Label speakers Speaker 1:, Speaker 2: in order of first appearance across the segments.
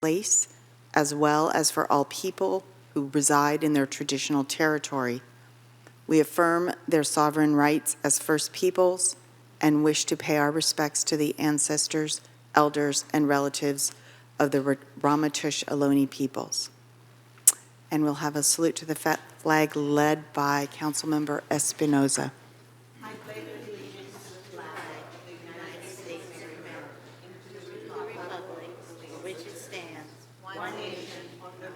Speaker 1: place, as well as for all people who reside in their traditional territory. We affirm their sovereign rights as First Peoples and wish to pay our respects to the ancestors, elders, and relatives of the Ramaytush Ohlone peoples. And we'll have a salute to the flag led by Councilmember Espinoza.
Speaker 2: I pledge allegiance to the flag of the United States of America and to the republic for which it stands, one nation,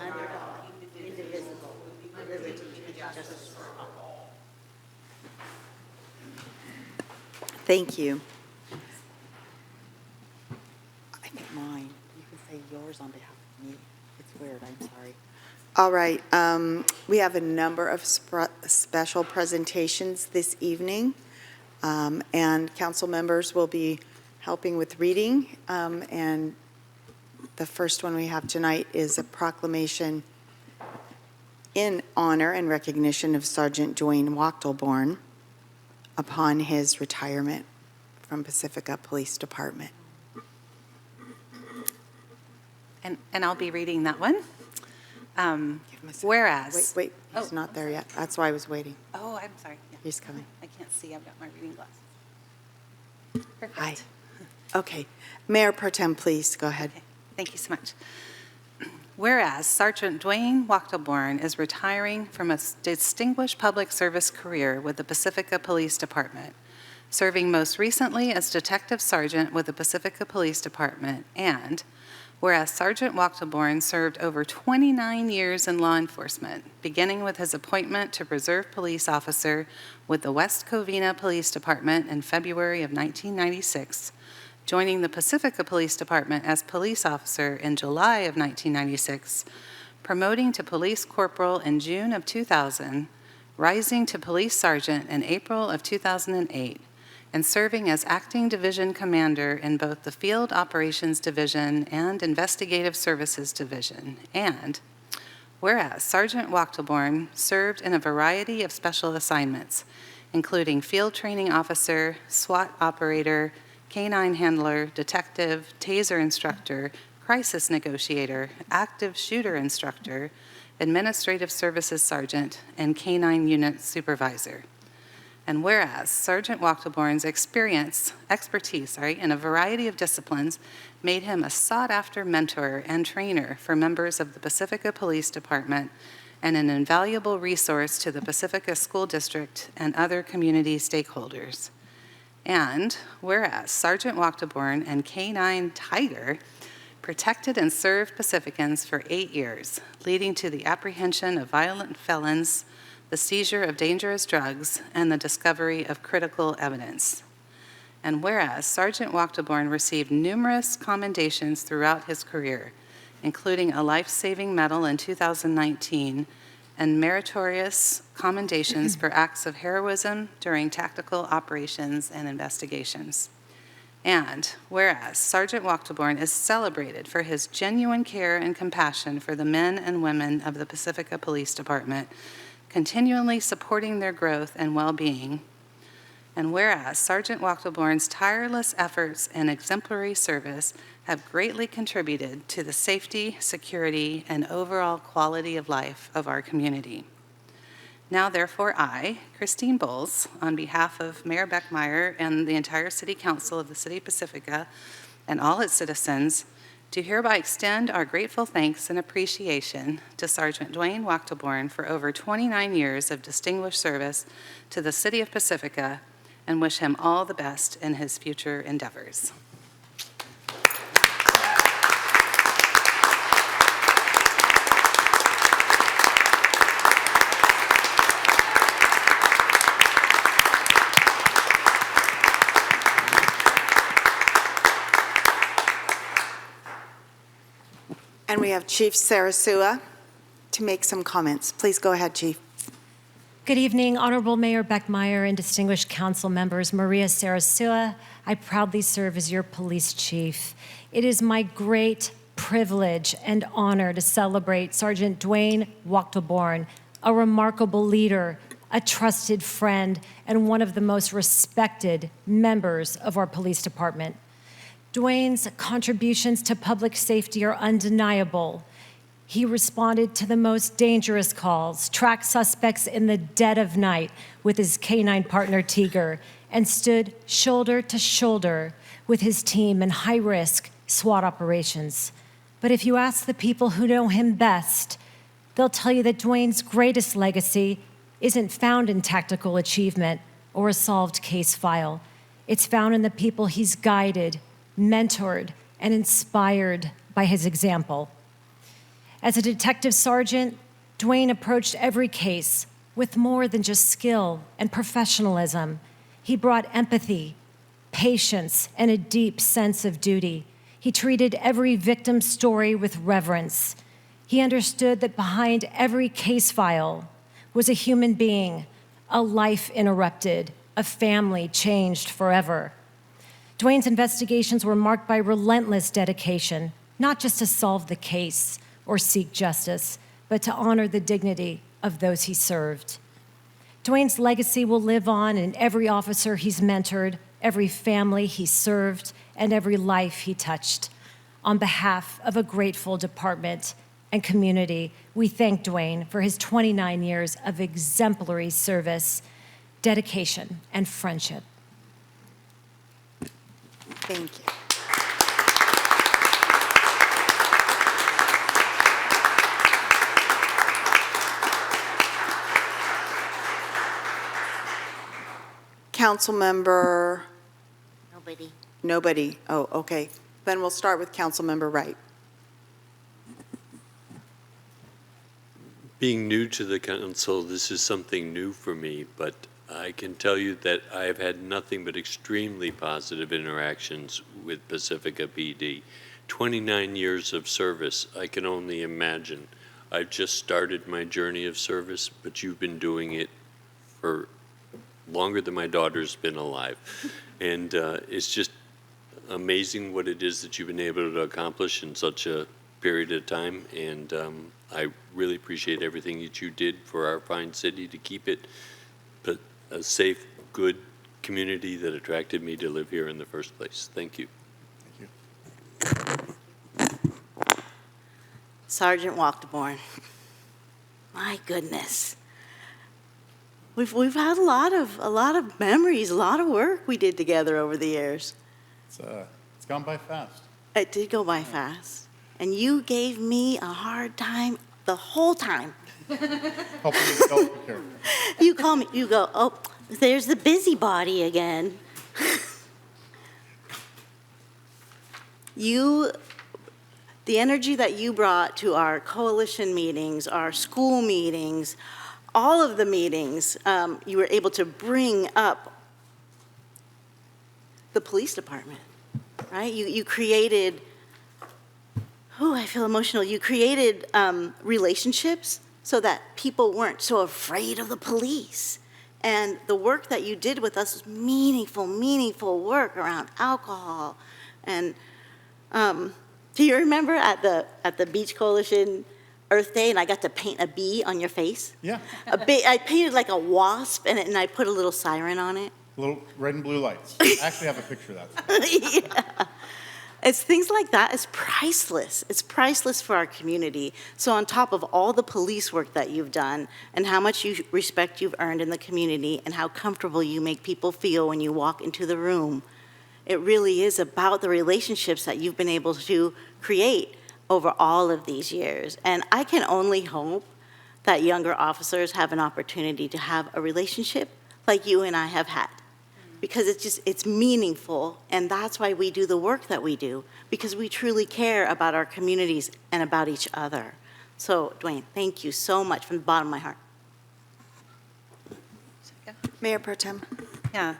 Speaker 2: under God, indivisible, with liberty and justice for all.
Speaker 1: Thank you. I think mine. You can say yours on behalf of me. It's weird. I'm sorry. All right. We have a number of special presentations this evening, and council members will be helping with reading. And the first one we have tonight is a proclamation in honor and recognition of Sergeant Dwayne Wachtelborn upon his retirement from Pacifica Police Department.
Speaker 3: And I'll be reading that one. Whereas...
Speaker 1: Wait, he's not there yet. That's why I was waiting.
Speaker 3: Oh, I'm sorry. Yeah.
Speaker 1: He's coming.
Speaker 3: I can't see. I've got my reading glasses. Perfect.
Speaker 1: Hi. Okay. Mayor Pro Tem, please go ahead.
Speaker 3: Okay. Thank you so much. Whereas Sergeant Dwayne Wachtelborn is retiring from a distinguished public service career with the Pacifica Police Department, serving most recently as Detective Sergeant with the Pacifica Police Department, and whereas Sergeant Wachtelborn served over 29 years in law enforcement, beginning with his appointment to Reserve Police Officer with the West Covina Police Department in February of 1996, joining the Pacifica Police Department as police officer in July of 1996, promoting to police corporal in June of 2000, rising to police sergeant in April of 2008, and serving as acting division commander in both the Field Operations Division and Investigative Services Division. And whereas Sergeant Wachtelborn served in a variety of special assignments, including field training officer, SWAT operator, canine handler, detective, taser instructor, crisis negotiator, active shooter instructor, administrative services sergeant, and canine unit supervisor. And whereas Sergeant Wachtelborn's expertise in a variety of disciplines made him a sought-after mentor and trainer for members of the Pacifica Police Department and an invaluable resource to the Pacifica School District and other community stakeholders. And whereas Sergeant Wachtelborn and K9 Tiger protected and served Pacificans for 8 years, leading to the apprehension of violent felons, the seizure of dangerous drugs, and the discovery of critical evidence. And whereas Sergeant Wachtelborn received numerous commendations throughout his career, including a life-saving medal in 2019 and meritorious commendations for acts of heroism during tactical operations and investigations. And whereas Sergeant Wachtelborn is celebrated for his genuine care and compassion for the men and women of the Pacifica Police Department, continually supporting their growth and well-being. And whereas Sergeant Wachtelborn's tireless efforts and exemplary service have greatly contributed to the safety, security, and overall quality of life of our community. Now, therefore, I, Christine Bowles, on behalf of Mayor Beckmeyer and the entire City Council of the City of Pacifica and all its citizens, do hereby extend our grateful thanks and appreciation to Sergeant Dwayne Wachtelborn for over 29 years of distinguished service to the City of Pacifica and wish him all the best in his future endeavors.
Speaker 1: And we have Chief Sarasua to make some comments. Please go ahead, Chief.
Speaker 4: Good evening, Honorable Mayor Beckmeyer and distinguished council members. Maria Sarasua, I proudly serve as your police chief. It is my great privilege and honor to celebrate Sergeant Dwayne Wachtelborn, a remarkable leader, a trusted friend, and one of the most respected members of our police department. Dwayne's contributions to public safety are undeniable. He responded to the most dangerous calls, tracked suspects in the dead of night with his canine partner, Tiger, and stood shoulder to shoulder with his team in high-risk SWAT operations. But if you ask the people who know him best, they'll tell you that Dwayne's greatest legacy isn't found in tactical achievement or a solved case file. It's found in the people he's guided, mentored, and inspired by his example. As a detective sergeant, Dwayne approached every case with more than just skill and professionalism. He brought empathy, patience, and a deep sense of duty. He treated every victim's story with reverence. He understood that behind every case file was a human being, a life interrupted, a family changed forever. Dwayne's investigations were marked by relentless dedication, not just to solve the case or seek justice, but to honor the dignity of those he served. Dwayne's legacy will live on in every officer he's mentored, every family he served, and every life he touched. On behalf of a grateful department and community, we thank Dwayne for his 29 years of exemplary service, dedication, and friendship.
Speaker 1: Thank you. Council member,
Speaker 2: Nobody.
Speaker 1: nobody. Oh, okay. Then we'll start with Council member Wright.
Speaker 5: Being new to the council, this is something new for me, but I can tell you that I have had nothing but extremely positive interactions with Pacifica PD. 29 years of service, I can only imagine. I've just started my journey of service, but you've been doing it for longer than my daughter's been alive. And it's just amazing what it is that you've been able to accomplish in such a period of time. And I really appreciate everything that you did for our fine city to keep it a safe, good community that attracted me to live here in the first place. Thank you.
Speaker 2: Sergeant Wachtelborn. My goodness. We've had a lot of memories, a lot of work we did together over the years.
Speaker 6: It's gone by fast.
Speaker 2: It did go by fast. And you gave me a hard time the whole time.
Speaker 6: Helping you develop a character.
Speaker 2: You call me, you go, oh, there's the busybody again. The energy that you brought to our coalition meetings, our school meetings, all of the meetings, you were able to bring up the police department, right? You created, I feel emotional. You created relationships so that people weren't so afraid of the police. And the work that you did with us was meaningful work around alcohol. And do you remember at the Beach Coalition Earth Day, and I got to paint a bee on your face?
Speaker 6: Yeah.
Speaker 2: I painted like a wasp, and I put a little siren on it.
Speaker 6: Little red and blue lights. I actually have a picture of that.
Speaker 2: Yeah. It's things like that. It's priceless. It's priceless for our community. So on top of all the police work that you've done and how much respect you've earned in the community and how comfortable you make people feel when you walk into the room, it really is about the relationships that you've been able to create over all of these years. And I can only hope that younger officers have an opportunity to have a relationship like you and I have had. Because it's meaningful, and that's why we do the work that we do, because we truly care about our communities and about each other. So, Dwayne, thank you so much from the bottom of my heart.
Speaker 1: Mayor Pro Tem.
Speaker 3: Yeah.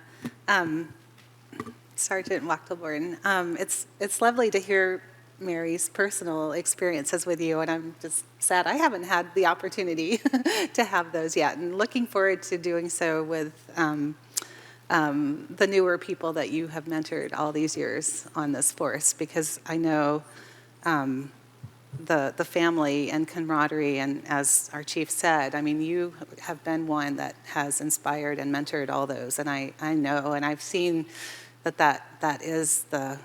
Speaker 3: Sergeant Wachtelborn, it's lovely to hear Mary's personal experiences with you, and I'm just sad I haven't had the opportunity to have those yet, and looking forward to doing so with the newer people that you have mentored all these years on this force, because I know the family and camaraderie, and as our chief said, I mean, you have been one that has inspired and mentored all those, and I know, and I've seen that is the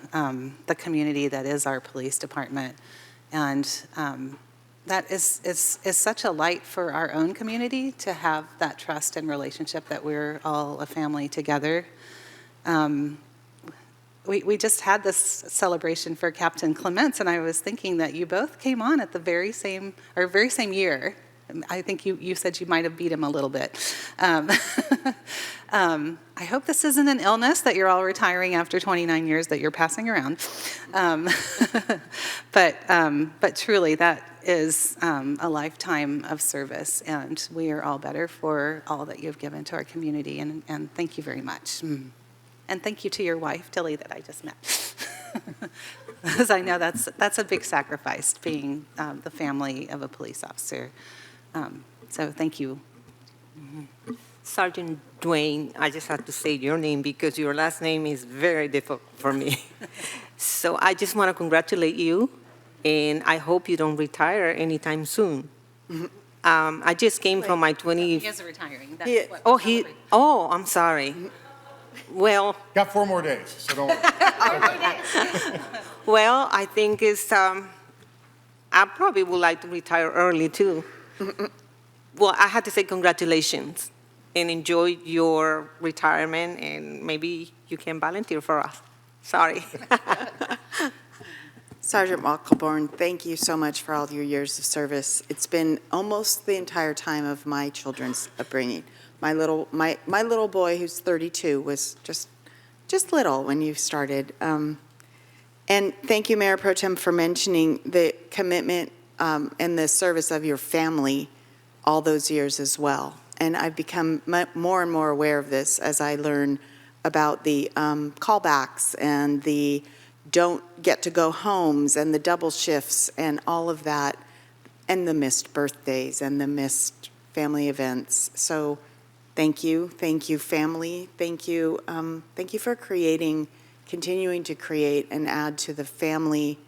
Speaker 3: community that is our police department. And that is such a light for our own community to have that trust and relationship that we're all a family together. We just had this celebration for Captain Clements, and I was thinking that you both came on at the very same year. I think you said you might have beat him a little bit. I hope this isn't an illness that you're all retiring after 29 years that you're passing around. But truly, that is a lifetime of service, and we are all better for all that you've given to our community, and thank you very much. And thank you to your wife, Tilly, that I just met. Because I know that's a big sacrifice, being the family of a police officer. So thank you.
Speaker 7: Sergeant Dwayne, I just have to say your name because your last name is very difficult for me. So I just want to congratulate you, and I hope you don't retire anytime soon. I just came from my 20.
Speaker 3: He is retiring.
Speaker 7: Oh, I'm sorry. Well,
Speaker 6: Got 4 more days, so don't worry.
Speaker 7: well, I think it's, I probably would like to retire early too. Well, I had to say congratulations and enjoy your retirement, and maybe you can volunteer for us. Sorry.
Speaker 1: Sergeant Wackelborn, thank you so much for all your years of service. It's been almost the entire time of my children's upbringing. My little boy, who's 32, was just little when you started. And thank you, Mayor Pro Tem, for mentioning the commitment and the service of your family all those years as well. And I've become more and more aware of this as I learn about the callbacks and the don't get to go homes and the double shifts and all of that, and the missed birthdays and the missed family events. So thank you, family. Thank you for continuing to create and add to the family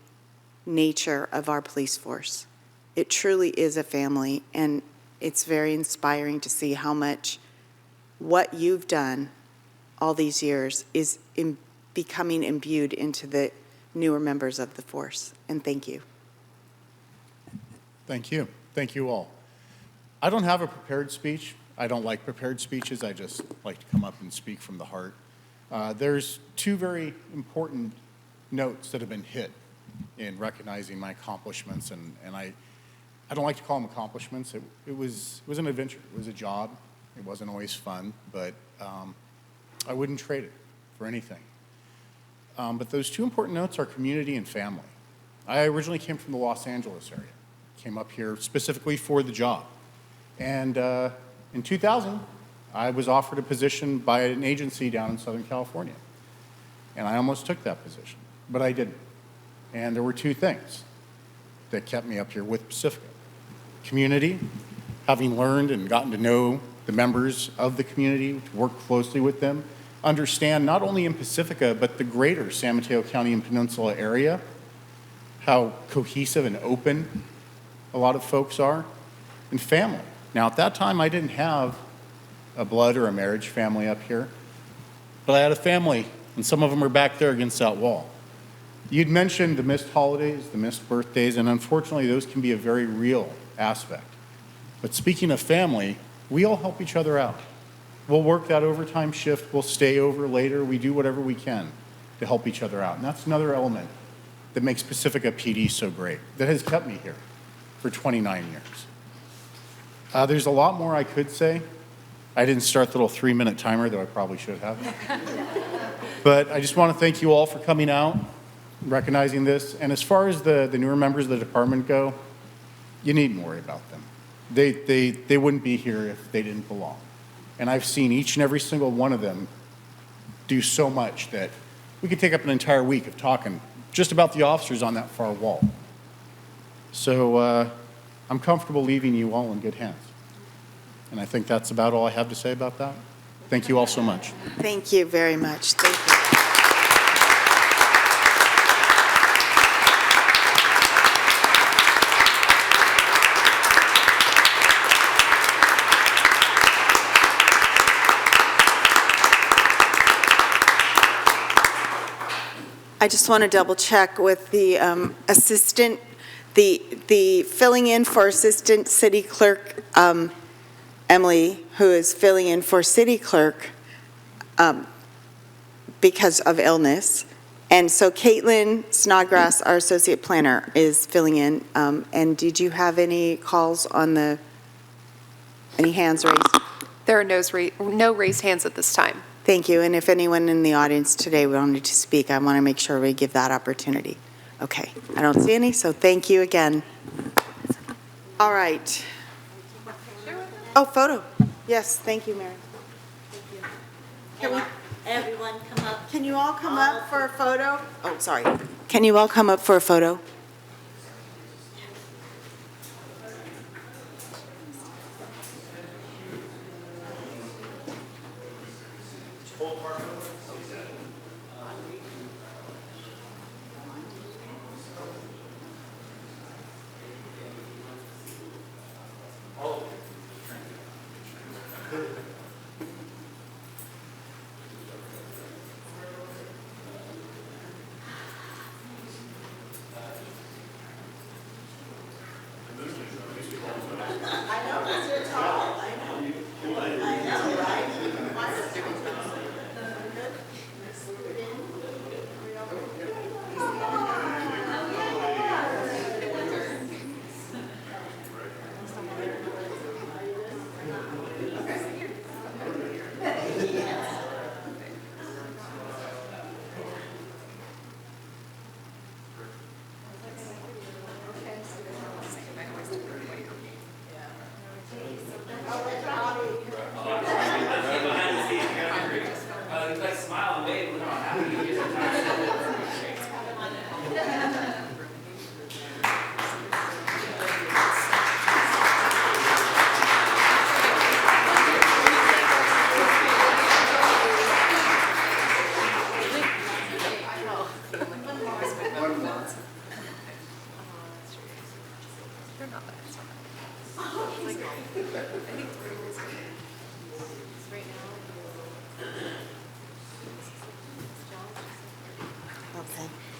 Speaker 1: nature of our police force. It truly is a family, and it's very inspiring to see how much what you've done all these years is becoming imbued into the newer members of the force. And thank you.
Speaker 6: Thank you. Thank you all. I don't have a prepared speech. I don't like prepared speeches. I just like to come up and speak from the heart. There's 2 very important notes that have been hit in recognizing my accomplishments, and I don't like to call them accomplishments. It was an adventure. It was a job. It wasn't always fun, but I wouldn't trade it for anything. But those 2 important notes are community and family. I originally came from the Los Angeles area. Came up here specifically for the job. And in 2000, I was offered a position by an agency down in Southern California. And I almost took that position, but I didn't. And there were 2 things that kept me up here with Pacifica. Community, having learned and gotten to know the members of the community, to work closely with them, understand not only in Pacifica, but the greater San Mateo County and Peninsula area, how cohesive and open a lot of folks are, and family. Now, at that time, I didn't have a blood or a marriage family up here, but I had a family, and some of them are back there against that wall. You'd mentioned the missed holidays, the missed birthdays, and unfortunately, those can be a very real aspect. But speaking of family, we all help each other out. We'll work that overtime shift, we'll stay over later, we do whatever we can to help each other out. And that's another element that makes Pacifica PD so great, that has kept me here for 29 years. There's a lot more I could say. I didn't start the little 3-minute timer, though I probably should have. But I just want to thank you all for coming out, recognizing this. And as far as the newer members of the department go, you needn't worry about them. They wouldn't be here if they didn't belong. And I've seen each and every single one of them do so much that we could take up an entire week of talking just about the officers on that far wall. So I'm comfortable leaving you all in good hands. And I think that's about all I have to say about that. Thank you all so much.
Speaker 1: Thank you very much. Thank you. I just want to double check with the assistant, the filling in for Assistant City Clerk, Emily, who is filling in for City Clerk because of illness. And so Caitlin Snodgrass, our Associate Planner, is filling in. And did you have any calls on any hands raised?
Speaker 8: There are no raised hands at this time.
Speaker 1: Thank you. And if anyone in the audience today wanted to speak, I want to make sure we give that opportunity. Okay, I don't see any, so thank you again. All right. Oh, photo. Yes, thank you, Mary.
Speaker 2: Everyone come up.
Speaker 1: Can you all come up for a photo? Oh, sorry. Can you all come up for a photo?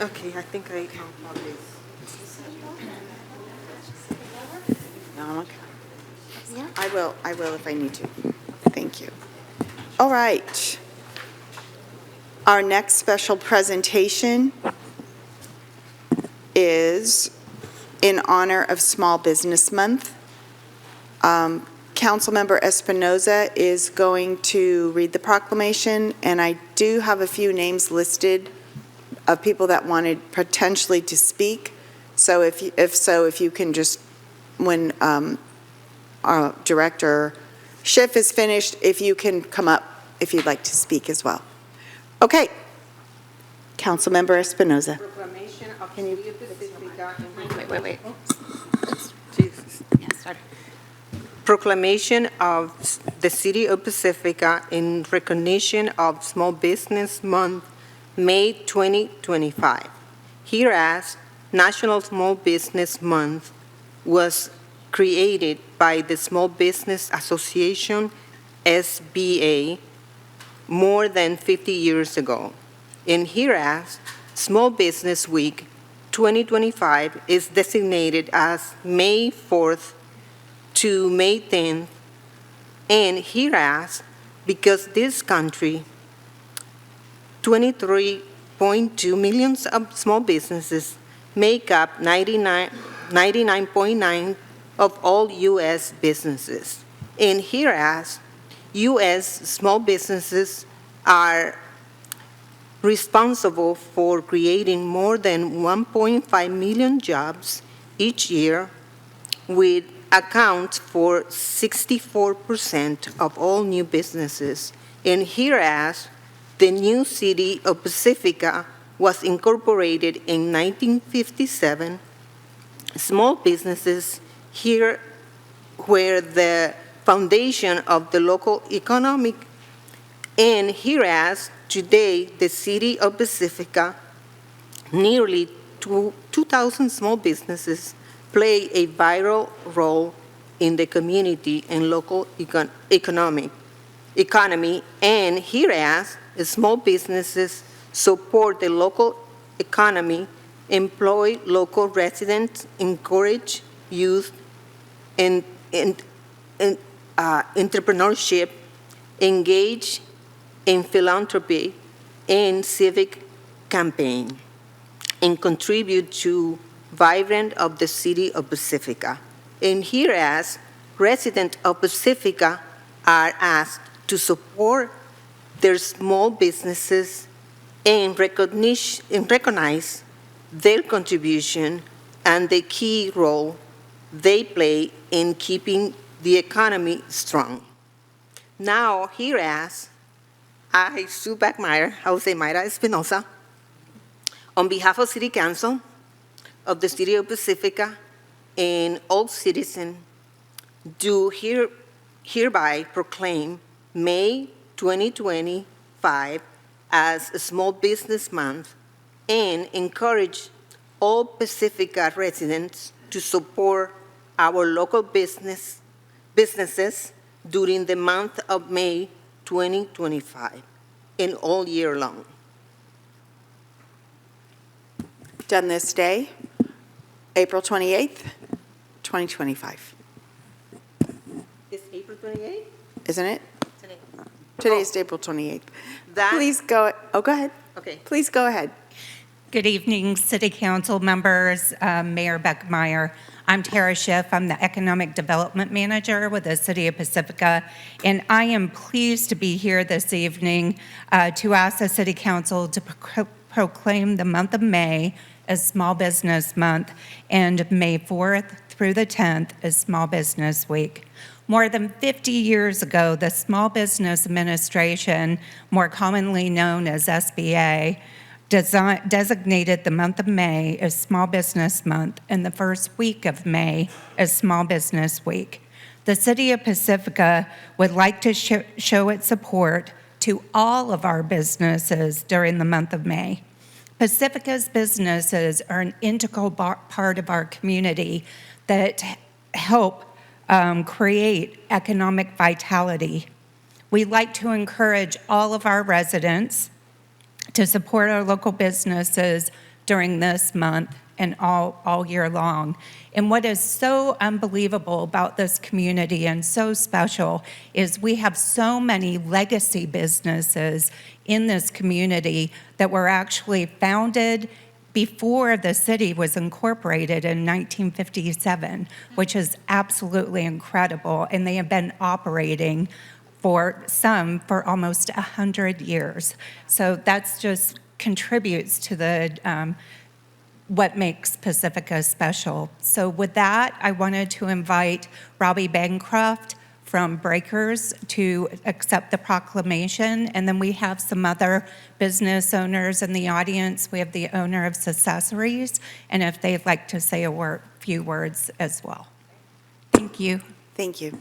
Speaker 7: Okay, I think I
Speaker 1: No, I'm okay. I will if I need to. Thank you. All right. Our next special presentation is in honor of Small Business Month. Councilmember Espinoza is going to read the proclamation, and I do have a few names listed of people that wanted potentially to speak. So if you can just, when our Director Schiff is finished, if you can come up if you'd like to speak as well. Okay. Councilmember Espinoza.
Speaker 7: Proclamation of City of Pacifica.
Speaker 8: Wait.
Speaker 7: Jesus.
Speaker 8: Yes, start.
Speaker 7: Proclamation of the City of Pacifica in recognition of Small Business Month, May 2025. Whereas National Small Business Month was created by the Small Business Association, SBA, more than 50 years ago. And whereas Small Business Week 2025 is designated as May 4th to May 10th, and whereas because this country, 23.2 million of small businesses make up 99.9% of all U.S. businesses. And whereas U.S. small businesses are responsible for creating more than 1.5 million jobs each year, with accounts for 64% of all new businesses. And whereas the new city of Pacifica was incorporated in 1957, small businesses here were the foundation of the local economic. And whereas today the city of Pacifica, nearly 2,000 small businesses play a vital role in the community and local economy. And whereas small businesses support the local economy, employ local residents, encourage youth in entrepreneurship, engage in philanthropy and civic campaign, and contribute to vibrant of the city of Pacifica. And hereas residents of Pacifica are asked to support their small businesses and recognize their contribution and the key role they play in keeping the economy strong. Now, hereas I, Sue Backmeyer, Jose Mayra Espinosa, on behalf of City Council of the City of Pacifica and all citizens, do hereby proclaim May 2025 as a Small Business Month and encourage all Pacifica residents to support our local businesses during the month of May 2025 and all year long.
Speaker 1: Done this day, April 28th, 2025,
Speaker 7: It's April 28th?
Speaker 1: isn't it?
Speaker 2: Today.
Speaker 1: Today's April 28th.
Speaker 7: That,
Speaker 1: Please go, oh, go ahead.
Speaker 7: okay.
Speaker 1: Please go ahead.
Speaker 9: Good evening, City Council members, Mayor Beckmeyer. I'm Tara Schiff. I'm the Economic Development Manager with the City of Pacifica, and I am pleased to be here this evening to ask the City Council to proclaim the month of May as Small Business Month and May 4th through the 10th as Small Business Week. More than 50 years ago, the Small Business Administration, more commonly known as SBA, designated the month of May as Small Business Month and the first week of May as Small Business Week. The City of Pacifica would like to show its support to all of our businesses during the month of May. Pacifica's businesses are an integral part of our community that help create economic vitality. We like to encourage all of our residents to support our local businesses during this month and all year long. And what is so unbelievable about this community and so special is we have so many legacy businesses in this community that were actually founded before the city was incorporated in 1957, which is absolutely incredible. And they have been operating for almost 100 years. So that's just contributes to the what makes Pacifica special. So with that, I wanted to invite Robbie Bancroft from Breakers to accept the proclamation. And then we have some other business owners in the audience. We have the owner of Accessories, and if they'd like to say a few words as well. Thank you.
Speaker 1: Thank you.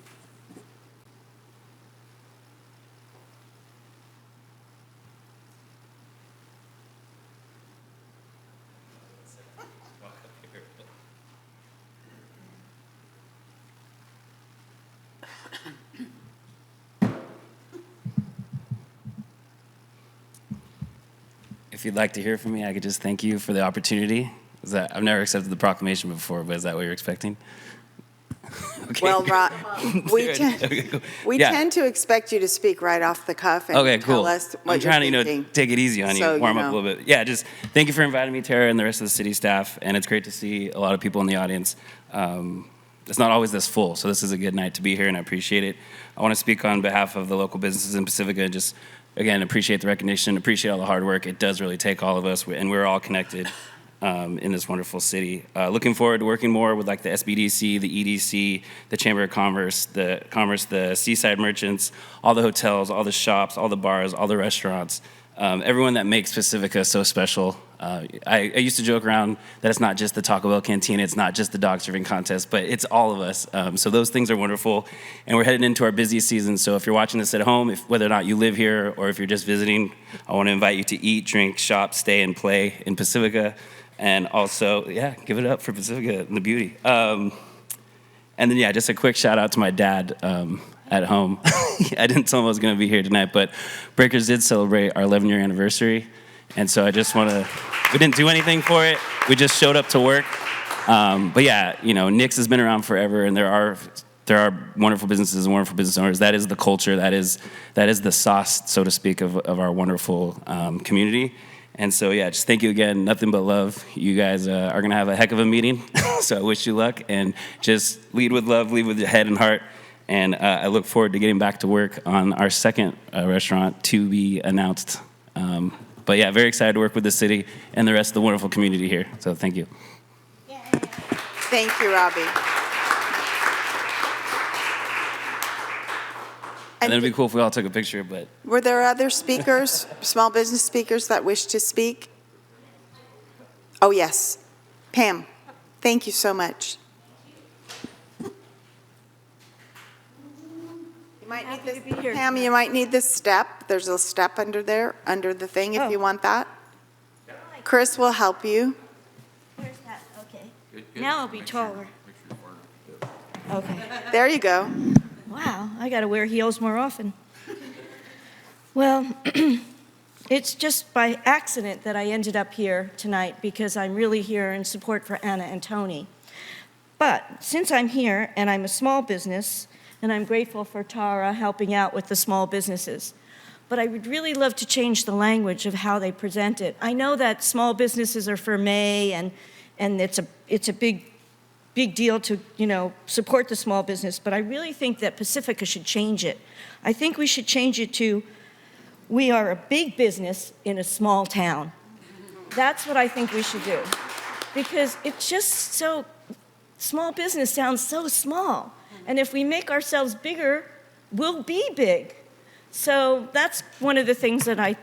Speaker 10: If you'd like to hear from me, I could just thank you for the opportunity. I've never accepted the proclamation before, but is that what you're expecting? Okay.
Speaker 1: Well, we
Speaker 10: Okay, cool.
Speaker 1: we
Speaker 10: Yeah.
Speaker 1: tend to expect you to speak right off the cuff and
Speaker 10: Okay,
Speaker 1: tell
Speaker 10: cool.
Speaker 1: us what
Speaker 10: I'm
Speaker 1: you're
Speaker 10: trying to,
Speaker 1: thinking.
Speaker 10: take it easy on you,
Speaker 1: So,
Speaker 10: warm up a little bit. Yeah, just thank you for inviting me, Tara, and the rest of the city staff. And it's great to see a lot of people in the audience. It's not always this full, so this is a good night to be here, and I appreciate it. I want to speak on behalf of the local businesses in Pacifica and just, again, appreciate the recognition, appreciate all the hard work. It does really take all of us, and we're all connected in this wonderful city. Looking forward to working more with like the SBDC, the EDC, the Chamber of Commerce, the Seaside Merchants, all the hotels, all the shops, all the bars, all the restaurants, everyone that makes Pacifica so special. I used to joke around that it's not just the Taco Bell cantina, it's not just the dog serving contest, but it's all of us. So those things are wonderful. And we're headed into our busiest season. So if you're watching this at home, whether or not you live here or if you're just visiting, I want to invite you to eat, drink, shop, stay, and play in Pacifica. And also, yeah, give it up for Pacifica and the beauty. And then, yeah, just a quick shout out to my dad at home. I didn't tell him I was going to be here tonight, but Breakers did celebrate our 11-year anniversary. And so I just want to We didn't do anything for it. We just showed up to work. But yeah, Nick's has been around forever, and there are wonderful businesses and wonderful business owners. That is the culture. That is the sauce, so to speak, of our wonderful community. And so, yeah, just thank you again. Nothing but love. You guys are going to have a heck of a meeting, so I wish you luck. And just lead with love, lead with your head and heart. And I look forward to getting back to work on our second restaurant to be announced. But yeah, very excited to work with the city and the rest of the wonderful community here. So thank you.
Speaker 1: Thank you, Robbie.
Speaker 10: And it'd be cool if we all took a picture, but.
Speaker 1: Were there other speakers, small business speakers that wish to speak? Oh, yes. Pam, thank you so much. You might need this, Pam, you might need this step. There's a step under there, under the thing, if you want that. Chris will help you.
Speaker 2: Where's that? Okay. Now I'll be taller. Okay.
Speaker 1: There you go.
Speaker 2: Wow, I got to wear heels more often. Well, it's just by accident that I ended up here tonight because I'm really here in support for Anna and Tony. But since I'm here and I'm a small business, and I'm grateful for Tara helping out with the small businesses, but I would really love to change the language of how they present it. I know that small businesses are for May, and it's a big deal to, support the small business, but I really think that Pacifica should change it. I think we should change it to, we are a big business in a small town. That's what I think we should do. Because it's just so, small business sounds so small. And if we make ourselves bigger, we'll be big. So that's one of the things that I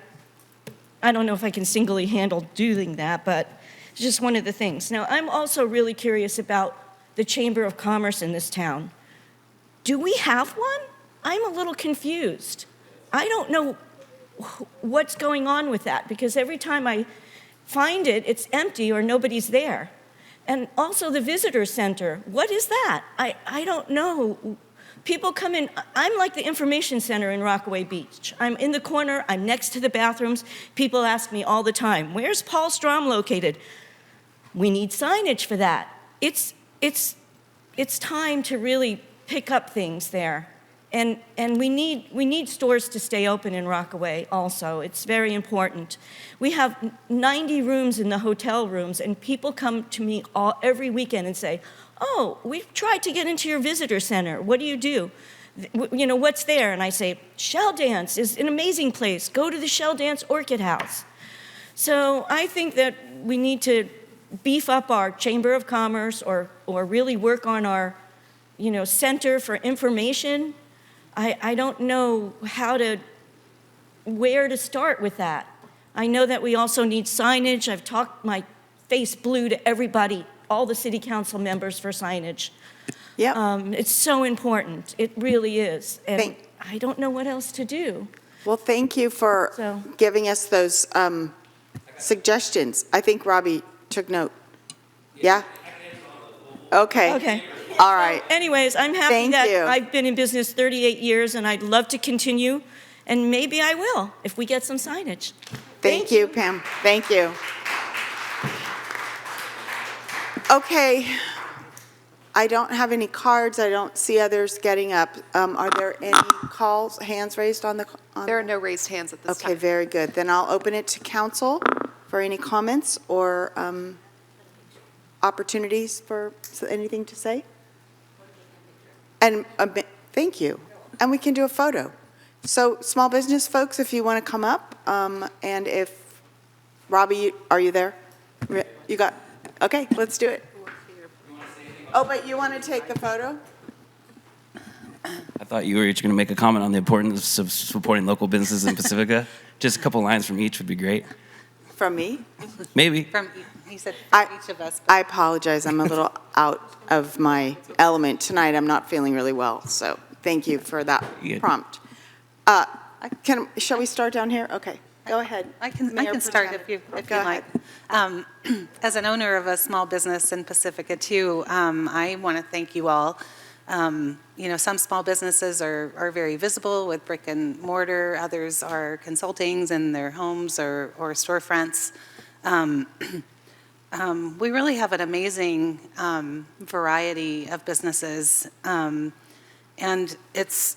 Speaker 2: don't know if I can singly handle doing that, but it's just one of the things. Now, I'm also really curious about the Chamber of Commerce in this town. Do we have one? I'm a little confused. I don't know what's going on with that, because every time I find it, it's empty or nobody's there. And also the visitor center, what is that? I don't know. People come in, I'm like the information center in Rockaway Beach. I'm in the corner, I'm next to the bathrooms. People ask me all the time, where's Paul Strom located? We need signage for that. It's time to really pick up things there. And we need stores to stay open in Rockaway also. It's very important. We have 90 rooms in the hotel rooms, and people come to me every weekend and say, oh, we've tried to get into your visitor center. What do you do? What's there? And I say, Shell Dance is an amazing place. Go to the Shell Dance Orchid House. So I think that we need to beef up our Chamber of Commerce or really work on our, Center for Information. I don't know where to start with that. I know that we also need signage. I've talked my face blue to everybody, all the city council members for signage.
Speaker 1: Yeah.
Speaker 2: It's so important. It really is. And I don't know what else to do.
Speaker 1: Well, thank you for giving us those suggestions. I think Robbie took note. Yeah? Okay.
Speaker 2: Okay.
Speaker 1: All right.
Speaker 2: Anyways, I'm happy
Speaker 1: Thank
Speaker 2: that
Speaker 1: you.
Speaker 2: I've been in business 38 years, and I'd love to continue, and maybe I will if we get some signage.
Speaker 1: Thank you, Pam. Thank you. Okay. I don't have any cards. I don't see others getting up. Are there any hands raised on the?
Speaker 8: There are no raised hands at this time.
Speaker 1: Okay, very good. Then I'll open it to council for any comments or opportunities for anything to say. And thank you. And we can do a photo. So small business folks, if you want to come up, and if, Robbie, are you there? You got, okay, let's do it. Oh, but you want to take the photo?
Speaker 10: I thought you were each going to make a comment on the importance of supporting local businesses in Pacifica. Just a couple lines from each would be great.
Speaker 1: From me?
Speaker 10: Maybe.
Speaker 3: He said each of us.
Speaker 1: I apologize. I'm a little out of my element tonight. I'm not feeling really well, so thank you for that prompt. Shall we start down here? Okay, go ahead.
Speaker 3: I can start if you like. As an owner of a small business in Pacifica too, I want to thank you all. Some small businesses are very visible with brick and mortar. Others are consultings in their homes or storefronts. We really have an amazing variety of businesses, and it's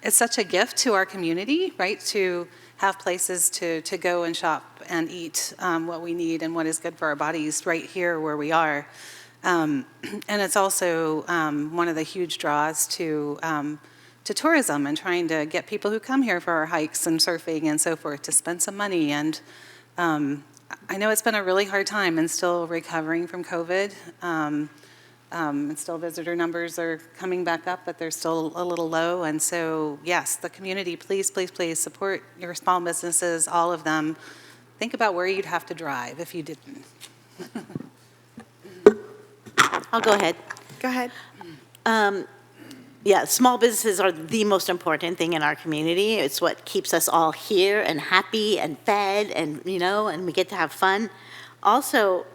Speaker 3: such a gift to our community, right, to have places to go and shop and eat what we need and what is good for our bodies right here where we are. And it's also one of the huge draws to tourism and trying to get people who come here for our hikes and surfing and so forth to spend some money. And I know it's been a really hard time and still recovering from COVID. And still visitor numbers are coming back up, but they're still a little low. And so, yes, the community, please, please, please support your small businesses, all of them. Think about where you'd have to drive if you didn't.
Speaker 2: I'll go ahead.
Speaker 1: Go ahead.
Speaker 2: Yeah, small businesses are the most important thing in our community. It's what keeps us all here and happy and fed and, and we get to have fun. Also,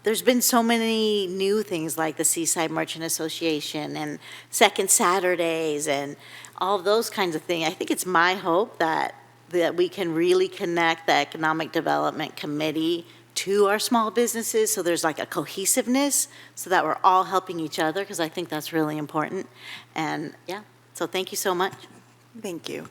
Speaker 2: there's been so many new things like the Seaside Merchant Association and Second Saturdays and all those kinds of things. I think it's my hope that we can really connect the Economic Development Committee to our small businesses, so there's like a cohesiveness, so that we're all helping each other, because I think that's really important. And yeah, so thank you so much.
Speaker 1: Thank you.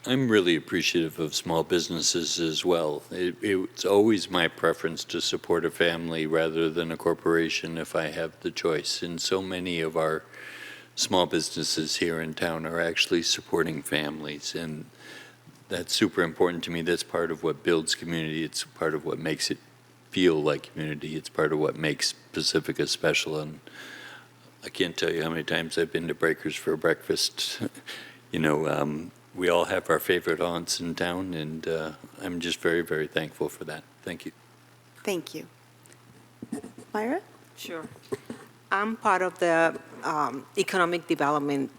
Speaker 5: I'm really appreciative of small businesses as well. It's always my preference to support a family rather than a corporation if I have the choice. And so many of our small businesses here in town are actually supporting families, and that's super important to me. That's part of what builds community. It's part of what makes it feel like community. It's part of what makes Pacifica special. And I can't tell you how many times I've been to Breakers for breakfast. We all have our favorite aunts in town, and I'm just very, very thankful for that. Thank you.
Speaker 1: Thank you. Myra?
Speaker 7: Sure. I'm part of the Economic Development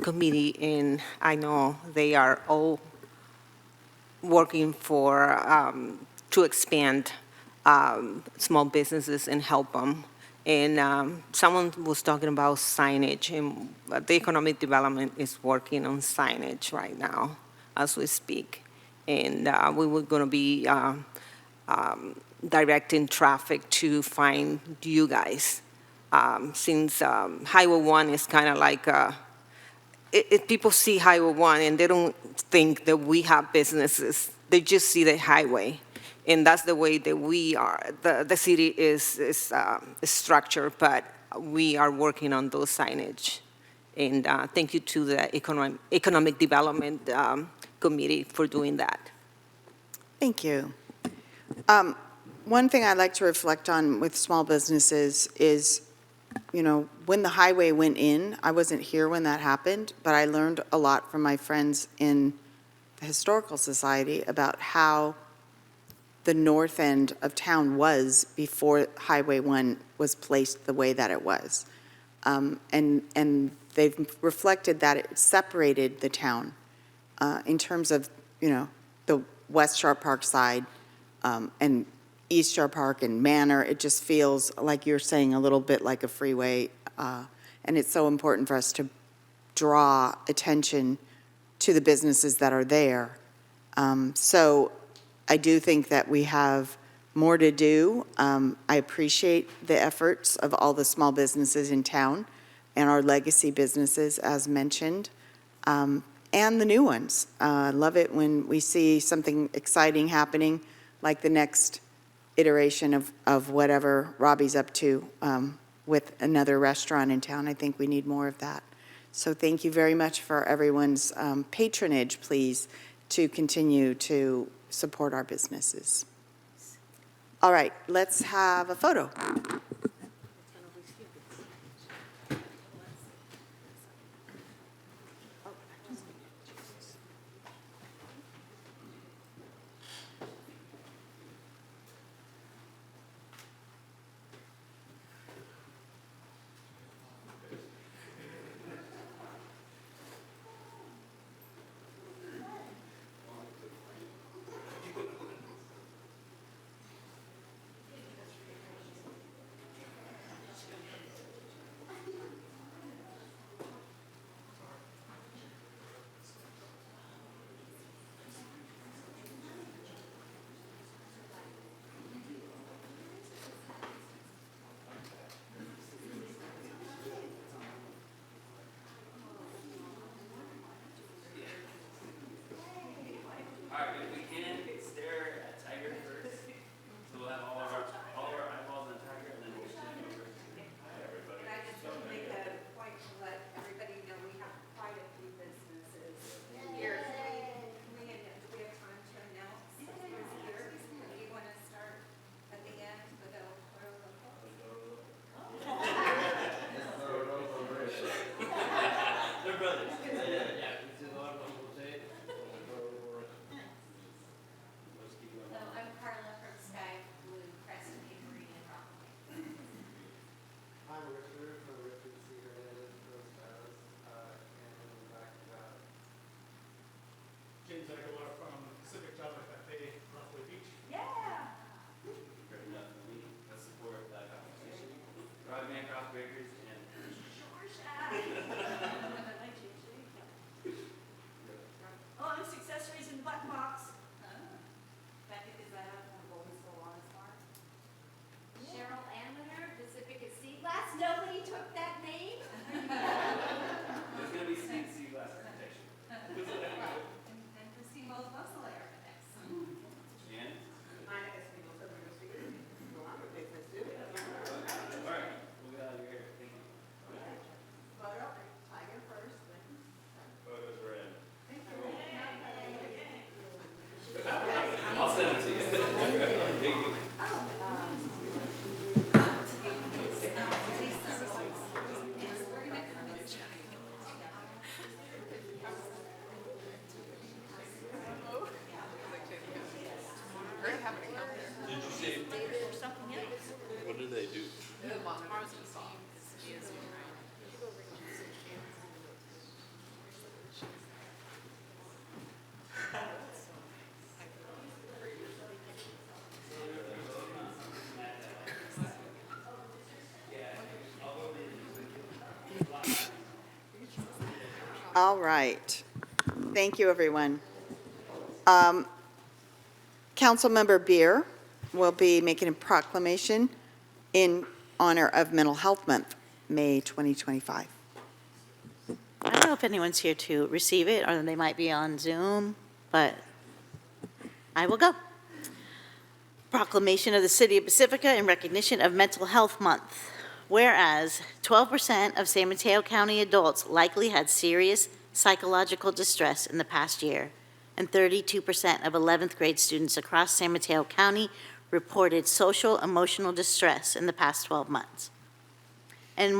Speaker 7: Committee, and I know they are all working to expand small businesses and help them. And someone was talking about signage, and the Economic Development is working on signage right now as we speak. And we were going to be directing traffic to find you guys. Since Highway 1 is kind of like, if people see Highway 1 and they don't think that we have businesses, they just see the highway. And that's the way that we are. The city is structured, but we are working on those signage. And thank you to the Economic Development Committee for doing that.
Speaker 1: Thank you. One thing I'd like to reflect on with small businesses is, when the highway went in, I wasn't here when that happened, but I learned a lot from my friends in the Historical Society about how the north end of town was before Highway 1 was placed the way that it was. And they've reflected that it separated the town in terms of, the West Shore Park side and East Shore Park and Manor. It just feels like you're saying a little bit like a freeway. And it's so important for us to draw attention to the businesses that are there. So I do think that we have more to do. I appreciate the efforts of all the small businesses in town and our legacy businesses, as mentioned, and the new ones. I love it when we see something exciting happening, like the next iteration of whatever Robbie's up to with another restaurant in town. I think we need more of that. So thank you very much for everyone's patronage, please, to continue to support our businesses. All right, let's have a photo.
Speaker 10: crossbreakers and
Speaker 2: Oh, I'm accessories in black box.
Speaker 11: Cheryl Amaner, Pacifica Sea Glass. Nobody took that name?
Speaker 10: there's going to be sea glass protection.
Speaker 3: And Christine both loves the layer next.
Speaker 10: Jan? All right, we'll get out of your hair. Thank you. Photos are in. I'll send it to you. Thank you.
Speaker 5: Did you say, what do they do?
Speaker 1: All right. Thank you, everyone. Councilmember Beer will be making a proclamation in honor of Mental Health Month, May 2025.
Speaker 2: I don't know if anyone's here to receive it, or they might be on Zoom, but I will go. Proclamation of the City of Pacifica in recognition of Mental Health Month. Whereas 12% of San Mateo County adults likely had serious psychological distress in the past year, and 32% of 11th grade students across San Mateo County reported social emotional distress in the past 12 months. And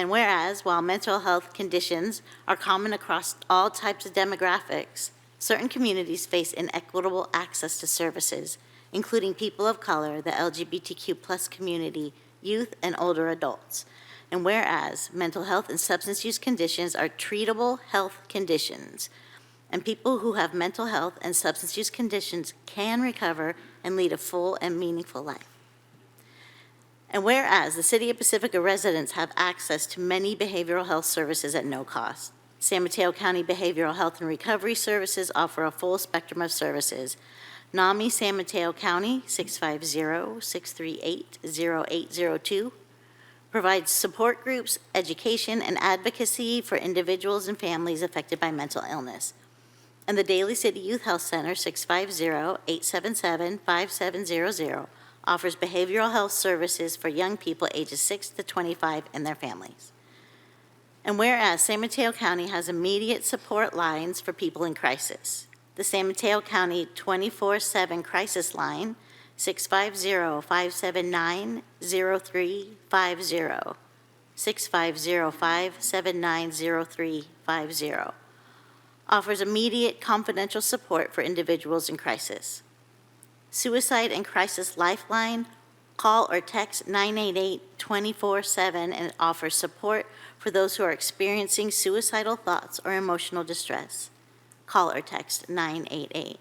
Speaker 2: whereas while mental health conditions are common across all types of demographics, certain communities face inequitable access to services, including people of color, the LGBTQ+ community, youth, and older adults. And whereas mental health and substance use conditions are treatable health conditions, and people who have mental health and substance use conditions can recover and lead a full and meaningful life. And whereas the City of Pacifica residents have access to many behavioral health services at no cost, San Mateo County Behavioral Health and Recovery Services offer a full spectrum of services. NAMI San Mateo County, 650-638-0802, provides support groups, education, and advocacy for individuals and families affected by mental illness. And the Daly City Youth Health Center, 650-877-5700, offers behavioral health services for young people ages 6 to 25 and their families. And whereas San Mateo County has immediate support lines for people in crisis, the San Mateo County 24/7 crisis line, 650-579-0350, 650-579-0350, offers immediate confidential support for individuals in crisis. Suicide and Crisis Lifeline, call or text 988 24/7 and offers support for those who are experiencing suicidal thoughts or emotional distress. Call or text 988.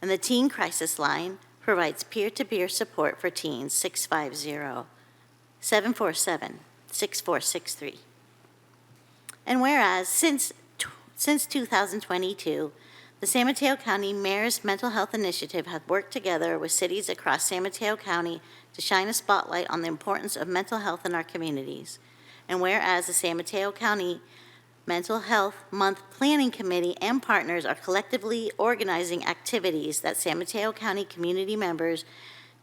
Speaker 2: And the Teen Crisis Line provides peer-to-peer support for teens, 650-747-6463. And whereas since 2022, the San Mateo County Mayor's Mental Health Initiative has worked together with cities across San Mateo County to shine a spotlight on the importance of mental health in our communities. And whereas the San Mateo County Mental Health Month Planning Committee and partners are collectively organizing activities that San Mateo County community members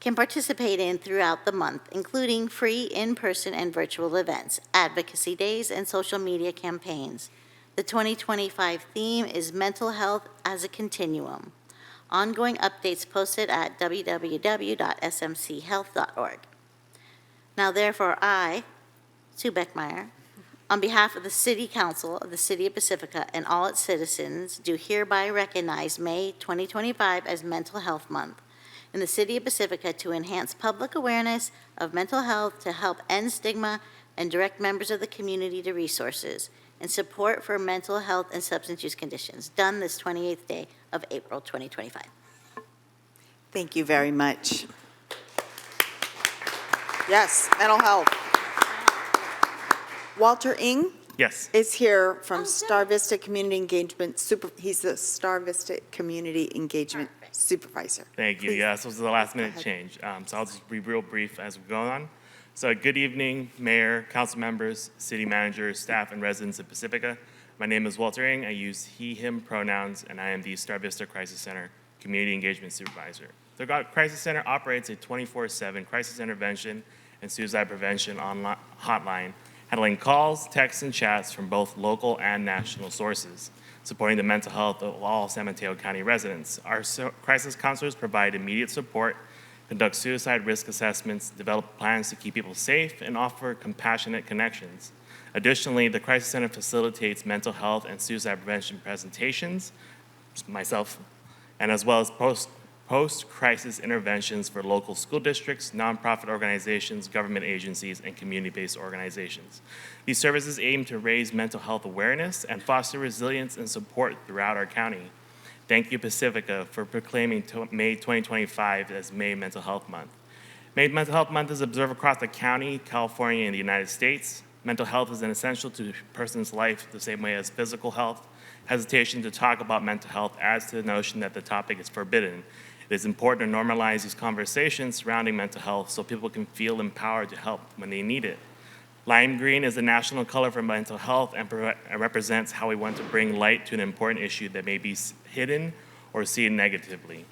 Speaker 2: can participate in throughout the month, including free in-person and virtual events, advocacy days, and social media campaigns. The 2025 theme is Mental Health as a Continuum. Ongoing updates posted at www.smchealth.org. Now therefore, I, Sue Beckmeyer, on behalf of the City Council of the City of Pacifica and all its citizens, do hereby recognize May 2025 as Mental Health Month in the City of Pacifica to enhance public awareness of mental health, to help end stigma, and direct members of the community to resources and support for mental health and substance use conditions, done this 28th day of April 2025.
Speaker 1: Thank you very much. Yes, mental health. Walter Ng
Speaker 12: Yes.
Speaker 1: is here from Star Vista Community Engagement he's the Star Vista Community Engagement Supervisor.
Speaker 12: Thank you.
Speaker 1: Please.
Speaker 12: Yeah, this was the last minute
Speaker 1: ahead.
Speaker 12: change. So I'll just be real brief as we go on. So good evening, Mayor, council members, city managers, staff, and residents of Pacifica. My name is Walter Ng. I use he, him pronouns, and I am the Star Vista Crisis Center Community Engagement Supervisor. The Crisis Center operates a 24/7 crisis intervention and suicide prevention online hotline, handling calls, texts, and chats from both local and national sources, supporting the mental health of all San Mateo County residents. Our crisis counselors provide immediate support, conduct suicide risk assessments, develop plans to keep people safe, and offer compassionate connections. Additionally, the Crisis Center facilitates mental health and suicide prevention presentations, myself, and as well as post-crisis interventions for local school districts, nonprofit organizations, government agencies, and community-based organizations. These services aim to raise mental health awareness and foster resilience and support throughout our county. Thank you, Pacifica, for proclaiming May 2025 as May Mental Health Month. May Mental Health Month is observed across the county, California, and the United States. Mental health is an essential to a person's life the same way as physical health. Hesitation to talk about mental health adds to the notion that the topic is forbidden. It is important to normalize these conversations surrounding mental health so people can feel empowered to help when they need it. Lime green is the national color for mental health and represents how we want to bring light to an important issue that may be hidden or seen negatively.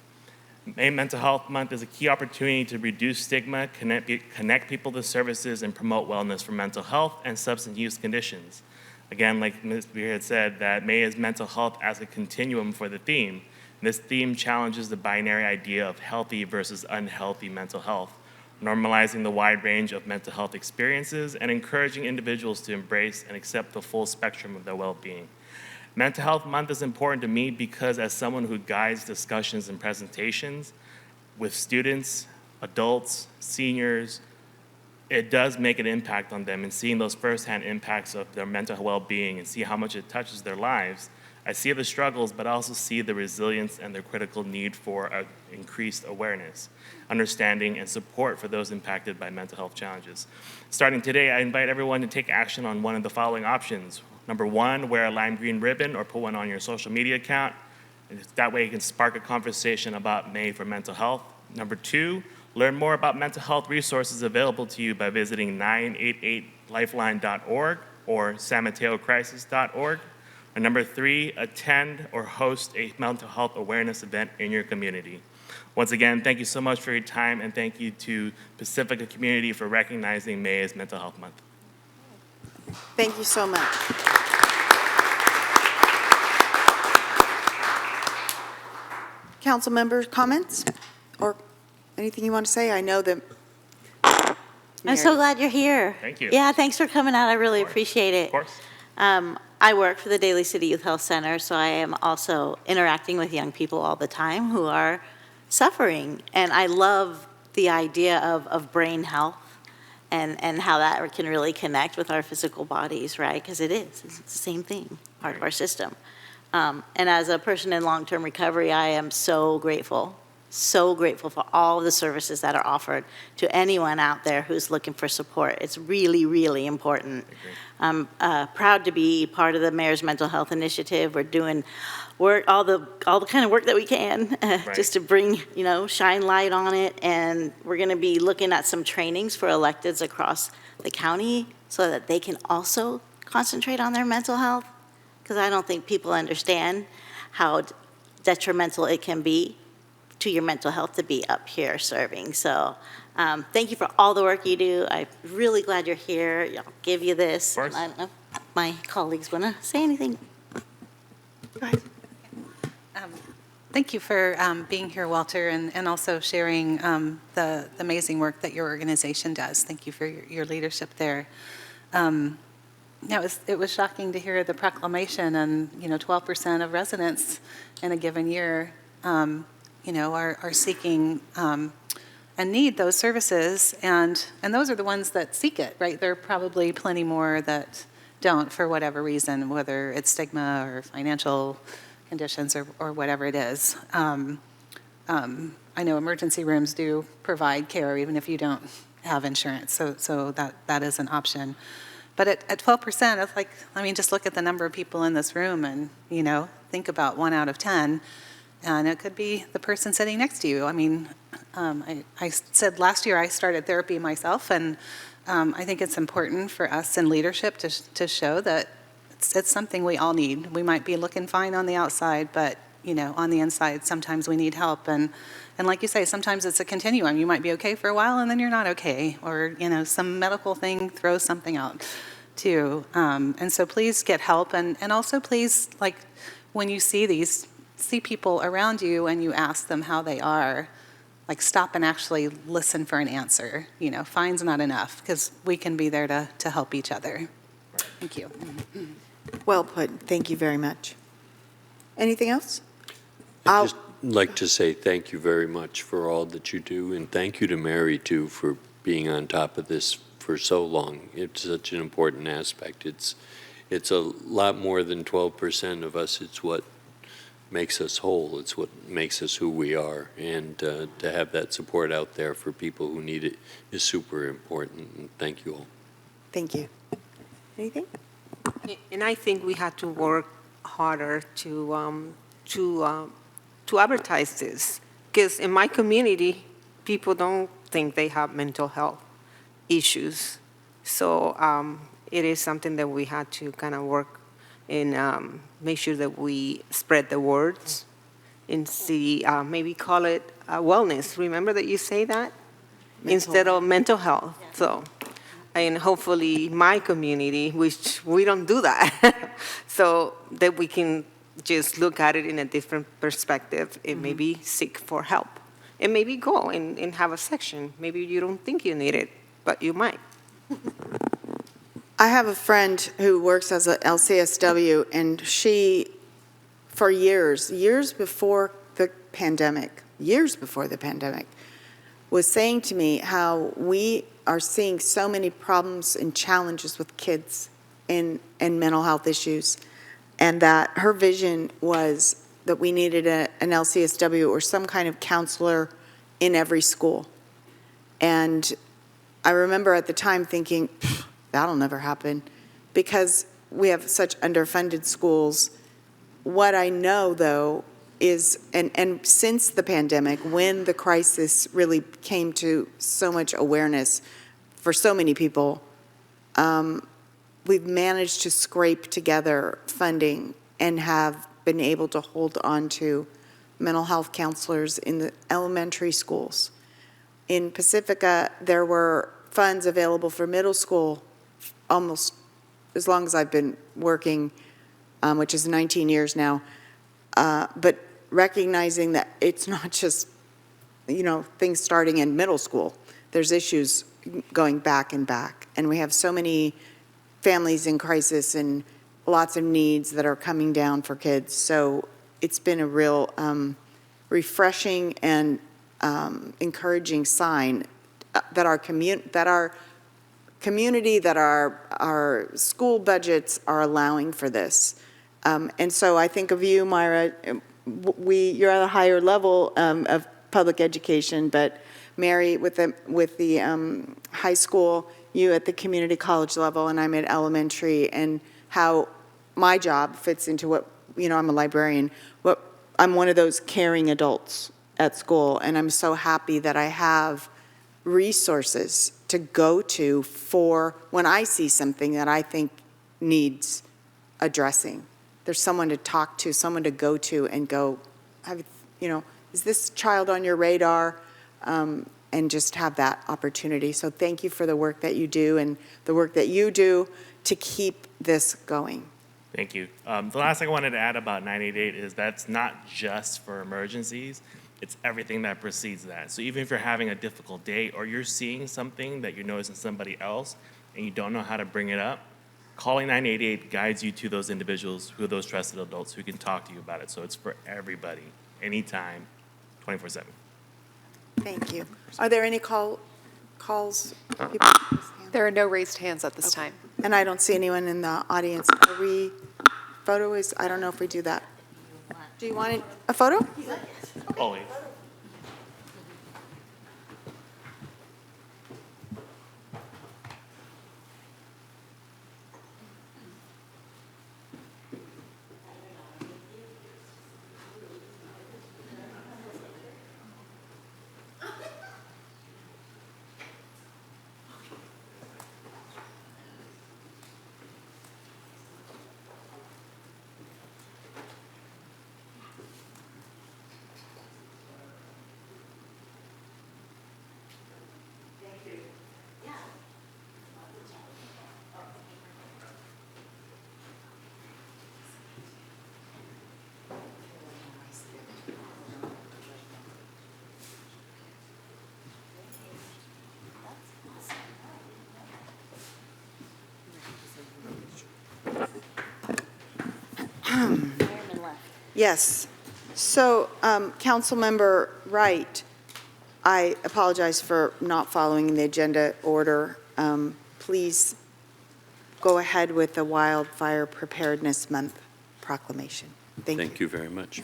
Speaker 12: May Mental Health Month is a key opportunity to reduce stigma, connect people to services, and promote wellness for mental health and substance use conditions. Again, like Ms. Beer had said, that May is mental health as a continuum for the theme. This theme challenges the binary idea of healthy versus unhealthy mental health, normalizing the wide range of mental health experiences and encouraging individuals to embrace and accept the full spectrum of their well-being. Mental Health Month is important to me because as someone who guides discussions and presentations with students, adults, seniors, it does make an impact on them, and seeing those firsthand impacts of their mental well-being and see how much it touches their lives. I see the struggles, but I also see the resilience and the critical need for increased awareness, understanding, and support for those impacted by mental health challenges. Starting today, I invite everyone to take action on one of the following options. Number one, wear a lime green ribbon or put one on your social media account. That way you can spark a conversation about May for mental health. Number two, learn more about mental health resources available to you by visiting 988lifeline.org or sanmatocrisis.org. And number three, attend or host a mental health awareness event in your community. Once again, thank you so much for your time, and thank you to Pacifica community for recognizing May as Mental Health Month.
Speaker 1: Thank you so much. Council members, comments or anything you want to say? I know that.
Speaker 2: I'm so glad you're here.
Speaker 12: Thank you.
Speaker 2: Yeah, thanks for coming out. I really appreciate it.
Speaker 12: Of course.
Speaker 2: I work for the Daly City Youth Health Center, so I am also interacting with young people all the time who are suffering. And I love the idea of brain health and how that can really connect with our physical bodies, right? Because it's the same thing, part of our system. And as a person in long-term recovery, I am so grateful for all of the services that are offered to anyone out there who's looking for support. It's really, really important. I'm proud to be part of the Mayor's Mental Health Initiative. We're doing work, all the kind of work that we can, just to bring, shine light on it. And we're going to be looking at some trainings for electeds across the county so that they can also concentrate on their mental health, because I don't think people understand how detrimental it can be to your mental health to be up here serving. So thank you for all the work you do. I'm really glad you're here. I'll give you this.
Speaker 12: Of course.
Speaker 2: I don't know if my colleagues want to say anything. Go ahead.
Speaker 3: Thank you for being here, Walter, and also sharing the amazing work that your organization does. Thank you for your leadership there. It was shocking to hear the proclamation, and 12% of residents in a given year are seeking and need those services, and those are the ones that seek it, right? There are probably plenty more that don't for whatever reason, whether it's stigma or financial conditions or whatever it is. I know emergency rooms do provide care even if you don't have insurance, so that is an option. But at 12%, it's like, I mean, just look at the number of people in this room and, think about 1 out of 10. And it could be the person sitting next to you. I mean, I said last year I started therapy myself, and I think it's important for us in leadership to show that it's something we all need. We might be looking fine on the outside, but, on the inside, sometimes we need help. And like you say, sometimes it's a continuum. You might be okay for a while, and then you're not okay. Or, some medical thing throws something out, too. And so please get help. And also please, like, when you see people around you and you ask them how they are, like stop and actually listen for an answer. Fine's not enough, because we can be there to help each other. Thank you.
Speaker 1: Well put. Thank you very much. Anything else?
Speaker 5: I'd just like to say thank you very much for all that you do, and thank you to Mary, too, for being on top of this for so long. It's such an important aspect. It's a lot more than 12% of us. It's what makes us whole. It's what makes us who we are. And to have that support out there for people who need it is super important. And thank you all.
Speaker 1: Thank you. Anything?
Speaker 7: And I think we had to work harder to advertise this, because in my community, people don't think they have mental health issues. So it is something that we had to kind of work and make sure that we spread the words and see, maybe call it wellness. Remember that you say that? Instead of mental health. So, and hopefully my community, which we don't do that, so that we can just look at it in a different perspective and maybe seek for help. And maybe go and have a section. Maybe you don't think you need it, but you might.
Speaker 1: I have a friend who works as a LCSW, and she, for years before the pandemic, was saying to me how we are seeing so many problems and challenges with kids and mental health issues, and that her vision was that we needed an LCSW or some kind of counselor in every school. And I remember at the time thinking, that'll never happen, because we have such underfunded schools. What I know, though, is, and since the pandemic, when the crisis really came to so much awareness for so many people, we've managed to scrape together funding and have been able to hold on to mental health counselors in the elementary schools. In Pacifica, there were funds available for middle school almost as long as I've been working, which is 19 years now. But recognizing that it's not just, things starting in middle school. There's issues going back and back. And we have so many families in crisis and lots of needs that are coming down for kids. So it's been a real refreshing and encouraging sign that our community, that our school budgets are allowing for this. And so I think of you, Myra. You're at a higher level of public education, but Mary with the high school, you at the community college level, and I'm at elementary, and how my job fits into what, I'm a librarian. I'm one of those caring adults at school, and I'm so happy that I have resources to go to for when I see something that I think needs addressing. There's someone to talk to, someone to go to and go, is this child on your radar? And just have that opportunity. So thank you for the work that you do and the work that you do to keep this going.
Speaker 12: Thank you. The last thing I wanted to add about 988 is that's not just for emergencies. It's everything that precedes that. So even if you're having a difficult day or you're seeing something that you're noticing somebody else and you don't know how to bring it up, calling 988 guides you to those individuals who are those trusted adults who can talk to you about it. So it's for everybody, anytime, 24/7.
Speaker 1: Thank you. Are there any calls?
Speaker 8: There are no raised hands at this time.
Speaker 1: And I don't see anyone in the audience. I don't know if we do that. Do you want a photo?
Speaker 12: Always.
Speaker 1: Yes. So, Councilmember Wright, I apologize for not following the agenda order. Please go ahead with the Wildfire Preparedness Month proclamation. Thank you.
Speaker 5: Thank you very much.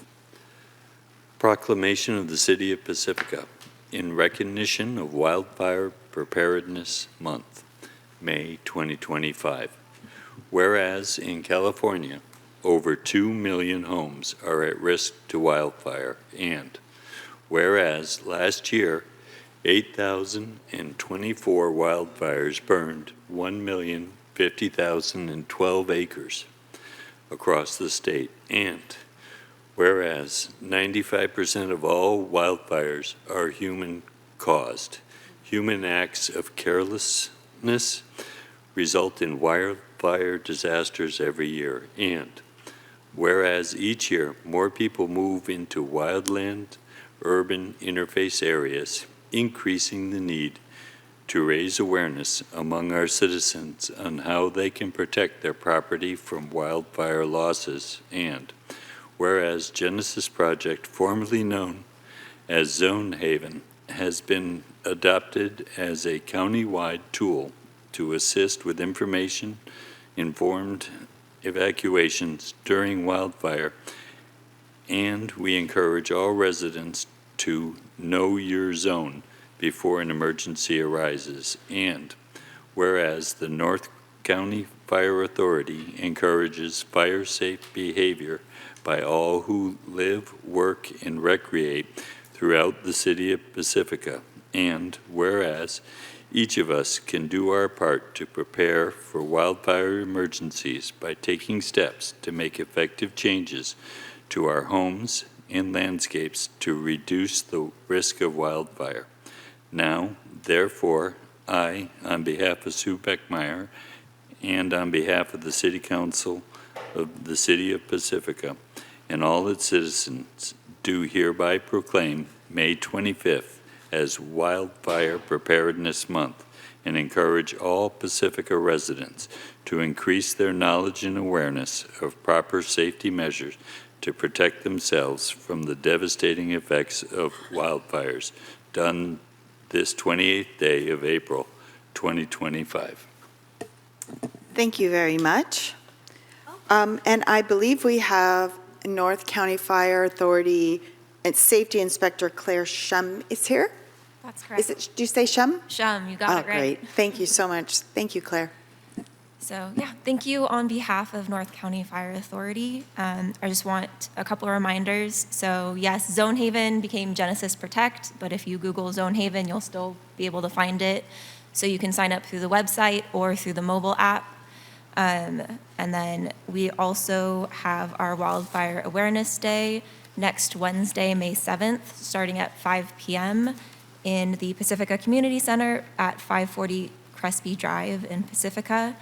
Speaker 5: Proclamation of the City of Pacifica in recognition of Wildfire Preparedness Month, May 2025. Whereas in California, over 2 million homes are at risk to wildfire, and whereas last year, 8,024 wildfires burned 1,050,012 acres across the state, and whereas 95% of all wildfires are human-caused, human acts of carelessness result in wildfire disasters every year, and whereas each year more people move into wildland urban interface areas, increasing the need to raise awareness among our citizens on how they can protect their property from wildfire losses, and whereas Genesis Project, formerly known as Zone Haven, has been adopted as a county-wide tool to assist with information-informed evacuations during wildfire, and we encourage all residents to know your zone before an emergency arises. And whereas the North County Fire Authority encourages fire-safe behavior by all who live, work, and recreate throughout the city of Pacifica, and whereas each of us can do our part to prepare for wildfire emergencies by taking steps to make effective changes to our homes and landscapes to reduce the risk of wildfire. Now, therefore, I, on behalf of Sue Beckmeyer and on behalf of the City Council of the City of Pacifica and all its citizens, do hereby proclaim May 25th as Wildfire Preparedness Month and encourage all Pacifica residents to increase their knowledge and awareness of proper safety measures to protect themselves from the devastating effects of wildfires, done this 28th day of April 2025.
Speaker 1: Thank you very much. And I believe we have North County Fire Authority and Safety Inspector Claire Shum is here.
Speaker 13: That's correct.
Speaker 1: Do you say Shum?
Speaker 13: Shum, you got it right.
Speaker 1: Great. Thank you so much. Thank you, Claire.
Speaker 13: So yeah, thank you on behalf of North County Fire Authority. I just want a couple of reminders. So yes, Zone Haven became Genesis Protect, but if you Google Zone Haven, you'll still be able to find it. So you can sign up through the website or through the mobile app. And then we also have our Wildfire Awareness Day next Wednesday, May 7th, starting at 5 p.m. in the Pacifica Community Center at 540 Crespi Drive in Pacifica.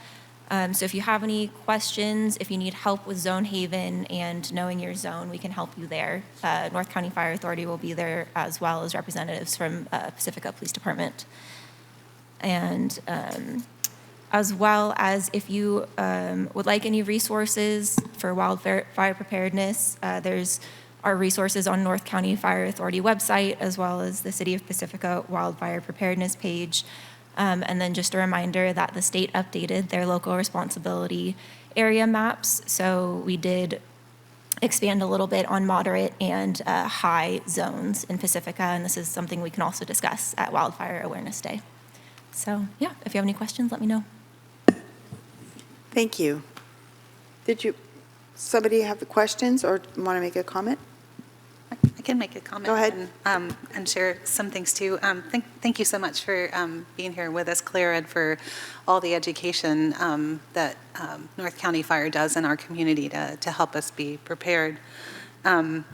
Speaker 13: So if you have any questions, if you need help with Zone Haven and knowing your zone, we can help you there. North County Fire Authority will be there as well as representatives from Pacifica Police Department. And as well as if you would like any resources for wildfire preparedness, there's our resources on North County Fire Authority website, as well as the City of Pacifica Wildfire Preparedness page. And then just a reminder that the state updated their local responsibility area maps. So we did expand a little bit on moderate and high zones in Pacifica, and this is something we can also discuss at Wildfire Awareness Day. So yeah, if you have any questions, let me know.
Speaker 1: Thank you. Somebody have questions or want to make a comment?
Speaker 3: I can make a comment.
Speaker 1: Go ahead.
Speaker 3: And share some things too. Thank you so much for being here with us, Claire, and for all the education that North County Fire does in our community to help us be prepared. One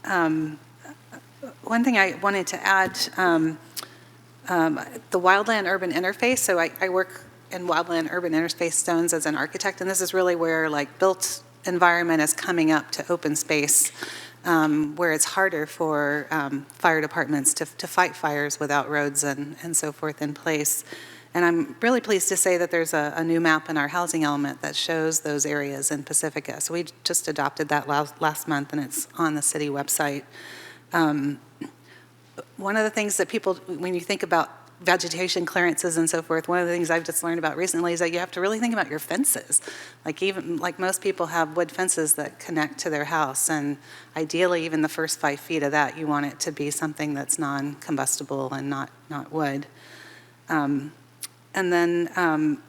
Speaker 3: thing I wanted to add, the wildland urban interface. So I work in wildland urban interface zones as an architect, and this is really where like built environment is coming up to open space. Where it's harder for fire departments to fight fires without roads and so forth in place. And I'm really pleased to say that there's a new map in our housing element that shows those areas in Pacifica. So we just adopted that last month, and it's on the city website. One of the things that people, when you think about vegetation clearances and so forth, one of the things I've just learned about recently is that you have to really think about your fences. Like most people have wood fences that connect to their house, and ideally even the first 5 feet of that, you want it to be something that's non-combustible and not wood. And then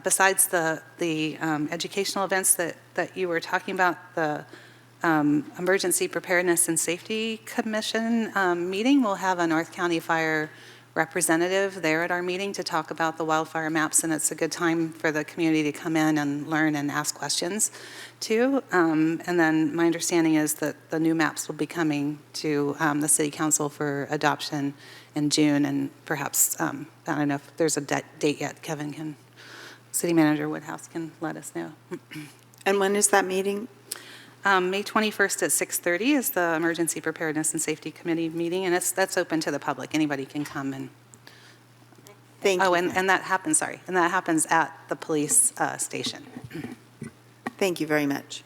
Speaker 3: besides the educational events that you were talking about, the Emergency Preparedness and Safety Commission meeting, we'll have a North County Fire representative there at our meeting to talk about the wildfire maps, and it's a good time for the community to come in and learn and ask questions too. And then my understanding is that the new maps will be coming to the City Council for adoption in June, and perhaps, I don't know if there's a date yet, City Manager Woodhouse can let us know.
Speaker 1: And when is that meeting?
Speaker 3: May 21st at 6:30 is the Emergency Preparedness and Safety Committee meeting, and that's open to the public. Anybody can come and.
Speaker 1: Thank you.
Speaker 3: Oh, and that happens, and that happens at the police station.
Speaker 1: Thank you very much.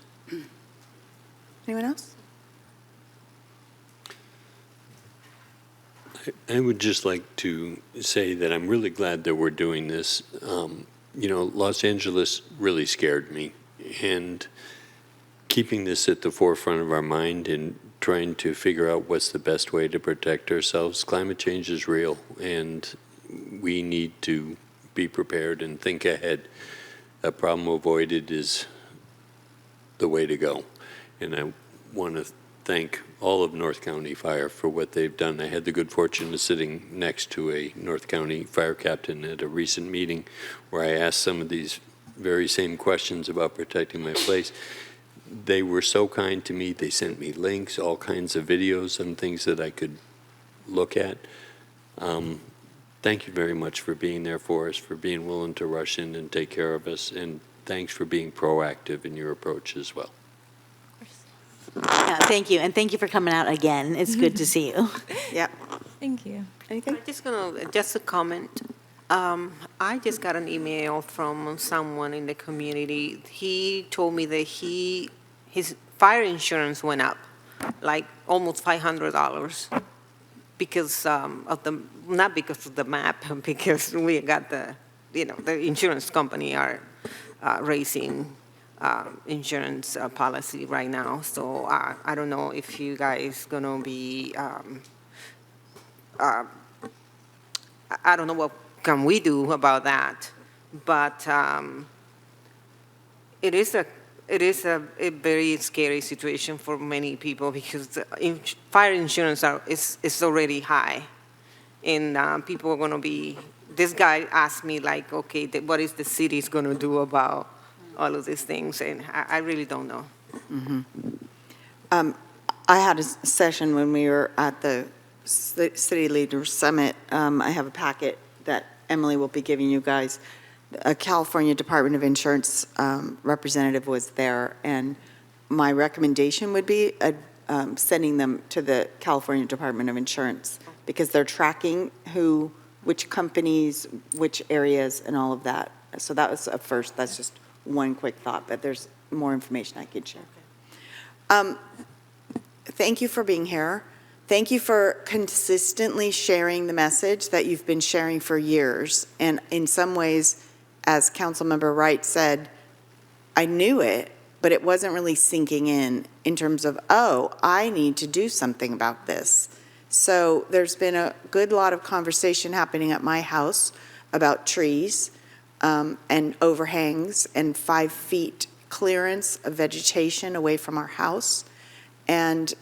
Speaker 1: Anyone else?
Speaker 5: I would just like to say that I'm really glad that we're doing this. Los Angeles really scared me, and keeping this at the forefront of our mind and trying to figure out what's the best way to protect ourselves. Climate change is real, and we need to be prepared and think ahead. A problem avoided is the way to go. And I want to thank all of North County Fire for what they've done. I had the good fortune of sitting next to a North County fire captain at a recent meeting where I asked some of these very same questions about protecting my place. They were so kind to me. They sent me links, all kinds of videos and things that I could look at. Thank you very much for being there for us, for being willing to rush in and take care of us, and thanks for being proactive in your approach as well.
Speaker 2: Yeah, thank you, and thank you for coming out again. It's good to see you.
Speaker 1: Yep.
Speaker 13: Thank you.
Speaker 1: Anything?
Speaker 7: Just a comment. I just got an email from someone in the community. He told me that his fire insurance went up, like almost $500, because of not because of the map, because we got the insurance company are raising insurance policy right now. So I don't know if you guys gonna be. I don't know what can we do about that, but it is a very scary situation for many people, because fire insurance is already high, and people are going to be. This guy asked me, like, okay, what is the city's going to do about all of these things, and I really don't know.
Speaker 1: Mm-hmm. I had a session when we were at the City Leaders Summit. I have a packet that Emily will be giving you guys. A California Department of Insurance representative was there, and my recommendation would be sending them to the California Department of Insurance, because they're tracking which companies, which areas, and all of that. So that was a first. That's just one quick thought, but there's more information I could share. Thank you for being here. Thank you for consistently sharing the message that you've been sharing for years. And in some ways, as Councilmember Wright said, I knew it, but it wasn't really sinking in terms of, oh, I need to do something about this. So there's been a good lot of conversation happening at my house about trees and overhangs and 5 feet clearance of vegetation away from our house, and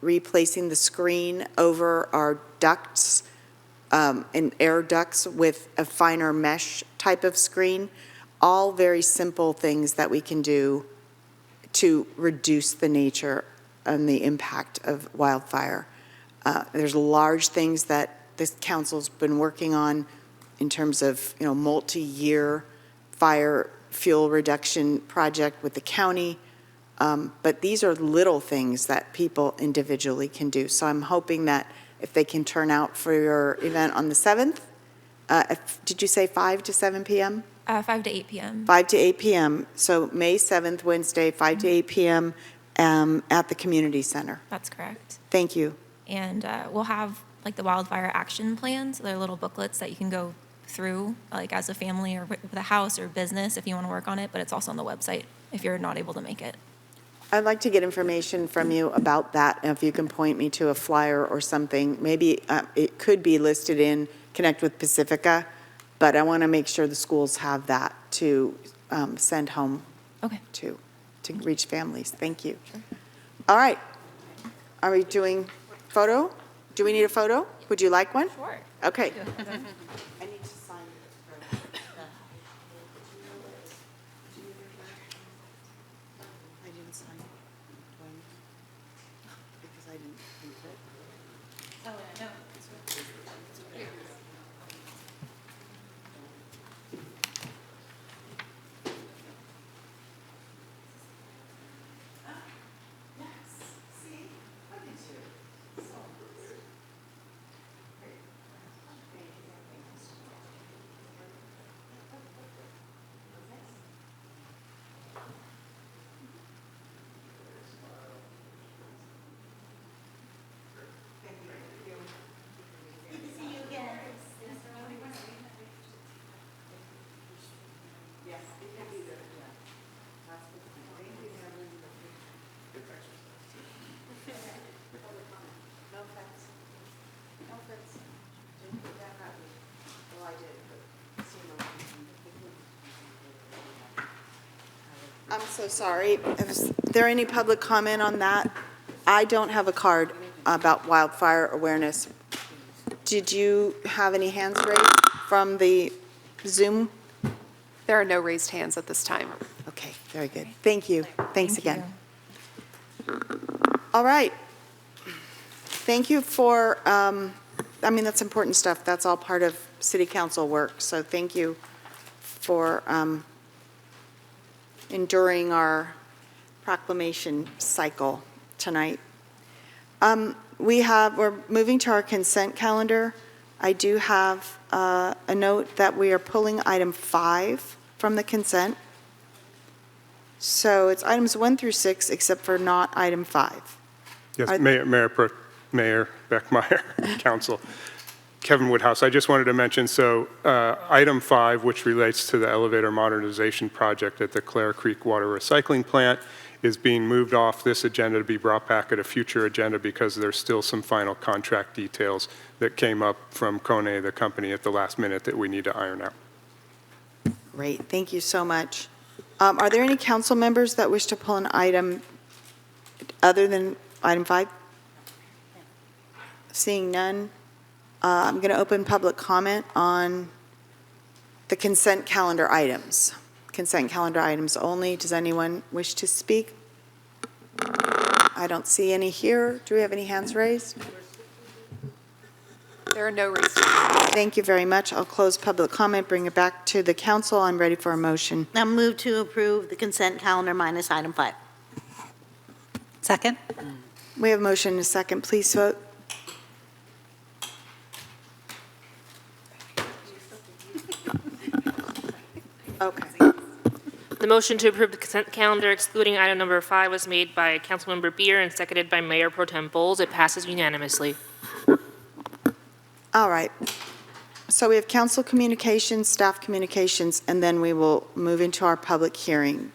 Speaker 1: replacing the screen over our ducts and air ducts with a finer mesh type of screen. All very simple things that we can do to reduce the nature and the impact of wildfire. There's large things that this council's been working on in terms of, multi-year fire fuel reduction project with the county. But these are little things that people individually can do. So I'm hoping that if they can turn out for your event on the 7th, Did you say 5 to 7 p.m.?
Speaker 13: 5 to 8 p.m.
Speaker 1: 5 to 8 p.m. So May 7th, Wednesday, 5 to 8 p.m. At the community center.
Speaker 13: That's correct.
Speaker 1: Thank you.
Speaker 13: And we'll have like the wildfire action plans. They're little booklets that you can go through, like as a family or with a house or business if you want to work on it, but it's also on the website if you're not able to make it.
Speaker 1: I'd like to get information from you about that, and if you can point me to a flyer or something. Maybe it could be listed in Connect with Pacifica, but I want to make sure the schools have that to send home
Speaker 13: Okay.
Speaker 1: to reach families. Thank you. All right. Are we doing photo? Do we need a photo? Would you like one?
Speaker 13: Sure.
Speaker 1: Okay. I need to sign it. I didn't sign it, Dwayne, because I didn't think that.
Speaker 3: Oh, no.
Speaker 1: I'm so sorry. Is there any public comment on that? I don't have a card about wildfire awareness. Did you have any hands raised from the Zoom?
Speaker 8: There are no raised hands at this time.
Speaker 1: Okay, very good. Thank you. Thanks
Speaker 13: Thank
Speaker 1: again.
Speaker 13: you.
Speaker 1: All right. Thank you for, that's important stuff. That's all part of city council work. So thank you for enduring our proclamation cycle tonight. We're moving to our consent calendar. I do have a note that we are pulling item 5 from the consent. So it's items 1 through 6, except for not item 5.
Speaker 14: Yes,
Speaker 1: Are-
Speaker 14: Mayor Beckmeyer, Council. Kevin Woodhouse, I just wanted to mention, so item 5, which relates to the elevator modernization project at the Clare Creek Water Recycling Plant, is being moved off this agenda to be brought back at a future agenda because there's still some final contract details that came up from Kone, the company, at the last minute that we need to iron out.
Speaker 1: Great, thank you so much. Are there any council members that wish to pull an item other than item 5? Seeing none, I'm going to open public comment on the consent calendar items. Consent calendar items only. Does anyone wish to speak? I don't see any here. Do we have any hands raised?
Speaker 8: There are no raised hands.
Speaker 1: Thank you very much. I'll close public comment, bring it back to the council. I'm ready for a motion.
Speaker 2: Now move to approve the consent calendar minus item 5.
Speaker 3: Second?
Speaker 1: We have a motion and a second. Please vote. Okay.
Speaker 15: The motion to approve the consent calendar excluding item number 5 was made by Councilmember Beer and seconded by Mayor Pro Tem Bowles. It passes unanimously.
Speaker 1: All right. So we have council communications, staff communications, and then we will move into our public hearing.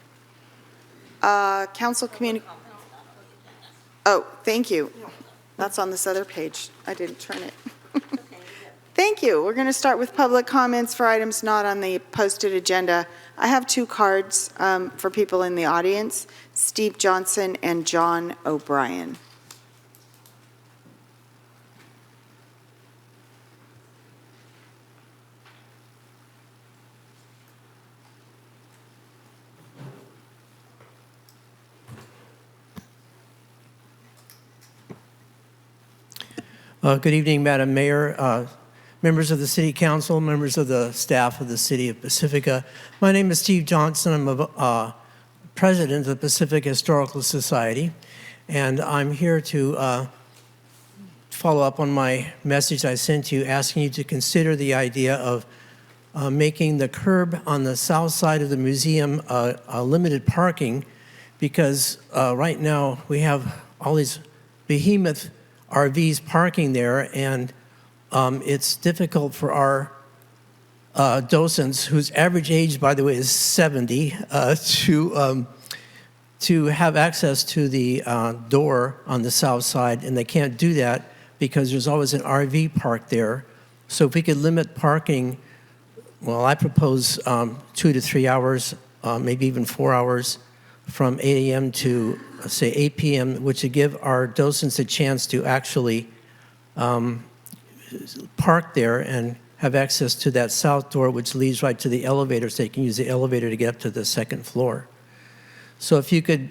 Speaker 1: Council Oh, thank you. That's on this other page. I didn't turn it. Thank you. We're going to start with public comments for items not on the posted agenda. I have 2 cards for people in the audience, Steve Johnson and John O'Brien.
Speaker 16: Good evening, Madam Mayor, members of the City Council, members of the staff of the City of Pacifica. My name is Steve Johnson. I'm a president of the Pacific Historical Society, and I'm here to follow up on my message I sent you, asking you to consider the idea of making the curb on the south side of the museum a limited parking, because right now we have all these behemoth RVs parking there, and it's difficult for our docents, whose average age, by the way, is 70, to have access to the door on the south side, and they can't do that because there's always an RV parked there. So if we could limit parking, well, I propose 2 to 3 hours, maybe even 4 hours, from 8 a.m. to, say, 8 p.m., which would give our docents a chance to actually park there and have access to that south door, which leads right to the elevator, so they can use the elevator to get up to the second floor. So if you could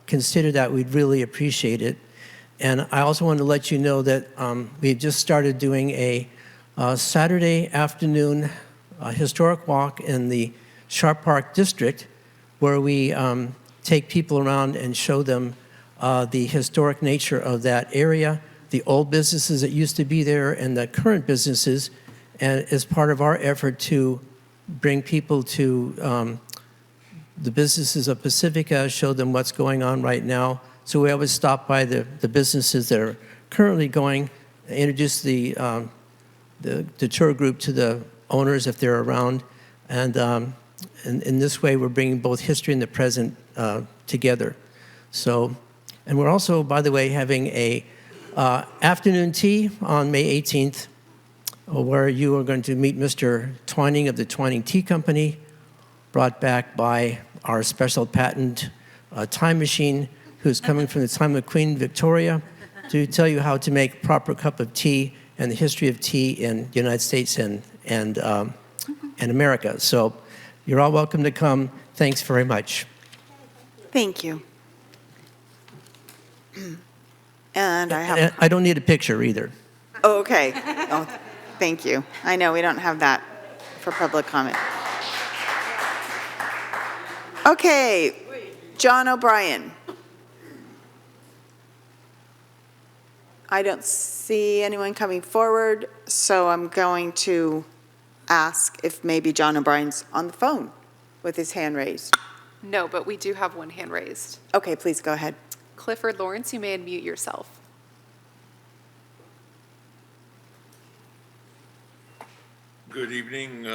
Speaker 16: consider that, we'd really appreciate it. And I also want to let you know that we've just started doing a Saturday afternoon historic walk in the Sharp Park District, where we take people around and show them the historic nature of that area, the old businesses that used to be there, and the current businesses, and as part of our effort to bring people to the businesses of Pacifica, show them what's going on right now. So we always stop by the businesses that are currently going, introduce the tour group to the owners if they're around, and in this way we're bringing both history and the present together. So, and we're also, by the way, having a afternoon tea on May 18th, where you are going to meet Mr. Twining of the Twining Tea Company, brought back by our special patent time machine, who's coming from the time of Queen Victoria, to tell you how to make a proper cup of tea and the history of tea in the United States and America. So you're all welcome to come. Thanks very much.
Speaker 1: Thank you. And
Speaker 16: I don't need a picture either.
Speaker 1: Oh, okay. Oh, thank you. I know we don't have that for public comment. Okay, John O'Brien. I don't see anyone coming forward, so I'm going to ask if maybe John O'Brien's on the phone with his hand raised.
Speaker 8: No, but we do have one hand raised.
Speaker 1: Okay, please go ahead.
Speaker 8: Clifford Lawrence, you may unmute yourself.
Speaker 17: Good evening,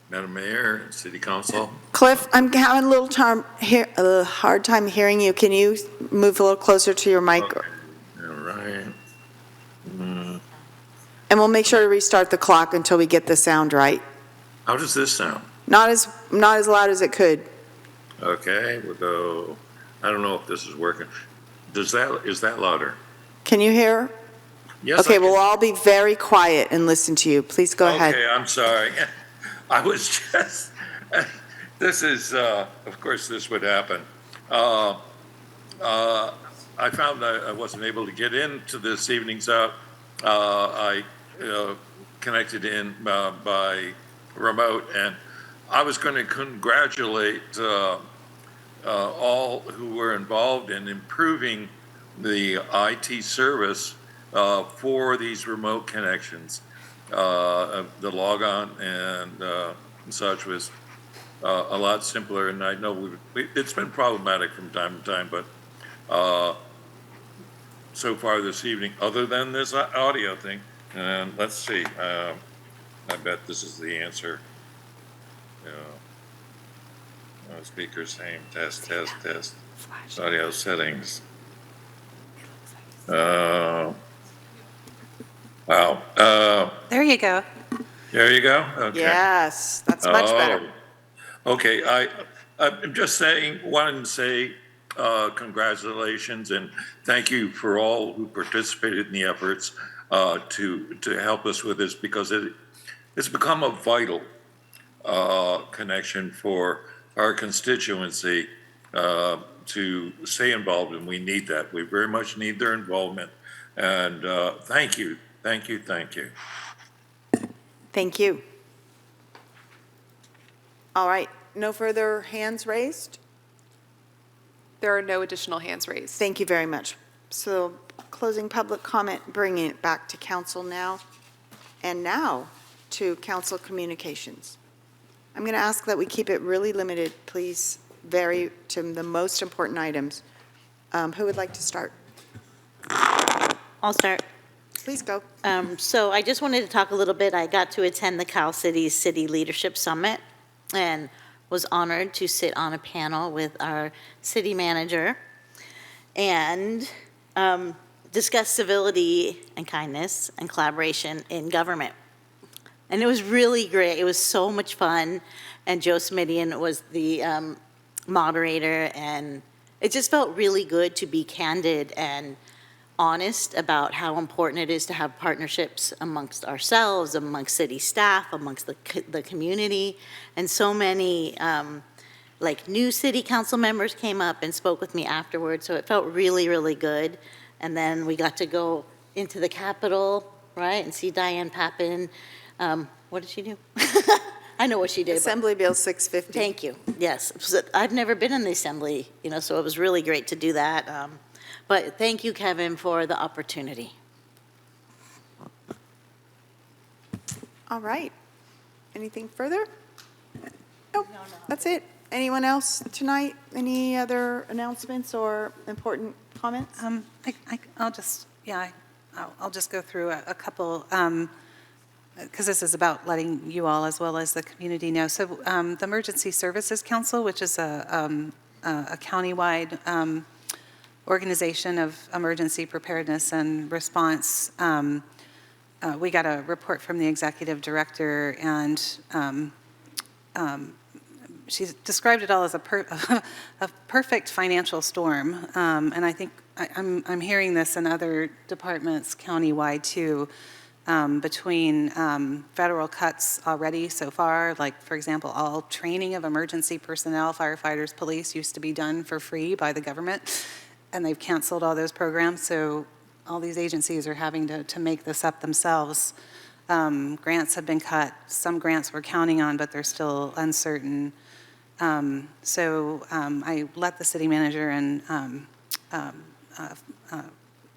Speaker 17: Madam Mayor and City Council.
Speaker 1: Cliff, I'm having a little hard time hearing you. Can you move a little closer to your mic?
Speaker 17: Okay. All right.
Speaker 1: And we'll make sure to restart the clock until we get the sound right.
Speaker 17: How does this sound?
Speaker 1: Not as loud as it could.
Speaker 17: Okay, we'll go. I don't know if this is working. Is that louder?
Speaker 1: Can you hear?
Speaker 17: Yes.
Speaker 1: Okay, we'll all be very quiet and listen to you. Please go ahead.
Speaker 17: Okay, I'm sorry. I was just. This is, of course, this would happen. I found I wasn't able to get into this evening's out. I connected in by remote, and I was going to congratulate all who were involved in improving the IT service for these remote connections. The logon and such was a lot simpler, and I know it's been problematic from time to time, but so far this evening, other than this audio thing, and let's see, I bet this is the answer. Speakers, name, test. Audio settings. Wow.
Speaker 3: There you go.
Speaker 17: There you go? Okay.
Speaker 1: Yes, that's much better.
Speaker 17: Okay, I'm just wanted to say congratulations and thank you for all who participated in the efforts to help us with this, because it's become a vital connection for our constituency to stay involved, and we need that. We very much need their involvement, and thank you. Thank you.
Speaker 1: Thank you. All right, no further hands raised?
Speaker 8: There are no additional hands raised.
Speaker 1: Thank you very much. So closing public comment, bringing it back to council now. And now to council communications. I'm going to ask that we keep it really limited, please, to the most important items. Who would like to start?
Speaker 2: I'll start.
Speaker 1: Please go.
Speaker 2: So I just wanted to talk a little bit. I got to attend the Cal Cities City Leadership Summit and was honored to sit on a panel with our city manager and discuss civility and kindness and collaboration in government. And it was really great. It was so much fun. And Joe Smidian was the moderator, and it just felt really good to be candid and honest about how important it is to have partnerships amongst ourselves, amongst city staff, amongst the community. And so many like new city council members came up and spoke with me afterwards, so it felt really, really good. And then we got to go into the Capitol, right, and see Diane Pappin. What did she do? I know what she did.
Speaker 1: Assembly Bill 650.
Speaker 2: Thank you. Yes. I've never been in the assembly, so it was really great to do that. But thank you, Kevin, for the opportunity.
Speaker 1: All right. Anything further? Nope. That's it. Anyone else tonight? Any other announcements or important comments?
Speaker 3: I'll just go through a couple, because this is about letting you all as well as the community know. So the Emergency Services Council, which is a countywide organization of emergency preparedness and response, we got a report from the executive director, and she described it all as a perfect financial storm. And I think I'm hearing this in other departments countywide too, between federal cuts already so far, like, for example, all training of emergency personnel, firefighters, police, used to be done for free by the government, and they've canceled all those programs, so all these agencies are having to make this up themselves. Grants have been cut. Some grants we're counting on, but they're still uncertain. So I let the city manager and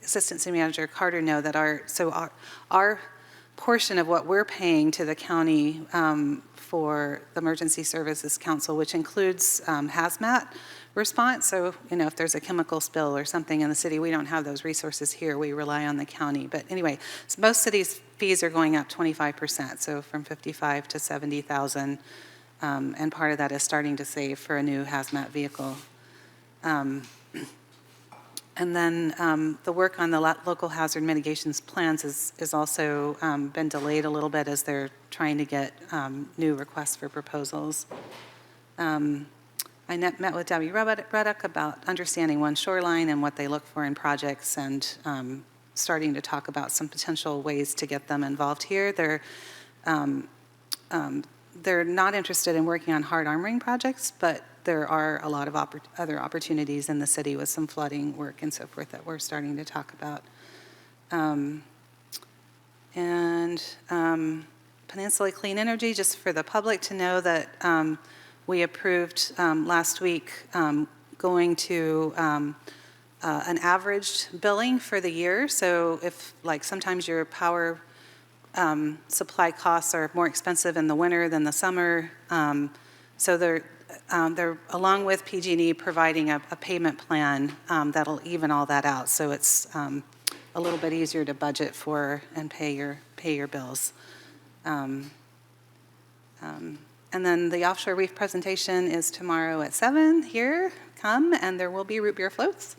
Speaker 3: Assistant City Manager Carter know that our portion of what we're paying to the county for the Emergency Services Council, which includes hazmat response. So, if there's a chemical spill or something in the city, we don't have those resources here. We rely on the county. But anyway, so most cities' fees are going up 25%, so from $55,000 to $70,000, and part of that is starting to save for a new hazmat vehicle. And then the work on the local hazard mitigations plans is also been delayed a little bit as they're trying to get new requests for proposals. I met with Debbie Ruddock about understanding One Shoreline and what they look for in projects, and starting to talk about some potential ways to get them involved here. They're not interested in working on hard armoring projects, but there are a lot of other opportunities in the city with some flooding work and so forth that we're starting to talk about. Peninsula Clean Energy, just for the public to know that we approved last week going to an averaged billing for the year. So if, like, sometimes your power supply costs are more expensive in the winter than the summer, so they're along with PG&E providing a payment plan that'll even all that out. So it's a little bit easier to budget for and pay your bills. And then the offshore reef presentation is tomorrow at 7 here. Come, and there will be root beer floats.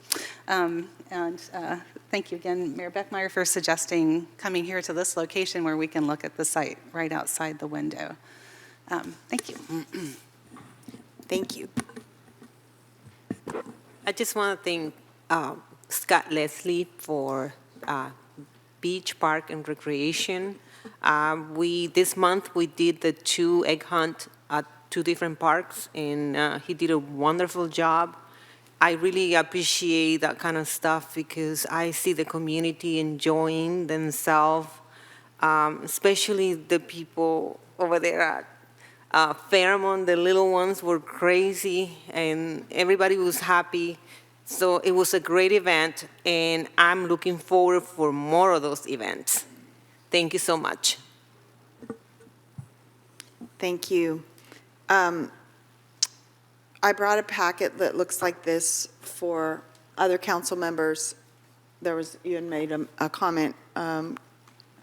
Speaker 3: Thank you again, Mayor Beckmeyer, for suggesting coming here to this location where we can look at the site right outside the window. Thank you.
Speaker 1: Thank you.
Speaker 7: I just want to thank Scott Leslie for Beach Park and Recreation. This month we did the 2 egg hunt at 2 different parks, and he did a wonderful job. I really appreciate that kind of stuff because I see the community enjoying themselves, especially the people over there at Fairmont. The little ones were crazy, and everybody was happy. So it was a great event, and I'm looking forward for more of those events. Thank you so much.
Speaker 1: Thank you. I brought a packet that looks like this for other council members. You had made a comment,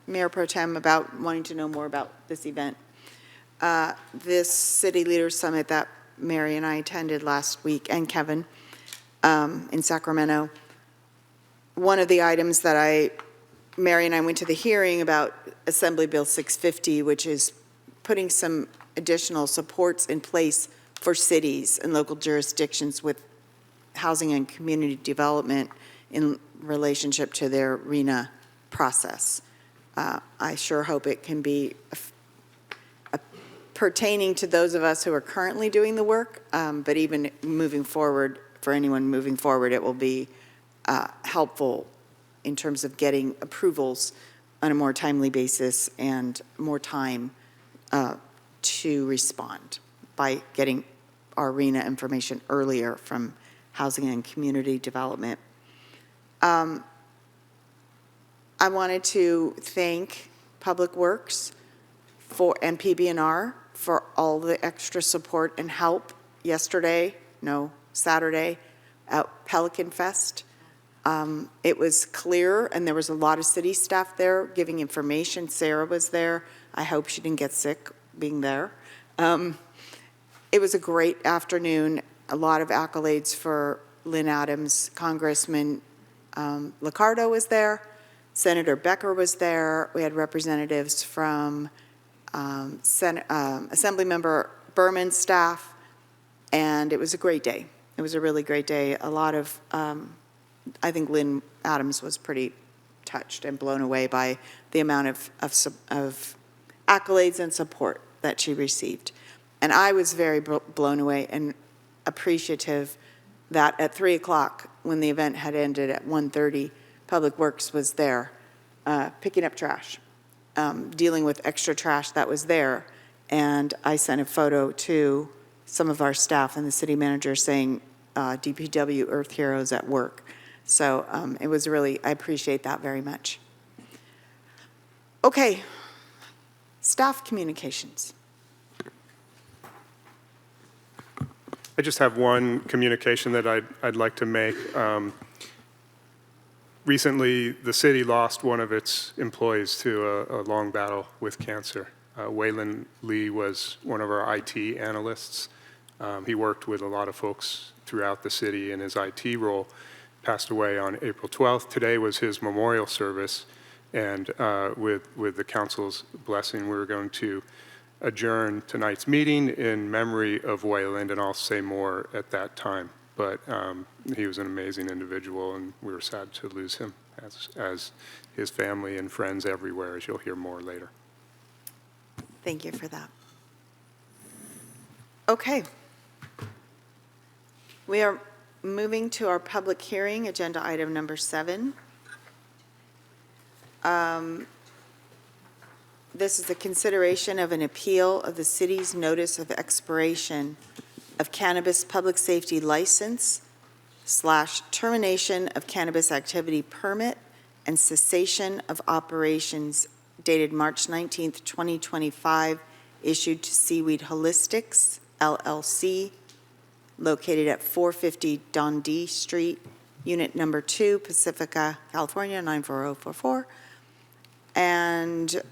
Speaker 1: Mayor Pro Tem, about wanting to know more about this event. This City Leaders Summit that Mary and I attended last week, and Kevin, in Sacramento. One of the items that Mary and I went to the hearing about Assembly Bill 650, which is putting some additional supports in place for cities and local jurisdictions with housing and community development in relationship to their RENA process. I sure hope it can be pertaining to those of us who are currently doing the work, but even moving forward, for anyone moving forward, it will be helpful in terms of getting approvals on a more timely basis and more time to respond by getting our RENA information earlier from Housing and Community Development. I wanted to thank Public Works and PB&R for all the extra support and help Saturday at Pelican Fest. It was clear, and there was a lot of city staff there giving information. Sarah was there. I hope she didn't get sick being there. It was a great afternoon. A lot of accolades for Lynn Adams. Congressman Liccardo was there. Senator Becker was there. We had representatives from Assemblymember Berman's staff, and it was a great day. It was a really great day. A lot of, I think Lynn Adams was pretty touched and blown away by the amount of accolades and support that she received. And I was very blown away and appreciative that at 3 o'clock, when the event had ended at 1:30, Public Works was there picking up trash, dealing with extra trash that was there. And I sent a photo to some of our staff and the city manager saying, DPW Earth Heroes at work. So it was really, I appreciate that very much. Okay, staff communications.
Speaker 14: I just have one communication that I'd like to make. Recently, the city lost one of its employees to a long battle with cancer. Waylon Lee was one of our IT analysts. He worked with a lot of folks throughout the city in his IT role, passed away on April 12th. Today was his memorial service, and with the council's blessing, we're going to adjourn tonight's meeting in memory of Wayland, and I'll say more at that time. But he was an amazing individual, and we were sad to lose him, as his family and friends everywhere, as you'll hear more later.
Speaker 1: Thank you for that. Okay. We are moving to our public hearing, agenda item number 7. This is the consideration of an appeal of the city's notice of expiration of cannabis public safety license / termination of cannabis activity permit and cessation of operations dated March 19th, 2025, issued to Seaweed Holistics, LLC, located at 450 Dundee Street, Unit Number 2, Pacifica, California, 94044. And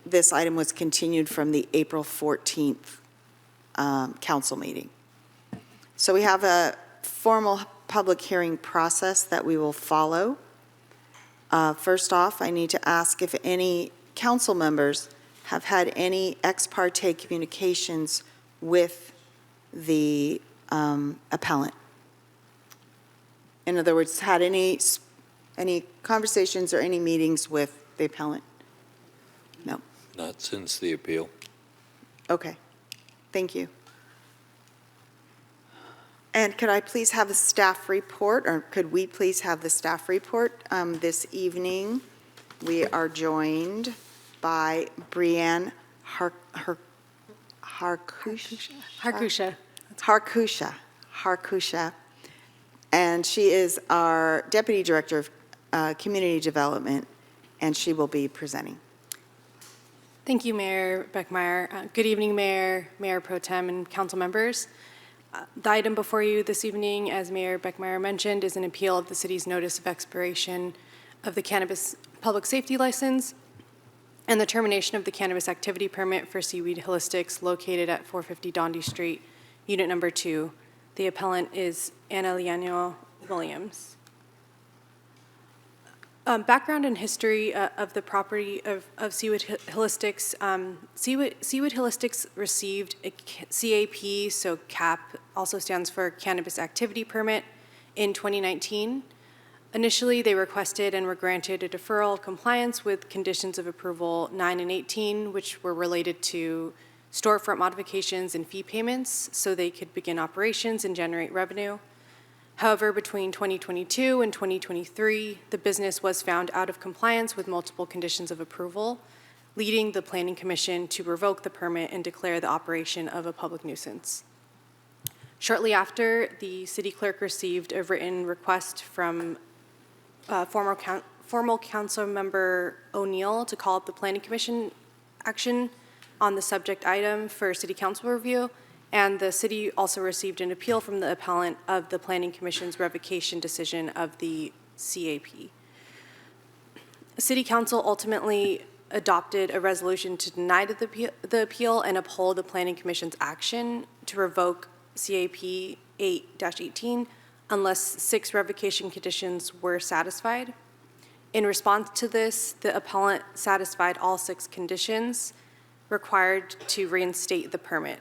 Speaker 1: this item was continued from the April 14th council meeting. So we have a formal public hearing process that we will follow. First off, I need to ask if any council members have had any ex parte communications with the appellant. In other words, had any conversations or any meetings with the appellant? No.
Speaker 5: Not since the appeal.
Speaker 1: Okay. Thank you. And could I please have the staff report, or could we please have the staff report? This evening, we are joined by Brianne Harkusha, and she is our Deputy Director of Community Development, and she will be presenting.
Speaker 18: Thank you, Mayor Beckmeyer. Good evening, Mayor, Mayor Pro Tem, and council members. The item before you this evening, as Mayor Beckmeyer mentioned, is an appeal of the city's notice of expiration of the cannabis public safety license and the termination of the cannabis activity permit for Seaweed Holistics located at 450 Dondy Street, Unit Number 2. The appellant is Anna Liano Williams. Background and history of the property of Seaweed Holistics. Seaweed Holistics received a CAP, so CAP also stands for Cannabis Activity Permit, in 2019. Initially, they requested and were granted a deferral of compliance with conditions of approval 9 and 18, which were related to storefront modifications and fee payments, so they could begin operations and generate revenue. However, between 2022 and 2023, the business was found out of compliance with multiple conditions of approval, leading the Planning Commission to revoke the permit and declare the operation of a public nuisance. Shortly after, the city clerk received a written request from former council member O'Neill to call up the Planning Commission action on the subject item for city council review. And the city also received an appeal from the appellant of the Planning Commission's revocation decision of the CAP. City Council ultimately adopted a resolution to deny the appeal and uphold the Planning Commission's action to revoke CAP 8-18 unless 6 revocation conditions were satisfied. In response to this, the appellant satisfied all 6 conditions required to reinstate the permit.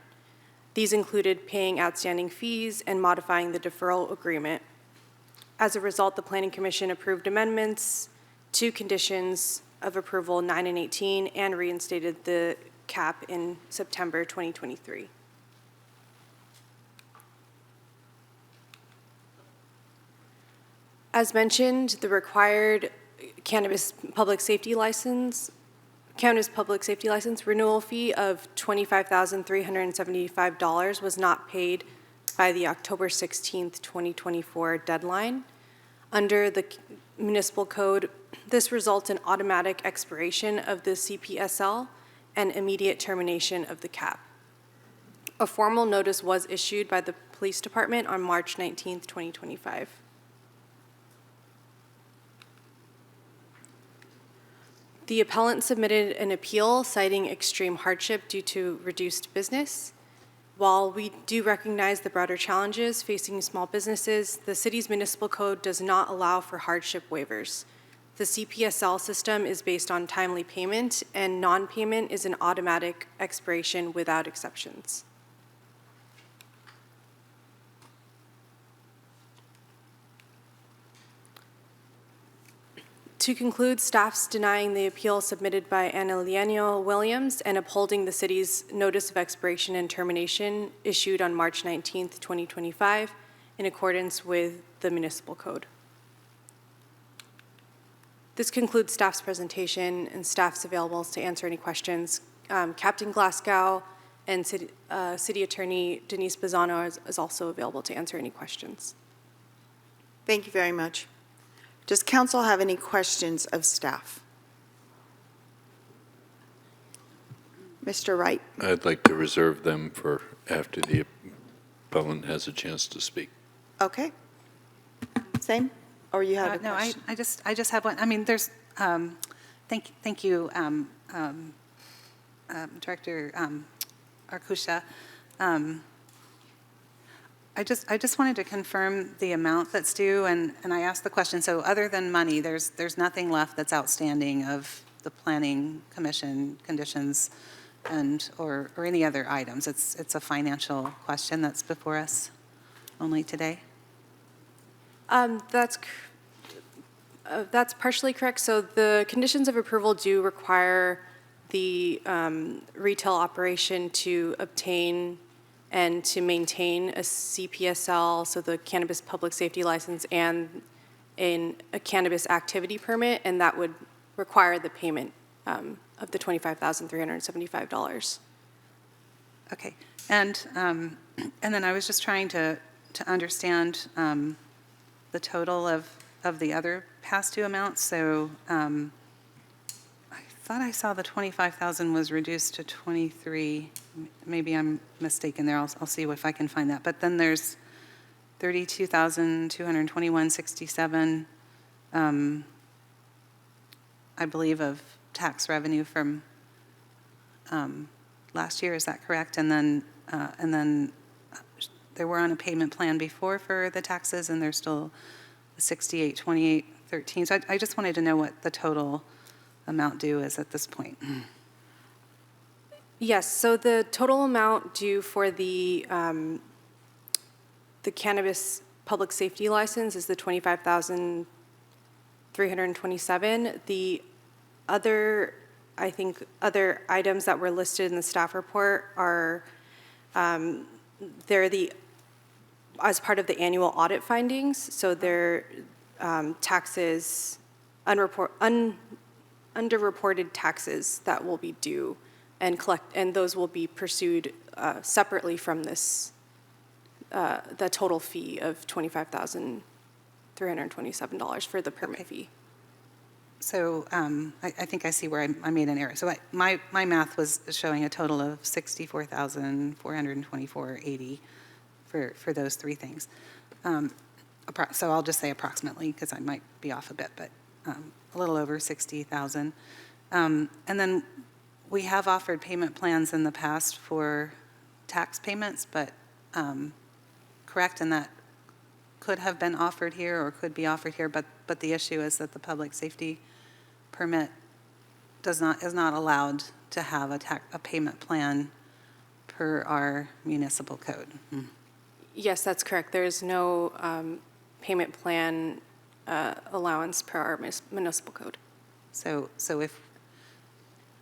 Speaker 18: These included paying outstanding fees and modifying the deferral agreement. As a result, the Planning Commission approved amendments to conditions of approval 9 and 18 and reinstated the cap in September 2023. As mentioned, the required cannabis public safety license renewal fee of $25,375 was not paid by the October 16th, 2024 deadline. Under the municipal code, this results in automatic expiration of the CPSL and immediate termination of the cap. A formal notice was issued by the police department on March 19th, 2025. The appellant submitted an appeal citing extreme hardship due to reduced business. While we do recognize the broader challenges facing small businesses, the city's municipal code does not allow for hardship waivers. The CPSL system is based on timely payment, and non-payment is an automatic expiration without exceptions. To conclude, staff's denying the appeal submitted by Anna Liano Williams and upholding the city's notice of expiration and termination issued on March 19th, 2025, in accordance with the municipal code. This concludes staff's presentation, and staff's available to answer any questions. Captain Glasgow and City Attorney Denise Bizzano is also available to answer any questions.
Speaker 1: Thank you very much. Does council have any questions of staff? Mr. Wright.
Speaker 5: I'd like to reserve them for after the appellant has a chance to speak.
Speaker 1: Okay. Same? Or you have a
Speaker 3: no,
Speaker 1: question?
Speaker 3: I just have one. I mean, there's, thank you, Director Arkusha. I just wanted to confirm the amount that's due, and I asked the question, so other than money, there's nothing left that's outstanding of the Planning Commission conditions and or any other items. It's a financial question that's before us only today?
Speaker 18: That's partially correct. So the conditions of approval do require the retail operation to obtain and to maintain a CPSL, so the Cannabis Public Safety License, and a cannabis activity permit, and that would require the payment of the $25,375.
Speaker 3: Okay, and then I was just trying to understand the total of the other past due amounts, so I thought I saw the 25,000 was reduced to 23. Maybe I'm mistaken there. I'll see if I can find that. But then there's 32,221.67, I believe, of tax revenue from last year. Is that correct? And then they were on a payment plan before for the taxes, and there's still 68,28.13. So I just wanted to know what the total amount due is at this point.
Speaker 18: Yes, so the total amount due for the cannabis public safety license is the $25,327. The other, I think, other items that were listed in the staff report are, they're as part of the annual audit findings, so they're taxes, underreported taxes that will be due and those will be pursued separately from this, the total fee of $25,327 for the permit fee.
Speaker 3: So I think I see where I made an error. So my math was showing a total of $64,424.80 for those three things. So I'll just say approximately, because I might be off a bit, but a little over 60,000. And then we have offered payment plans in the past for tax payments, but correct, and that could have been offered here or could be offered here, but the issue is that the public safety permit is not allowed to have a payment plan per our municipal code.
Speaker 18: Yes, that's correct. There is no payment plan allowance per our municipal code.
Speaker 3: So if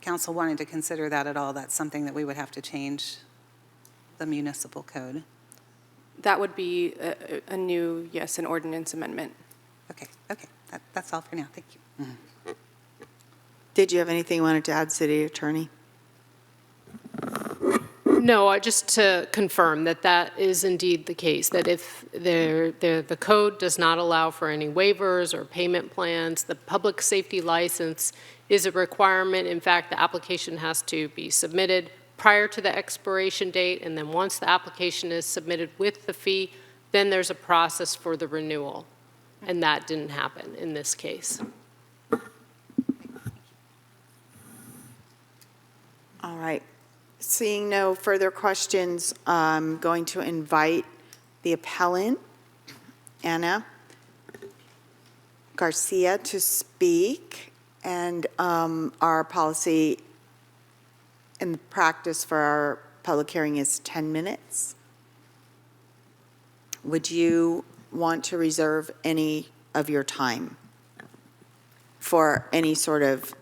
Speaker 3: council wanted to consider that at all, that's something that we would have to change the municipal code.
Speaker 18: That would be a new, yes, an ordinance amendment.
Speaker 3: Okay. That's all for now. Thank you.
Speaker 1: Did you have anything you wanted to add, City Attorney?
Speaker 19: No, just to confirm that is indeed the case, that if the code does not allow for any waivers or payment plans, the public safety license is a requirement. In fact, the application has to be submitted prior to the expiration date, and then once the application is submitted with the fee, then there's a process for the renewal, and that didn't happen in this case.
Speaker 1: All right. Seeing no further questions, I'm going to invite the appellant, Anna Garcia, to speak. And our policy and practice for our public hearing is 10 minutes. Would you want to reserve any of your time for any sort of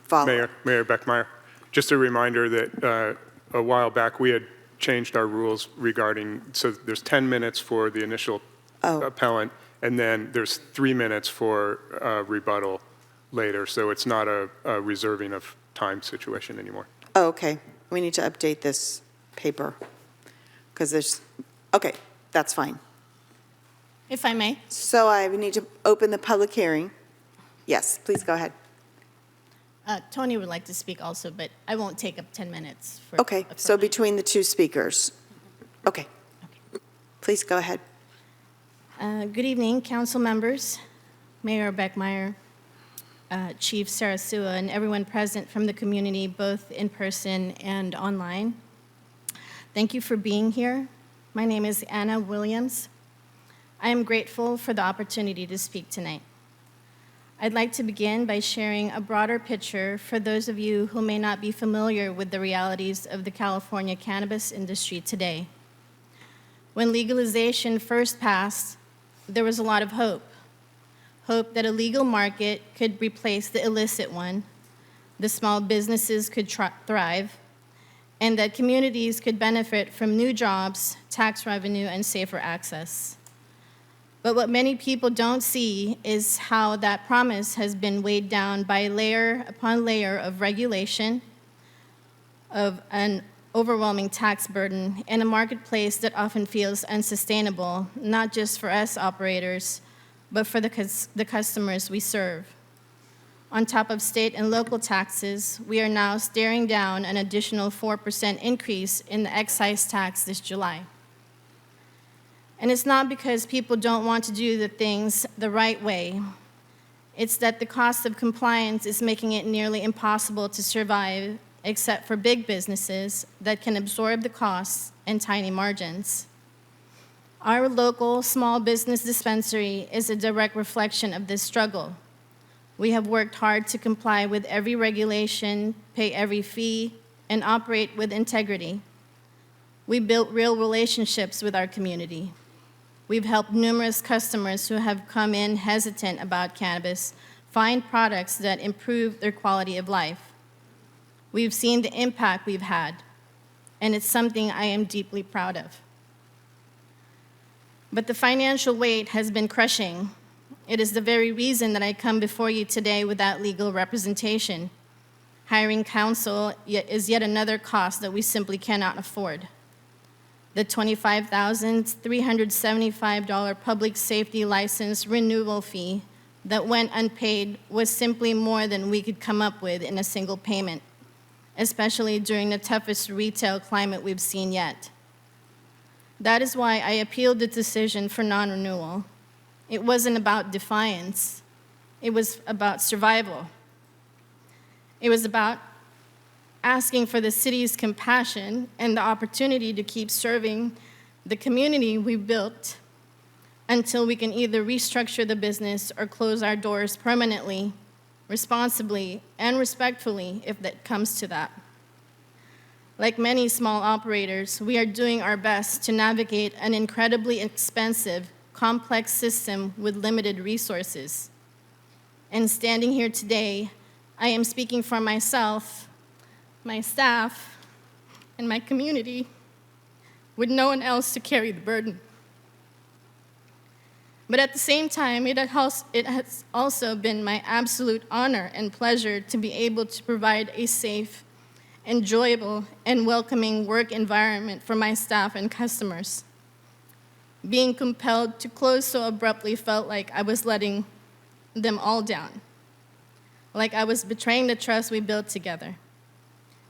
Speaker 1: follow-up?
Speaker 14: Mayor Beckmeyer, just a reminder that a while back we had changed our rules regarding, so there's 10 minutes for the initial appellant, and then there's 3 minutes for rebuttal later, so it's not a reserving of time situation anymore.
Speaker 1: Oh, okay. We need to update this paper because there's, okay, that's fine.
Speaker 20: If I may.
Speaker 1: So I need to open the public hearing. Yes, please go ahead.
Speaker 20: Tony would like to speak also, but I won't take up 10 minutes.
Speaker 1: Okay, so between the two speakers. Okay. Please go ahead.
Speaker 20: Good evening, council members, Mayor Beckmeyer, Chief Sarasua, and everyone present from the community, both in person and online. Thank you for being here. My name is Anna Williams. I am grateful for the opportunity to speak tonight. I'd like to begin by sharing a broader picture for those of you who may not be familiar with the realities of the California cannabis industry today. When legalization first passed, there was a lot of hope that a legal market could replace the illicit one, the small businesses could thrive, and that communities could benefit from new jobs, tax revenue, and safer access. But what many people don't see is how that promise has been weighed down by layer upon layer of regulation, of an overwhelming tax burden and a marketplace that often feels unsustainable, not just for us operators, but for the customers we serve. On top of state and local taxes, we are now staring down an additional 4% increase in the excise tax this July. And it's not because people don't want to do the things the right way. It's that the cost of compliance is making it nearly impossible to survive, except for big businesses that can absorb the costs and tiny margins. Our local small business dispensary is a direct reflection of this struggle. We have worked hard to comply with every regulation, pay every fee, and operate with integrity. We built real relationships with our community. We've helped numerous customers who have come in hesitant about cannabis find products that improve their quality of life. We've seen the impact we've had, and it's something I am deeply proud of. But the financial weight has been crushing. It is the very reason that I come before you today without legal representation. Hiring counsel is yet another cost that we simply cannot afford. The $25,375 public safety license renewal fee that went unpaid was simply more than we could come up with in a single payment, especially during the toughest retail climate we've seen yet. That is why I appealed the decision for non-renewal. It wasn't about defiance. It was about survival. It was about asking for the city's compassion and the opportunity to keep serving the community we built until we can either restructure the business or close our doors permanently, responsibly, and respectfully if that comes to that. Like many small operators, we are doing our best to navigate an incredibly expensive, complex system with limited resources. And standing here today, I am speaking for myself, my staff, and my community, with no one else to carry the burden. But at the same time, it has also been my absolute honor and pleasure to be able to provide a safe, enjoyable, and welcoming work environment for my staff and customers. Being compelled to close so abruptly felt like I was letting them all down, like I was betraying the trust we built together.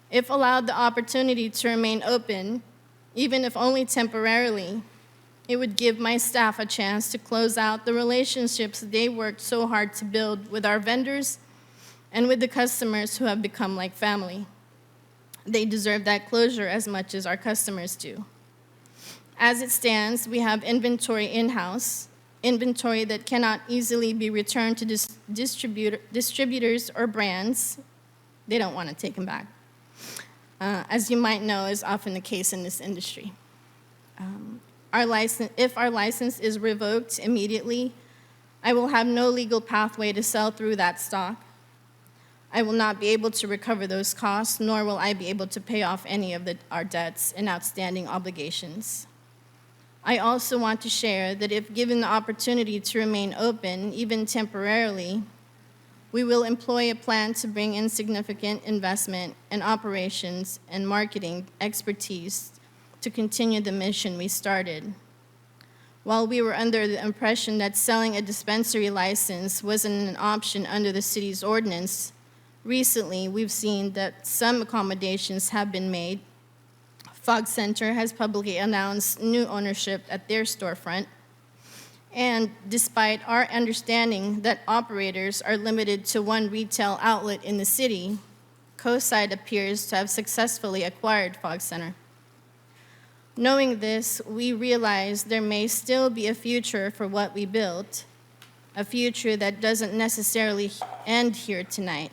Speaker 20: If allowed the opportunity to remain open, even if only temporarily, it would give my staff a chance to close out the relationships they worked so hard to build with our vendors and with the customers who have become like family. They deserve that closure as much as our customers do. As it stands, we have inventory in-house, inventory that cannot easily be returned to distributors or brands. They don't want to take them back. As you might know, is often the case in this industry. If our license is revoked immediately, I will have no legal pathway to sell through that stock. I will not be able to recover those costs, nor will I be able to pay off any of our debts and outstanding obligations. I also want to share that if given the opportunity to remain open, even temporarily, we will employ a plan to bring in significant investment and operations and marketing expertise to continue the mission we started. While we were under the impression that selling a dispensary license wasn't an option under the city's ordinance, recently we've seen that some accommodations have been made. Fog Center has publicly announced new ownership at their storefront. And despite our understanding that operators are limited to one retail outlet in the city, Coastside appears to have successfully acquired Fog Center. Knowing this, we realize there may still be a future for what we built, a future that doesn't necessarily end here tonight.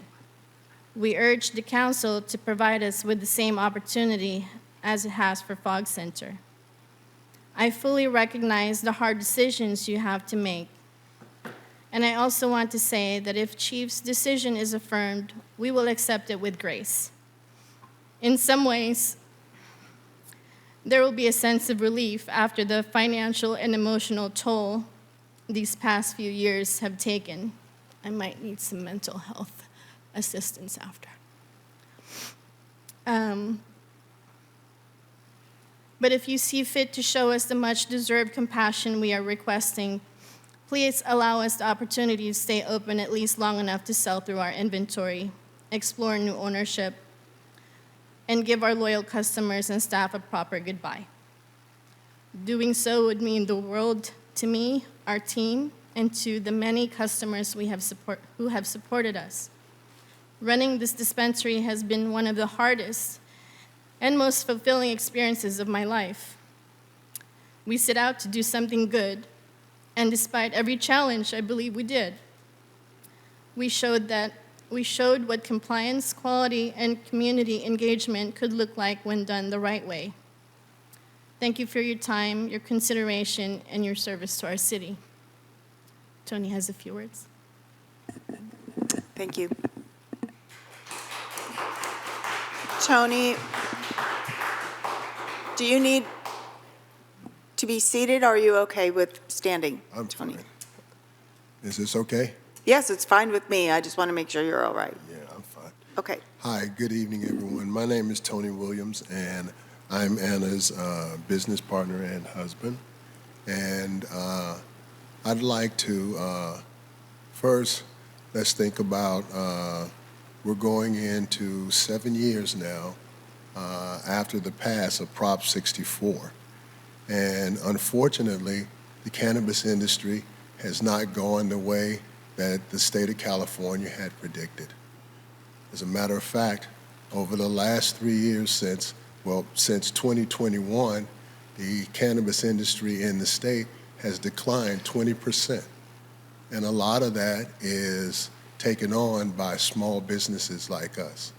Speaker 20: We urge the council to provide us with the same opportunity as it has for Fog Center. I fully recognize the hard decisions you have to make. And I also want to say that if Chief's decision is affirmed, we will accept it with grace. In some ways, there will be a sense of relief after the financial and emotional toll these past few years have taken. I might need some mental health assistance after. But if you see fit to show us the much-deserved compassion we are requesting, please allow us the opportunity to stay open at least long enough to sell through our inventory, explore new ownership, and give our loyal customers and staff a proper goodbye. Doing so would mean the world to me, our team, and to the many customers who have supported us. Running this dispensary has been one of the hardest and most fulfilling experiences of my life. We set out to do something good, and despite every challenge, I believe we did. We showed what compliance, quality, and community engagement could look like when done the right way. Thank you for your time, your consideration, and your service to our city. Tony has a few words.
Speaker 1: Thank you. Tony, do you need to be seated, or are you okay with standing?
Speaker 21: I'm
Speaker 1: Tony?
Speaker 21: fine. Is this okay?
Speaker 1: Yes, it's fine with me. I just want to make sure you're all right.
Speaker 21: Yeah, I'm fine.
Speaker 1: Okay.
Speaker 21: Hi, good evening, everyone. My name is Tony Williams, and I'm Anna's business partner and husband. And I'd like to, first, let's think about, we're going into 7 years now after the pass of Prop 64. And unfortunately, the cannabis industry has not gone the way that the state of California had predicted. As a matter of fact, over the last 3 years since 2021, the cannabis industry in the state has declined 20%. And a lot of that is taken on by small businesses like us.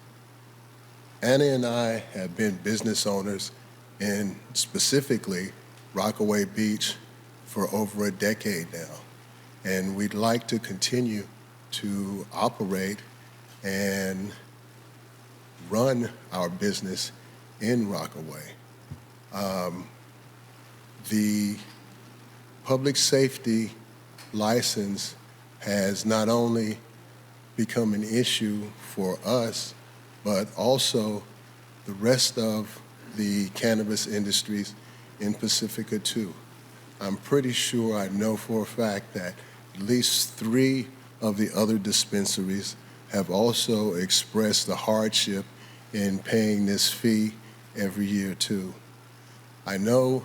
Speaker 21: Anna and I have been business owners in specifically Rockaway Beach for over a decade now. And we'd like to continue to operate and run our business in Rockaway. The public safety license has not only become an issue for us, but also the rest of the cannabis industries in Pacifica too. I'm pretty sure, I know for a fact that at least 3 of the other dispensaries have also expressed the hardship in paying this fee every year too. I know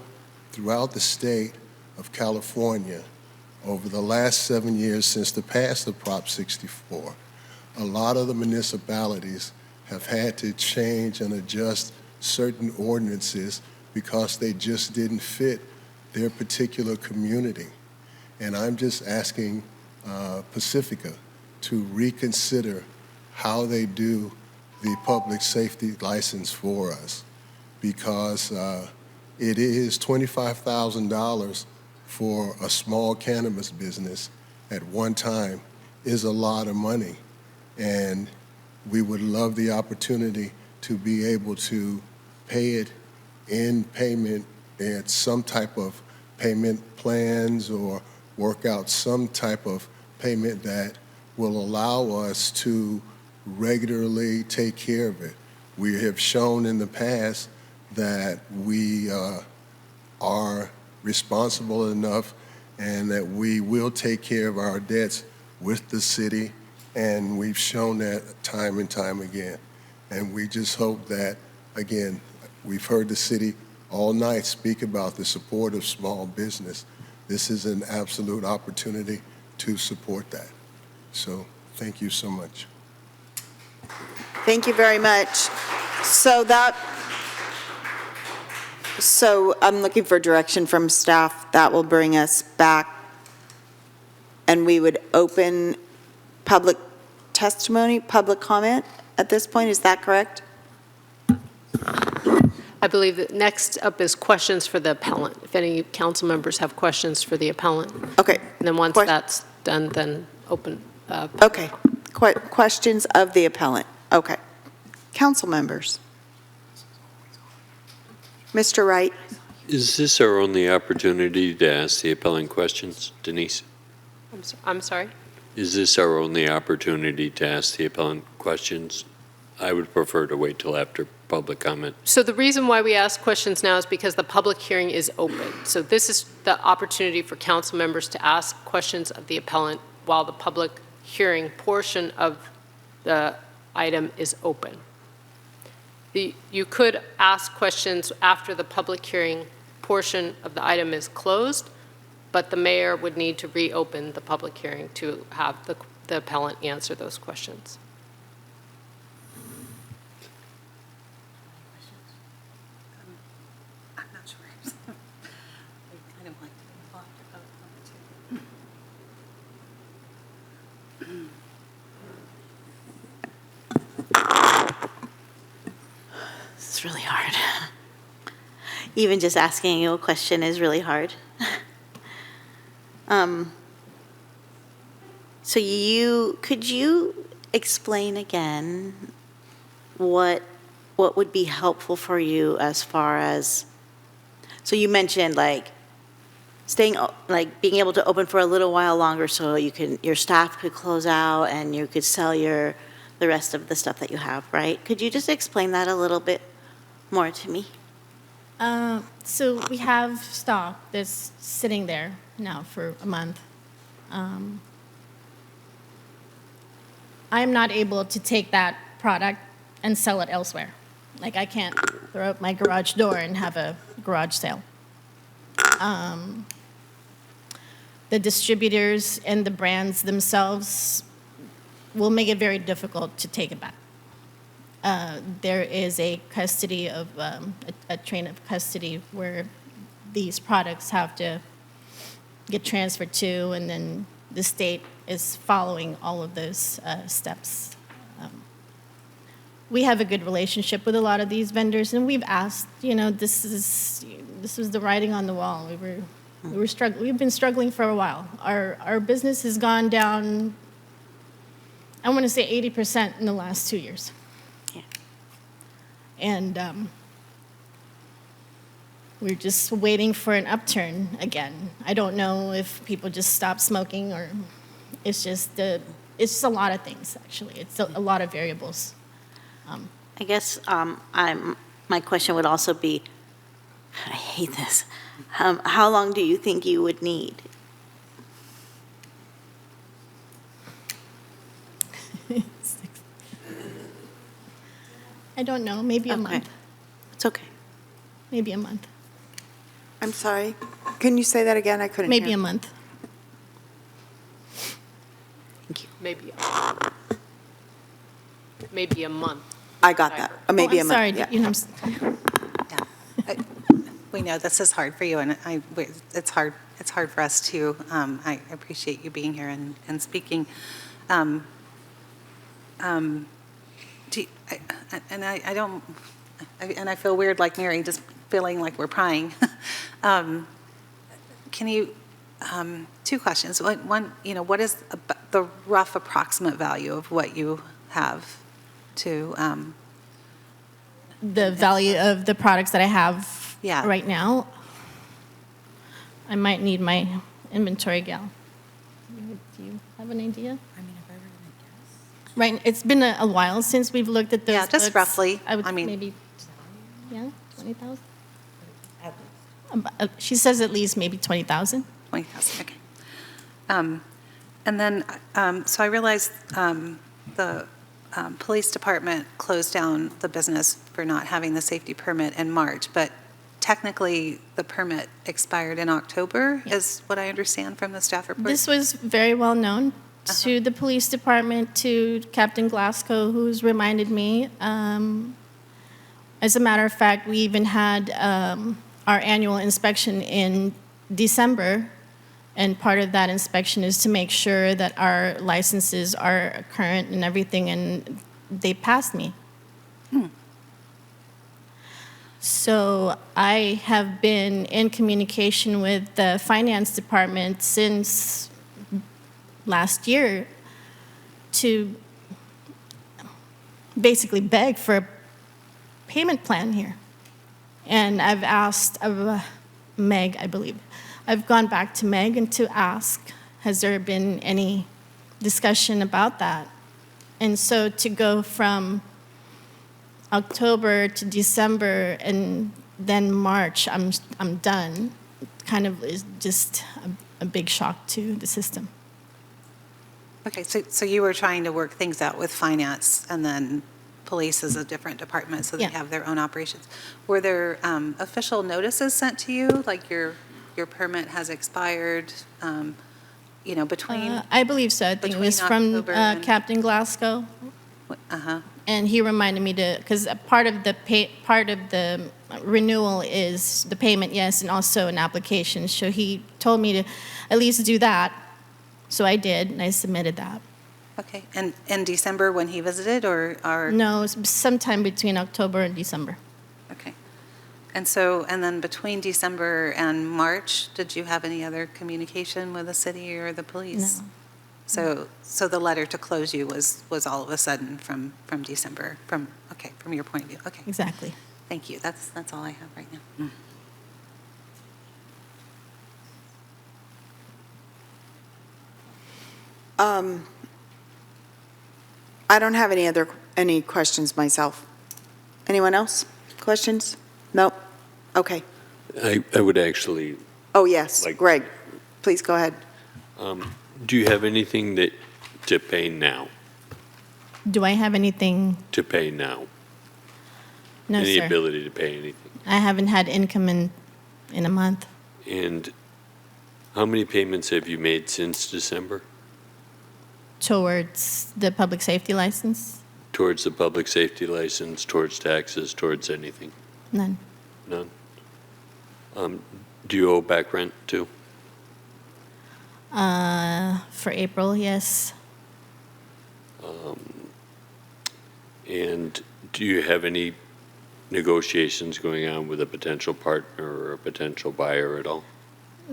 Speaker 21: throughout the state of California, over the last 7 years since the pass of Prop 64, a lot of the municipalities have had to change and adjust certain ordinances because they just didn't fit their particular community. And I'm just asking Pacifica to reconsider how they do the public safety license for us, because it is $25,000 for a small cannabis business at one time is a lot of money. And we would love the opportunity to be able to pay it in payment at some type of payment plans, or work out some type of payment that will allow us to regularly take care of it. We have shown in the past that we are responsible enough and that we will take care of our debts with the city, and we've shown that time and time again. And we just hope that, again, we've heard the city all night speak about the support of small business. This is an absolute opportunity to support that. So thank you so much.
Speaker 1: Thank you very much. So I'm looking for direction from staff. That will bring us back, and we would open public testimony, public comment at this point. Is that correct?
Speaker 19: I believe that next up is questions for the appellant. If any council members have questions for the appellant.
Speaker 1: Okay.
Speaker 19: And then once that's done, then open.
Speaker 1: Okay. Questions of the appellant. Okay. Council members. Mr. Wright.
Speaker 5: Is this our only opportunity to ask the appellant questions, Denise?
Speaker 19: I'm sorry?
Speaker 5: Is this our only opportunity to ask the appellant questions? I would prefer to wait till after public comment.
Speaker 19: So the reason why we ask questions now is because the public hearing is open. So this is the opportunity for council members to ask questions of the appellant while the public hearing portion of the item is open. You could ask questions after the public hearing portion of the item is closed, but the mayor would need to reopen the public hearing to have the appellant answer those questions.
Speaker 3: I'm not sure. We kind of like to be involved about number
Speaker 2: It's really hard. Even just asking you a question is really hard. So could you explain again what would be helpful for you as far as, so you mentioned like being able to open for a little while longer so your staff could close out and you could sell the rest of the stuff that you have, right? Could you just explain that a little bit more to me?
Speaker 20: So we have stock that's sitting there now for a month. I'm not able to take that product and sell it elsewhere. Like I can't throw out my garage door and have a garage sale. The distributors and the brands themselves will make it very difficult to take it back. There is a custody of a train of custody where these products have to get transferred to, and then the state is following all of those steps. We have a good relationship with a lot of these vendors, and we've asked. This was the writing on the wall. We were struggling. We've been struggling for a while. Our business has gone down, I want to say 80% in the last 2 years. And we're just waiting for an upturn again. I don't know if people just stop smoking, or it's just a lot of things, actually. It's a lot of variables.
Speaker 2: I guess my question would also be, I hate this, how long do you think you would need?
Speaker 20: I don't know, maybe a month.
Speaker 2: It's okay.
Speaker 20: Maybe a month.
Speaker 1: I'm sorry. Can you say that again? I couldn't hear.
Speaker 20: Maybe a month.
Speaker 2: Thank you.
Speaker 19: Maybe a month.
Speaker 1: I got that. Maybe a month.
Speaker 20: Sorry,
Speaker 1: Yeah.
Speaker 3: We know this is hard for you, and it's hard for us too. I appreciate you being here and speaking. I feel weird like Mary, just feeling like we're prying. Can you, two questions. One, what is the rough approximate value of what you have to?
Speaker 20: The value of the products that I have right now, I might need my inventory gal. Do you have an idea?
Speaker 3: I mean, if I were going to guess.
Speaker 20: Right, it's been a while since we've looked at those
Speaker 3: Yeah, just
Speaker 20: books.
Speaker 3: roughly.
Speaker 20: I would
Speaker 3: mean,
Speaker 20: maybe, 20,000? She says at least maybe 20,000.
Speaker 3: 20,000, okay. And then, so I realized the police department closed down the business for not having the safety permit in March, but technically the permit expired in October, is what I understand from the staff report?
Speaker 20: This was very well known to the police department, to Captain Glasgow, who's reminded me. As a matter of fact, we even had our annual inspection in December, and part of that inspection is to make sure that our licenses are current and everything, and they passed me. So I have been in communication with the finance department since last year to basically beg for a payment plan here. And I've asked Meg, I believe. I've gone back to Meg and to ask, has there been any discussion about that? And so to go from October to December, and then March, I'm done, kind of is just a big shock to the system.
Speaker 3: Okay, so you were trying to work things out with finance, and then police is a different department, so they
Speaker 20: Yeah.
Speaker 3: have their own operations. Were there official notices sent to you, like your permit has expired, between?
Speaker 20: I believe so. I think it was
Speaker 3: between
Speaker 20: from
Speaker 3: October and-
Speaker 20: Captain Glasgow.
Speaker 3: Uh-huh.
Speaker 20: And he reminded me to, because part of the renewal is the payment, yes, and also an application. So he told me to at least do that. So I did, and I submitted that.
Speaker 3: Okay, and in December when he visited, or?
Speaker 20: No, it's sometime between October and December.
Speaker 3: Okay. And then between December and March, did you have any other communication with the city or the police?
Speaker 20: No.
Speaker 3: So the letter to close you was all of a sudden from December, from your point of view, okay.
Speaker 20: Exactly.
Speaker 3: Thank you, that's all I have right now.
Speaker 1: I don't have any questions myself. Anyone else? Questions? Nope. Okay.
Speaker 5: I would actually,
Speaker 1: Oh, yes,
Speaker 5: Like-
Speaker 1: Greg, please go ahead.
Speaker 5: do you have anything to pay now?
Speaker 20: Do I have anything?
Speaker 5: To pay now?
Speaker 20: No,
Speaker 5: Any
Speaker 20: sir.
Speaker 5: ability to pay anything?
Speaker 20: I haven't had income in a month.
Speaker 5: And how many payments have you made since December
Speaker 20: Towards the public safety license?
Speaker 5: towards the public safety license, towards taxes, towards anything?
Speaker 20: None.
Speaker 5: None? Do you owe back rent too?
Speaker 20: For April, yes.
Speaker 5: And do you have any negotiations going on with a potential partner or a potential buyer at all?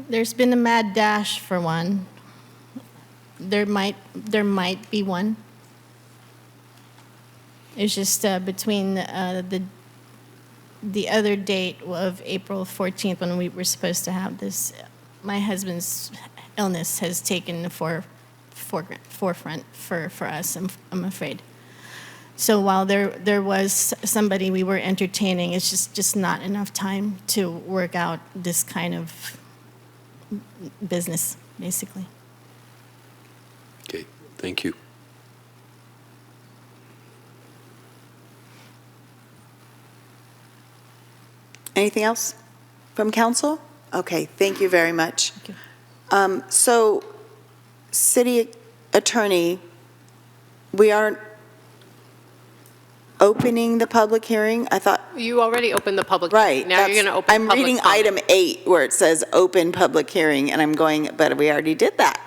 Speaker 20: There's been a mad dash for one. There might be one. It's just between the other date of April 14th when we were supposed to have this. My husband's illness has taken the forefront for us, I'm afraid. So while there was somebody we were entertaining, it's just not enough time to work out this kind of business, basically.
Speaker 5: Okay, thank you.
Speaker 1: Anything else from council? Okay, thank you very much. So, city attorney, we aren't opening the public hearing? I thought,
Speaker 19: You already opened the public.
Speaker 1: right.
Speaker 19: Now you're going to open
Speaker 1: I'm
Speaker 19: public
Speaker 1: reading
Speaker 19: comment.
Speaker 1: item 8 where it says open public hearing, and I'm going, but we already did that.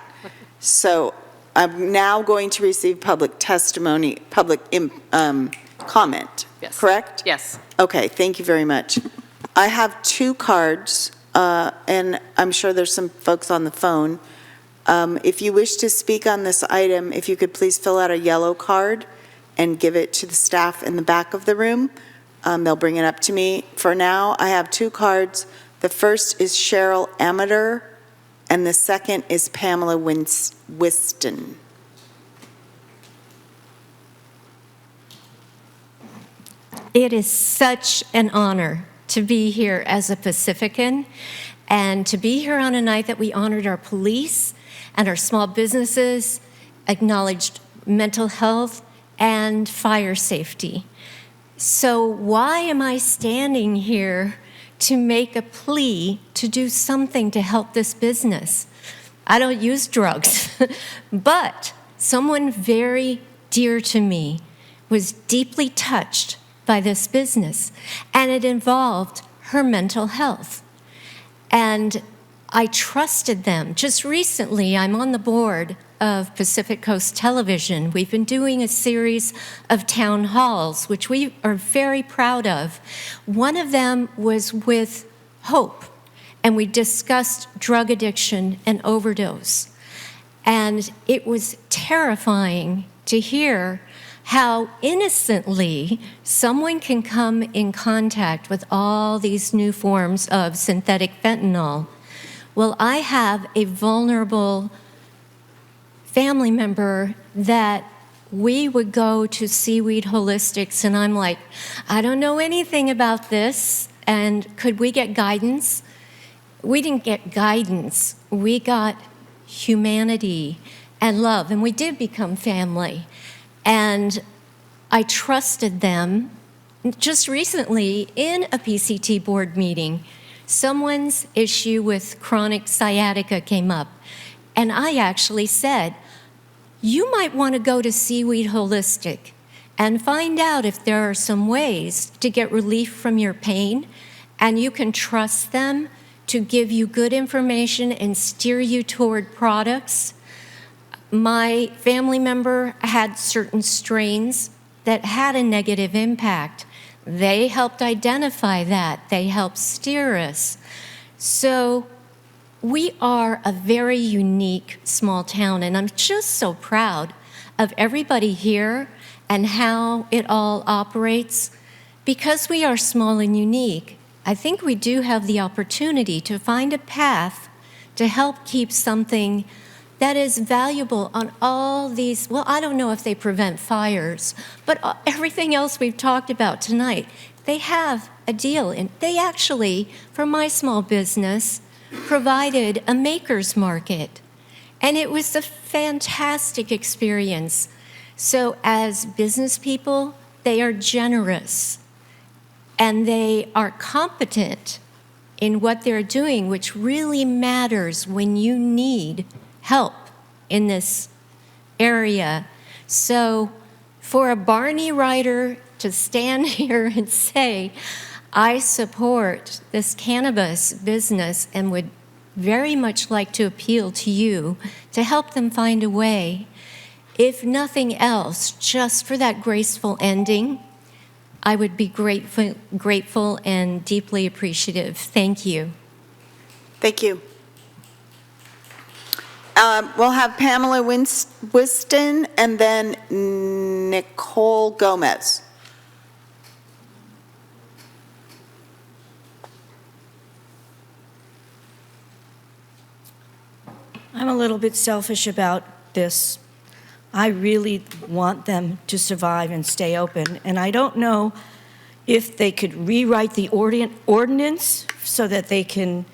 Speaker 1: So I'm now going to receive public testimony, public comment,
Speaker 19: Yes.
Speaker 1: correct?
Speaker 19: Yes.
Speaker 1: Okay, thank you very much. I have 2 cards, and I'm sure there's some folks on the phone. If you wish to speak on this item, if you could please fill out a yellow card and give it to the staff in the back of the room. They'll bring it up to me. For now, I have 2 cards. The first is Cheryl Amater, and the second is Pamela Whiston.
Speaker 4: It is such an honor to be here as a Pacifican and to be here on a night that we honored our police and our small businesses, acknowledged mental health and fire safety. So why am I standing here to make a plea to do something to help this business? I don't use drugs, but someone very dear to me was deeply touched by this business, and it involved her mental health. And I trusted them. Just recently, I'm on the board of Pacific Coast Television. We've been doing a series of town halls, which we are very proud of. One of them was with Hope, and we discussed drug addiction and overdose. And it was terrifying to hear how innocently someone can come in contact with all these new forms of synthetic fentanyl. Well, I have a vulnerable family member that we would go to Seaweed Holistics, and I'm like, I don't know anything about this, and could we get guidance? We didn't get guidance. We got humanity and love, and we did become family. And I trusted them. Just recently, in a PCT board meeting, someone's issue with chronic sciatica came up, and I actually said, you might want to go to Seaweed Holistic and find out if there are some ways to get relief from your pain, and you can trust them to give you good information and steer you toward products. My family member had certain strains that had a negative impact. They helped identify that. They helped steer us. So we are a very unique small town, and I'm just so proud of everybody here and how it all operates. Because we are small and unique, I think we do have the opportunity to find a path to help keep something that is valuable on all these, well, I don't know if they prevent fires, but everything else we've talked about tonight, they have a deal. And they actually, for my small business, provided a maker's market. And it was a fantastic experience. So as business people, they are generous and they are competent in what they're doing, which really matters when you need help in this area. So for a Barney writer to stand here and say, I support this cannabis business and would very much like to appeal to you to help them find a way, if nothing else, just for that graceful ending, I would be grateful and deeply appreciative. Thank you.
Speaker 1: Thank you. We'll have Pamela Whiston and then Nicole Gomez.
Speaker 6: I'm a little bit selfish about this. I really want them to survive and stay open, and I don't know if they could rewrite the ordinance so that they can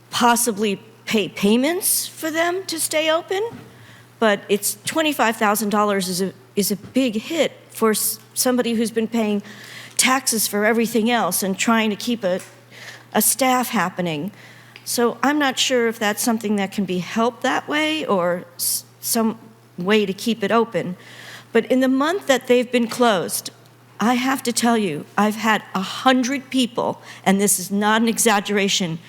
Speaker 6: possibly pay payments for them to stay open, but it's $25,000 is a big hit for somebody who's been paying taxes for everything else and trying to keep a staff happening. So I'm not sure if that's something that can be helped that way or some way to keep it open. But in the month that they've been closed, I have to tell you, I've had 100 people, and this is not an exaggeration,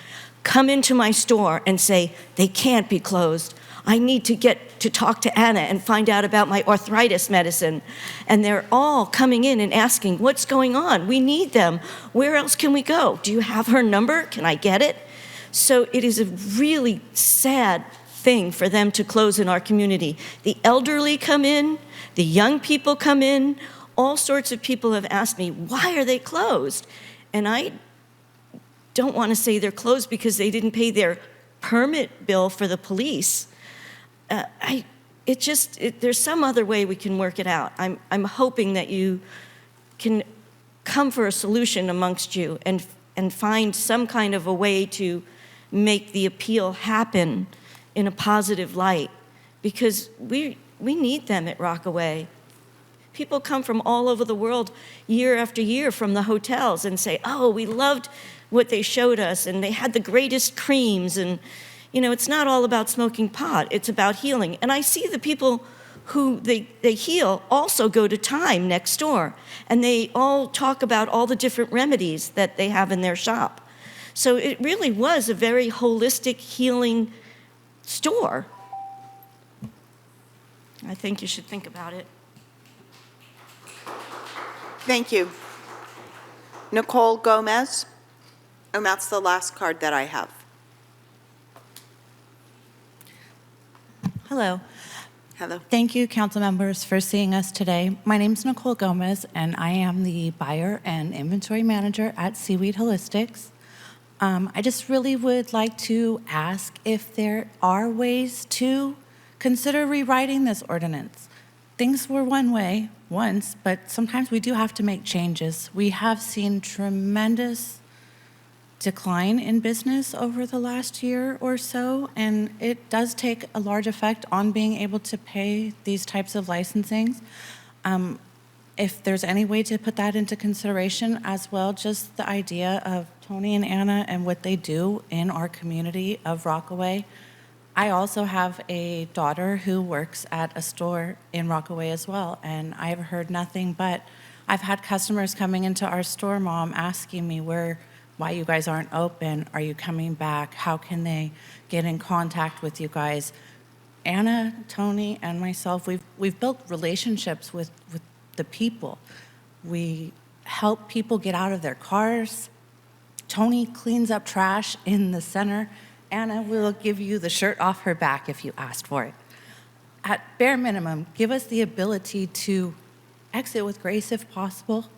Speaker 6: come into my store and say, they can't be closed. I need to get to talk to Anna and find out about my arthritis medicine. And they're all coming in and asking, what's going on? We need them. Where else can we go? Do you have her number? Can I get it? So it is a really sad thing for them to close in our community. The elderly come in, the young people come in, all sorts of people have asked me, why are they closed? And I don't want to say they're closed because they didn't pay their permit bill for the police. There's some other way we can work it out. I'm hoping that you can come for a solution amongst you and find some kind of a way to make the appeal happen in a positive light, because we need them at Rockaway. People come from all over the world year after year from the hotels and say, oh, we loved what they showed us, and they had the greatest creams, and it's not all about smoking pot, it's about healing. And I see the people who they heal also go to Time next door, and they all talk about all the different remedies that they have in their shop. So it really was a very holistic healing store. I think you should think about it.
Speaker 1: Thank you. Nicole Gomez, and that's the last card that I have.
Speaker 22: Hello.
Speaker 1: Hello.
Speaker 22: Thank you, council members, for seeing us today. My name is Nicole Gomez, and I am the buyer and inventory manager at Seaweed Holistics. I just really would like to ask if there are ways to consider rewriting this ordinance. things were one way once, but sometimes we do have to make changes. We have seen tremendous decline in business over the last year or so, and it does take a large effect on being able to pay these types of licensings. If there's any way to put that into consideration as well, just the idea of Tony and Anna and what they do in our community of Rockaway. I also have a daughter who works at a store in Rockaway as well, and I've heard nothing but, I've had customers coming into our store, Mom, asking me why you guys aren't open. Are you coming back? How can they get in contact with you guys? Anna, Tony, and myself, we've built relationships with the people. We help people get out of their cars. Tony cleans up trash in the center. Anna will give you the shirt off her back if you asked for it. At bare minimum, give us the ability to exit with grace if possible.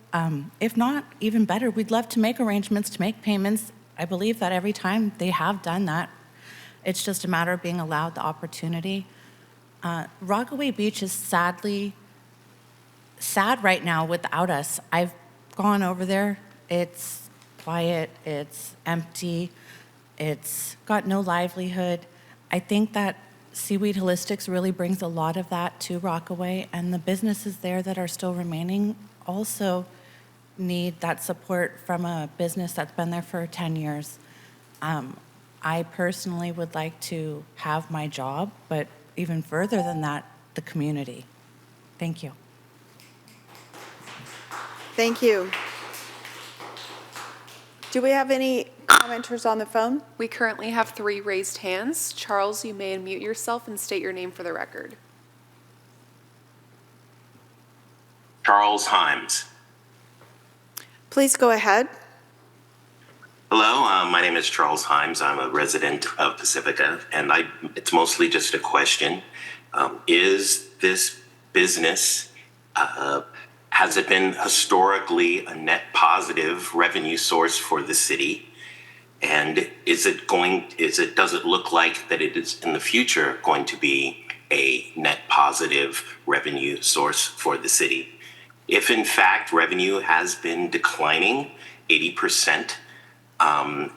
Speaker 22: If not, even better, we'd love to make arrangements to make payments. I believe that every time they have done that. It's just a matter of being allowed the opportunity. Rockaway Beach is sad right now without us. I've gone over there. It's quiet, it's empty, it's got no livelihood. I think that Seaweed Holistics really brings a lot of that to Rockaway, and the businesses there that are still remaining also need that support from a business that's been there for 10 years. I personally would like to have my job, but even further than that, the community. Thank you.
Speaker 1: Thank you. Do we have any commenters on the phone?
Speaker 8: We currently have 3 raised hands. Charles, you may unmute yourself and state your name for the record.
Speaker 9: Charles Himes.
Speaker 1: Please go ahead.
Speaker 9: Hello, my name is Charles Himes. I'm a resident of Pacifica, and it's mostly just a question. Is this business, has it been historically a net positive revenue source for the city? And does it look like that it is in the future going to be a net positive revenue source for the city? If in fact revenue has been declining 80%, and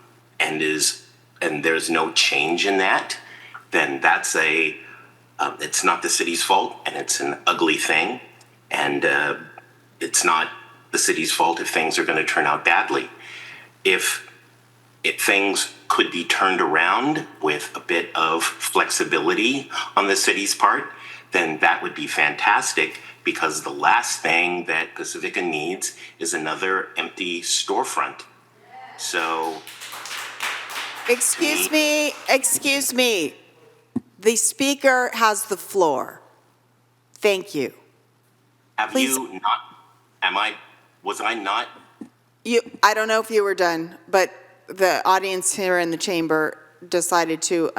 Speaker 9: there's no change in that, then that's it's not the city's fault, and it's an ugly thing, and it's not the city's fault if things are going to turn out badly. If things could be turned around with a bit of flexibility on the city's part, then that would be fantastic, because the last thing that Pacifica needs is another empty storefront. So,
Speaker 1: Excuse me. The speaker has the floor. Thank you.
Speaker 9: Was I not?
Speaker 1: I don't know if you were done, but the audience here in the chamber decided to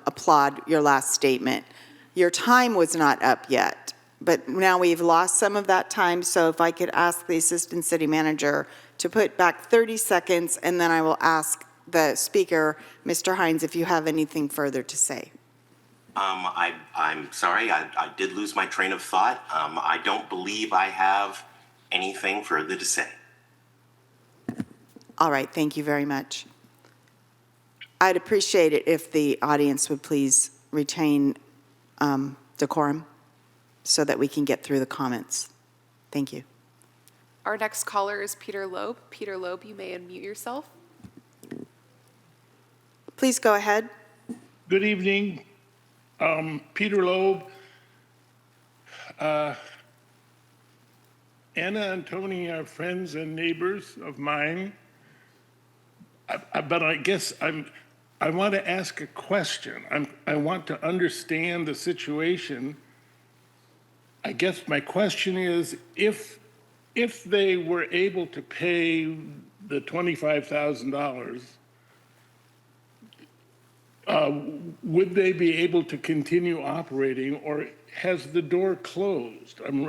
Speaker 1: applaud your last statement. Your time was not up yet, but now we've lost some of that time, so if I could ask the Assistant City Manager to put back 30 seconds, and then I will ask the speaker, Mr. Hines, if you have anything further to say.
Speaker 9: I'm sorry, I did lose my train of thought. I don't believe I have anything further to say.
Speaker 1: All right, thank you very much. I'd appreciate it if the audience would please retain decorum so that we can get through the comments. Thank you.
Speaker 8: Our next caller is Peter Loeb. Peter Loeb, you may unmute yourself.
Speaker 1: Please go ahead.
Speaker 11: Good evening. Peter Loeb. Anna and Tony are friends and neighbors of mine. But I guess I want to ask a question. I want to understand the situation. I guess my question is, if they were able to pay the $25,000, would they be able to continue operating, or has the door closed? I'm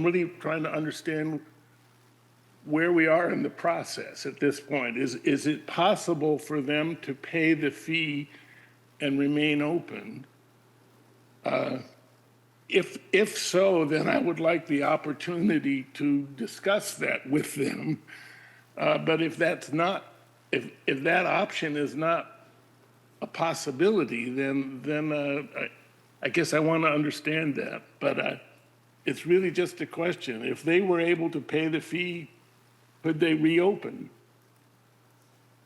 Speaker 11: really trying to understand where we are in the process at this point. Is it possible for them to pay the fee and remain open? if so, then I would like the opportunity to discuss that with them. But if that's not, if that option is not a possibility, then I guess I want to understand that. But it's really just a question. If they were able to pay the fee, could they reopen?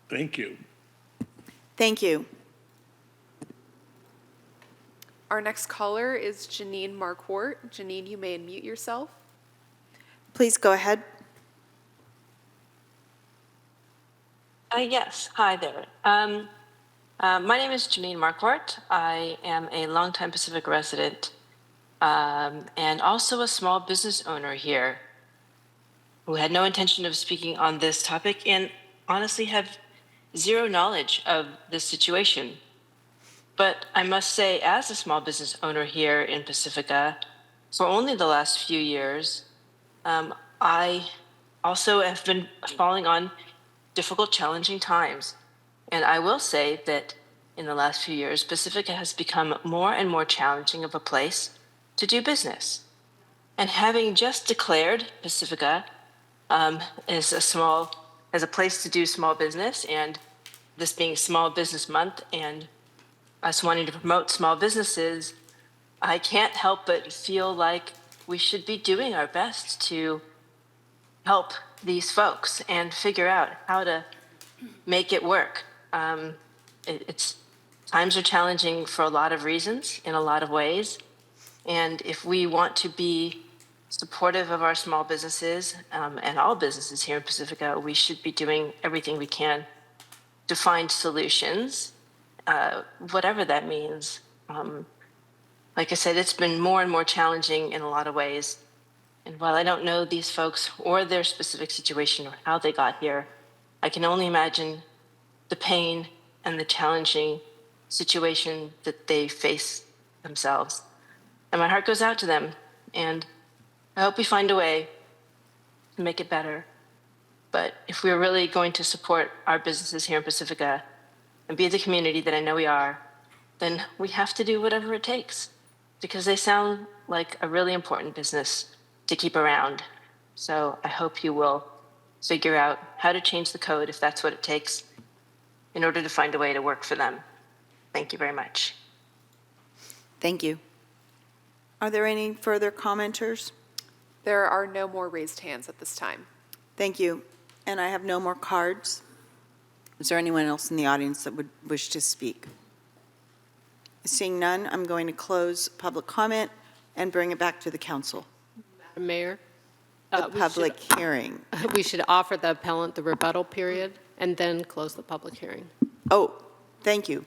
Speaker 11: Thank you.
Speaker 1: Thank you.
Speaker 8: Our next caller is Janine Marquardt. Janine, you may unmute yourself.
Speaker 1: Please go ahead.
Speaker 10: Yes, hi there. My name is Janine Marquardt. I am a longtime Pacific resident and also a small business owner here who had no intention of speaking on this topic and honestly have zero knowledge of this situation. But I must say, as a small business owner here in Pacifica, for only the last few years, I also have been falling on difficult, challenging times. And I will say that in the last few years, Pacifica has become more and more challenging of a place to do business. And having just declared Pacifica as a place to do small business, and this being Small Business Month, and us wanting to promote small businesses, I can't help but feel like we should be doing our best to help these folks and figure out how to make it work. Times are challenging for a lot of reasons, in a lot of ways. And if we want to be supportive of our small businesses and all businesses here in Pacifica, we should be doing everything we can to find solutions, whatever that means. Like I said, it's been more and more challenging in a lot of ways. And while I don't know these folks or their specific situation or how they got here, I can only imagine the pain and the challenging situation that they face themselves. And my heart goes out to them, and I hope we find a way to make it better. But if we're really going to support our businesses here in Pacifica and be the community that I know we are, then we have to do whatever it takes, because they sound like a really important business to keep around. So I hope you will figure out how to change the code, if that's what it takes, in order to find a way to work for them. Thank you very much.
Speaker 1: Thank you. Are there any further commenters?
Speaker 8: There are no more raised hands at this time.
Speaker 1: Thank you. And I have no more cards. Is there anyone else in the audience that would wish to speak? Seeing none, I'm going to close public comment and bring it back to the council.
Speaker 19: Madam Mayor?
Speaker 1: The public hearing.
Speaker 19: We should offer the appellant the rebuttal period and then close the public hearing.
Speaker 1: Oh, thank you.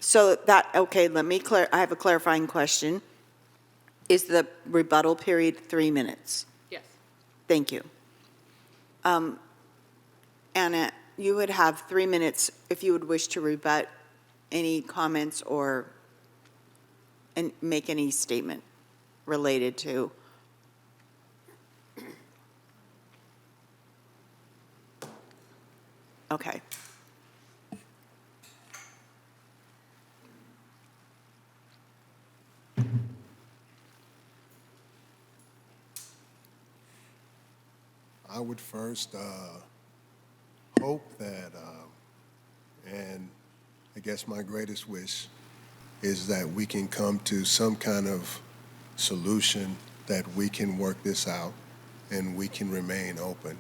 Speaker 1: So okay, I have a clarifying question. Is the rebuttal period 3 minutes?
Speaker 19: Yes.
Speaker 1: Thank you. Anna, you would have 3 minutes if you would wish to rebut any comments or make any statement related to. Okay.
Speaker 21: I would first hope that, and I guess my greatest wish is that we can come to some kind of solution that we can work this out and we can remain open.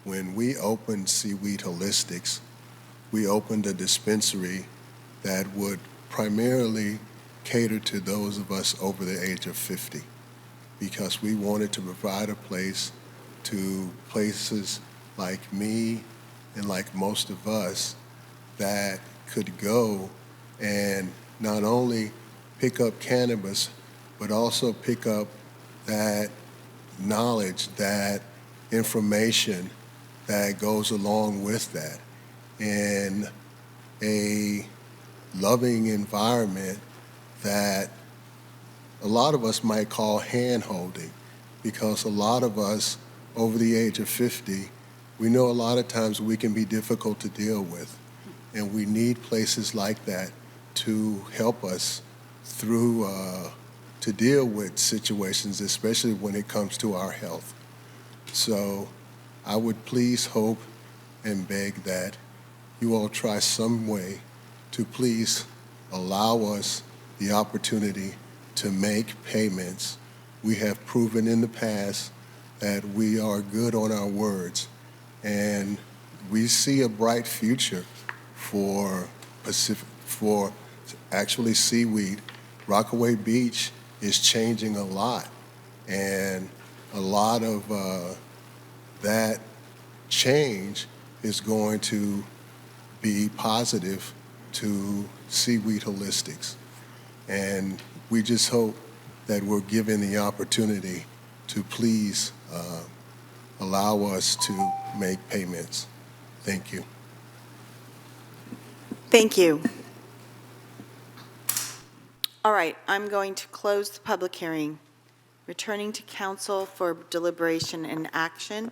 Speaker 21: When we opened Seaweed Holistics, we opened a dispensary that would primarily cater to those of us over the age of 50, because we wanted to provide a place to places like me and like most of us that could go and not only pick up cannabis, but also pick up that knowledge, that information that goes along with that in a loving environment that a lot of us might call hand-holding, because a lot of us over the age of 50, we know a lot of times we can be difficult to deal with, and we need places like that to help us through to deal with situations, especially when it comes to our health. So I would please hope and beg that you all try some way to please allow us the opportunity to make payments. We have proven in the past that we are good on our words, and we see a bright future for actually seaweed. Rockaway Beach is changing a lot, and a lot of that change is going to be positive to Seaweed Holistics. And we just hope that we're given the opportunity to please allow us to make payments. Thank you.
Speaker 1: Thank you. All right, I'm going to close the public hearing. Returning to council for deliberation and action,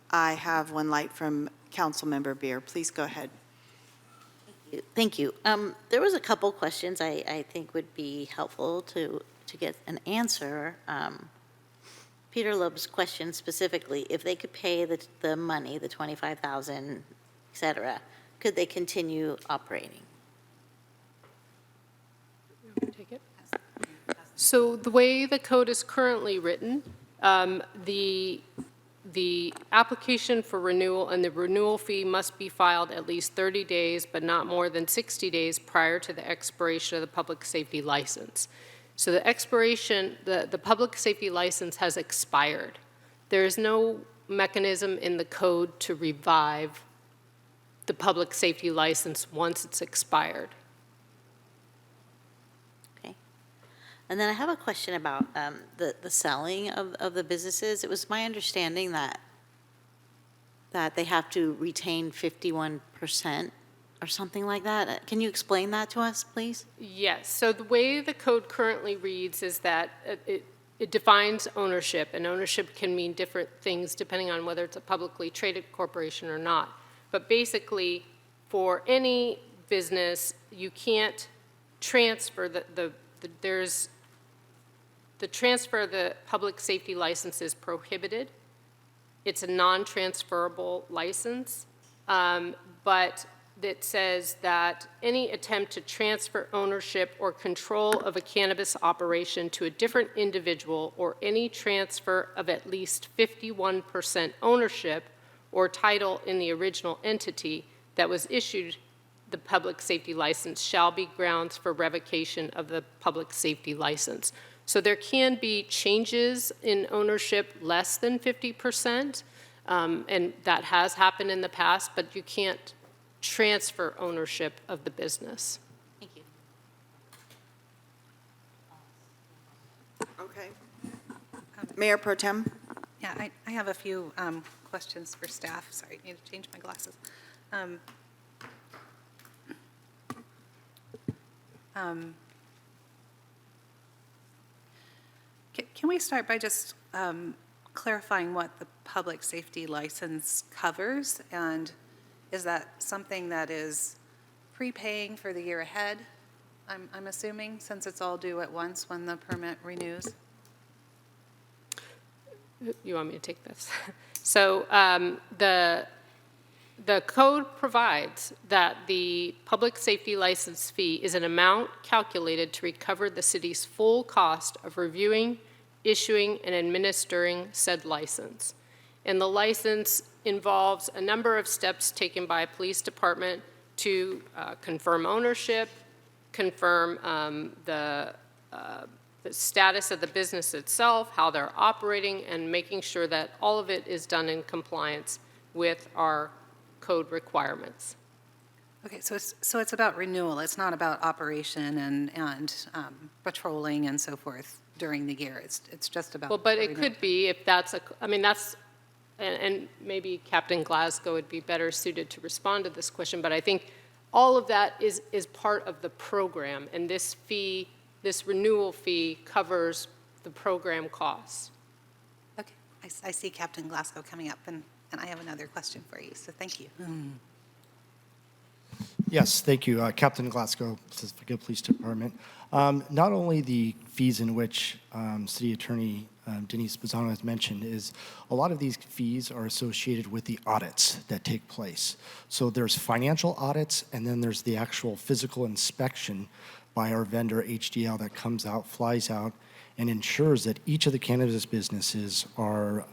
Speaker 1: I have one light from Councilmember Beer. Please go ahead.
Speaker 2: Thank you. There was a couple questions I think would be helpful to get an answer. Peter Loeb's question specifically, if they could pay the money, the $25,000, et cetera, could they continue operating?
Speaker 19: Take it. So the way the code is currently written, the application for renewal and the renewal fee must be filed at least 30 days, but not more than 60 days prior to the expiration of the public safety license. So the expiration, the public safety license has expired. There is no mechanism in the code to revive the public safety license once it's expired.
Speaker 2: And then I have a question about the selling of the businesses. It was my understanding that they have to retain 51% or something like that. Can you explain that to us, please?
Speaker 19: Yes. So the way the code currently reads is that it defines ownership, and ownership can mean different things depending on whether it's a publicly traded corporation or not. But basically, for any business, you can't transfer the transfer of the public safety license is prohibited. It's a non-transferable license, but it says that any attempt to transfer ownership or control of a cannabis operation to a different individual, or any transfer of at least 51% ownership or title in the original entity that was issued the public safety license, shall be grounds for revocation of the public safety license. So there can be changes in ownership less than 50%, and that has happened in the past, but you can't transfer ownership of the business.
Speaker 2: Thank you.
Speaker 1: Okay. Mayor Pro Tem?
Speaker 3: Yeah, I have a few questions for staff. Sorry, I need to change my glasses. Can we start by just clarifying what the public safety license covers? And is that something that is prepaying for the year ahead, I'm assuming, since it's all due at once when the permit renews?
Speaker 19: You want me to take this? So the code provides that the public safety license fee is an amount calculated to recover the city's full cost of reviewing, issuing, and administering said license. And the license involves a number of steps taken by a police department to confirm ownership, confirm the status of the business itself, how they're operating, and making sure that all of it is done in compliance with our code requirements.
Speaker 3: Okay, so it's about renewal. It's not about operation and patrolling and so forth during the year. It's just about.
Speaker 19: Well, but it
Speaker 3: renewal.
Speaker 19: could be if that's and maybe Captain Glasgow would be better suited to respond to this question, but I think all of that is part of the program, and this fee, this renewal fee, covers the program costs.
Speaker 3: Okay, I see Captain Glasgow coming up, and I have another question for you, so thank you.
Speaker 12: Yes, thank you. Captain Glasgow, Pacifica Police Department. Not only the fees in which City Attorney Denise Bozzano has mentioned is a lot of these fees are associated with the audits that take place. So there's financial audits, and then there's the actual physical inspection by our vendor HDL that comes out, flies out, and ensures that each of the cannabis businesses are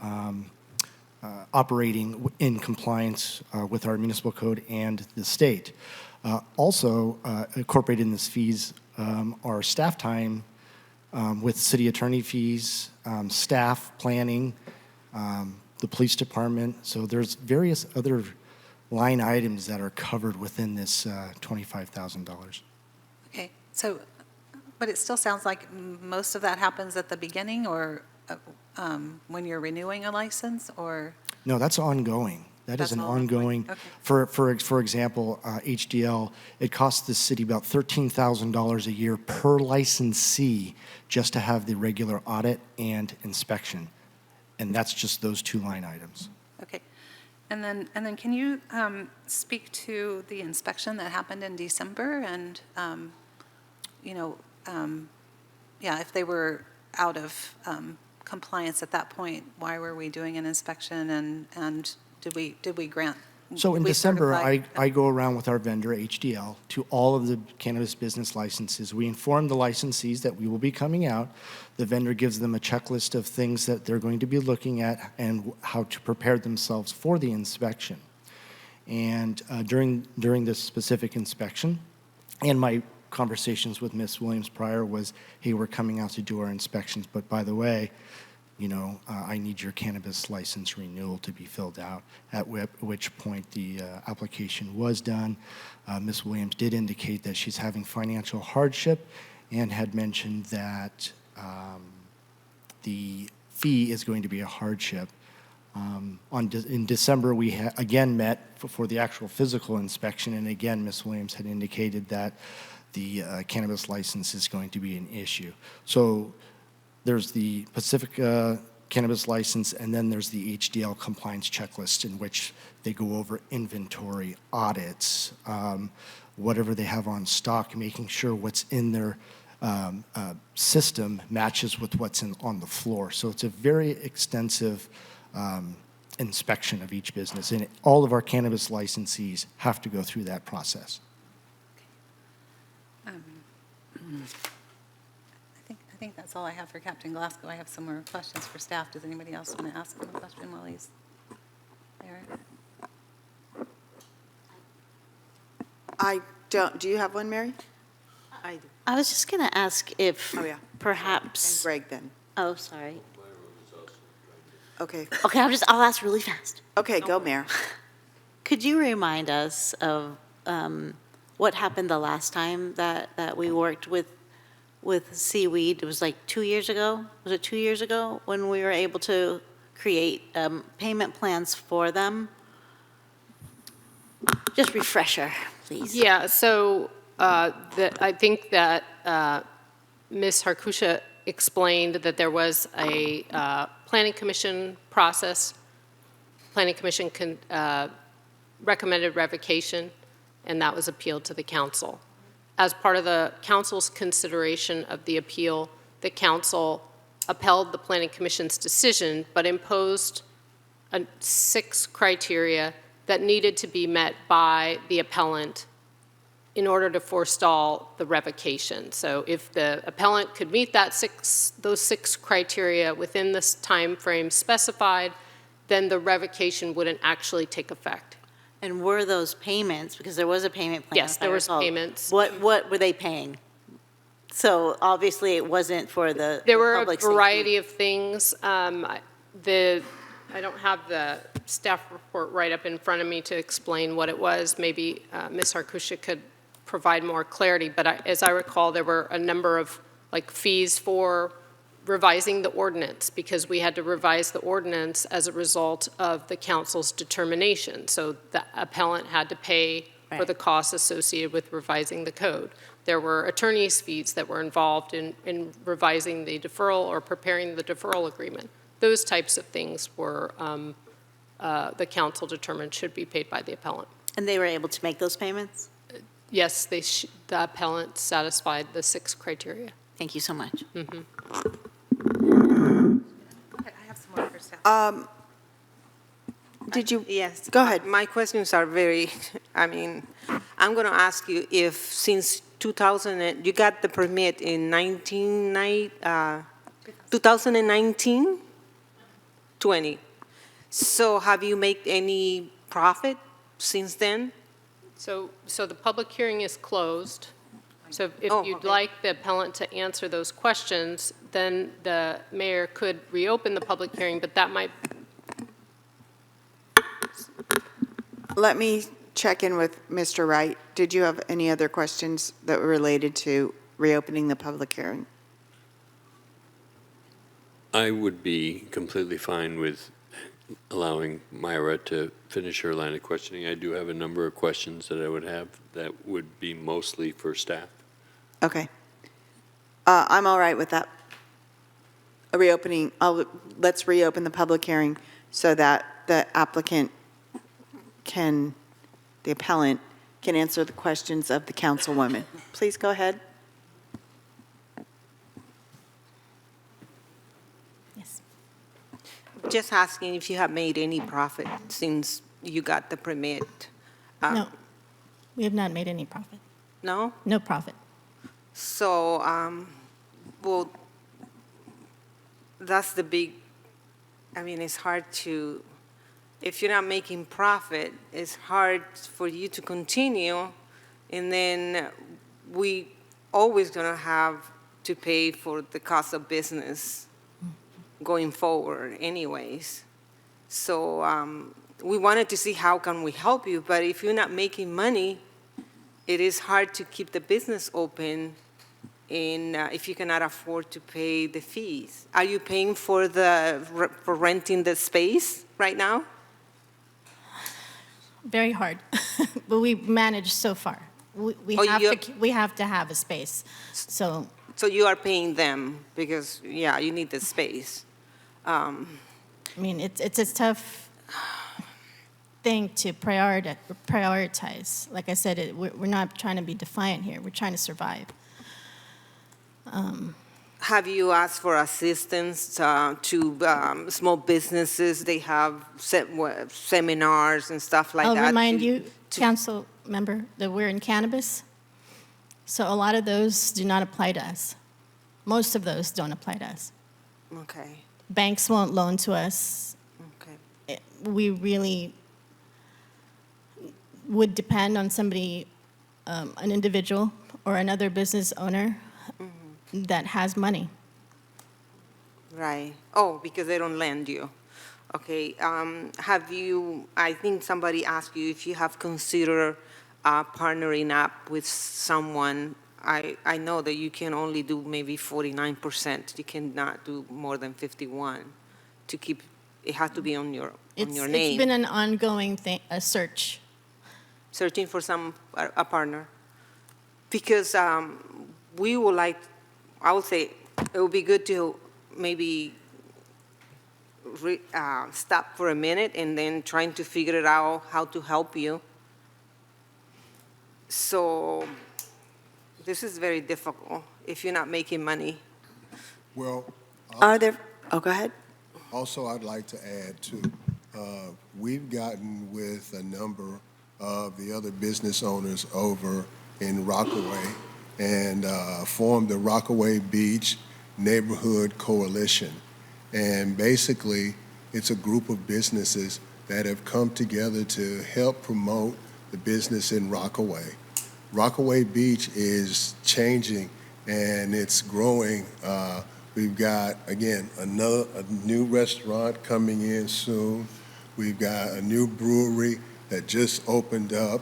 Speaker 12: operating in compliance with our municipal code and the state. Also incorporated in these fees are staff time with city attorney fees, staff planning, the police department. So there's various other line items that are covered within this $25,000.
Speaker 3: Okay, so, but it still sounds like most of that happens at the beginning or when you're renewing a license, or?
Speaker 12: No, that's ongoing. That is
Speaker 3: That's
Speaker 12: an
Speaker 3: all
Speaker 12: ongoing.
Speaker 3: Okay.
Speaker 12: For example, HDL, it costs the city about $13,000 a year per licensee just to have the regular audit and inspection. And that's just those two line items.
Speaker 3: Okay. And then can you speak to the inspection that happened in December and, yeah, if they were out of compliance at that point, why were we doing an inspection and did we grant?
Speaker 12: So in
Speaker 3: we
Speaker 12: December,
Speaker 3: certify-
Speaker 12: I go around with our vendor, HDL, to all of the cannabis business licenses. We inform the licensees that we will be coming out. The vendor gives them a checklist of things that they're going to be looking at and how to prepare themselves for the inspection. And during this specific inspection, and my conversations with Ms. Williams prior was, hey, we're coming out to do our inspections, but by the way, I need your cannabis license renewal to be filled out, at which point the application was done. Ms. Williams did indicate that she's having financial hardship and had mentioned that the fee is going to be a hardship. In December, we again met for the actual physical inspection, and again, Ms. Williams had indicated that the cannabis license is going to be an issue. So there's the Pacifica cannabis license, and then there's the HDL compliance checklist in which they go over inventory, audits, whatever they have on stock, making sure what's in their system matches with what's on the floor. So it's a very extensive inspection of each business, and all of our cannabis licensees have to go through that process.
Speaker 3: I think that's all I have for Captain Glasgow. I have some more questions for staff. Does anybody else want to ask him a question while he's there?
Speaker 1: I don't. Do you have one, Mary?
Speaker 2: I was just going to ask if perhaps.
Speaker 1: And Greg then.
Speaker 2: Oh, sorry.
Speaker 1: Okay.
Speaker 2: Okay, I'll ask really fast.
Speaker 1: Okay, go, Mayor.
Speaker 2: Could you remind us of what happened the last time that we worked with Seaweed? It was like 2 years ago? Was it 2 years ago when we were able to create payment plans for them? Just refresher, please.
Speaker 19: Yeah, so I think that Ms. Harkusha explained that there was a planning commission process. Planning commission recommended revocation, and that was appealed to the council. As part of the council's consideration of the appeal, the council upheld the planning commission's decision, but imposed 6 criteria that needed to be met by the appellant in order to forestall the revocation. So if the appellant could meet those 6 criteria within this time frame specified, then the revocation wouldn't actually take effect.
Speaker 2: And were those payments, because there was a payment plan?
Speaker 19: Yes, there was payments.
Speaker 2: What were they paying? So obviously it wasn't for the
Speaker 19: There were a
Speaker 2: public safety.
Speaker 19: variety of things. I don't have the staff report right up in front of me to explain what it was. Maybe Ms. Harkusha could provide more clarity, but as I recall, there were a number of fees for revising the ordinance, because we had to revise the ordinance as a result of the council's determination. So the appellant had to pay for the costs associated with revising the code. There were attorney's fees that were involved in revising the deferral or preparing the deferral agreement. Those types of things were the council determined should be paid by the appellant.
Speaker 2: And they were able to make those payments?
Speaker 19: Yes, the appellant satisfied the 6 criteria.
Speaker 2: Thank you so much.
Speaker 19: Mhm.
Speaker 3: I have some more for staff.
Speaker 1: Did you?
Speaker 7: Yes.
Speaker 1: Go ahead.
Speaker 7: My questions are very, I mean, I'm going to ask you if since 2000, you got the permit in 2019? 20. So have you made any profit since then?
Speaker 19: So the public hearing is closed. So if
Speaker 7: Oh,
Speaker 19: you'd
Speaker 7: okay.
Speaker 19: like the appellant to answer those questions, then the mayor could reopen the public hearing, but that might,
Speaker 1: Let me check in with Mr. Wright. Did you have any other questions that were related to reopening the public hearing?
Speaker 5: I would be completely fine with allowing Myra to finish her line of questioning. I do have a number of questions that I would have that would be mostly for staff.
Speaker 1: Okay. I'm all right with that. Let's reopen the public hearing so that the applicant the appellant can answer the questions of the councilwoman. Please go ahead.
Speaker 20: Yes.
Speaker 7: Just asking if you have made any profit since you got the permit.
Speaker 20: No, we have not made any profit.
Speaker 7: No?
Speaker 20: No profit.
Speaker 7: So, well, that's the big, I mean, it's hard to, if you're not making profit, it's hard for you to continue, and then we always gonna have to pay for the cost of business going forward anyways. So we wanted to see how can we help you, but if you're not making money, it is hard to keep the business open and if you cannot afford to pay the fees. Are you paying for for renting the space right now?
Speaker 20: Very hard, but we managed so far. We have to have a space, so.
Speaker 7: So you are paying them because, yeah, you need the space.
Speaker 20: I mean, it's a tough thing to prioritize. Like I said, we're not trying to be defiant here. We're trying to survive.
Speaker 7: Have you asked for assistance to small businesses? They have seminars and stuff like that.
Speaker 20: I'll remind you, council member, that we're in cannabis. So a lot of those do not apply to us. Most of those don't apply to us.
Speaker 7: Okay.
Speaker 20: Banks won't loan to us.
Speaker 7: Okay.
Speaker 20: We really would depend on somebody, an individual or another business owner that has money.
Speaker 7: Right. Oh, because they don't lend you. Okay. Have you, I think somebody asked you if you have considered partnering up with someone. I know that you can only do maybe 49%. You cannot do more than 51 to keep, it has to be on your name.
Speaker 20: It's been an ongoing thing, a search.
Speaker 7: Searching for a partner. Because we would like, I would say it would be good to maybe stop for a minute and then trying to figure it out how to help you. So this is very difficult if you're not making money.
Speaker 21: Well,
Speaker 1: go ahead.
Speaker 21: Also, I'd like to add too, we've gotten with a number of the other business owners over in Rockaway and formed the Rockaway Beach Neighborhood Coalition. And basically, it's a group of businesses that have come together to help promote the business in Rockaway. Rockaway Beach is changing and it's growing. We've got, again, a new restaurant coming in soon. We've got a new brewery that just opened up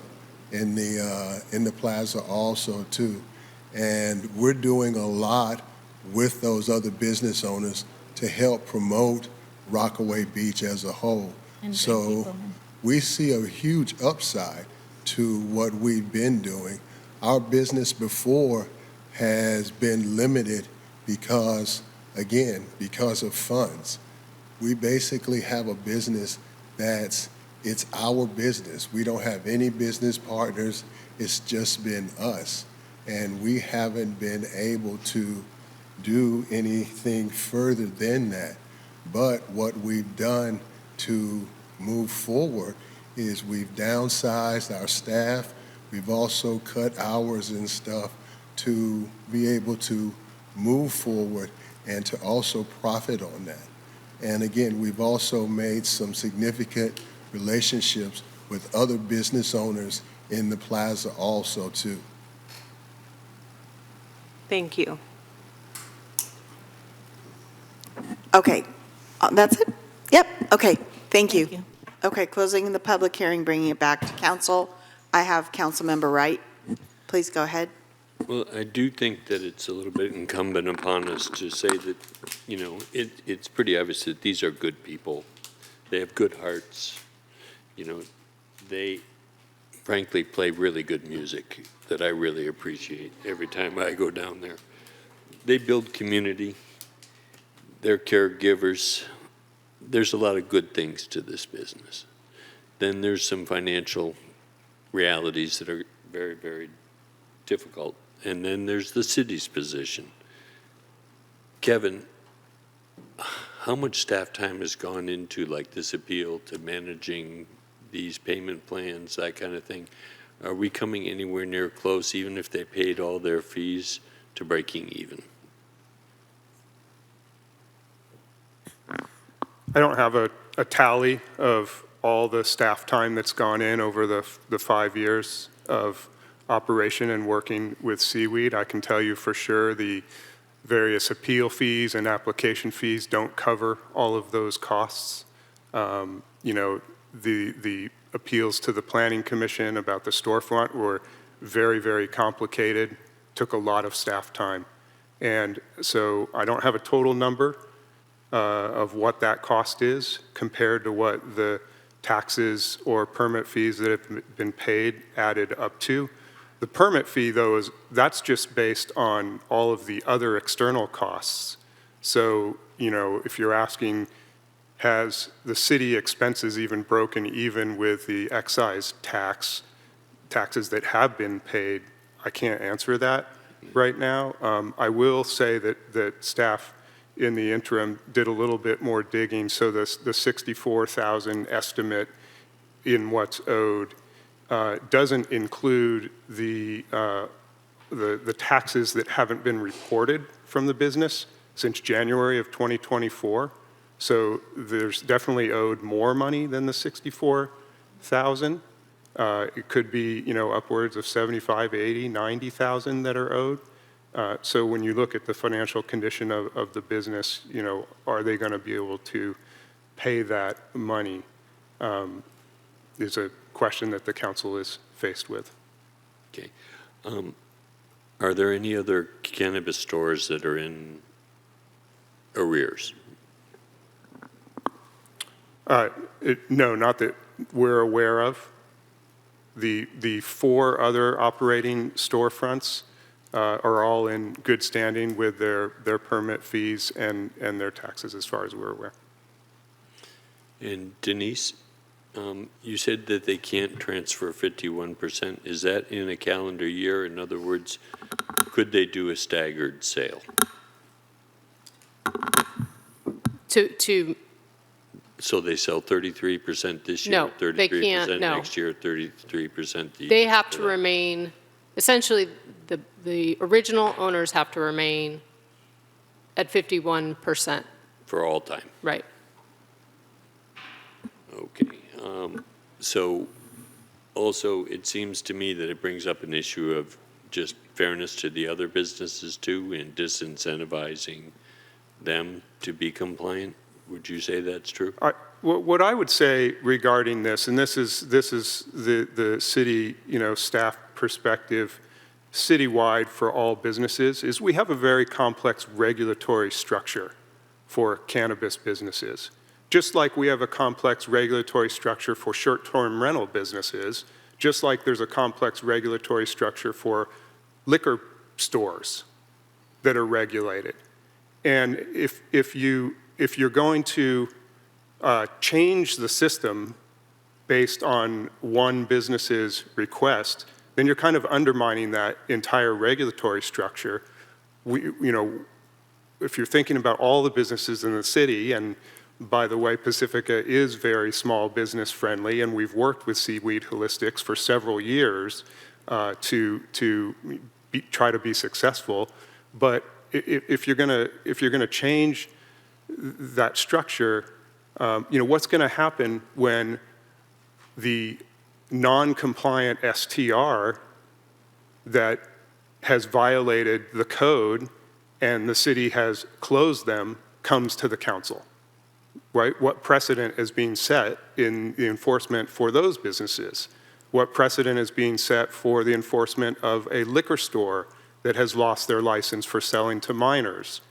Speaker 21: in the plaza also too. And we're doing a lot with those other business owners to help promote Rockaway Beach as a whole. So we see a huge upside to what we've been doing. Our business before has been limited because, again, because of funds. We basically have a business that's it's our business. We don't have any business partners. It's just been us. And we haven't been able to do anything further than that. But what we've done to move forward is we've downsized our staff. We've also cut hours and stuff to be able to move forward and to also profit on that. And again, we've also made some significant relationships with other business owners in the plaza also too.
Speaker 7: Thank you.
Speaker 1: Okay, that's it? Yep, okay, thank you. Okay, closing the public hearing, bringing it back to council. I have Councilmember Wright. Please go ahead.
Speaker 5: Well, I do think that it's a little bit incumbent upon us to say that, you know, it's pretty obvious that these are good people. They have good hearts. You know, they frankly play really good music that I really appreciate every time I go down there. They build community. They're caregivers. There's a lot of good things to this business. Then there's some financial realities that are very, very difficult. And then there's the city's position. Kevin, how much staff time has gone into like this appeal to managing these payment plans, that kind of thing? Are we coming anywhere near close, even if they paid all their fees, to breaking even?
Speaker 14: I don't have a tally of all the staff time that's gone in over the 5 years of operation and working with Seaweed. I can tell you for sure the various appeal fees and application fees don't cover all of those costs. You know, the appeals to the Planning Commission about the storefront were very, very complicated, took a lot of staff time. And so I don't have a total number of what that cost is compared to what the taxes or permit fees that have been paid added up to. The permit fee, though, that's just based on all of the other external costs. So, you know, if you're asking, has the city expenses even broken even with the excise taxes that have been paid, I can't answer that right now. I will say that staff in the interim did a little bit more digging, so the $64,000 estimate in what's owed doesn't include the taxes that haven't been reported from the business since January of 2024. So there's definitely owed more money than the $64,000. It could be, you know, upwards of $75,000, $80,000, $90,000 that are owed. So when you look at the financial condition of the business, you know, are they going to be able to pay that money? Is a question that the council is faced with.
Speaker 5: Okay. Are there any other cannabis stores that are in arrears?
Speaker 14: No, not that we're aware of. The 4 other operating storefronts are all in good standing with their permit fees and their taxes as far as we're aware.
Speaker 5: And Denise, you said that they can't transfer 51%. Is that in a calendar year? In other words, could they do a staggered sale? So they sell 33% this year,
Speaker 19: No, they
Speaker 5: 33%
Speaker 19: can't, no.
Speaker 5: next year, 33% the
Speaker 19: They have to remain, essentially, the original owners have to remain at 51%.
Speaker 5: for all time.
Speaker 19: Right.
Speaker 5: Okay. So also, it seems to me that it brings up an issue of just fairness to the other businesses too, and disincentivizing them to be compliant. Would you say that's true?
Speaker 14: What I would say regarding this, and this is the city, you know, staff perspective, citywide for all businesses, is we have a very complex regulatory structure for cannabis businesses. Just like we have a complex regulatory structure for short-term rental businesses, just like there's a complex regulatory structure for liquor stores that are regulated. And if you're going to change the system based on one business's request, then you're kind of undermining that entire regulatory structure. If you're thinking about all the businesses in the city, and by the way, Pacifica is very small business friendly, and we've worked with Seaweed Holistics for several years to try to be successful. But if you're gonna change that structure, what's going to happen when the non-compliant STR that has violated the code and the city has closed them comes to the council, right? What precedent is being set in the enforcement for those businesses? What precedent is being set for the enforcement of a liquor store that has lost their license for selling to minors,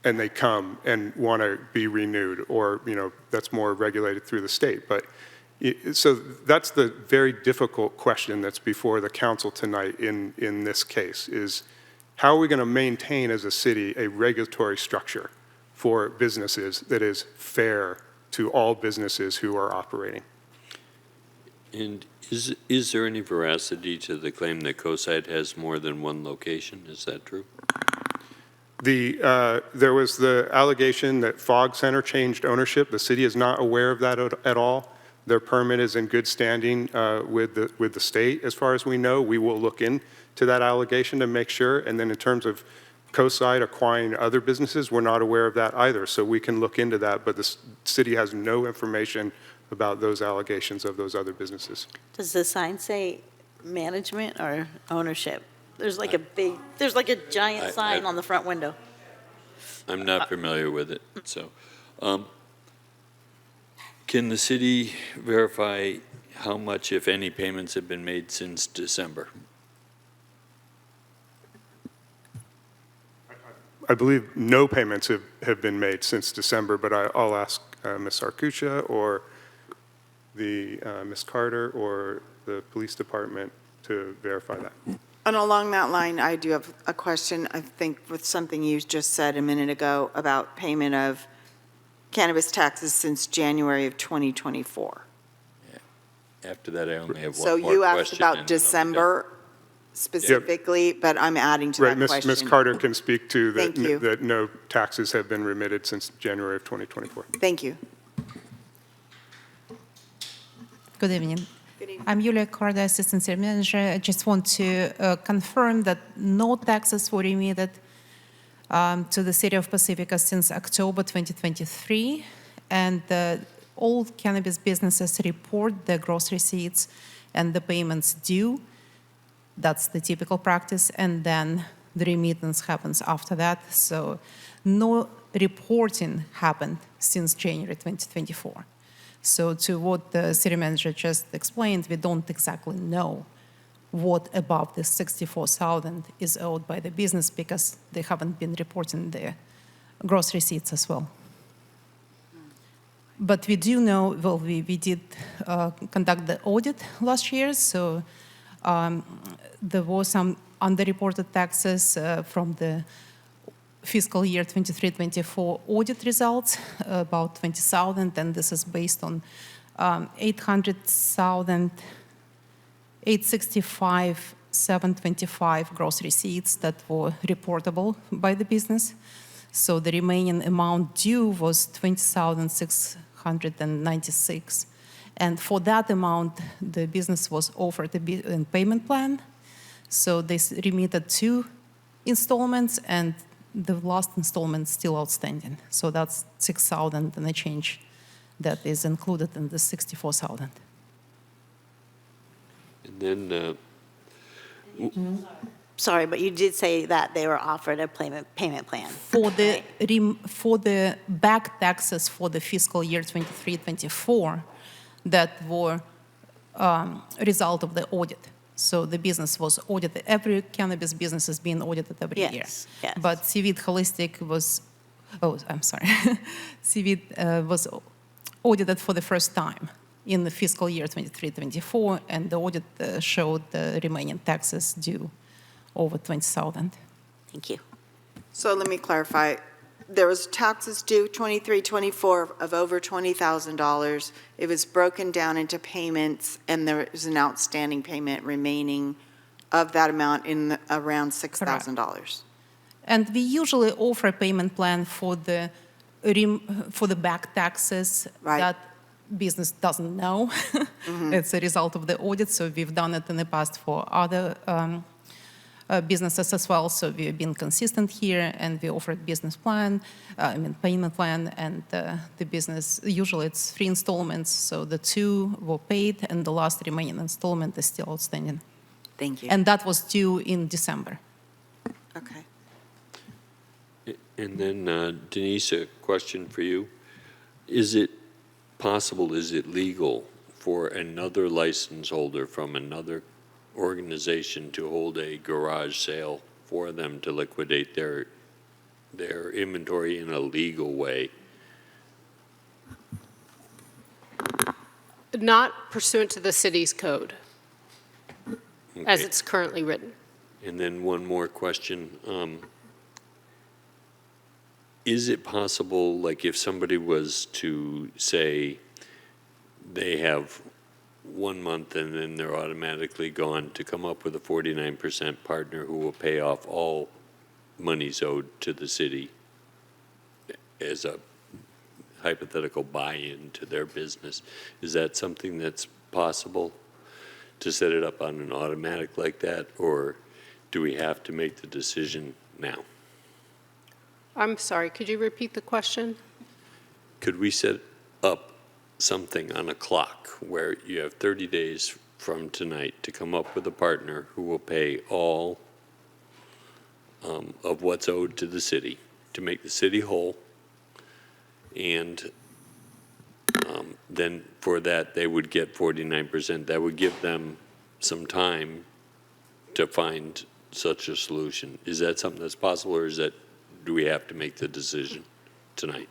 Speaker 14: and they come and want to be renewed, or, that's more regulated through the state. But so that's the very difficult question that's before the council tonight in this case, is how are we going to maintain as a city a regulatory structure for businesses that is fair to all businesses who are operating?
Speaker 5: And is there any veracity to the claim that COSIDE has more than one location? Is that true?
Speaker 14: There was the allegation that Fog Center changed ownership. The city is not aware of that at all. Their permit is in good standing with the state, as far as we know. We will look into that allegation to make sure. And then in terms of COSIDE acquiring other businesses, we're not aware of that either. So we can look into that, but the city has no information about those allegations of those other businesses.
Speaker 2: Does the sign say management or ownership? There's like a giant sign on the front window.
Speaker 5: I'm not familiar with it, so. Can the city verify how much, if any, payments have been made since December?
Speaker 14: I believe no payments have been made since December, but I'll ask Ms. Arcuccia or Ms. Carter or the police department to verify that.
Speaker 1: And along that line, I do have a question, I think, with something you just said a minute ago about payment of cannabis taxes since January of 2024.
Speaker 5: After that, I only have one
Speaker 1: So
Speaker 5: more
Speaker 1: you asked
Speaker 5: question.
Speaker 1: about December specifically, but I'm adding to that question.
Speaker 14: Ms. Carter can speak to
Speaker 1: Thank you.
Speaker 14: that no taxes have been remitted since January of 2024.
Speaker 1: Thank you.
Speaker 13: Good evening. I'm Yulia Carter, Assistant City Manager. I just want to confirm that no taxes were remitted to the City of Pacifica since October 2023, and all cannabis businesses report their gross receipts and the payments due. That's the typical practice, and then the remittance happens after that. So no reporting happened since January 2024. So to what the city manager just explained, we don't exactly know what above the 64,000 is owed by the business because they haven't been reporting their gross receipts as well. But we do know, well, we did conduct the audit last year, so there were some underreported taxes from the fiscal year 23-24 audit results, about 20,000, and this is based on 865,725 gross receipts that were reportable by the business. So the remaining amount due was 20,696. And for that amount, the business was offered a payment plan. So they remitted 2 installments, and the last installment is still outstanding. So that's 6,000 and a change that is included in the 64,000.
Speaker 5: And then,
Speaker 2: Sorry, but you did say that they were offered a payment plan.
Speaker 13: For the back taxes for the fiscal year 23-24 that were result of the audit. So the business was audited. Every cannabis business is being audited every year.
Speaker 2: Yes.
Speaker 13: But Seaweed Holistic was, Seaweed was audited for the first time in the fiscal year 23-24, and the audit showed the remaining taxes due over 20,000.
Speaker 2: Thank you.
Speaker 1: So let me clarify. there was taxes due 23, 24 of over $20,000. It was broken down into payments, and there was an outstanding payment remaining of that amount in around $6,000.
Speaker 13: And we usually offer a payment plan for the back taxes that business doesn't know. It's a result of the audit, so we've done it in the past for other businesses as well. So we've been consistent here, and we offered business plan, payment plan, and the business, usually it's 3 installments, so the 2 were paid, and the last remaining installment is still outstanding.
Speaker 1: Thank you.
Speaker 13: And that was due in December.
Speaker 1: Okay.
Speaker 5: And then Denise, a question for you. Is it possible, is it legal for another license holder from another organization to hold a garage sale for them to liquidate their inventory in a legal way?
Speaker 19: Not pursuant to the city's code, as
Speaker 5: Okay.
Speaker 19: it's currently written.
Speaker 5: And then one more question. Is it possible, like if somebody was to say they have 1 month and then they're automatically gone, to come up with a 49% partner who will pay off all monies owed to the city as a hypothetical buy-in to their business? Is that something that's possible to set it up on an automatic like that, or do we have to make the decision now?
Speaker 19: I'm sorry, could you repeat the question?
Speaker 5: Could we set up something on a clock where you have 30 days from tonight to come up with a partner who will pay all of what's owed to the city, to make the city whole, and then for that, they would get 49%. That would give them some time to find such a solution. Is that something that's possible, or do we have to make the decision tonight?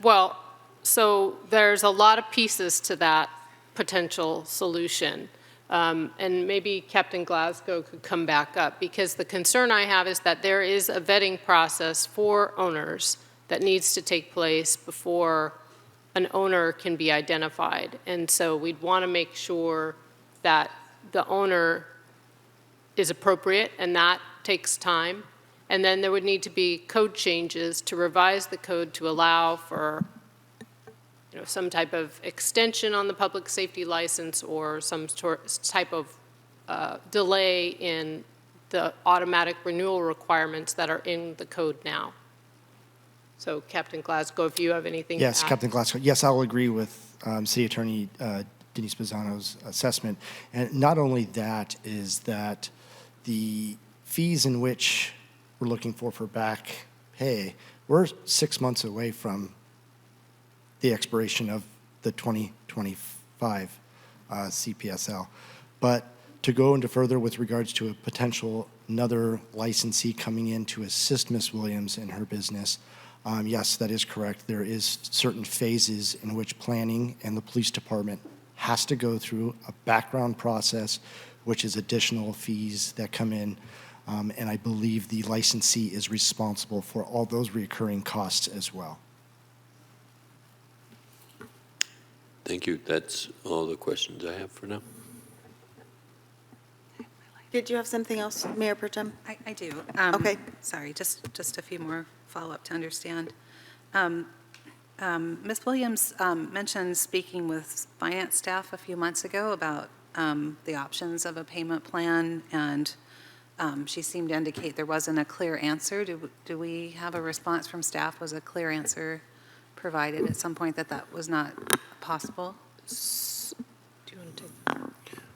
Speaker 19: Well, so there's a lot of pieces to that potential solution. And maybe Captain Glasgow could come back up, because the concern I have is that there is a vetting process for owners that needs to take place before an owner can be identified. And so we'd want to make sure that the owner is appropriate, and that takes time. And then there would need to be code changes to revise the code to allow for some type of extension on the public safety license, or some type of delay in the automatic renewal requirements that are in the code now. So Captain Glasgow, if you have anything to add.
Speaker 12: Yes, Captain Glasgow. Yes, I'll agree with City Attorney Denise Pisano's assessment. And not only that, is that the fees in which we're looking for back pay, we're 6 months away from the expiration of the 2025 CPSL. But to go into further with regards to a potential another licensee coming in to assist Ms. Williams in her business, yes, that is correct. There is certain phases in which planning and the police department has to go through a background process, which is additional fees that come in. And I believe the licensee is responsible for all those recurring costs as well.
Speaker 5: Thank you. That's all the questions I have for now.
Speaker 1: Did you have something else, Mayor Pro Tem?
Speaker 3: I do.
Speaker 1: Okay.
Speaker 3: Sorry, just a few more follow-up to understand. Ms. Williams mentioned speaking with finance staff a few months ago about the options of a payment plan, and she seemed to indicate there wasn't a clear answer. Do we have a response from staff? Was a clear answer provided at some point that was not possible?
Speaker 19: Do you want to take?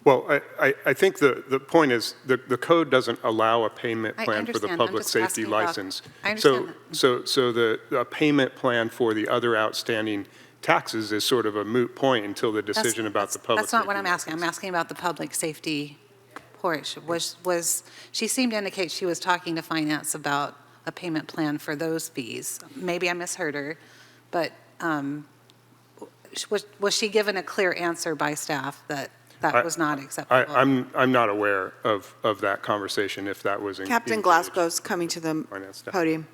Speaker 14: Well, I think the point is the code doesn't allow a payment
Speaker 3: I
Speaker 14: plan for the
Speaker 3: understand. I'm
Speaker 14: public
Speaker 3: just
Speaker 14: safety
Speaker 3: asking about-
Speaker 14: license.
Speaker 3: I understand
Speaker 14: So the payment plan for the other outstanding taxes is sort of a moot point until the decision about the public.
Speaker 3: That's not what I'm asking. I'm asking about the public safety portion. She seemed to indicate she was talking to finance about a payment plan for those fees. Maybe I misheard her, but was she given a clear answer by staff that was not acceptable?
Speaker 14: I'm not aware of that conversation, if that was.
Speaker 1: Captain Glasgow's coming to the
Speaker 14: Finance staff.
Speaker 1: podium.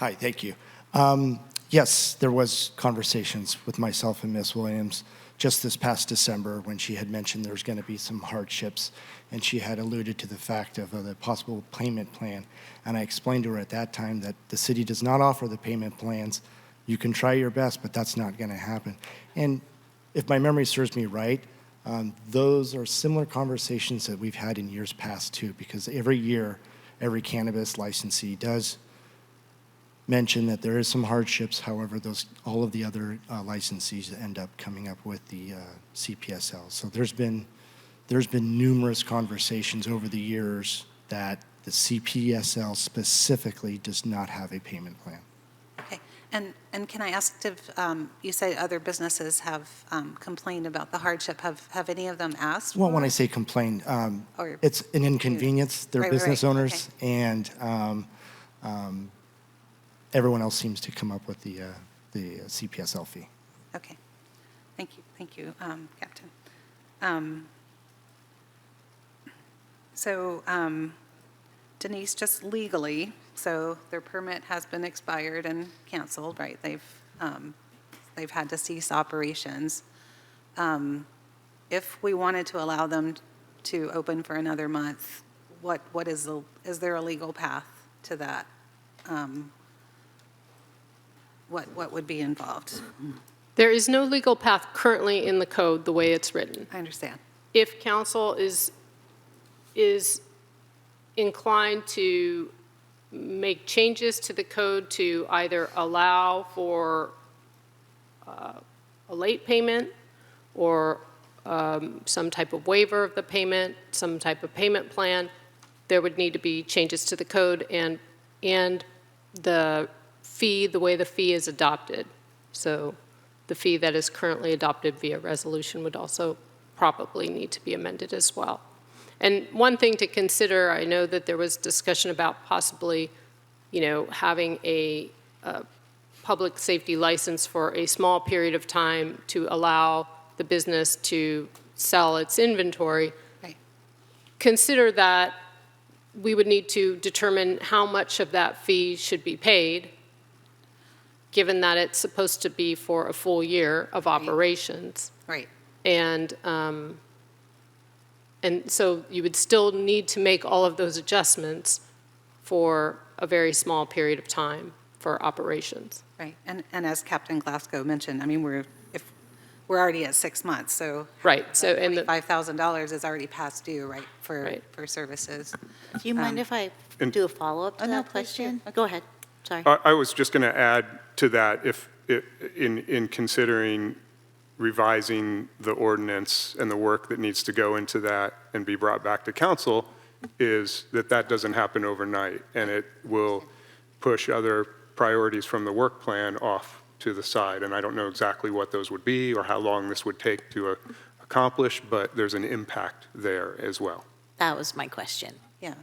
Speaker 12: Hi, thank you. Yes, there was conversations with myself and Ms. Williams just this past December when she had mentioned there's going to be some hardships, and she had alluded to the fact of the possible payment plan. And I explained to her at that time that the city does not offer the payment plans. You can try your best, but that's not going to happen. And if my memory serves me right, those are similar conversations that we've had in years past too, because every year, every cannabis licensee does mention that there is some hardships. However, all of the other licensees end up coming up with the CPSL. So there's been numerous conversations over the years that the CPSL specifically does not have a payment plan.
Speaker 3: Okay, and can I ask if, you say other businesses have complained about the hardship, have any of them asked?
Speaker 12: Well,
Speaker 3: for
Speaker 12: when I
Speaker 3: it?
Speaker 12: say complain,
Speaker 3: Or-
Speaker 12: it's an inconvenience. They're
Speaker 3: Right,
Speaker 12: business
Speaker 3: right,
Speaker 12: owners, and everyone else seems to come up with the CPSL fee.
Speaker 3: Okay, thank you, Captain. So Denise, just legally, so their permit has been expired and canceled, right? They've had to cease operations. If we wanted to allow them to open for another month, is there a legal path to that? What would be involved?
Speaker 19: There is no legal path currently in the code the way it's written.
Speaker 3: I understand.
Speaker 19: If council is inclined to make changes to the code to either allow for a late payment or some type of waiver of the payment, some type of payment plan, there would need to be changes to the code and the fee, the way the fee is adopted. So the fee that is currently adopted via resolution would also probably need to be amended as well. And one thing to consider, I know that there was discussion about possibly, having a public safety license for a small period of time to allow the business to sell its inventory.
Speaker 3: Right.
Speaker 19: Consider that we would need to determine how much of that fee should be paid, given that it's supposed to be for a full year of operations.
Speaker 3: Right.
Speaker 19: And so you would still need to make all of those adjustments for a very small period of time for operations.
Speaker 3: Right, and as Captain Glasgow mentioned, I mean, we're already at 6 months, so.
Speaker 19: Right, so, and the
Speaker 3: $5,000 is already past due, right, for services.
Speaker 2: Do you mind if I do a follow-up to that question? Go ahead, sorry.
Speaker 14: I was just going to add to that, in considering revising the ordinance and the work that needs to go into that and be brought back to council, is that doesn't happen overnight, and it will push other priorities from the work plan off to the side. And I don't know exactly what those would be or how long this would take to accomplish, but there's an impact there as well.
Speaker 2: That was my question.
Speaker 3: Yeah.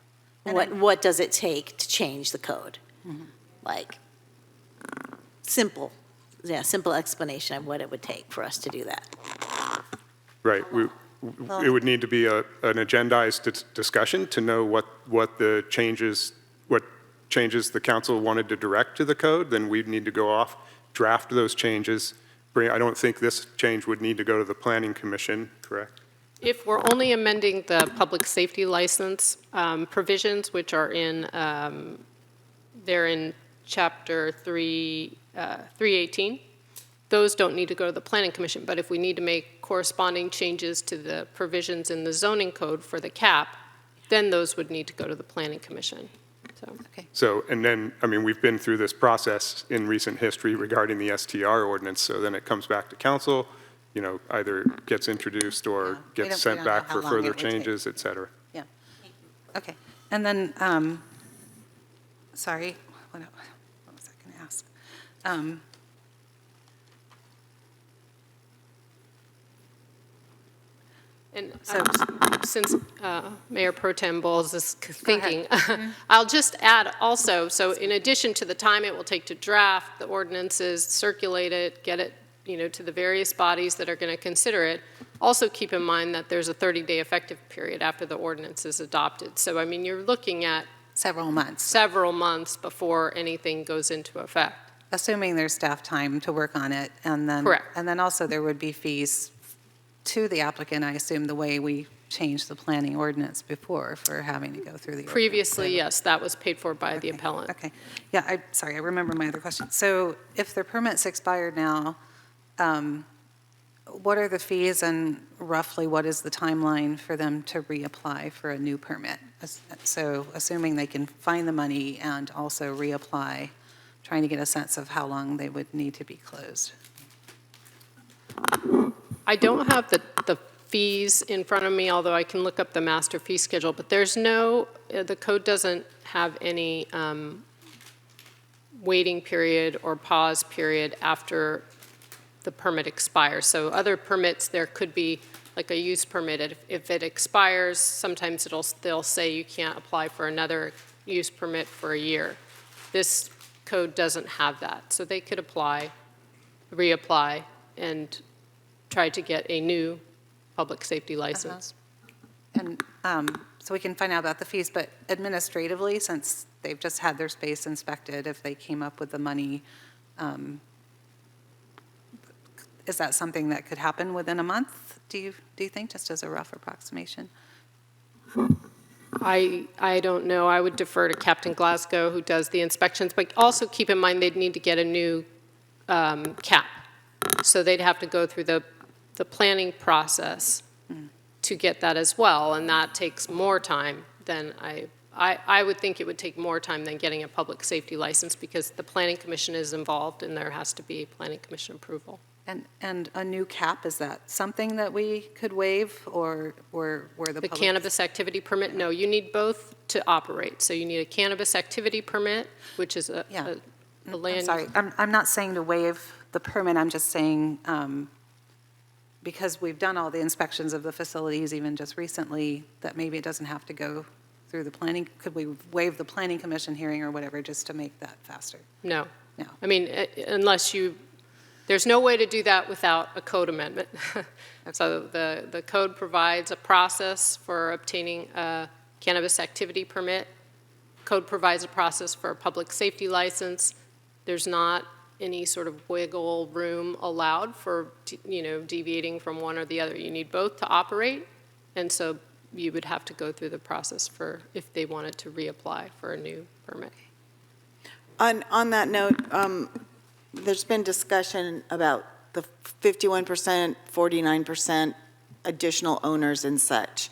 Speaker 2: What does it take to change the code?
Speaker 3: Mm-hmm.
Speaker 2: Like, simple explanation of what it would take for us to do that.
Speaker 14: Right. It would need to be an agendized discussion to know what changes the council wanted to direct to the code. Then we'd need to go off, draft those changes. I don't think this change would need to go to the Planning Commission, correct?
Speaker 19: If we're only amending the public safety license provisions, which are they're in Chapter 318, those don't need to go to the Planning Commission. But if we need to make corresponding changes to the provisions in the zoning code for the cap, then those would need to go to the Planning Commission.
Speaker 14: So, and then, I mean, we've been through this process in recent history regarding the STR ordinance, so then it comes back to council, either gets introduced or gets sent back for further changes, et cetera.
Speaker 3: Yeah. Okay. And then, sorry, what was I going to ask?
Speaker 19: And since Mayor Pro Tem Bowles is thinking, I'll just add also, so in addition to the time it will take to draft the ordinances, circulate it, get it to the various bodies that are going to consider it, also keep in mind that there's a 30-day effective period after the ordinance is adopted. So, I mean, you're looking at
Speaker 3: Several months.
Speaker 19: several months before anything goes into effect.
Speaker 3: Assuming there's staff time to work on it, and then.
Speaker 19: Correct.
Speaker 3: And then also there would be fees to the applicant, I assume, the way we changed the planning ordinance before for having to go through the ordinance.
Speaker 19: Previously, yes, that was paid for by the appellant.
Speaker 3: Okay, yeah, sorry, I remember my other question. So if their permit's expired now, what are the fees and roughly what is the timeline for them to reapply for a new permit? So assuming they can find the money and also reapply, trying to get a sense of how long they would need to be closed.
Speaker 19: I don't have the fees in front of me, although I can look up the master fee schedule, but there's no, the code doesn't have any waiting period or pause period after the permit expires. So other permits, there could be like a use permit. If it expires, sometimes they'll say you can't apply for another use permit for a year. This code doesn't have that. So they could apply, reapply, and try to get a new public safety license.
Speaker 3: And so we can find out about the fees, but administratively, since they've just had their space inspected, if they came up with the money, is that something that could happen within a month, do you think, just as a rough approximation?
Speaker 19: I don't know. I would defer to Captain Glasgow, who does the inspections, but also keep in mind they'd need to get a new cap. So they'd have to go through the planning process to get that as well, and that takes more time than I would think it would take more time than getting a public safety license, because the planning commission is involved and there has to be planning commission approval.
Speaker 3: And a new cap, is that something that we could waive, or where the
Speaker 19: The
Speaker 3: public?
Speaker 19: cannabis activity permit, no, you need both to operate. So you need a cannabis activity permit, which is a land.
Speaker 3: I'm sorry, I'm not saying to waive the permit, I'm just saying, because we've done all the inspections of the facilities even just recently, that maybe it doesn't have to go through the planning, could we waive the planning commission hearing or whatever just to make that faster?
Speaker 19: No.
Speaker 3: No.
Speaker 19: I mean, unless there's no way to do that without a code amendment. So the code provides a process for obtaining a cannabis activity permit. Code provides a process for a public safety license. There's not any sort of wiggle room allowed for, deviating from one or the other. You need both to operate, and so you would have to go through the process for if they wanted to reapply for a new permit.
Speaker 1: On that note, there's been discussion about the 51%, 49% additional owners and such.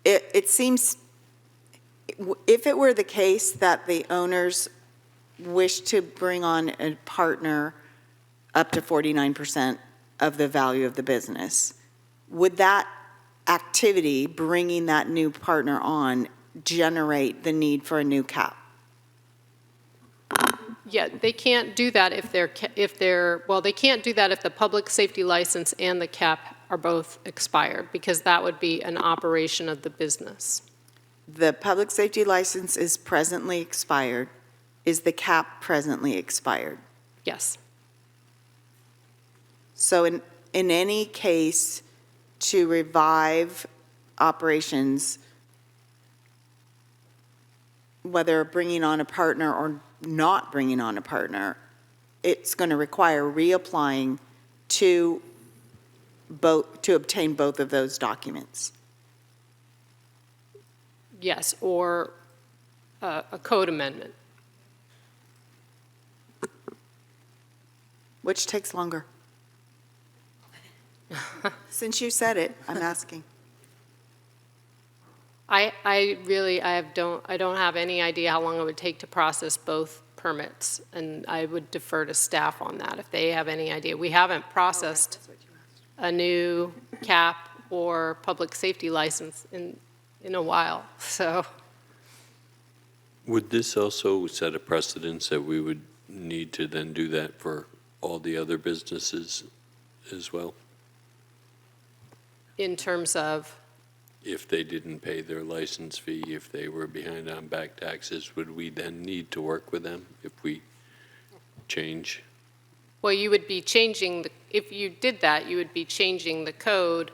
Speaker 1: It seems, if it were the case that the owners wish to bring on a partner up to 49% of the value of the business, would that activity, bringing that new partner on, generate the need for a new cap?
Speaker 19: Yeah, they can't do that if they can't do that if the public safety license and the cap are both expired, because that would be an operation of the business.
Speaker 1: The public safety license is presently expired. Is the cap presently expired?
Speaker 19: Yes.
Speaker 1: So in any case, to revive operations, whether bringing on a partner or not bringing on a partner, it's going to require reapplying to obtain both of those documents.
Speaker 19: Yes, or a code amendment.
Speaker 1: Which takes longer? Since you said it, I'm asking.
Speaker 19: I don't have any idea how long it would take to process both permits, and I would defer to staff on that if they have any idea. We haven't processed a new cap or public safety license in a while, so.
Speaker 5: Would this also set a precedence that we would need to then do that for all the other businesses as well?
Speaker 19: In terms of?
Speaker 5: If they didn't pay their license fee, if they were behind on back taxes, would we then need to work with them if we change?
Speaker 19: Well, you would be changing, if you did that, you would be changing the code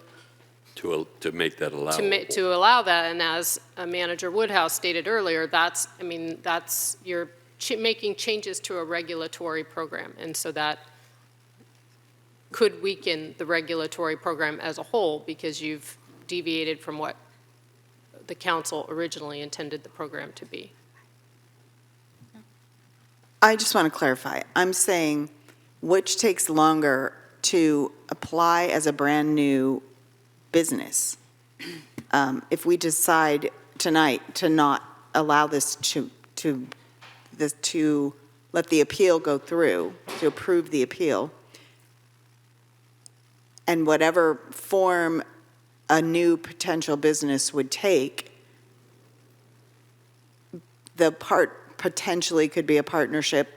Speaker 5: To make that allowable.
Speaker 19: to allow that, and as Manager Woodhouse stated earlier, that's you're making changes to a regulatory program, and so that could weaken the regulatory program as a whole because you've deviated from what the council originally intended the program to be.
Speaker 1: I just want to clarify. I'm saying which takes longer to apply as a brand-new business? If we decide tonight to not allow this to let the appeal go through, to approve the appeal, and whatever form a new potential business would take, the part potentially could be a partnership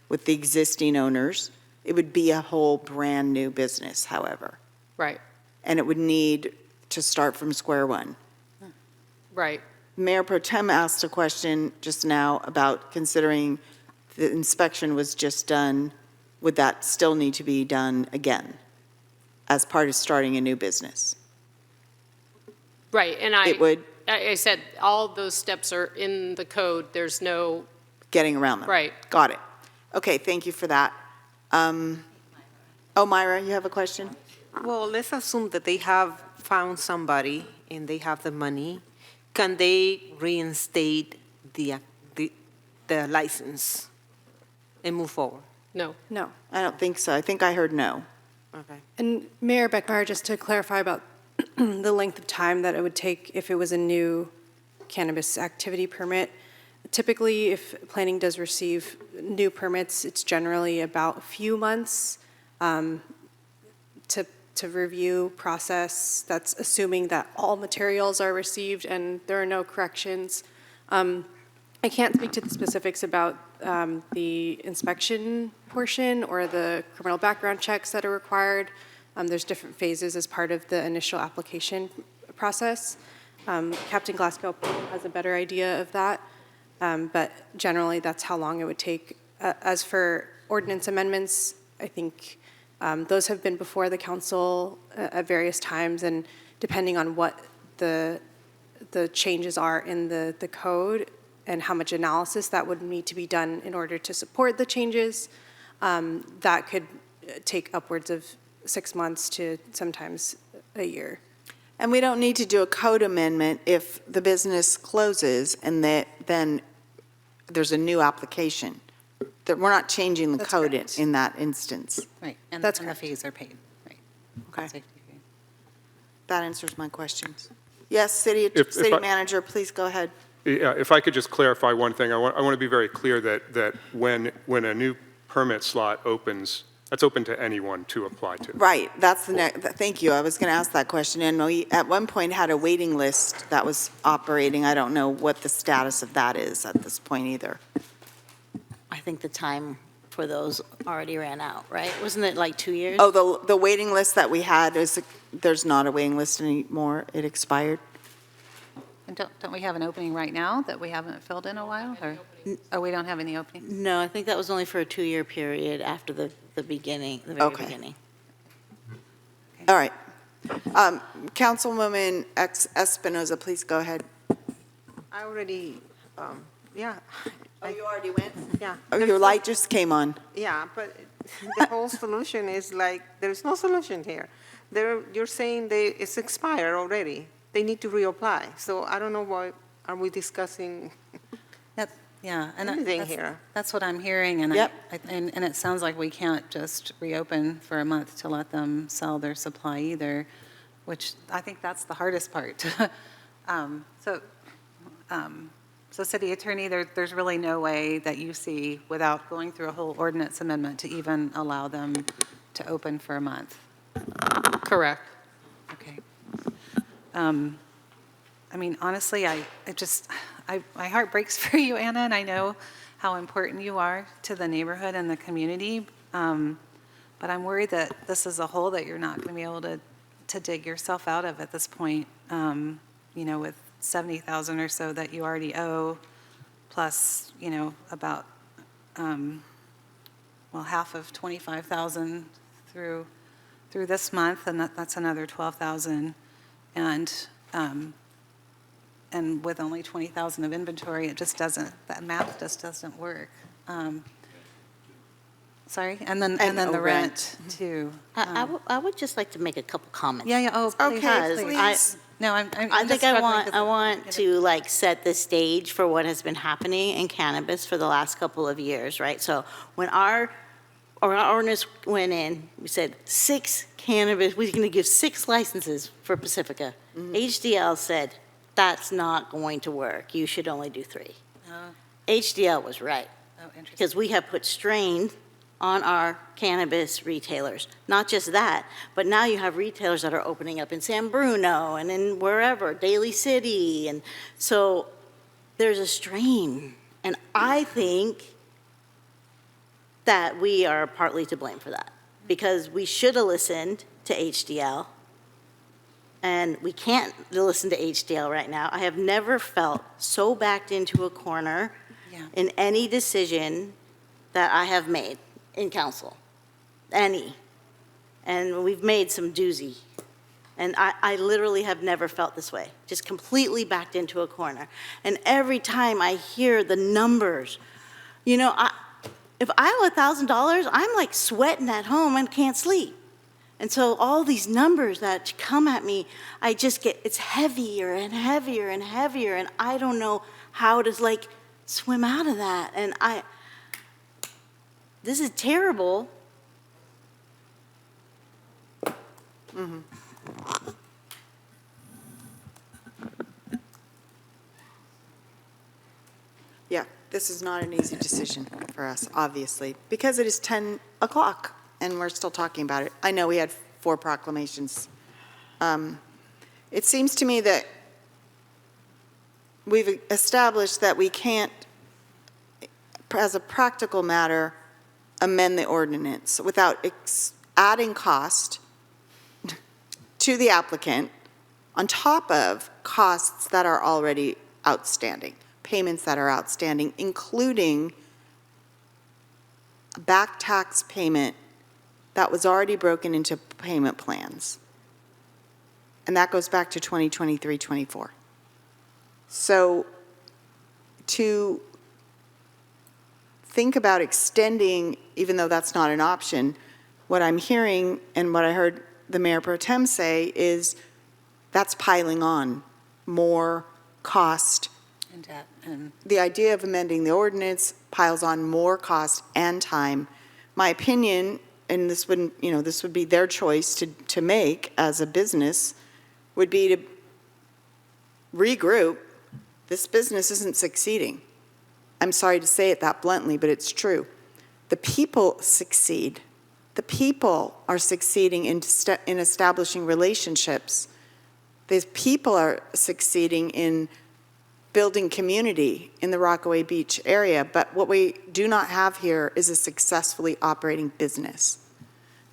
Speaker 1: with the existing owners. It would be a whole brand-new business, however.
Speaker 19: Right.
Speaker 1: And it would need to start from square one.
Speaker 19: Right.
Speaker 1: Mayor Pro Tem asked a question just now about considering the inspection was just done, would that still need to be done again as part of starting a new business?
Speaker 19: Right, and I said all those steps are in the code. There's no
Speaker 1: getting around them.
Speaker 19: Right.
Speaker 1: Got it. Okay, thank you for that. Myra, you have a question?
Speaker 7: Well, let's assume that they have found somebody and they have the money. Can they reinstate the license and move forward?
Speaker 19: No.
Speaker 18: No.
Speaker 1: I don't think so. I think I heard no.
Speaker 7: Okay.
Speaker 18: And Mayor Beckmeyer, just to clarify about the length of time that it would take if it was a new cannabis activity permit, typically if planning does receive new permits, it's generally about a few months to review, process. That's assuming that all materials are received and there are no corrections. I can't speak to the specifics about the inspection portion or the criminal background checks that are required. There's different phases as part of the initial application process. Captain Glasgow has a better idea of that, but generally that's how long it would take. As for ordinance amendments, I think those have been before the council at various times, and depending on what the changes are in the code and how much analysis that would need to be done in order to support the changes, that could take upwards of 6 months to sometimes a year.
Speaker 1: And we don't need to do a code amendment if the business closes and then there's a new application. That we're not changing the code in that instance.
Speaker 3: Right, and
Speaker 1: That's
Speaker 3: the
Speaker 1: correct.
Speaker 3: fees are paid, right.
Speaker 1: Okay.
Speaker 3: Safety fee.
Speaker 1: That answers my questions. Yes, city manager, please go ahead.
Speaker 14: Yeah, if I could just clarify one thing, I want to be very clear that when a new permit slot opens, that's open to anyone to apply to.
Speaker 1: Right, that's the next, thank you. I was going to ask that question. And we, at one point, had a waiting list that was operating. I don't know what the status of that is at this point either.
Speaker 2: I think the time for those already ran out, right? Wasn't it like 2 years?
Speaker 1: Oh, the waiting list that we had, there's not a waiting list anymore. It expired.
Speaker 3: And don't we have an opening right now that we haven't filled in a while, or, we don't have any openings?
Speaker 2: No, I think that was only for a 2-year period after the beginning, the very beginning.
Speaker 1: All right. Councilwoman Espinoza, please go ahead.
Speaker 7: I already, yeah.
Speaker 1: Oh, you already went?
Speaker 7: Yeah.
Speaker 1: Oh, your light just came on.
Speaker 7: Yeah, but the whole solution is like, there's no solution here. You're saying it's expired already. They need to reapply. So I don't know why are we discussing
Speaker 3: Yeah, and
Speaker 7: anything here.
Speaker 3: that's what I'm hearing, and
Speaker 1: Yep.
Speaker 3: and it sounds like we can't just reopen for a month to let them sell their supply either, which I think that's the hardest part. So City Attorney, there's really no way that you see without going through a whole ordinance amendment to even allow them to open for a month.
Speaker 19: Correct.
Speaker 3: Okay. I mean, honestly, my heart breaks for you, Anna, and I know how important you are to the neighborhood and the community. But I'm worried that this is a hole that you're not going to be able to dig yourself out of at this point. With $70,000 or so that you already owe, plus, about half of $25,000 through this month, and that's another $12,000. And with only 20,000 of inventory, it just doesn't, that math just doesn't work. Sorry, and then the rent too.
Speaker 2: I would just like to make a couple comments.
Speaker 3: Yeah, oh, please,
Speaker 2: Because
Speaker 3: please. No, I'm
Speaker 2: I
Speaker 3: just
Speaker 2: think
Speaker 3: struggling 'cause
Speaker 2: I want to like set the stage for what has been happening in cannabis for the last couple of years, right? So when our ordinance went in, we said 6 cannabis, we're going to give 6 licenses for Pacifica. HDL said, that's not going to work. You should only do 3. HDL was right. Because we have put strain on our cannabis retailers. Not just that, but now you have retailers that are opening up in San Bruno and in wherever, Daly City. And so there's a strain. And I think that we are partly to blame for that, because we should have listened to HDL, and we can't listen to HDL right now. I have never felt so backed into a corner in any decision that I have made in council, any. And we've made some doozy. And I literally have never felt this way, just completely backed into a corner. And every time I hear the numbers, you know, if I owe $1,000, I'm like sweating at home and can't sleep. And so all these numbers that come at me, I just get, it's heavier and heavier and heavier, and I don't know how to like swim out of that. And this is terrible.
Speaker 1: Yeah, this is not an easy decision for us, obviously, because it is 10 o'clock and we're still talking about it. I know we had 4 proclamations. It seems to me that we've established that we can't, as a practical matter, amend the ordinance without adding cost to the applicant on top of costs that are already outstanding, payments that are outstanding, including a back tax payment that was already broken into payment plans. And that goes back to 2023-24. So to think about extending, even though that's not an option, what I'm hearing and what I heard the Mayor Pro Tem say is that's piling on more cost.
Speaker 3: And
Speaker 1: The idea of amending the ordinance piles on more cost and time. My opinion, and this wouldn't, you know, this would be their choice to make as a business, would be to regroup. This business isn't succeeding. I'm sorry to say it that bluntly, but it's true. The people succeed. The people are succeeding in establishing relationships. The people are succeeding in building community in the Rockaway Beach area, but what we do not have here is a successfully operating business.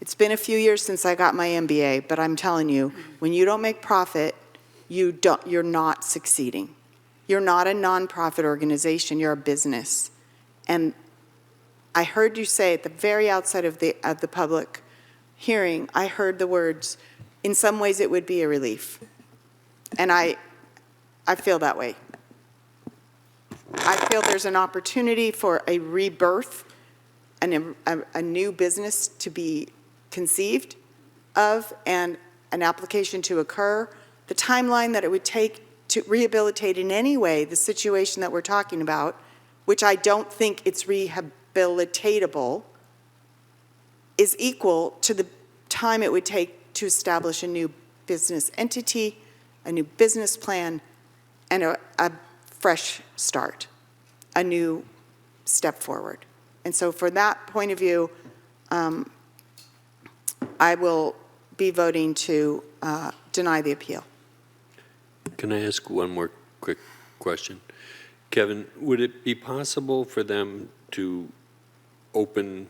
Speaker 1: It's been a few years since I got my MBA, but I'm telling you, when you don't make profit, you're not succeeding. You're not a nonprofit organization, you're a business. And I heard you say at the very outset of the public hearing, I heard the words, in some ways it would be a relief. And I feel that way. I feel there's an opportunity for a rebirth and a new business to be conceived of and an application to occur. The timeline that it would take to rehabilitate in any way the situation that we're talking about, which I don't think it's rehabilitatable, is equal to the time it would take to establish a new business entity, a new business plan, and a fresh start, a new step forward. And so for that point of view, I will be voting to deny the appeal.
Speaker 5: Can I ask one more quick question? Kevin, would it be possible for them to open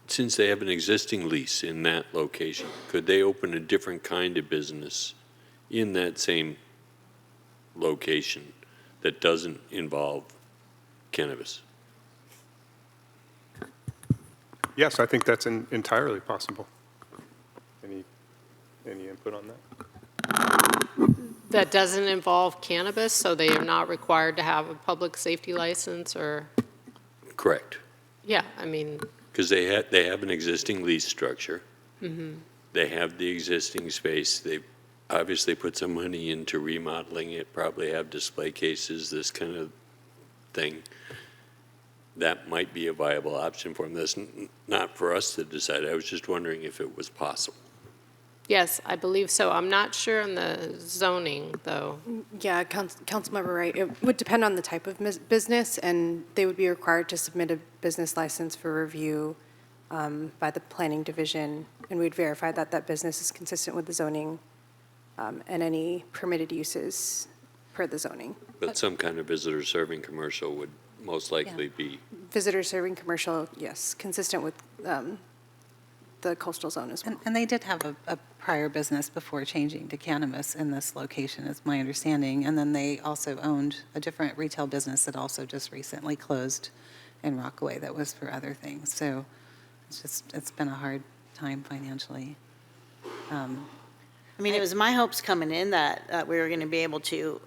Speaker 5: since they have an existing lease in that location, could they open a different kind of business in that same location that doesn't involve cannabis?
Speaker 14: Yes, I think that's entirely possible. Any input on that?
Speaker 19: That doesn't involve cannabis, so they are not required to have a public safety license or,
Speaker 5: Correct.
Speaker 19: yeah, I mean,
Speaker 5: Because they have an existing lease structure.
Speaker 19: mhm.
Speaker 5: They have the existing space. They've obviously put some money into remodeling it, probably have display cases, this kind of thing. That might be a viable option for them. That's not for us to decide. I was just wondering if it was possible.
Speaker 19: Yes, I believe so. I'm not sure on the zoning, though.
Speaker 18: Yeah, Councilmember Wright, it would depend on the type of business, and they would be required to submit a business license for review by the planning division, and we'd verify that that business is consistent with the zoning and any permitted uses per the zoning.
Speaker 5: But some kind of visitor serving commercial would most likely be.
Speaker 18: Visitor serving commercial, yes, consistent with the coastal zone as well.
Speaker 3: And they did have a prior business before changing to cannabis in this location, is my understanding. And then they also owned a different retail business that also just recently closed in Rockaway that was for other things. So it's been a hard time financially.
Speaker 2: I mean, it was my hopes coming in that we were going to be able to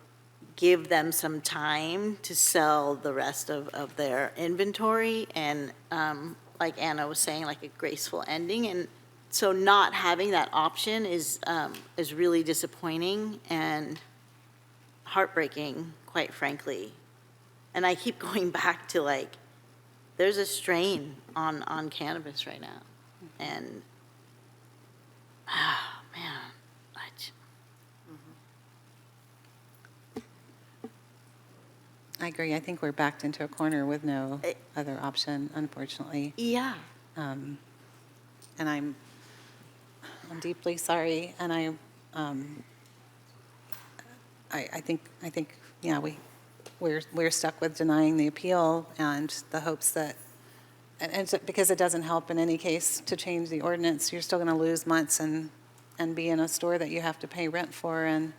Speaker 2: give them some time to sell the rest of their inventory and, like Anna was saying, like a graceful ending. And so not having that option is really disappointing and heartbreaking, quite frankly. And I keep going back to, like, there's a strain on cannabis right now. And, oh, man.
Speaker 3: I agree. I think we're backed into a corner with no other option, unfortunately.
Speaker 2: Yeah.
Speaker 3: And I'm deeply sorry, and I think yeah, we're stuck with denying the appeal and the hopes that, and because it doesn't help in any case to change the ordinance, you're still going to lose months and be in a store that you have to pay rent for and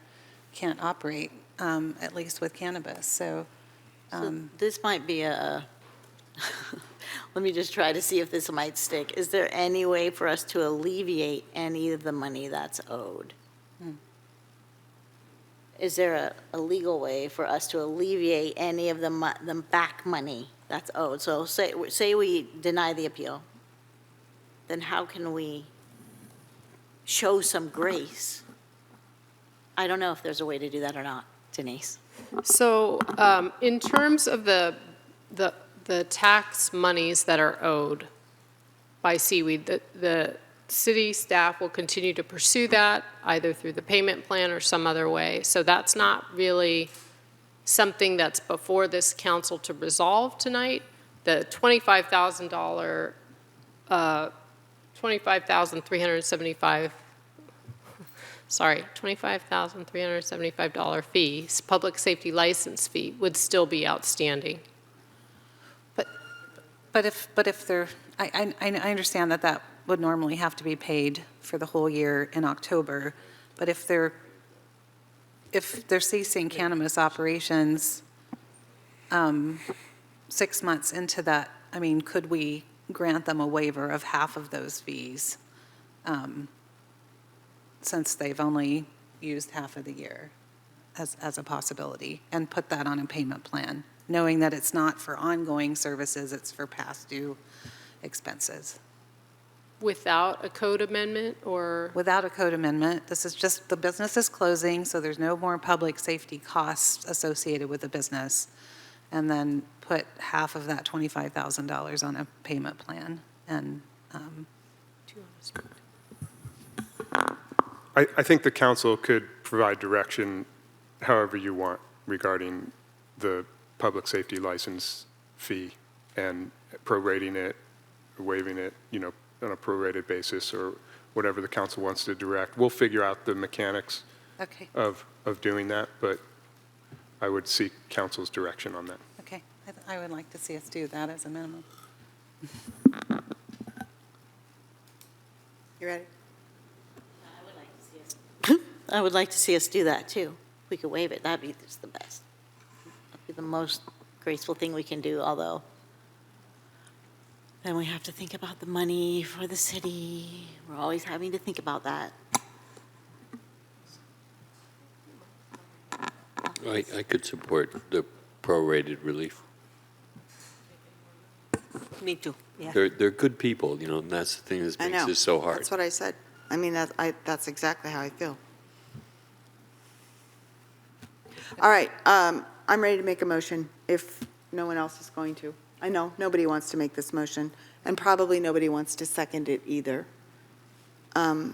Speaker 3: can't operate, at least with cannabis. So
Speaker 2: this might be let me just try to see if this might stick. Is there any way for us to alleviate any of the money that's owed? Is there a legal way for us to alleviate any of the back money that's owed? So say we deny the appeal, then how can we show some grace? I don't know if there's a way to do that or not, Denise.
Speaker 19: So in terms of the tax monies that are owed by Seaweed, the city staff will continue to pursue that either through the payment plan or some other way. So that's not really something that's before this council to resolve tonight. The $25,000, $25,375 fee, public safety license fee, would still be outstanding.
Speaker 3: But if they're, I understand that would normally have to be paid for the whole year in October, but if they're ceasing cannabis operations 6 months into that, I mean, could we grant them a waiver of half of those fees, since they've only used half of the year as a possibility, and put that on a payment plan, knowing that it's not for ongoing services, it's for past due expenses?
Speaker 19: Without a code amendment or?
Speaker 3: Without a code amendment. This is just, the business is closing, so there's no more public safety costs associated with the business. And then put half of that $25,000 on a payment plan. And
Speaker 14: I think the council could provide direction however you want regarding the public safety license fee and prorating it, waiving it, on a prorated basis, or whatever the council wants to direct. We'll figure out the mechanics of doing that, but I would seek council's direction on that.
Speaker 3: okay, I would like to see us do that as a minimum.
Speaker 2: You ready? I would like to see us do that, too. If we could waive it, that'd be just the best. That'd be the most graceful thing we can do, although then we have to think about the money for the city. We're always having to think about that.
Speaker 5: I could support the prorated relief.
Speaker 7: Me too, yeah.
Speaker 5: They're good people, and that's the thing that
Speaker 1: I
Speaker 5: makes
Speaker 1: know.
Speaker 5: this so hard.
Speaker 1: That's what I said. I mean, that's exactly how I feel. All right, I'm ready to make a motion if no one else is going to. I know, nobody wants to make this motion, and probably nobody wants to second it either. I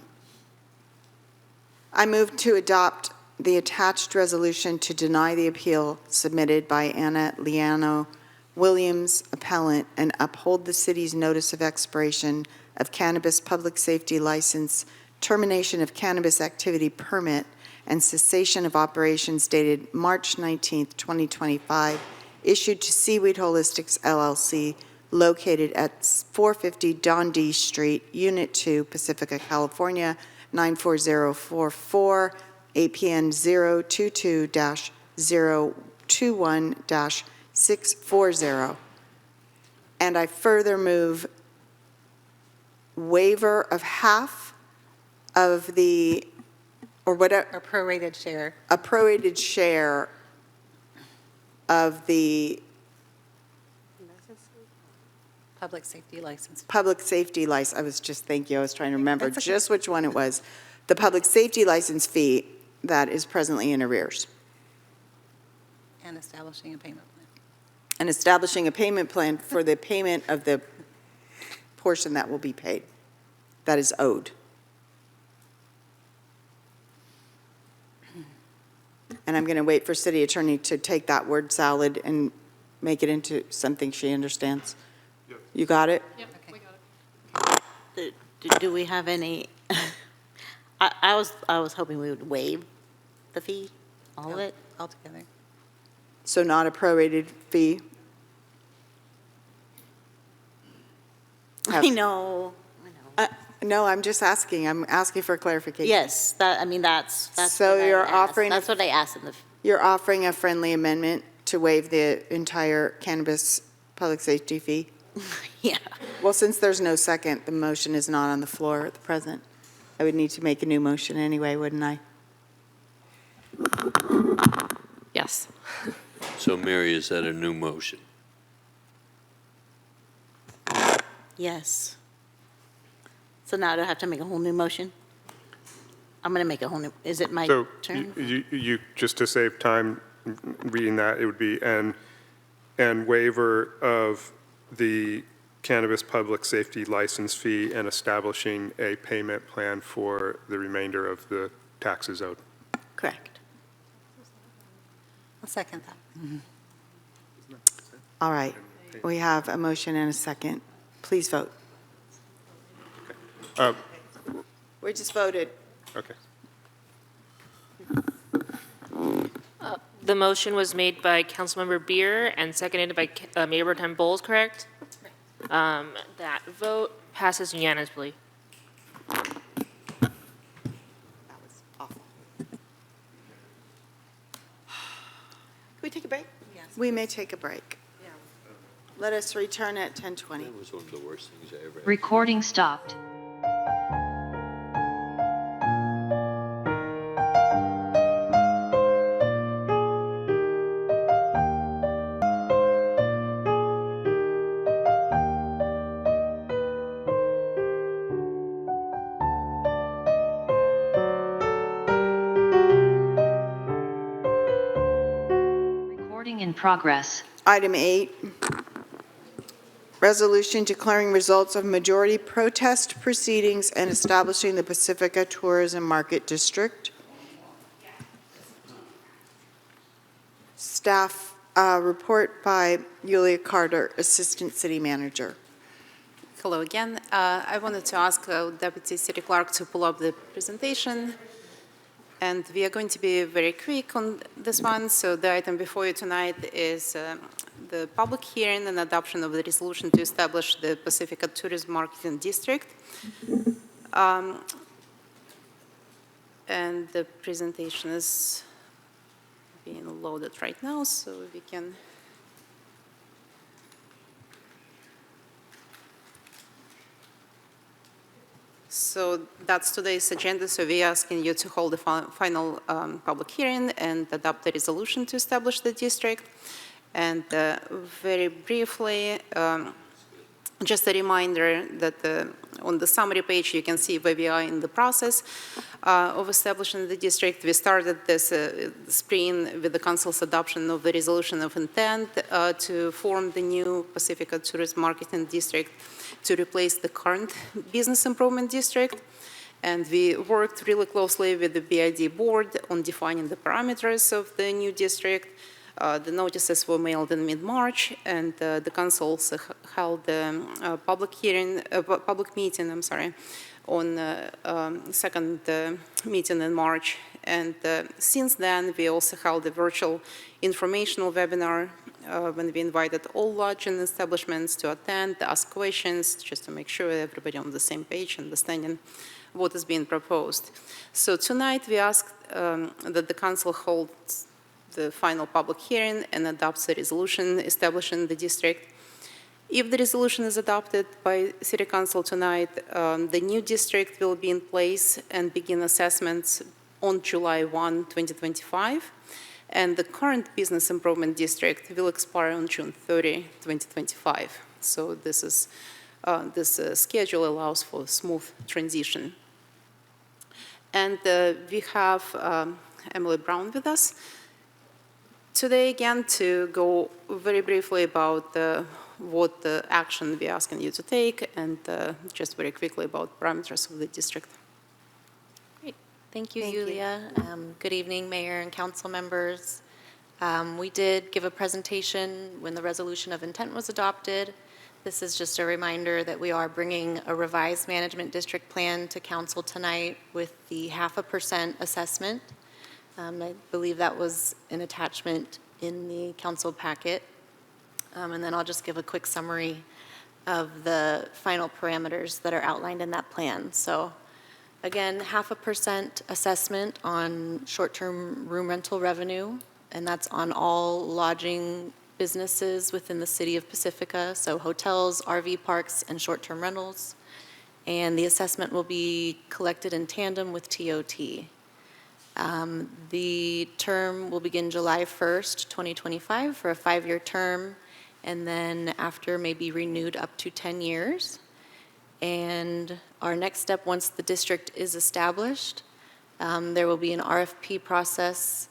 Speaker 1: move to adopt the attached resolution to deny the appeal submitted by Anna Liano Williams, appellant, and uphold the city's notice of expiration of cannabis public safety license, termination of cannabis activity permit, and cessation of operations dated March 19th, 2025, issued to Seaweed Holistics LLC, located at 450 Don D Street, Unit 2, Pacifica, California, 94044, APN 022-021-640. And I further move waiver of half of the, or whatever.
Speaker 3: Or prorated share.
Speaker 1: A prorated share of the
Speaker 3: Public safety license.
Speaker 1: public safety license. Thank you, I was trying to remember
Speaker 3: That's okay.
Speaker 1: just which one it was. The public safety license fee that is presently in arrears.
Speaker 3: And establishing a payment plan.
Speaker 1: And establishing a payment plan for the payment of the portion that will be paid, that is owed. And I'm going to wait for city attorney to take that word salad and make it into something she understands. You got it?
Speaker 19: Yep, we got it.
Speaker 2: Do we have any, I was hoping we would waive the fee, all of it?
Speaker 3: Altogether.
Speaker 1: So not a prorated fee?
Speaker 2: I know.
Speaker 1: No, I'm just asking. I'm asking for clarification.
Speaker 2: Yes, that's.
Speaker 1: So
Speaker 2: what I
Speaker 1: you're
Speaker 2: asked.
Speaker 1: offering.
Speaker 2: That's what I asked in the.
Speaker 1: You're offering a friendly amendment to waive the entire cannabis public safety fee?
Speaker 2: Yeah.
Speaker 1: Well, since there's no second, the motion is not on the floor at the present. I would need to make a new motion anyway, wouldn't I?
Speaker 19: Yes.
Speaker 5: So Mary, is that a new motion?
Speaker 2: Yes. So now do I have to make a whole new motion? I'm going to make a whole new, is it my
Speaker 14: So
Speaker 2: turn?
Speaker 14: you, just to save time reading that, it would be and waiver of the cannabis public safety license fee and establishing a payment plan for the remainder of the taxes owed.
Speaker 2: Correct.
Speaker 3: I'll second that.
Speaker 1: All right. We have a motion and a second. Please vote. We just voted.
Speaker 14: Okay.
Speaker 15: The motion was made by Councilmember Beer and seconded by Mayor Pro Tem Bowles, correct? That vote passes unanimously.
Speaker 1: That was awful. Can we take a break?
Speaker 3: Yes.
Speaker 1: We may take a break.
Speaker 3: Yeah.
Speaker 1: Let us return at 10:20.
Speaker 5: That was one of the worst things I ever had.
Speaker 16: Recording stopped. Recording in progress.
Speaker 1: Item 8, resolution declaring results of majority protest proceedings and establishing the Pacifica Tourism Market District. Staff report by Yulia Carter, Assistant City Manager.
Speaker 3: Hello again. I wanted to ask Deputy City Clerk to pull up the presentation. And we are going to be very quick on this one. So the item before you tonight is the public hearing and adoption of the resolution to establish the Pacifica Tourism Marketing District. And the presentation is being loaded right now, so we can. So that's today's agenda. So we're asking you to hold the final public hearing and adopt the resolution to establish the district. And very briefly, just a reminder that on the summary page, you can see where we are in the process of establishing the district. We started this spring with the council's adoption of the resolution of intent to form the new Pacifica Tourism Marketing District to replace the current Business Improvement District. And we worked really closely with the BID board on defining the parameters of the new district. The notices were mailed in mid-March, and the council also held a public meeting, on second meeting in March. And since then, we also held a virtual informational webinar when we invited all lodging establishments to attend, ask questions, just to make sure everybody on the same page, understanding what is being proposed. So tonight, we ask that the council holds the final public hearing and adopts a resolution establishing the district. If the resolution is adopted by City Council tonight, the new district will be in place and begin assessments on July 1, 2025, and the current Business Improvement District will expire on June 30, 2025. So this schedule allows for smooth transition. And we have Emily Brown with us today again to go very briefly about what action we're asking you to take, and just very quickly about parameters of the district.
Speaker 4: Great. Thank you, Yulia. Good evening, Mayor and council members. We did give a presentation when the resolution of intent was adopted. This is just a reminder that we are bringing a revised management district plan to council tonight with the 0.5% assessment. I believe that was an attachment in the council packet. And then I'll just give a quick summary of the final parameters that are outlined in that plan. So again, 0.5% assessment on short-term room rental revenue, and that's on all lodging businesses within the city of Pacifica, so hotels, RV parks, and short-term rentals. And the assessment will be collected in tandem with TOT. The term will begin July 1st, 2025 for a 5-year term, and then after may be renewed up to 10 years. And our next step, once the district is established, there will be an RFP process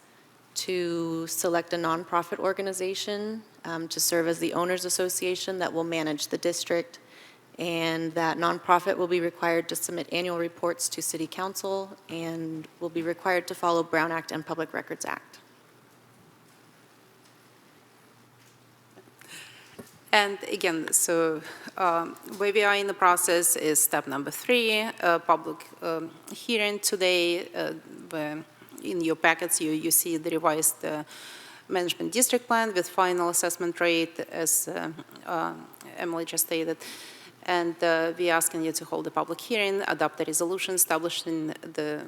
Speaker 4: to select a nonprofit organization to serve as the owners association that will manage the district. And that nonprofit will be required to submit annual reports to City Council and will be required to follow Brown Act and Public Records Act.
Speaker 3: And again, so where we are in the process is step number 3, public hearing today. In your packets, you see the revised management district plan with final assessment rate, as Emily just stated. And we're asking you to hold a public hearing, adopt a resolution establishing the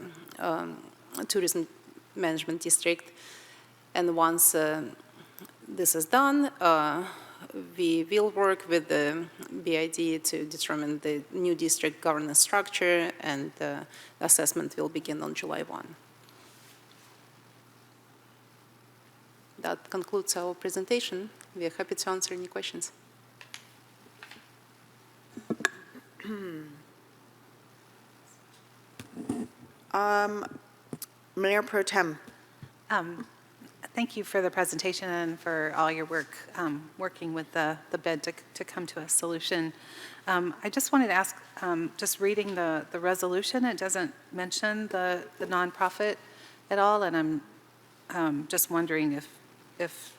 Speaker 3: tourism management district. And once this is done, we will work with the BID to determine the new district governance structure, and the assessment will begin on July 1. That concludes our presentation. We are happy to answer any questions.
Speaker 1: Mayor Pro Tem.
Speaker 3: Thank you for the presentation and for all your work working with the BID to come to a solution. I just wanted to ask, just reading the resolution, it doesn't mention the nonprofit at all, and I'm just wondering if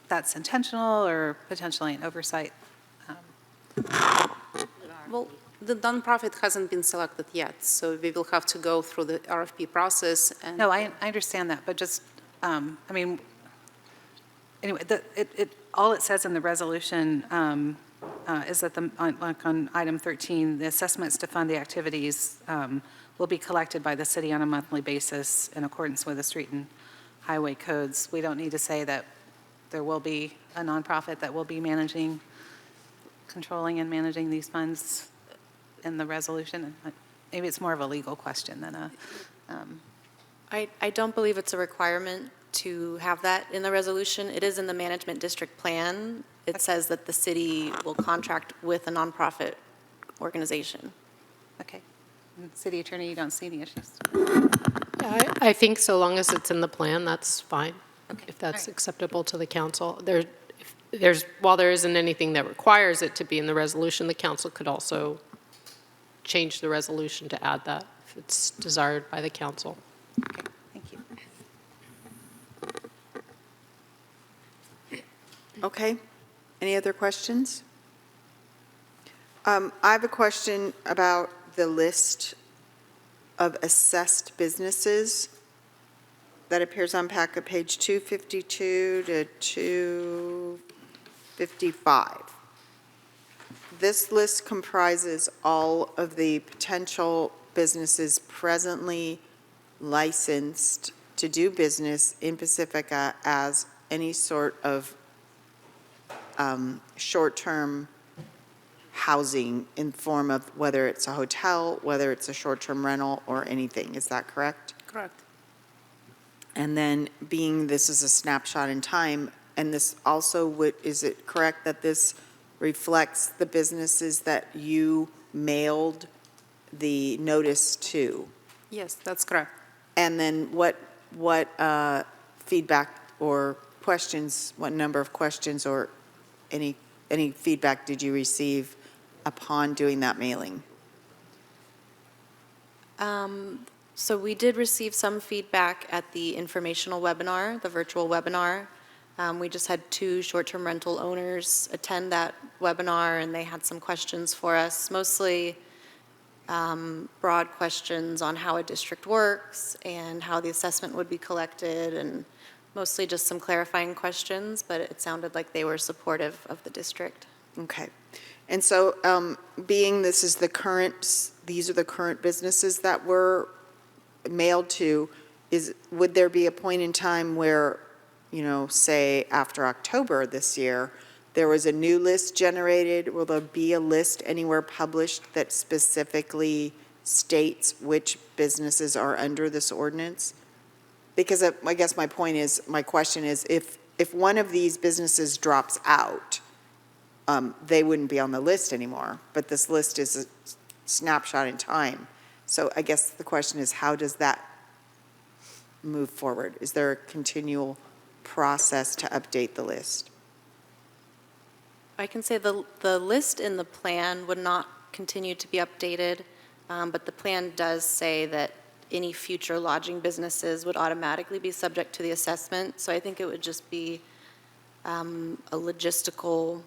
Speaker 3: that's intentional or potentially an oversight. Well, the nonprofit hasn't been selected yet, so we will have to go through the RFP process. And no, I understand that, but just, I mean, anyway, all it says in the resolution is that on item 13, the assessments to fund the activities will be collected by the city on a monthly basis in accordance with the street and highway codes. We don't need to say that there will be a nonprofit that will be controlling and managing these funds in the resolution. maybe it's more of a legal question than a,
Speaker 4: I don't believe it's a requirement to have that in the resolution. It is in the management district plan. It says that the city will contract with a nonprofit organization.
Speaker 3: okay. City Attorney, you don't see any issues?
Speaker 19: Yeah, I think so long as it's in the plan, that's fine, if that's
Speaker 3: All right.
Speaker 19: acceptable to the council. While there isn't anything that requires it to be in the resolution, the council could also change the resolution to add that if it's desired by the council.
Speaker 3: Okay, thank you.
Speaker 1: Okay. Any other questions? I have a question about the list of assessed businesses that appears on packet page 252 to 255. This list comprises all of the potential businesses presently licensed to do business in Pacifica as any sort of short-term housing in form of whether it's a hotel, whether it's a short-term rental, or anything. Is that correct?
Speaker 19: Correct.
Speaker 1: And then being this is a snapshot in time, and this also would, is it correct that this reflects the businesses that you mailed the notice to?
Speaker 8: Yes, that's correct.
Speaker 1: And then what feedback or questions, what number of questions or any feedback did you receive upon doing that mailing?
Speaker 4: So we did receive some feedback at the informational webinar, the virtual webinar. We just had 2 short-term rental owners attend that webinar, and they had some questions for us, mostly broad questions on how a district works and how the assessment would be collected, and mostly just some clarifying questions, but it sounded like they were supportive of the district.
Speaker 1: Okay. And so being this is the current, these are the current businesses that were mailed to, would there be a point in time where, you know, say after October this year, there was a new list generated? Will there be a list anywhere published that specifically states which businesses are under this ordinance? Because I guess my question is, if one of these businesses drops out, they wouldn't be on the list anymore, but this list is a snapshot in time. So I guess the question is, how does that move forward? Is there a continual process to update the list?
Speaker 4: I can say the list in the plan would not continue to be updated, but the plan does say that any future lodging businesses would automatically be subject to the assessment. So I think it would just be a logistical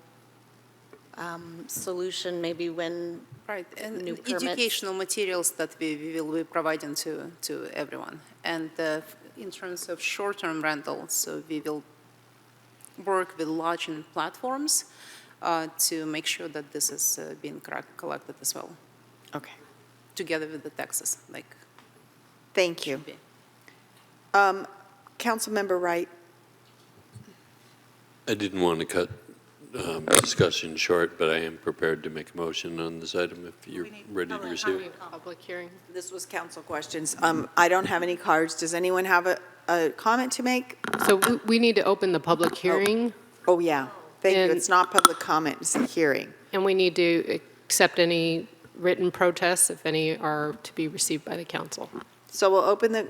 Speaker 4: solution, maybe when
Speaker 6: Right, and
Speaker 4: new permits.
Speaker 6: educational materials that we will be providing to everyone. And in terms of short-term rentals, so we will work with lodging platforms to make sure that this is being collected as well.
Speaker 1: Okay.
Speaker 6: Together with the taxes, like.
Speaker 1: Thank you. Councilmember Wright.
Speaker 5: I didn't want to cut discussion short, but I am prepared to make a motion on this item if you're ready to receive it.
Speaker 19: Public hearing.
Speaker 1: This was council questions. I don't have any cards. Does anyone have a comment to make?
Speaker 19: So we need to open the public hearing.
Speaker 1: Oh, yeah. Thank you. It's not public comment, it's a hearing.
Speaker 19: And we need to accept any written protests, if any are to be received by the council.
Speaker 1: So we'll open the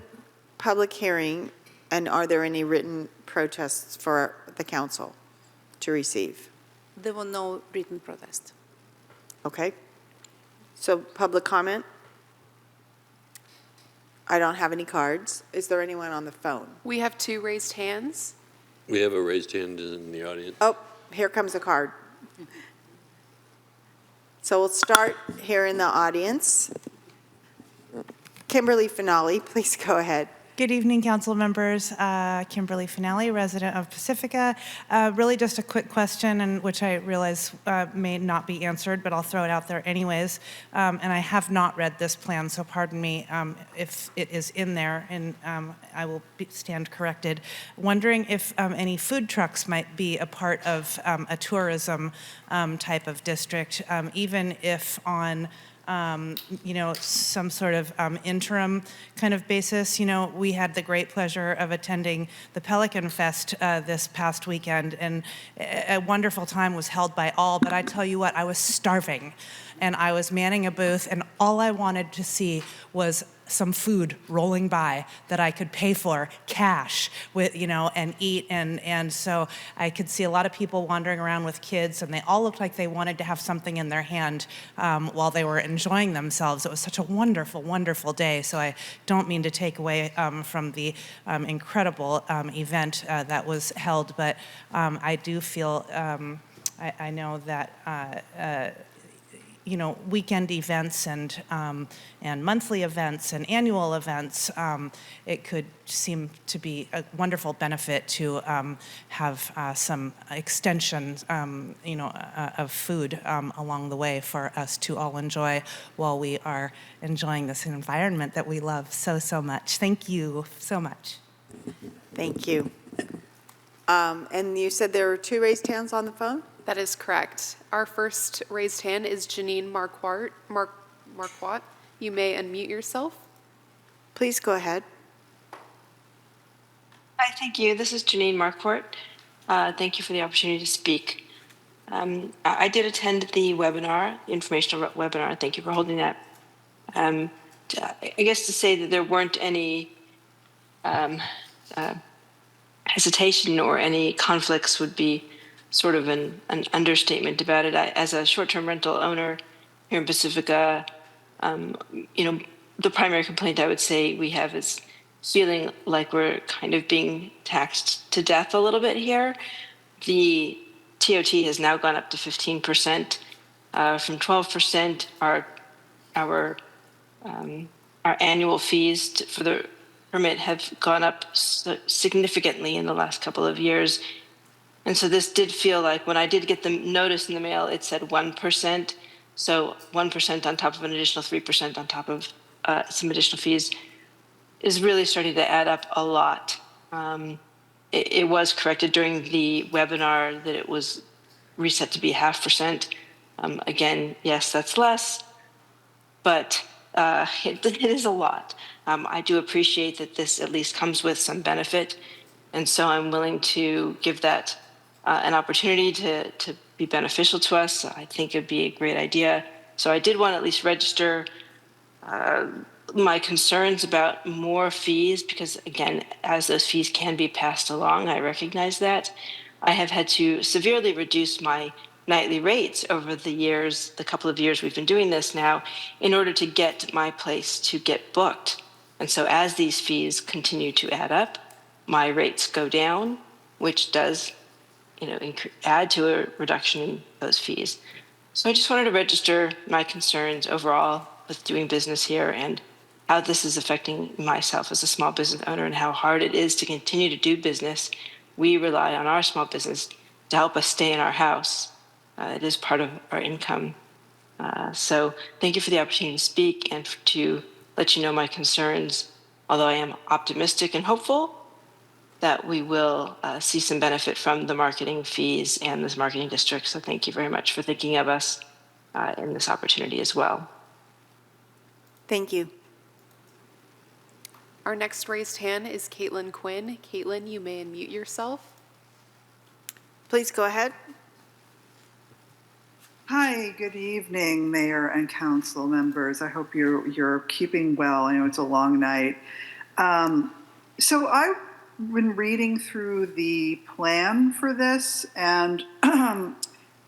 Speaker 1: public hearing, and are there any written protests for the council to receive?
Speaker 6: There were no written protest.
Speaker 1: Okay. So public comment? I don't have any cards. Is there anyone on the phone?
Speaker 8: We have 2 raised hands.
Speaker 5: We have a raised hand in the audience.
Speaker 1: Oh, here comes a card. So we'll start here in the audience. Kimberly Finale, please go ahead.
Speaker 17: Good evening, council members. Kimberly Finale, resident of Pacifica. Really just a quick question, and which I realize may not be answered, but I'll throw it out there anyways. And I have not read this plan, so pardon me if it is in there, and I will stand corrected. Wondering if any food trucks might be a part of a tourism type of district, even if on some sort of interim kind of basis. We had the great pleasure of attending the Pelican Fest this past weekend, and a wonderful time was held by all, but I tell you what, I was starving, and I was manning a booth, and all I wanted to see was some food rolling by that I could pay for cash with, and eat. And so I could see a lot of people wandering around with kids, and they all looked like they wanted to have something in their hand while they were enjoying themselves. It was such a wonderful, wonderful day. So I don't mean to take away from the incredible event that was held, but I do feel, I know that weekend events and monthly events and annual events, it could seem to be a wonderful benefit to have some extension, of food along the way for us to all enjoy while we are enjoying this environment that we love so, so much. Thank you so much.
Speaker 1: Thank you. And you said there were 2 raised hands on the phone?
Speaker 8: That is correct. Our first raised hand is Janine Marquardt. You may unmute yourself.
Speaker 1: Please go ahead.
Speaker 10: Hi, thank you. This is Janine Marquardt. Thank you for the opportunity to speak. I did attend the webinar, the informational webinar. Thank you for holding that. I guess to say that there weren't any hesitation or any conflicts would be sort of an understatement about it. As a short-term rental owner here in Pacifica, the primary complaint I would say we have is feeling like we're kind of being taxed to death a little bit here. The TOT has now gone up to 15% from 12%. Our annual fees for the permit have gone up significantly in the last couple of years. And so this did feel like when I did get the notice in the mail, it said 1%. So 1% on top of an additional 3% on top of some additional fees is really starting to add up a lot. It was corrected during the webinar that it was reset to be 0.5%. Again, yes, that's less, but it is a lot. I do appreciate that this at least comes with some benefit, and so I'm willing to give that an opportunity to be beneficial to us. I think it'd be a great idea. So I did want to at least register my concerns about more fees, because again, as those fees can be passed along, I recognize that. I have had to severely reduce my nightly rates over the years, the couple of years we've been doing this now, in order to get my place to get booked. And so as these fees continue to add up, my rates go down, which does add to a reduction in those fees. So I just wanted to register my concerns overall with doing business here and how this is affecting myself as a small business owner and how hard it is to continue to do business. We rely on our small business to help us stay in our house. It is part of our income. So thank you for the opportunity to speak and to let you know my concerns, although I am optimistic and hopeful that we will see some benefit from the marketing fees and this marketing district. So thank you very much for thinking of us in this opportunity as well.
Speaker 1: Thank you.
Speaker 8: Our next raised hand is Caitlin Quinn. Caitlin, you may unmute yourself.
Speaker 1: Please go ahead.
Speaker 9: Hi, good evening, Mayor and Council members. I hope you're keeping well. I know it's a long night. So I've been reading through the plan for this, and I'm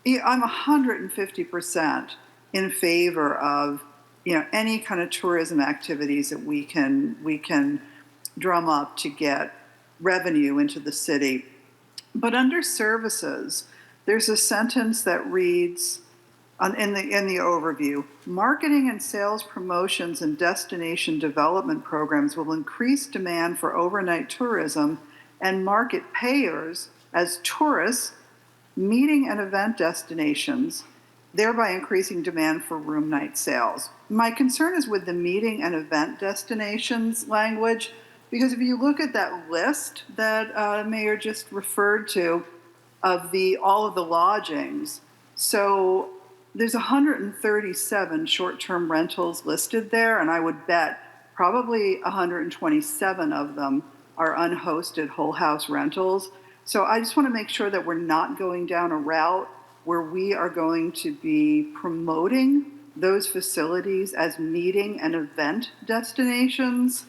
Speaker 9: 150% in favor of any kind of tourism activities that we can drum up to get revenue into the city. But under services, there's a sentence that reads in the overview: marketing and sales promotions and destination development programs will increase demand for overnight tourism and market payers as tourists, meeting and event destinations, thereby increasing demand for room night sales. My concern is with the meeting and event destinations language, because if you look at that list that Mayor just referred to of all of the lodgings, so there's 137 short-term rentals listed there, and I would bet probably 127 of them are unhosted whole house rentals. So I just want to make sure that we're not going down a route where we are going to be promoting those facilities as meeting and event destinations.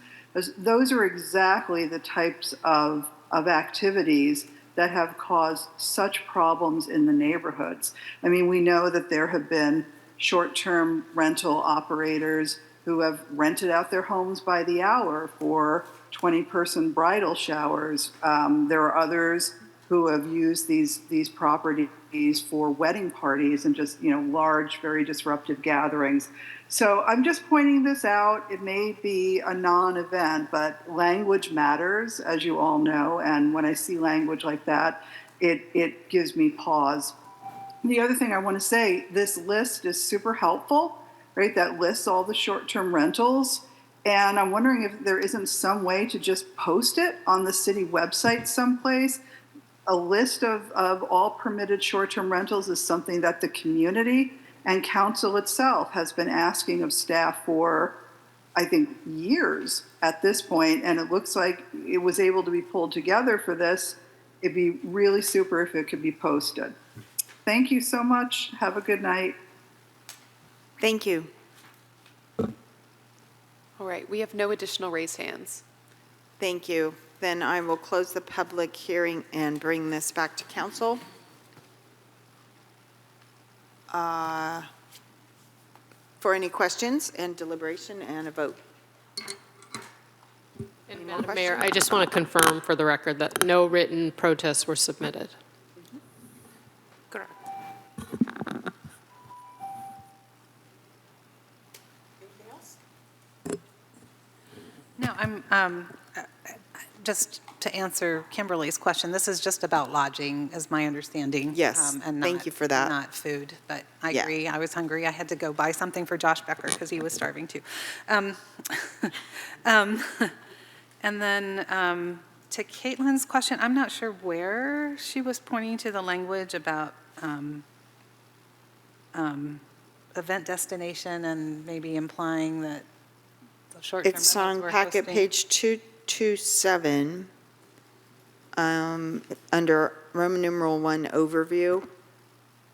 Speaker 9: Those are exactly the types of activities that have caused such problems in the neighborhoods. I mean, we know that there have been short-term rental operators who have rented out their homes by the hour for 20-person bridal showers. There are others who have used these properties for wedding parties and just, large, very disruptive gatherings. So I'm just pointing this out. It may be a non-event, but language matters, as you all know. And when I see language like that, it gives me pause. The other thing I want to say, this list is super helpful, right? That lists all the short-term rentals. And I'm wondering if there isn't some way to just post it on the city website someplace. A list of all permitted short-term rentals is something that the community and council itself has been asking of staff for, I think, years at this point, and it looks like it was able to be pulled together for this. It'd be really super if it could be posted. Thank you so much. Have a good night.
Speaker 1: Thank you.
Speaker 8: All right, we have no additional raised hands.
Speaker 1: Thank you. Then I will close the public hearing and bring this back to council. For any questions and deliberation and a vote.
Speaker 19: And Madam Mayor, I just want to confirm for the record that no written protests were submitted.
Speaker 8: Correct.
Speaker 1: Anything else?
Speaker 3: No, I'm, just to answer Kimberly's question, this is just about lodging, is my understanding.
Speaker 1: Yes,
Speaker 3: and
Speaker 1: thank you for that.
Speaker 3: Not food, but I
Speaker 1: Yeah.
Speaker 3: agree. I was hungry. I had to go buy something for Josh Becker because he was starving too. And then to Caitlin's question, I'm not sure where she was pointing to the language about event destination and maybe implying that the short-term
Speaker 1: It's
Speaker 3: rentals
Speaker 1: on
Speaker 3: were
Speaker 1: packet
Speaker 3: hosting.
Speaker 1: page 227, under Roman numeral 1 overview.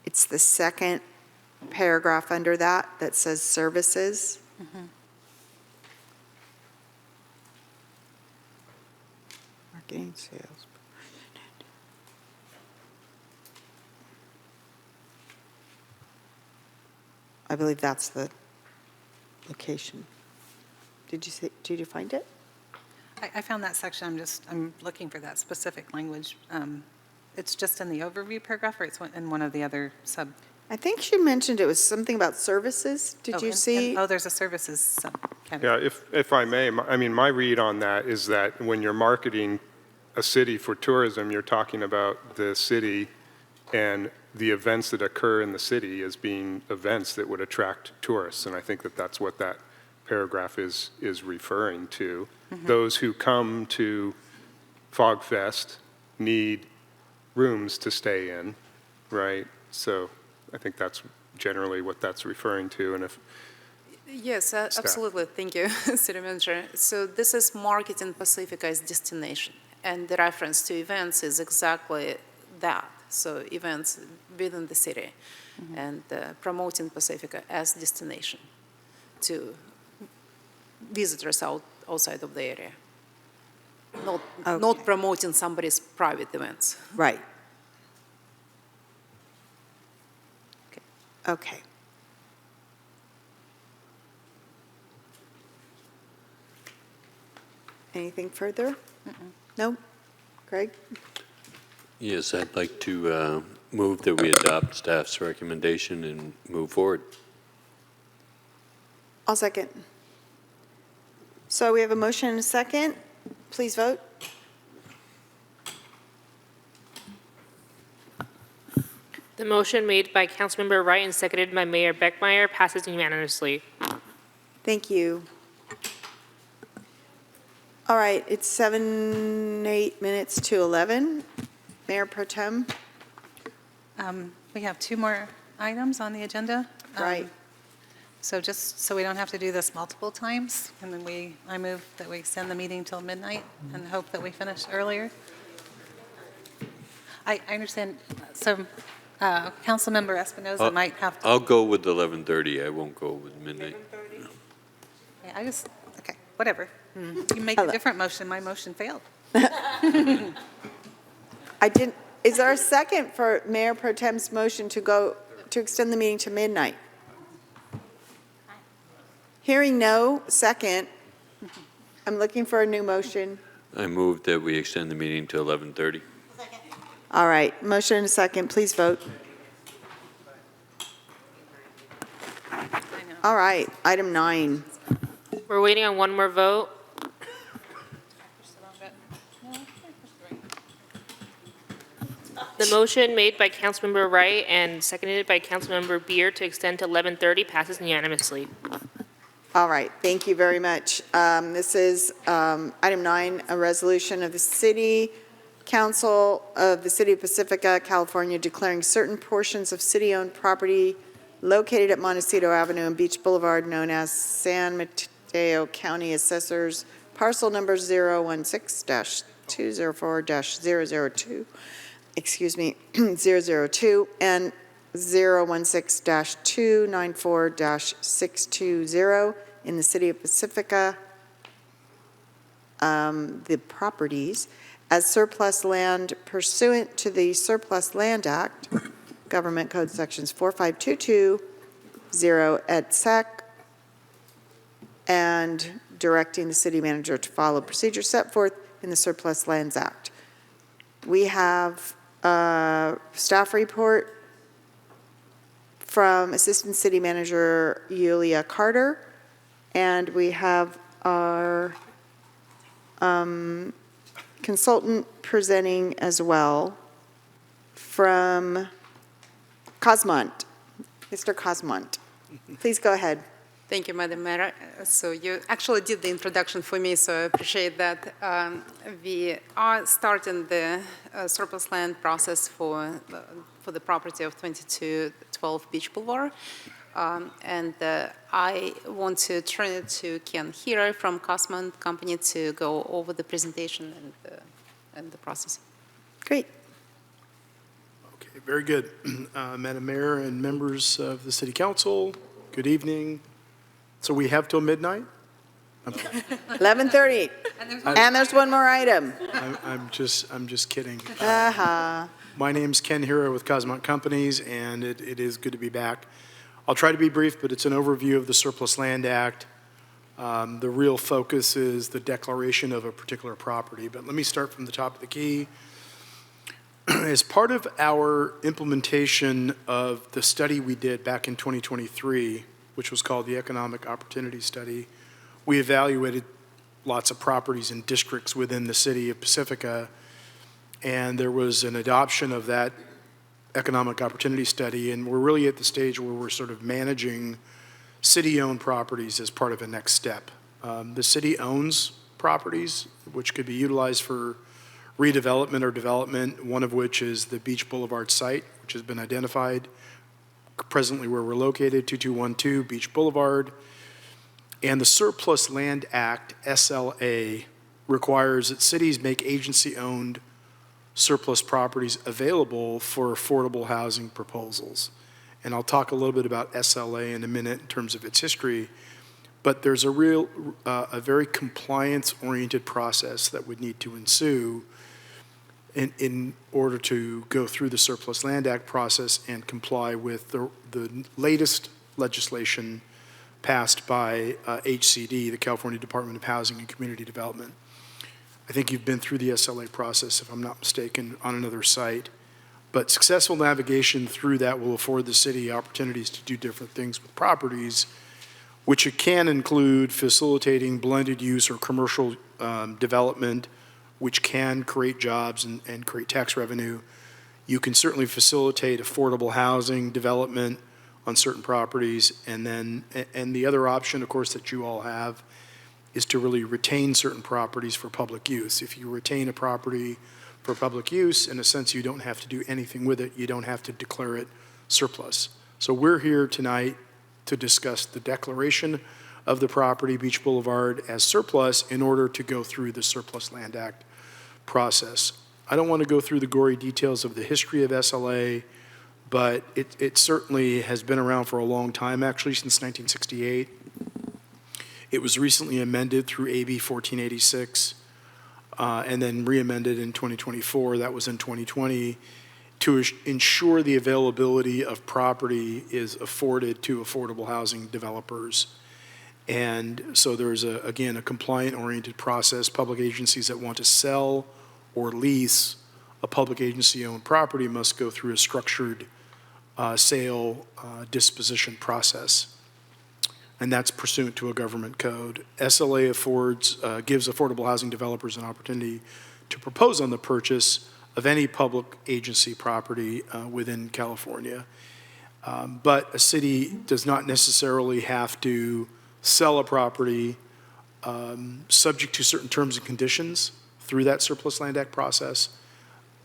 Speaker 1: It's the second paragraph under that says services.
Speaker 3: Mhm.
Speaker 1: Marketing, sales. I believe that's the location. Did you find it?
Speaker 3: I found that section, I'm looking for that specific language. It's just in the overview paragraph, or it's in one of the other sub?
Speaker 1: I think she mentioned it was something about services. Did you see?
Speaker 3: Oh, there's a services subcategory.
Speaker 14: Yeah, if I may, my read on that is that when you're marketing a city for tourism, you're talking about the city and the events that occur in the city as being events that would attract tourists. And I think that that's what that paragraph is referring to.
Speaker 3: Mm-hmm.
Speaker 14: Those who come to Fog Fest need rooms to stay in, right? So I think that's generally what that's referring to. And if
Speaker 6: Yes, absolutely. Thank you, City Manager. So this is marketing Pacifica as destination, and the reference to events is exactly that. So events within the city, and promoting Pacifica as destination to visitors outside of the area. Not promoting somebody's private events.
Speaker 1: Right. Okay. Anything further? No? Greg?
Speaker 5: Yes, I'd like to move that we adopt staff's recommendation and move forward.
Speaker 1: I'll second. So we have a motion and a second. Please vote.
Speaker 15: The motion made by Councilmember Wright and seconded by Mayor Beckmeyer passes unanimously.
Speaker 1: Thank you. All right, it's 8 minutes to 11. Mayor Pro Tem?
Speaker 3: We have two more items on the agenda.
Speaker 1: Right.
Speaker 3: So just so we don't have to do this multiple times, and then I move that we extend the meeting till midnight and hope that we finish earlier. I understand some Councilmember Espinoza might have to.
Speaker 5: I'll go with 11:30. I won't go with midnight.
Speaker 3: Yeah, okay, whatever. You make a different motion, my motion failed.
Speaker 1: Is there a second for Mayor Pro Tem's motion to extend the meeting to midnight? Hearing no second, I'm looking for a new motion.
Speaker 5: I move that we extend the meeting to 11:30.
Speaker 1: All right, motion and a second, please vote. All right, item 9.
Speaker 15: We're waiting on one more vote. The motion made by Councilmember Wright and seconded by Councilmember Beer to extend to 11:30 passes unanimously.
Speaker 1: All right, thank you very much. This is item 9, a resolution of the City Council of the City of Pacifica, California, declaring certain portions of city-owned property located at Montecito Avenue and Beach Boulevard known as San Mateo County Assessors Parcel Number 016-204-002, 002, and 016-294-620 in the City of Pacifica, the properties, as surplus land pursuant to the Surplus Land Act, Government Code Sections 45220 et sec, and directing the city manager to follow procedures set forth in the Surplus Lands Act. We have a staff report from Assistant City Manager Yulia Carter, and we have our consultant presenting as well from Cosmont, Mr. Cosmont. Please go ahead.
Speaker 11: Thank you, Madam Mayor. So you actually did the introduction for me, so I appreciate that. We are starting the surplus land process for the property of 2212 Beach Boulevard. And I want to turn it to Ken here from Cosmont Company to go over the presentation and the process.
Speaker 1: Great.
Speaker 22: Okay, very good. Madam Mayor and members of the City Council, good evening. So we have till midnight?
Speaker 1: 11:30. And there's one more item.
Speaker 22: I'm just kidding.
Speaker 1: Uh-huh.
Speaker 22: My name's Ken Hero with Cosmont Companies, and it is good to be back. I'll try to be brief, but it's an overview of the Surplus Land Act. The real focus is the declaration of a particular property, but let me start from the top of the key. As part of our implementation of the study we did back in 2023, which was called the Economic Opportunity Study, we evaluated lots of properties and districts within the city of Pacifica, and there was an adoption of that Economic Opportunity Study, and we're really at the stage where we're sort of managing city-owned properties as part of a next step. The city owns properties which could be utilized for redevelopment or development, one of which is the Beach Boulevard site, which has been identified presently where we're located, 2212 Beach Boulevard. And the Surplus Land Act, SLA, requires that cities make agency-owned surplus properties available for affordable housing proposals. And I'll talk a little bit about SLA in a minute in terms of its history, but there's a very compliance-oriented process that would need to ensue in order to go through the Surplus Land Act process and comply with the latest legislation passed by HCD, the California Department of Housing and Community Development. I think you've been through the SLA process, if I'm not mistaken, on another site. But successful navigation through that will afford the city opportunities to do different things with properties, which it can include facilitating blended use or commercial development, which can create jobs and create tax revenue. You can certainly facilitate affordable housing development on certain properties, and the other option, of course, that you all have is to really retain certain properties for public use. If you retain a property for public use, in a sense, you don't have to do anything with it. You don't have to declare it surplus. So we're here tonight to discuss the declaration of the property, Beach Boulevard, as surplus in order to go through the Surplus Land Act process. I don't want to go through the gory details of the history of SLA, but it certainly has been around for a long time, actually, since 1968. It was recently amended through AB 1486, and then re-amended in 2024. That was in 2020, to ensure the availability of property is afforded to affordable housing developers. And so there's, again, a compliant-oriented process. Public agencies that want to sell or lease a public agency-owned property must go through a structured sale disposition process. And that's pursuant to a government code. SLA gives affordable housing developers an opportunity to propose on the purchase of any public agency property within California. But a city does not necessarily have to sell a property subject to certain terms and conditions through that Surplus Land Act process,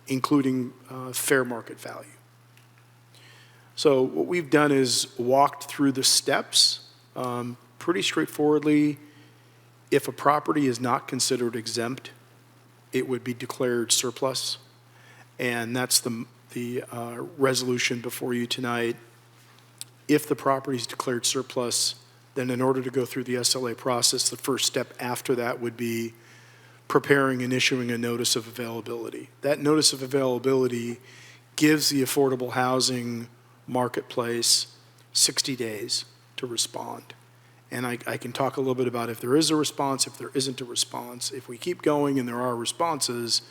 Speaker 22: including fair market value. So what we've done is walked through the steps pretty straightforwardly. If a property is not considered exempt, it would be declared surplus. And that's the resolution before you tonight. If the property is declared surplus, then in order to go through the SLA process, the first step after that would be preparing and issuing a notice of availability. That notice of availability gives the affordable housing marketplace 60 days to respond. And I can talk a little bit about if there is a response, if there isn't a response. If we keep going and there are responses,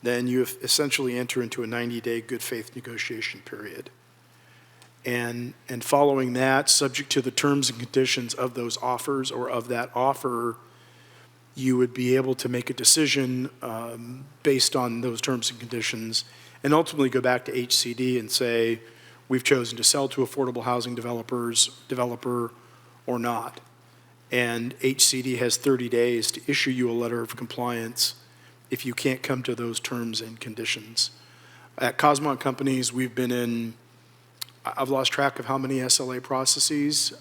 Speaker 22: then you essentially enter into a 90-day good faith negotiation period. And following that, subject to the terms and conditions of those offers or of that offer, you would be able to make a decision based on those terms and conditions and ultimately go back to HCD and say, we've chosen to sell to affordable housing developer or not. And HCD has 30 days to issue you a letter of compliance if you can't come to those terms and conditions. At Cosmont Companies, we've been in, I've lost track of how many SLA processes,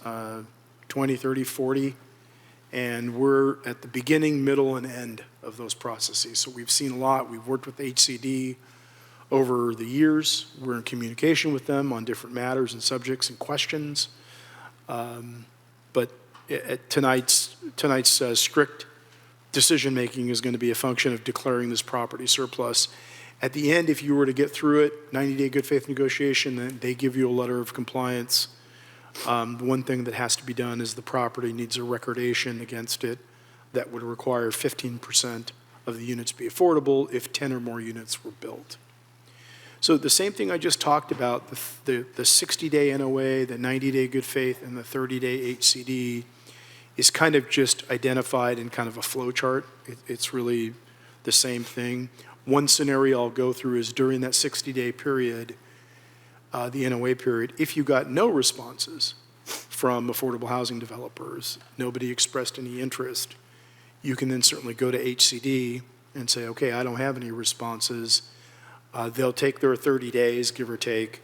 Speaker 22: 20, 30, 40, and we're at the beginning, middle, and end of those processes. So we've seen a lot. We've worked with HCD over the years. We're in communication with them on different matters and subjects and questions. But tonight's strict decision-making is going to be a function of declaring this property surplus. At the end, if you were to get through it, 90-day good faith negotiation, then they give you a letter of compliance. The one thing that has to be done is the property needs a recordation against it that would require 15% of the units be affordable if 10 or more units were built. So the same thing I just talked about, the 60-day NOA, the 90-day good faith, and the 30-day HCD is kind of just identified in kind of a flow chart. It's really the same thing. One scenario I'll go through is during that 60-day period, the NOA period, if you got no responses from affordable housing developers, nobody expressed any interest, you can then certainly go to HCD and say, okay, I don't have any responses. They'll take their 30 days, give or take,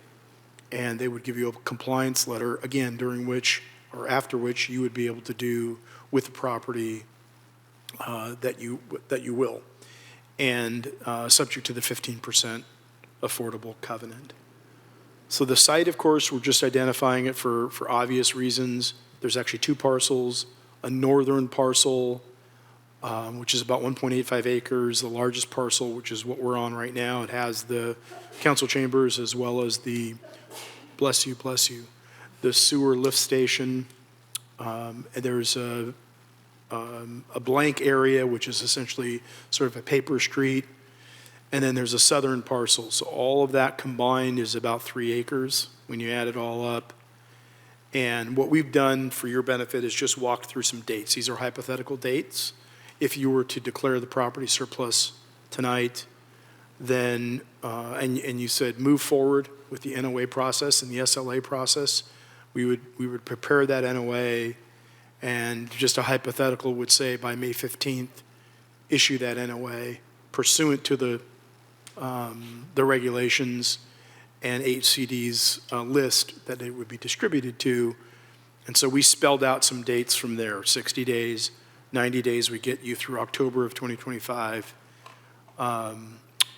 Speaker 22: and they would give you a compliance letter, again, during which or after which you would be able to do with the property that you will, and subject to the 15% affordable covenant. So the site, of course, we're just identifying it for obvious reasons. There's actually two parcels, a northern parcel, which is about 1.85 acres, the largest parcel, which is what we're on right now. It has the council chambers as well as the, bless you, the sewer lift station. And there's a blank area, which is essentially sort of a paper street. And then there's a southern parcel. So all of that combined is about 3 acres when you add it all up. And what we've done for your benefit is just walked through some dates. These are hypothetical dates. If you were to declare the property surplus tonight, then, and you said move forward with the NOA process and the SLA process, we would prepare that NOA, and just a hypothetical would say by May 15th, issue that NOA pursuant to the regulations, and HCD's list that it would be distributed to. And so we spelled out some dates from there, 60 days, 90 days, we get you through October of 2025.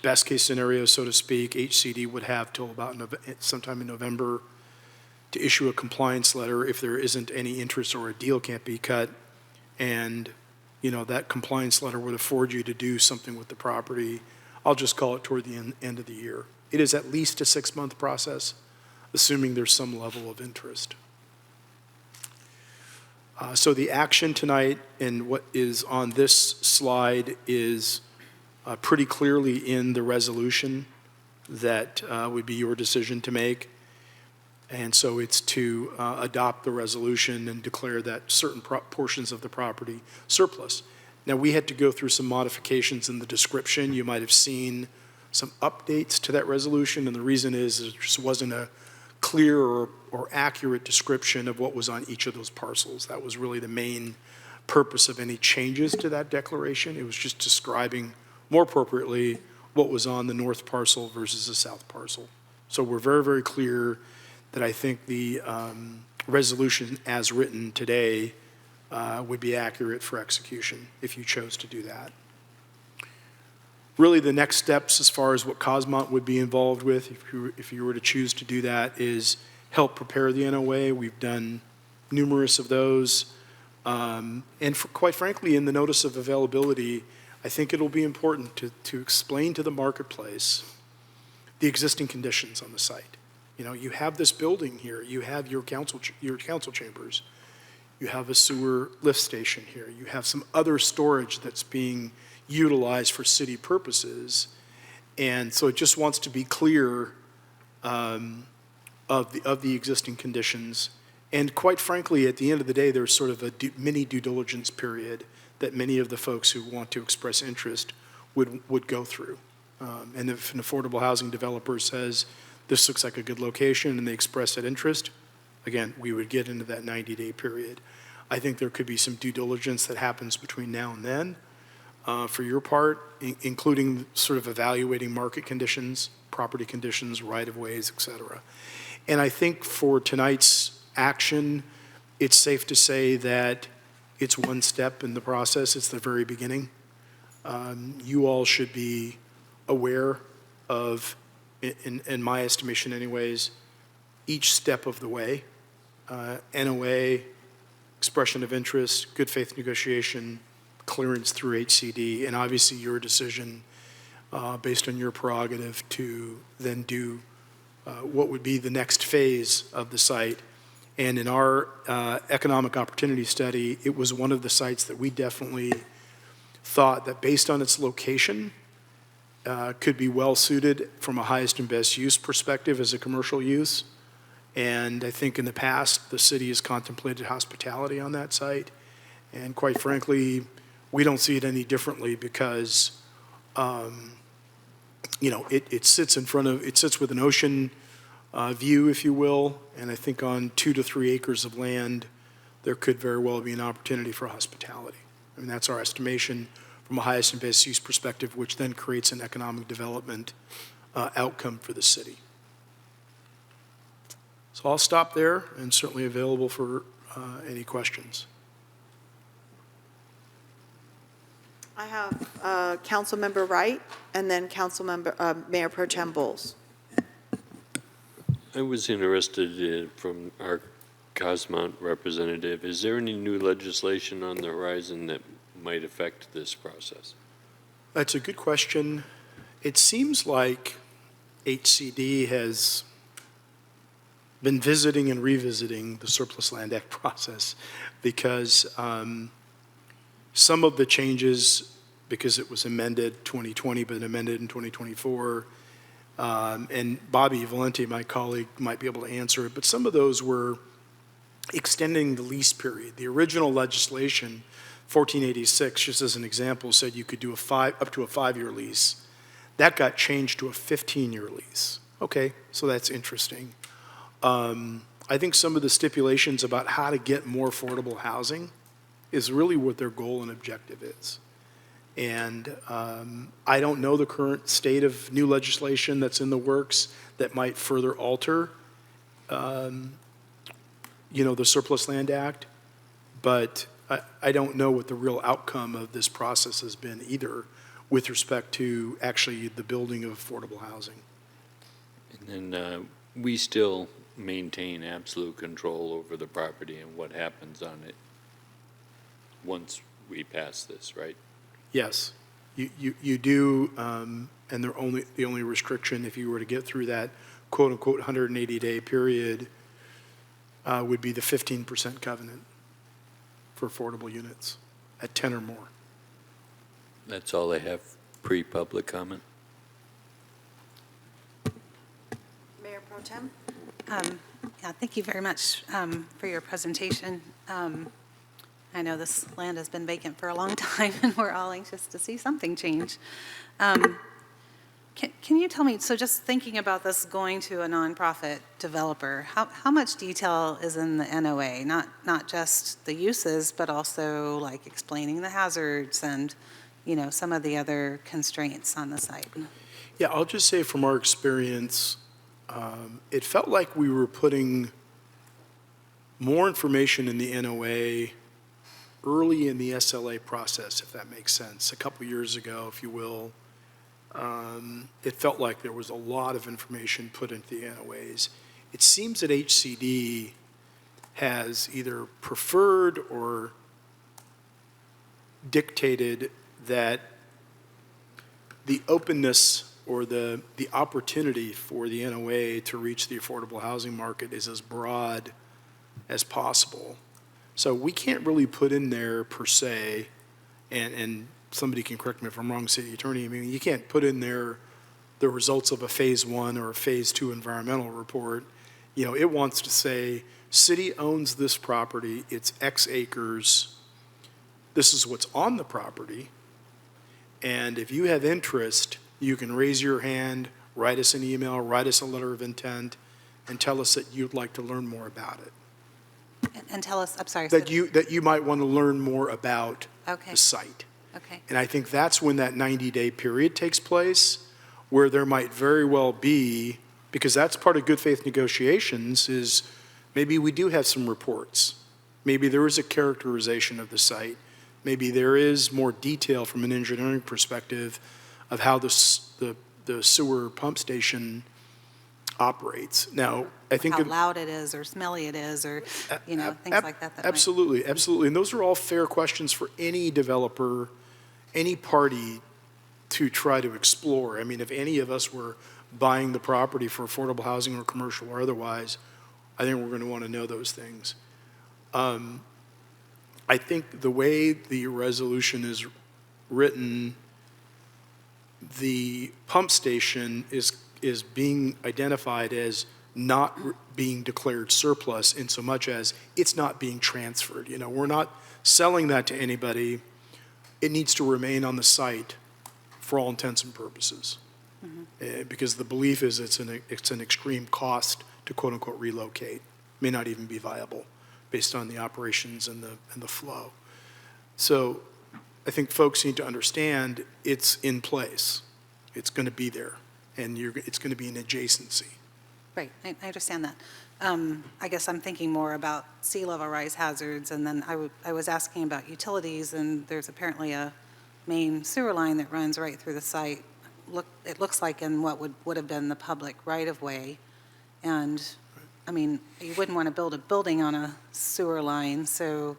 Speaker 22: Best case scenario, so to speak, HCD would have till about sometime in November to issue a compliance letter if there isn't any interest or a deal can't be cut. And, you know, that compliance letter would afford you to do something with the property. I'll just call it toward the end of the year. It is at least a 6-month process, assuming there's some level of interest. So the action tonight and what is on this slide is pretty clearly in the resolution that would be your decision to make. And so it's to adopt the resolution and declare that certain portions of the property surplus. Now, we had to go through some modifications in the description. You might have seen some updates to that resolution, and the reason is there just wasn't a clear or accurate description of what was on each of those parcels. That was really the main purpose of any changes to that declaration. It was just describing more appropriately what was on the north parcel versus the south parcel. So we're very, very clear that I think the resolution as written today would be accurate for execution if you chose to do that. Really, the next steps as far as what Cosmont would be involved with, if you were to choose to do that, is help prepare the NOA. We've done numerous of those. And quite frankly, in the notice of availability, I think it'll be important to explain to the marketplace the existing conditions on the site. You know, you have this building here, you have your council chambers, you have a sewer lift station here, you have some other storage that's being utilized for city purposes, and so it just wants to be clear of the existing conditions. And quite frankly, at the end of the day, there's sort of a mini due diligence period that many of the folks who want to express interest would go through. And if an affordable housing developer says, this looks like a good location, and they express that interest, again, we would get into that 90-day period. I think there could be some due diligence that happens between now and then for your part, including sort of evaluating market conditions, property conditions, right-of-ways, et cetera. And I think for tonight's action, it's safe to say that it's one step in the process. It's the very beginning. You all should be aware of, in my estimation anyways, each step of the way. NOA, expression of interest, good faith negotiation, clearance through HCD, and obviously your decision based on your prerogative to then do what would be the next phase of the site. And in our economic opportunity study, it was one of the sites that we definitely thought that based on its location could be well suited from a highest and best use perspective as a commercial use. And I think in the past, the city has contemplated hospitality on that site. And quite frankly, we don't see it any differently because, you know, it sits with an ocean view, if you will. And I think on 2 to 3 acres of land, there could very well be an opportunity for hospitality. I mean, that's our estimation from a highest and best use perspective, which then creates an economic development outcome for the city. So I'll stop there and certainly available for any questions.
Speaker 1: I have Councilmember Wright and then Mayor Pro Tem Bowles.
Speaker 5: I was interested from our Cosmont representative, is there any new legislation on the horizon that might affect this process?
Speaker 22: That's a good question. It seems like HCD has been visiting and revisiting the Surplus Land Act process because some of the changes, because it was amended 2020 but amended in 2024, and Bobby Valenti, my colleague, might be able to answer it, but some of those were extending the lease period. The original legislation, 1486, just as an example, said you could do up to a 5-year lease. That got changed to a 15-year lease. Okay, so that's interesting. I think some of the stipulations about how to get more affordable housing is really what their goal and objective is. And I don't know the current state of new legislation that's in the works that might further alter, the Surplus Land Act, but I don't know what the real outcome of this process has been either with respect to actually the building of affordable housing.
Speaker 5: And then we still maintain absolute control over the property and what happens on it once we pass this, right?
Speaker 22: Yes, you do, and the only restriction, if you were to get through that quote-unquote 180-day period, would be the 15% covenant for affordable units at 10 or more.
Speaker 5: That's all I have pre-public comment.
Speaker 1: Mayor Pro Tem?
Speaker 3: Yeah, thank you very much for your presentation. I know this land has been vacant for a long time, and we're all anxious to see something change. Can you tell me, so just thinking about this going to a nonprofit developer, how much detail is in the NOA? Not just the uses, but also like explaining the hazards and, some of the other constraints on the site?
Speaker 22: Yeah, I'll just say from our experience, it felt like we were putting more information in the NOA early in the SLA process, if that makes sense. A couple years ago, if you will, it felt like there was a lot of information put into the NOAs. It seems that HCD has either preferred or dictated that the openness or the opportunity for the NOA to reach the affordable housing market is as broad as possible. So we can't really put in there per se, and somebody can correct me if I'm wrong, City Attorney, I mean, you can't put in there the results of a Phase 1 or a Phase 2 environmental report. It wants to say, city owns this property, it's X acres, this is what's on the property, and if you have interest, you can raise your hand, write us an email, write us a letter of intent, and tell us that you'd like to learn more about it.
Speaker 3: And tell us, I'm sorry.
Speaker 22: That you might want to learn more about
Speaker 3: Okay.
Speaker 22: the site.
Speaker 3: Okay.
Speaker 22: And I think that's when that 90-day period takes place, where there might very well be, because that's part of good faith negotiations, is maybe we do have some reports. Maybe there is a characterization of the site. Maybe there is more detail from an engineering perspective of how the sewer pump station operates. Now, I think
Speaker 3: How loud it is or smelly it is or, things like that.
Speaker 22: Absolutely, absolutely. And those are all fair questions for any developer, any party to try to explore. I mean, if any of us were buying the property for affordable housing or commercial or otherwise, I think we're going to want to know those things. I think the way the resolution is written, the pump station is being identified as not being declared surplus in so much as it's not being transferred. We're not selling that to anybody. It needs to remain on the site for all intents and purposes. Because the belief is it's an extreme cost to quote unquote relocate. May not even be viable based on the operations and the flow. So I think folks need to understand it's in place. It's going to be there, and it's going to be an adjacency.
Speaker 3: Right, I understand that. I guess I'm thinking more about sea level rise hazards, and then I was asking about utilities, and there's apparently a main sewer line that runs right through the site. It looks like in what would have been the public right-of-way, and, I mean, you wouldn't want to build a building on a sewer line, so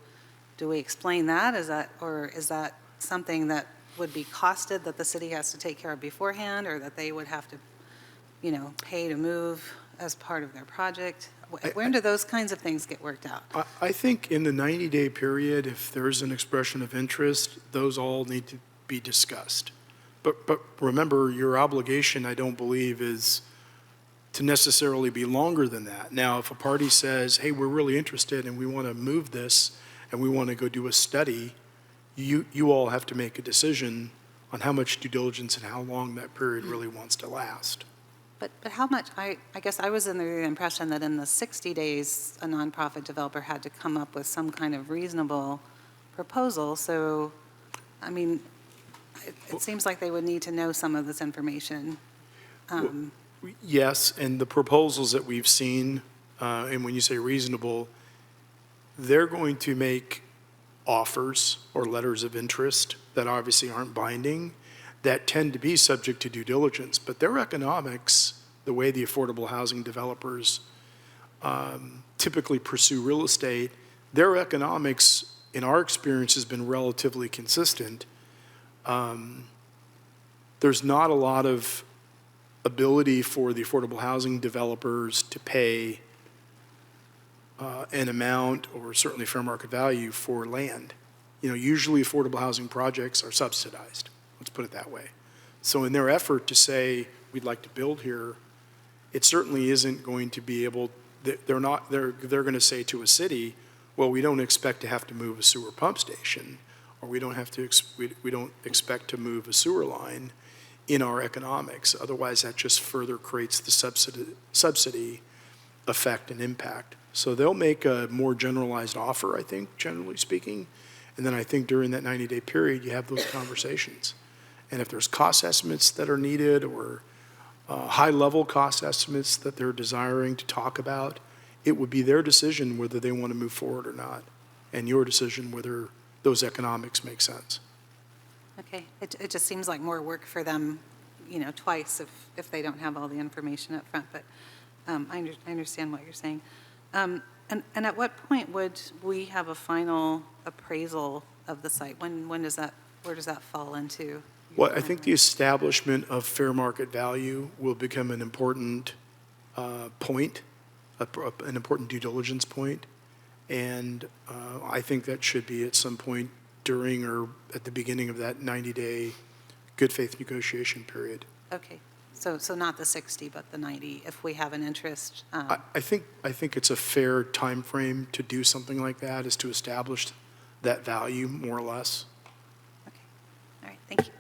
Speaker 3: do we explain that? Is that something that would be costed that the city has to take care of beforehand, or that they would have to, pay to move as part of their project? When do those kinds of things get worked out?
Speaker 22: I think in the 90-day period, if there is an expression of interest, those all need to be discussed. But remember, your obligation, I don't believe, is to necessarily be longer than that. Now, if a party says, hey, we're really interested and we want to move this and we want to go do a study, you all have to make a decision on how much due diligence and how long that period really wants to last.
Speaker 3: But how much, I guess I was under the impression that in the 60 days, a nonprofit developer had to come up with some kind of reasonable proposal. So, I mean, it seems like they would need to know some of this information.
Speaker 22: Yes, and the proposals that we've seen, and when you say reasonable, they're going to make offers or letters of interest that obviously aren't binding, that tend to be subject to due diligence. But their economics, the way the affordable housing developers typically pursue real estate, their economics, in our experience, has been relatively consistent. There's not a lot of ability for the affordable housing developers to pay an amount or certainly fair market value for land. You know, usually affordable housing projects are subsidized, let's put it that way. So in their effort to say, we'd like to build here, it certainly isn't going to be able, they're going to say to a city, well, we don't expect to have to move a sewer pump station, or we don't expect to move a sewer line in our economics. Otherwise, that just further creates the subsidy effect and impact. So they'll make a more generalized offer, I think, generally speaking. And then I think during that 90-day period, you have those conversations. And if there's cost estimates that are needed or high-level cost estimates that they're desiring to talk about, it would be their decision whether they want to move forward or not, and your decision whether those economics make sense.
Speaker 3: Okay, it just seems like more work for them, you know, twice if they don't have all the information up front, but I understand what you're saying. And at what point would we have a final appraisal of the site? When does that, where does that fall into?
Speaker 22: Well, I think the establishment of fair market value will become an important point, an important due diligence point. And I think that should be at some point during or at the beginning of that 90-day good faith negotiation period.
Speaker 3: Okay, so not the 60, but the 90, if we have an interest.
Speaker 22: I think it's a fair time frame to do something like that, is to establish that value more or less.
Speaker 3: Okay, all right, thank you.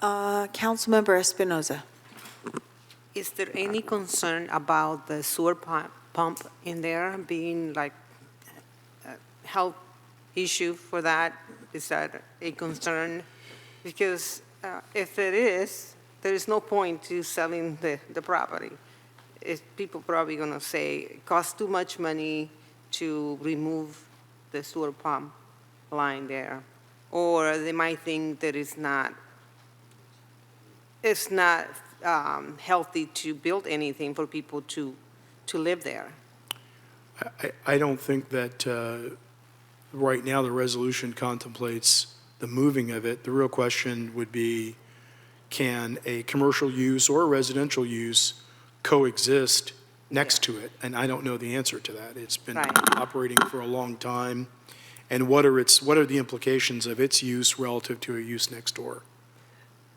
Speaker 1: Councilmember Espinoza.
Speaker 7: Is there any concern about the sewer pump in there being like a health issue for that? Is that a concern? Because if it is, there is no point to selling the property. People probably going to say it costs too much money to remove the sewer pump line there. Or they might think that it's not healthy to build anything for people to live there.
Speaker 22: I don't think that right now the resolution contemplates the moving of it. The real question would be, can a commercial use or a residential use coexist next to it? And I don't know the answer to that. It's been operating for a long time. And what are the implications of its use relative to a use next door?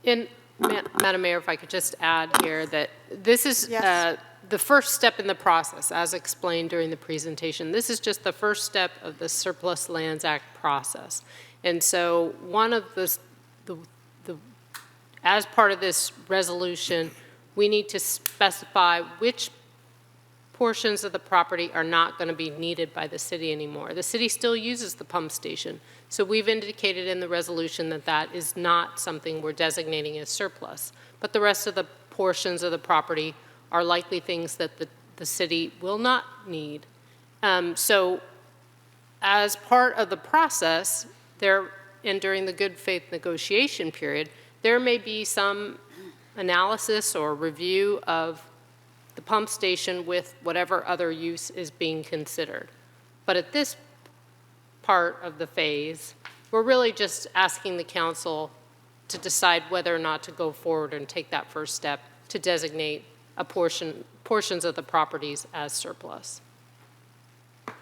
Speaker 19: And Madam Mayor, if I could just add here that this is the first step in the process, as explained during the presentation. This is just the first step of the Surplus Lands Act process. And so one of as part of this resolution, we need to specify which portions of the property are not going to be needed by the city anymore. The city still uses the pump station. So we've indicated in the resolution that that is not something we're designating as surplus. But the rest of the portions of the property are likely things that the city will not need. So as part of the process, and during the good faith negotiation period, there may be some analysis or review of the pump station with whatever other use is being considered. But at this part of the phase, we're really just asking the council to decide whether or not to go forward and take that first step to designate portions of the properties as surplus.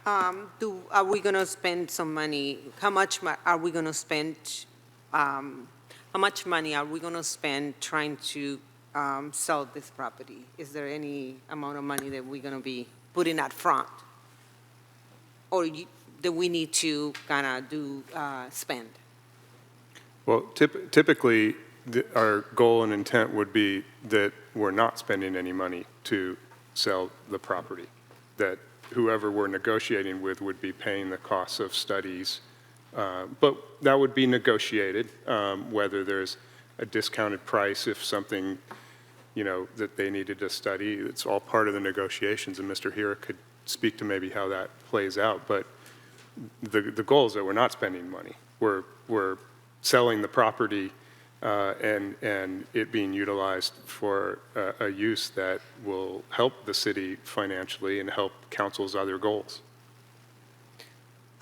Speaker 7: Are we going to spend some money? How much are we going to spend? How much money are we going to spend trying to sell this property? Is there any amount of money that we're going to be putting up front, or that we need to kind of spend?
Speaker 14: Well, typically, our goal and intent would be that we're not spending any money to sell the property, that whoever we're negotiating with would be paying the costs of studies But that would be negotiated, whether there's a discounted price if something, that they needed to study. It's all part of the negotiations, and Mr. Hira could speak to maybe how that plays out. But the goal is that we're not spending money. We're selling the property and it being utilized for a use that will help the city financially and help council's other goals.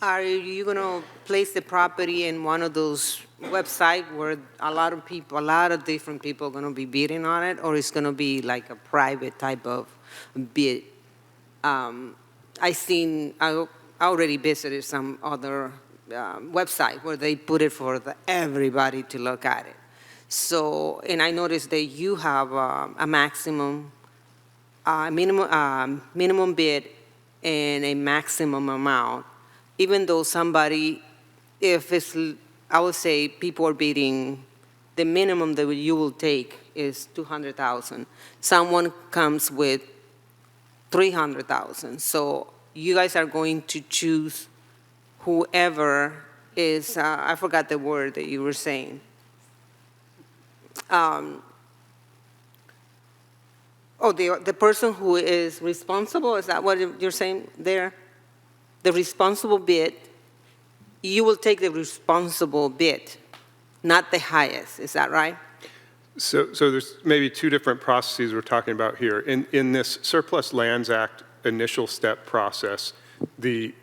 Speaker 7: Are you going to place the property in one of those websites where a lot of different people are going to be bidding on it, or it's going to be like a private type of bid? I already visited some other website where they put it for everybody to look at it. So, and I noticed that you have a minimum bid and a maximum amount. Even though somebody, I would say people are bidding, the minimum that you will take is 200,000. Someone comes with 300,000. So you guys are going to choose whoever is, I forgot the word that you were saying. The person who is responsible, is that what you're saying there? The responsible bid, you will take the responsible bid, not the highest, is that right?
Speaker 14: So there's maybe two different processes we're talking about here. In this Surplus Lands Act initial step process, the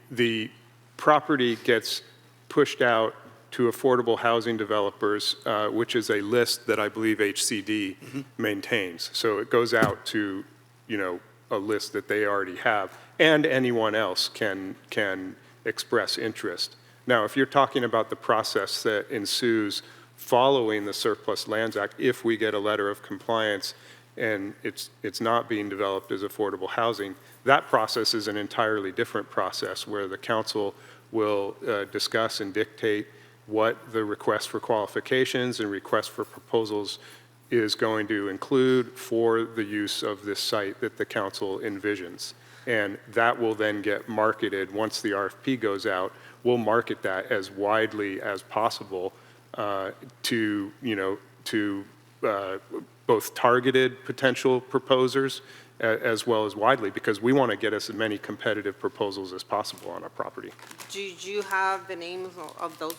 Speaker 14: property gets pushed out to affordable housing developers, which is a list that I believe HCD maintains. So it goes out to, a list that they already have, and anyone else can express interest. Now, if you're talking about the process that ensues following the Surplus Lands Act, if we get a letter of compliance and it's not being developed as affordable housing, that process is an entirely different process where the council will discuss and dictate what the request for qualifications and request for proposals is going to include for the use of this site that the council envisions. And that will then get marketed once the RFP goes out. We'll market that as widely as possible to both targeted potential proposers as well as widely, because we want to get us as many competitive proposals as possible on our property.
Speaker 7: Do you have the names of those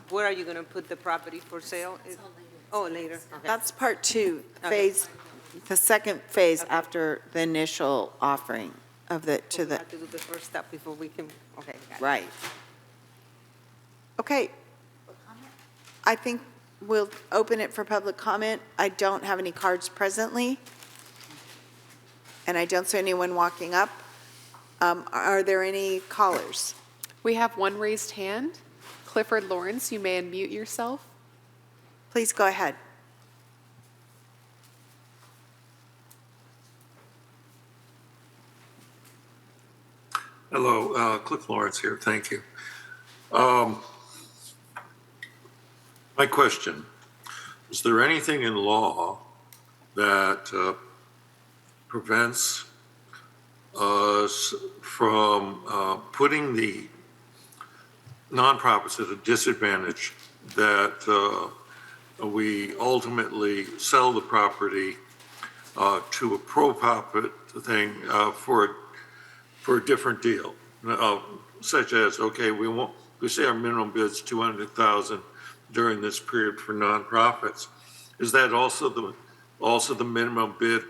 Speaker 7: where are you going to put the property for sale? Later. Okay.
Speaker 1: That's part two, the second phase after the initial offering of the, to the.
Speaker 7: We have to do the first step before we can, okay. Got it.
Speaker 1: Right. Okay. I think we'll open it for public comment. I don't have any cards presently, and I don't see anyone walking up. Are there any callers?
Speaker 8: We have one raised hand. Clifford Lawrence, you may unmute yourself.
Speaker 1: Please go ahead.
Speaker 20: Hello, Cliff Lawrence here. Thank you. My question, is there anything in law that prevents us from putting the nonprofits at a disadvantage that we ultimately sell the property to a pro-profit thing for a different deal, such as, okay, we say our minimum bid's 200,000 during this period for nonprofits. Is that also the minimum bid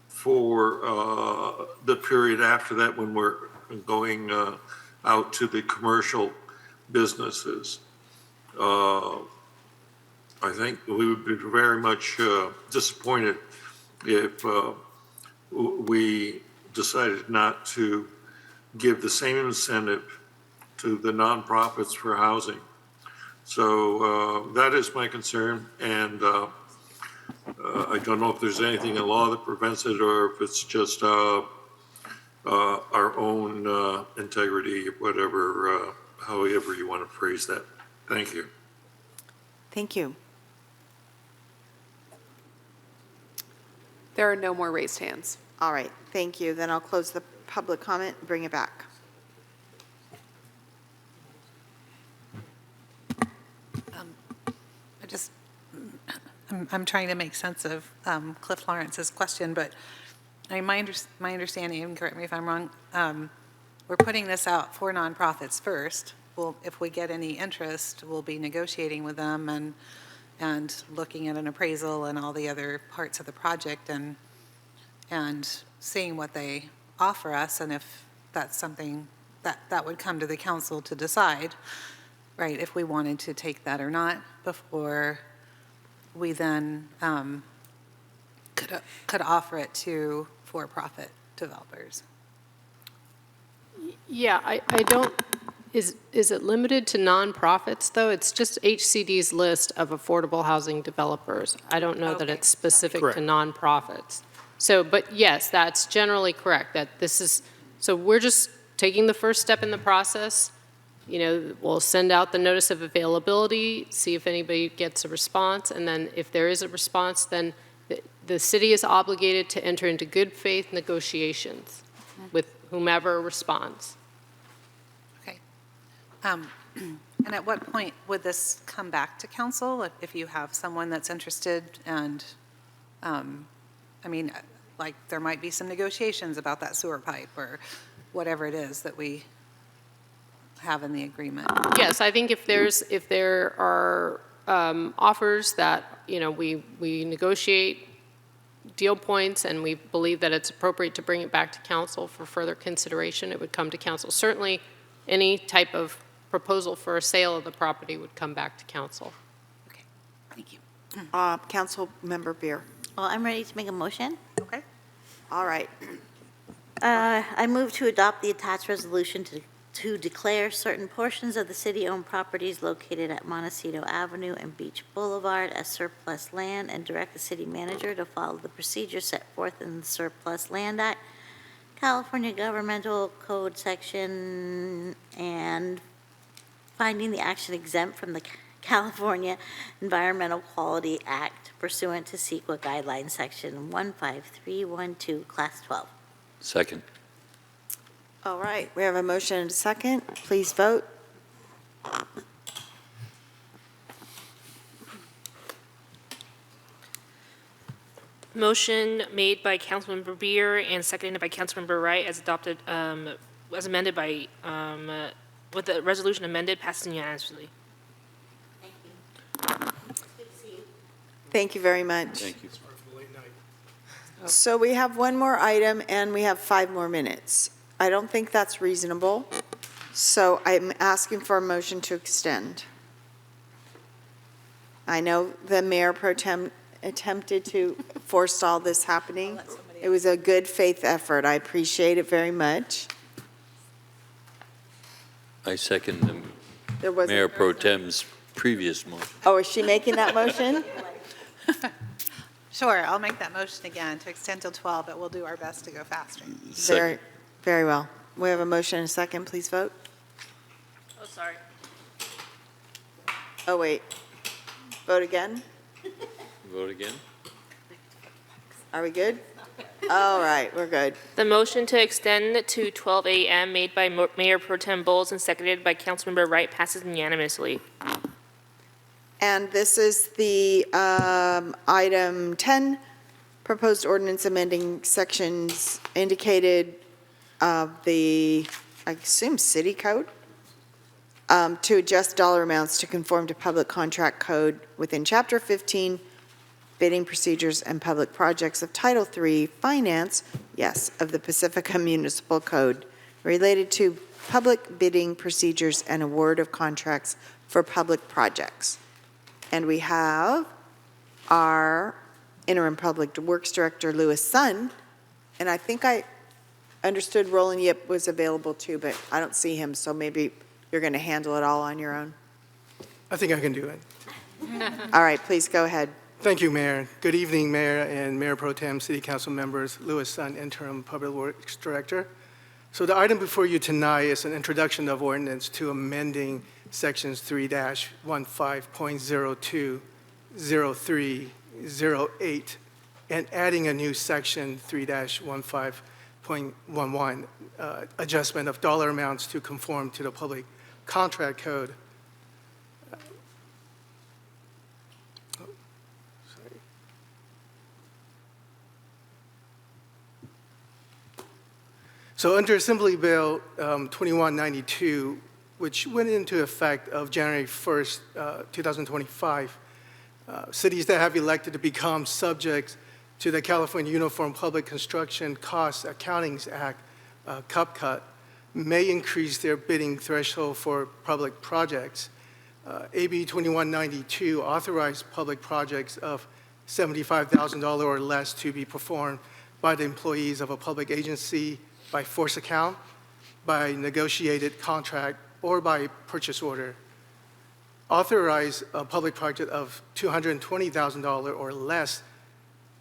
Speaker 20: for the period after that when we're going out to the commercial businesses? I think we would be very much disappointed if we decided not to give the same incentive to the nonprofits for housing. So that is my concern, and I don't know if there's anything in law that prevents it or if it's just our own integrity, whatever, however you want to phrase that. Thank you.
Speaker 1: Thank you.
Speaker 8: There are no more raised hands.
Speaker 1: All right, thank you. Then I'll close the public comment and bring it back.
Speaker 3: I'm trying to make sense of Cliff Lawrence's question, but I mean, my understanding, and correct me if I'm wrong, we're putting this out for nonprofits first. Well, if we get any interest, we'll be negotiating with them and looking at an appraisal and all the other parts of the project and seeing what they offer us, and if that's something that would come to the council to decide, right, if we wanted to take that or not, before we then could offer it to for-profit developers.
Speaker 19: Yeah, I don't, is it limited to nonprofits, though? It's just HCD's list of affordable housing developers. I don't know that it's specific to nonprofits. So, but yes, that's generally correct, that this is, so we're just taking the first step in the process. You know, we'll send out the notice of availability, see if anybody gets a response, and then if there is a response, then the city is obligated to enter into good faith negotiations with whomever responds.
Speaker 3: Okay. And at what point would this come back to council if you have someone that's interested? And I mean, like, there might be some negotiations about that sewer pipe or whatever it is that we have in the agreement.
Speaker 19: Yes, I think if there are offers that, you know, we negotiate deal points and we believe that it's appropriate to bring it back to council for further consideration, it would come to council. Certainly, any type of proposal for a sale of the property would come back to council.
Speaker 3: Okay, thank you.
Speaker 1: Council Member Beer.
Speaker 2: Well, I'm ready to make a motion.
Speaker 3: Okay.
Speaker 1: All right.
Speaker 2: I move to adopt the attached resolution to declare certain portions of the city-owned properties located at Montecito Avenue and Beach Boulevard as surplus land and direct the city manager to follow the procedures set forth in the Surplus Land Act, California Governmental Code section, and finding the action exempt from the California Environmental Quality Act pursuant to CEQA guidelines section 15312, class 12.
Speaker 5: Second.
Speaker 1: All right, we have a motion and a second. Please vote.
Speaker 15: Motion made by Councilmember Beer and seconded by Councilmember Wright as adopted, as amended by, with the resolution amended, passes unanimously.
Speaker 1: Thank you very much.
Speaker 5: Thank you.
Speaker 1: So we have one more item and we have 5 more minutes. I don't think that's reasonable, so I'm asking for a motion to extend. I know the Mayor Pro Tem attempted to forestall this happening. It was a good faith effort. I appreciate it very much.
Speaker 5: I second
Speaker 1: There
Speaker 5: the
Speaker 1: was
Speaker 5: Mayor Pro Tem's previous motion.
Speaker 1: Oh, is she making that motion?
Speaker 3: Sure, I'll make that motion again to extend till 12, but we'll do our best to go faster.
Speaker 1: Very, very well. We have a motion and a second. Please vote.
Speaker 15: Oh, sorry.
Speaker 1: Oh, wait. Vote again?
Speaker 5: Vote again?
Speaker 1: Are we good? All right, we're good.
Speaker 15: The motion to extend to 12 a.m. made by Mayor Pro Tem Bowles and seconded by Councilmember Wright passes unanimously.
Speaker 1: And this is the item 10, proposed ordinance amending sections indicated of the, I assume, city code, to adjust dollar amounts to conform to public contract code within Chapter 15, bidding procedures and public projects of Title III, finance, yes, of the Pacifica Municipal Code, related to public bidding procedures and award of contracts for public projects. And we have our interim public works director, Louis Sun, and I think I understood Roland Yip was available too, but I don't see him, so maybe you're going to handle it all on your own.
Speaker 22: I think I can do it.
Speaker 1: All right, please go ahead.
Speaker 22: Thank you, Mayor. Good evening, Mayor and Mayor Pro Tem, City Council members, Louis Sun, Interim Public Works Director. So the item before you tonight is an introduction of ordinance to amending sections 3-15.02, 03, 08, and adding a new section 3-15.11, adjustment of dollar amounts to conform to the public contract code. So under Assembly Bill 2192, which went into effect of January 1st, 2025, cities that have elected to become subject to the California Uniform Public Construction Cost Accountings Act, CUPCUT, may increase their bidding threshold for public projects. AB 2192 authorized public projects of $75,000 or less to be performed by the employees of a public agency by force account, by negotiated contract, or by purchase order. Authorize a public project of $220,000 or less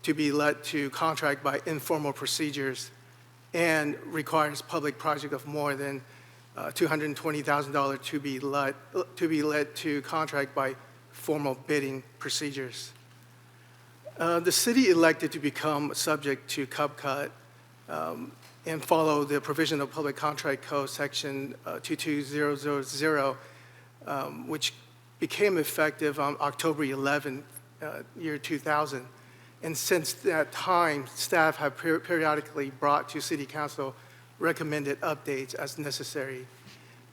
Speaker 22: to be let to contract by informal procedures, and requires public project of more than $220,000 to be let to contract by formal bidding procedures. The city elected to become subject to CUPCUT and follow the provision of Public Contract Code Section 22000, which became effective on October 11, year 2000. And since that time, staff have periodically brought to City Council recommended updates as necessary.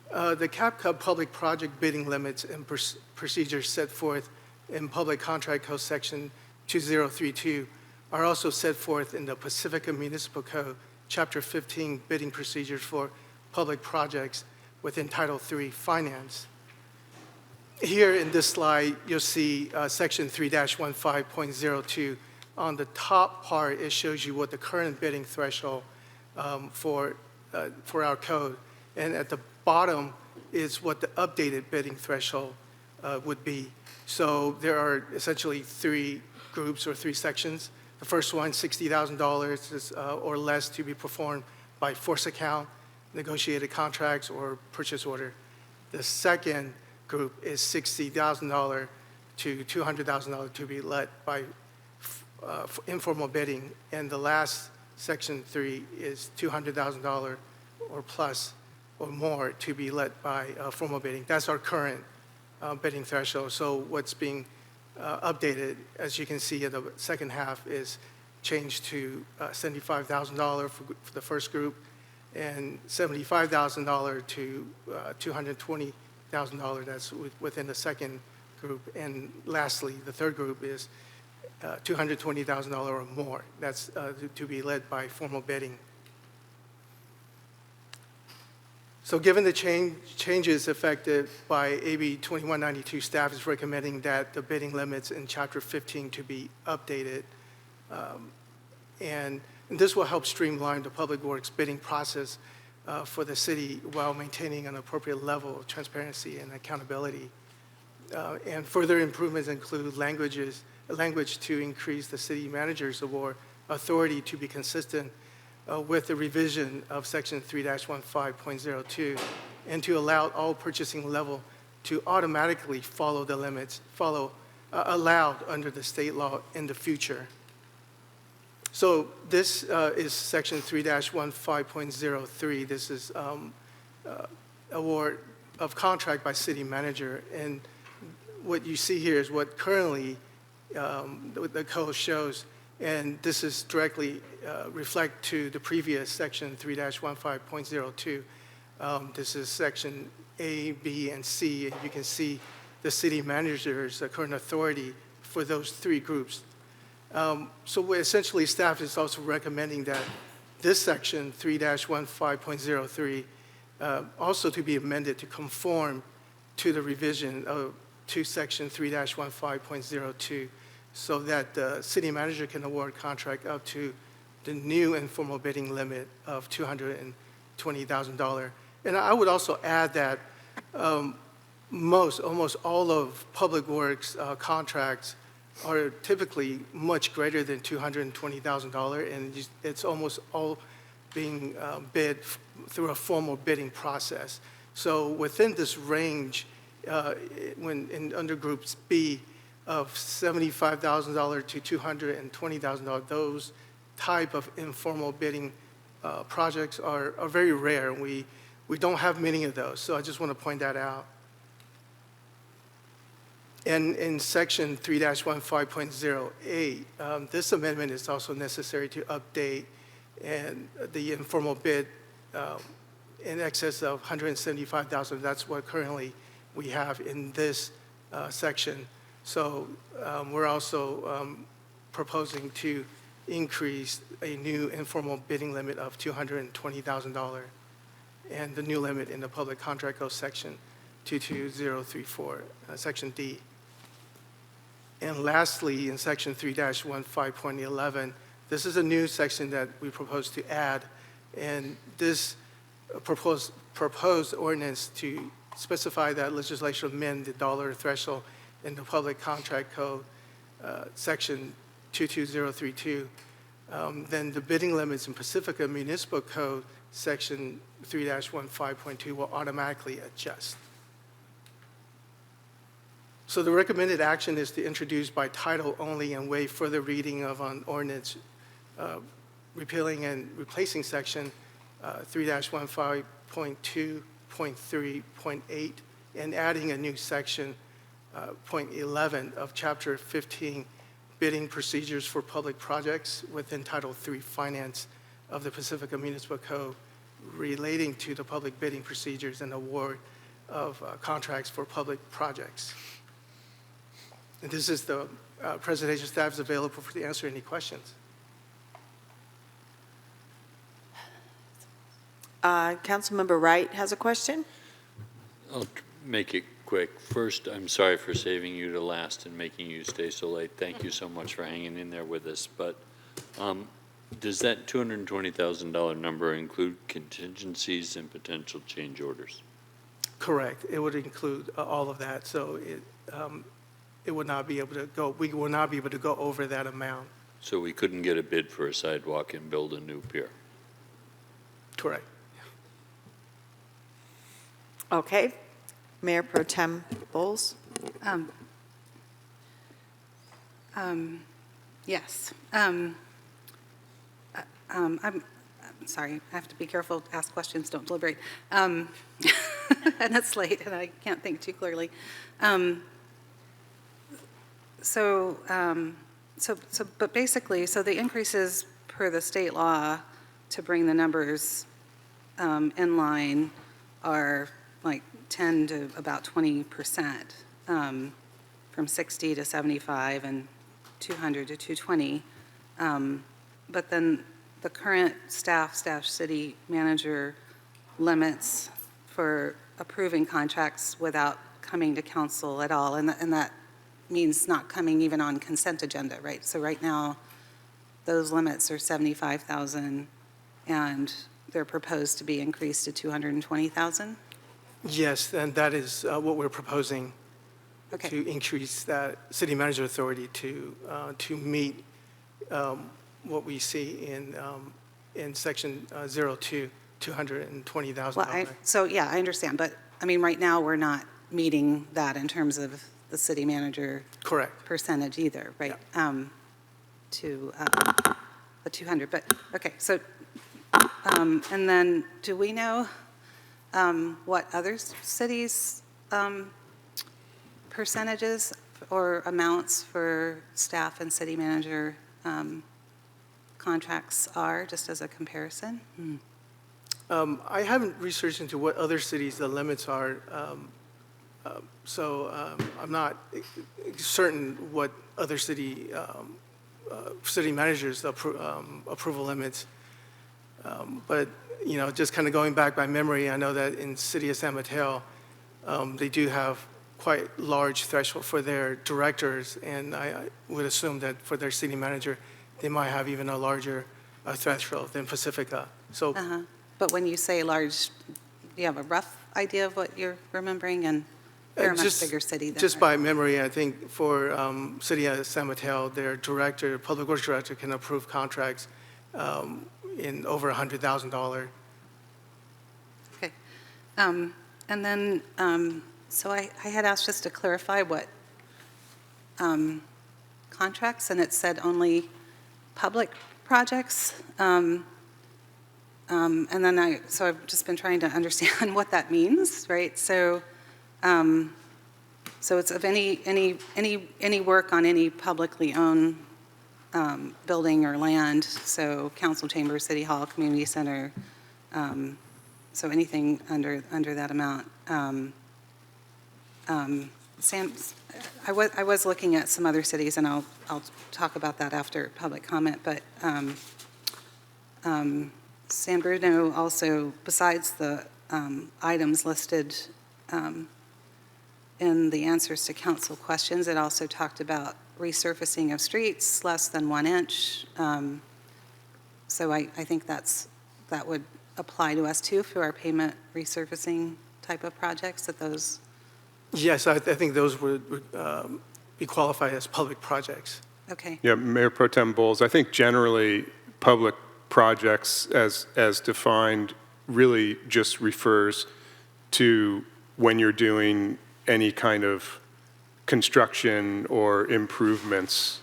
Speaker 22: The CAPCUT public project bidding limits and procedures set forth in Public Contract Code Section 2032 are also set forth in the Pacifica Municipal Code, Chapter 15, Bidding Procedures for Public Projects within Title III, Finance. Here in this slide, you'll see Section 3-15.02. On the top part, it shows you what the current bidding threshold for our code. And at the bottom is what the updated bidding threshold would be. So there are essentially three groups or three sections. The first one, $60,000 or less to be performed by force account, negotiated contracts, or purchase order. The second group is $60,000 to $200,000 to be let by informal bidding. And the last, Section 3, is $200,000 or plus or more to be let by formal bidding. That's our current bidding threshold. So what's being updated, as you can see in the second half, is changed to $75,000 for the first group and $75,000 to $220,000. That's within the second group. And lastly, the third group is $220,000 or more. That's to be led by formal bidding. So given the changes affected by AB 2192, staff is recommending that the bidding limits in Chapter 15 to be updated. And this will help streamline the public works bidding process for the city while maintaining an appropriate level of transparency and accountability. And further improvements include language to increase the city manager's award authority to be consistent with the revision of Section 3-15.02, and to allow all purchasing level to automatically follow the limits allowed under the state law in the future. So this is Section 3-15.03. This is award of contract by city manager. And what you see here is what currently the code shows. And this is directly reflect to the previous Section 3-15.02. This is Section A, B, and C. And you can see the city manager's current authority for those three groups. So essentially, staff is also recommending that this Section 3-15.03 also to be amended to conform to the revision to Section 3-15.02, so that the city manager can award contract up to the new informal bidding limit of $220,000. And I would also add that almost all of public works contracts are typically much greater than $220,000, and it's almost all being bid through a formal bidding process. So within this range, under Groups B, of $75,000 to $220,000, those type of informal bidding projects are very rare. We don't have many of those, so I just want to point that out. And in Section 3-15.08, this amendment is also necessary to update the informal bid in excess of 175,000. That's what currently we have in this section. So we're also proposing to increase a new informal bidding limit of $220,000, and the new limit in the public contract code section 22034, section D. And lastly, in section 3-15.11, this is a new section that we propose to add, and this proposed ordinance to specify that legislation amend the dollar threshold in the public contract code, section 22032. Then the bidding limits in Pacifica Municipal Code, section 3-15.2 will automatically adjust. So the recommended action is to introduce by title only and waive further reading of an ordinance repealing and replacing section 3-15.2.3.8 and adding a new section, point 11 of chapter 15, bidding procedures for public projects within Title III Finance of the Pacifica Municipal Code relating to the public bidding procedures and award of contracts for public projects. And this is the presentation. Staff is available to answer any questions.
Speaker 1: Councilmember Wright has a question.
Speaker 5: I'll make it quick. First, I'm sorry for saving you to last and making you stay so late. Thank you so much for hanging in there with us. But does that $220,000 number include contingencies and potential change orders?
Speaker 22: Correct. It would include all of that. So it would not be able to go, we will not be able to go over that amount.
Speaker 5: So we couldn't get a bid for a sidewalk and build a new pier?
Speaker 22: Correct.
Speaker 1: Okay. Mayor Pro Tem Bowles?
Speaker 3: Yes. I'm sorry, I have to be careful, ask questions, don't deliberate. And it's late, and I can't think too clearly. But basically, so the increases per the state law to bring the numbers in line are like 10 to about 20%, from 60 to 75 and 200 to 220. But then the current staff/city manager limits for approving contracts without coming to council at all, and that means not coming even on consent agenda, right? So right now, those limits are 75,000, and they're proposed to be increased to 220,000?
Speaker 22: Yes, and that is what we're proposing,
Speaker 3: Okay.
Speaker 22: to increase that city manager authority to meet what we see in section 02, $220,000.
Speaker 3: Well, so yeah, I understand, but I mean, right now, we're not meeting that in terms of the city manager
Speaker 22: Correct.
Speaker 3: percentage either, right? To the 200, but, okay, so, and then, do we know what other cities' percentages or amounts for staff and city manager contracts are, just as a comparison?
Speaker 22: I haven't researched into what other cities the limits are, so I'm not certain what other city managers' approval limits. But, you know, just kind of going back by memory, I know that in city of San Mateo, they do have quite large threshold for their directors, and I would assume that for their city manager, they might have even a larger threshold than Pacifica. So,
Speaker 3: But when you say large, do you have a rough idea of what you're remembering? And they're a much bigger city than
Speaker 22: just
Speaker 3: ours.
Speaker 22: by memory, I think for city of San Mateo, their director, public works director, can approve contracts in over $100,000.
Speaker 3: Okay. And then, so I had asked just to clarify what contracts, and it said only public projects. And then so I've just been trying to understand what that means, right? So, so it's of any work on any publicly owned building or land, so council chamber, city hall, community center, So anything under that amount. Sam, I was looking at some other cities, and I'll talk about that after public comment, but San Bruno also, besides the items listed in the answers to council questions, it also talked about resurfacing of streets less than 1 inch. So I think that would apply to us too for our pavement resurfacing type of projects, that those.
Speaker 13: Yes, I think those would be qualified as public projects.
Speaker 3: Okay.
Speaker 14: Yeah, Mayor Pro Tem Bowles, I think generally public projects as defined really just refers to when you're doing any kind of construction or improvements.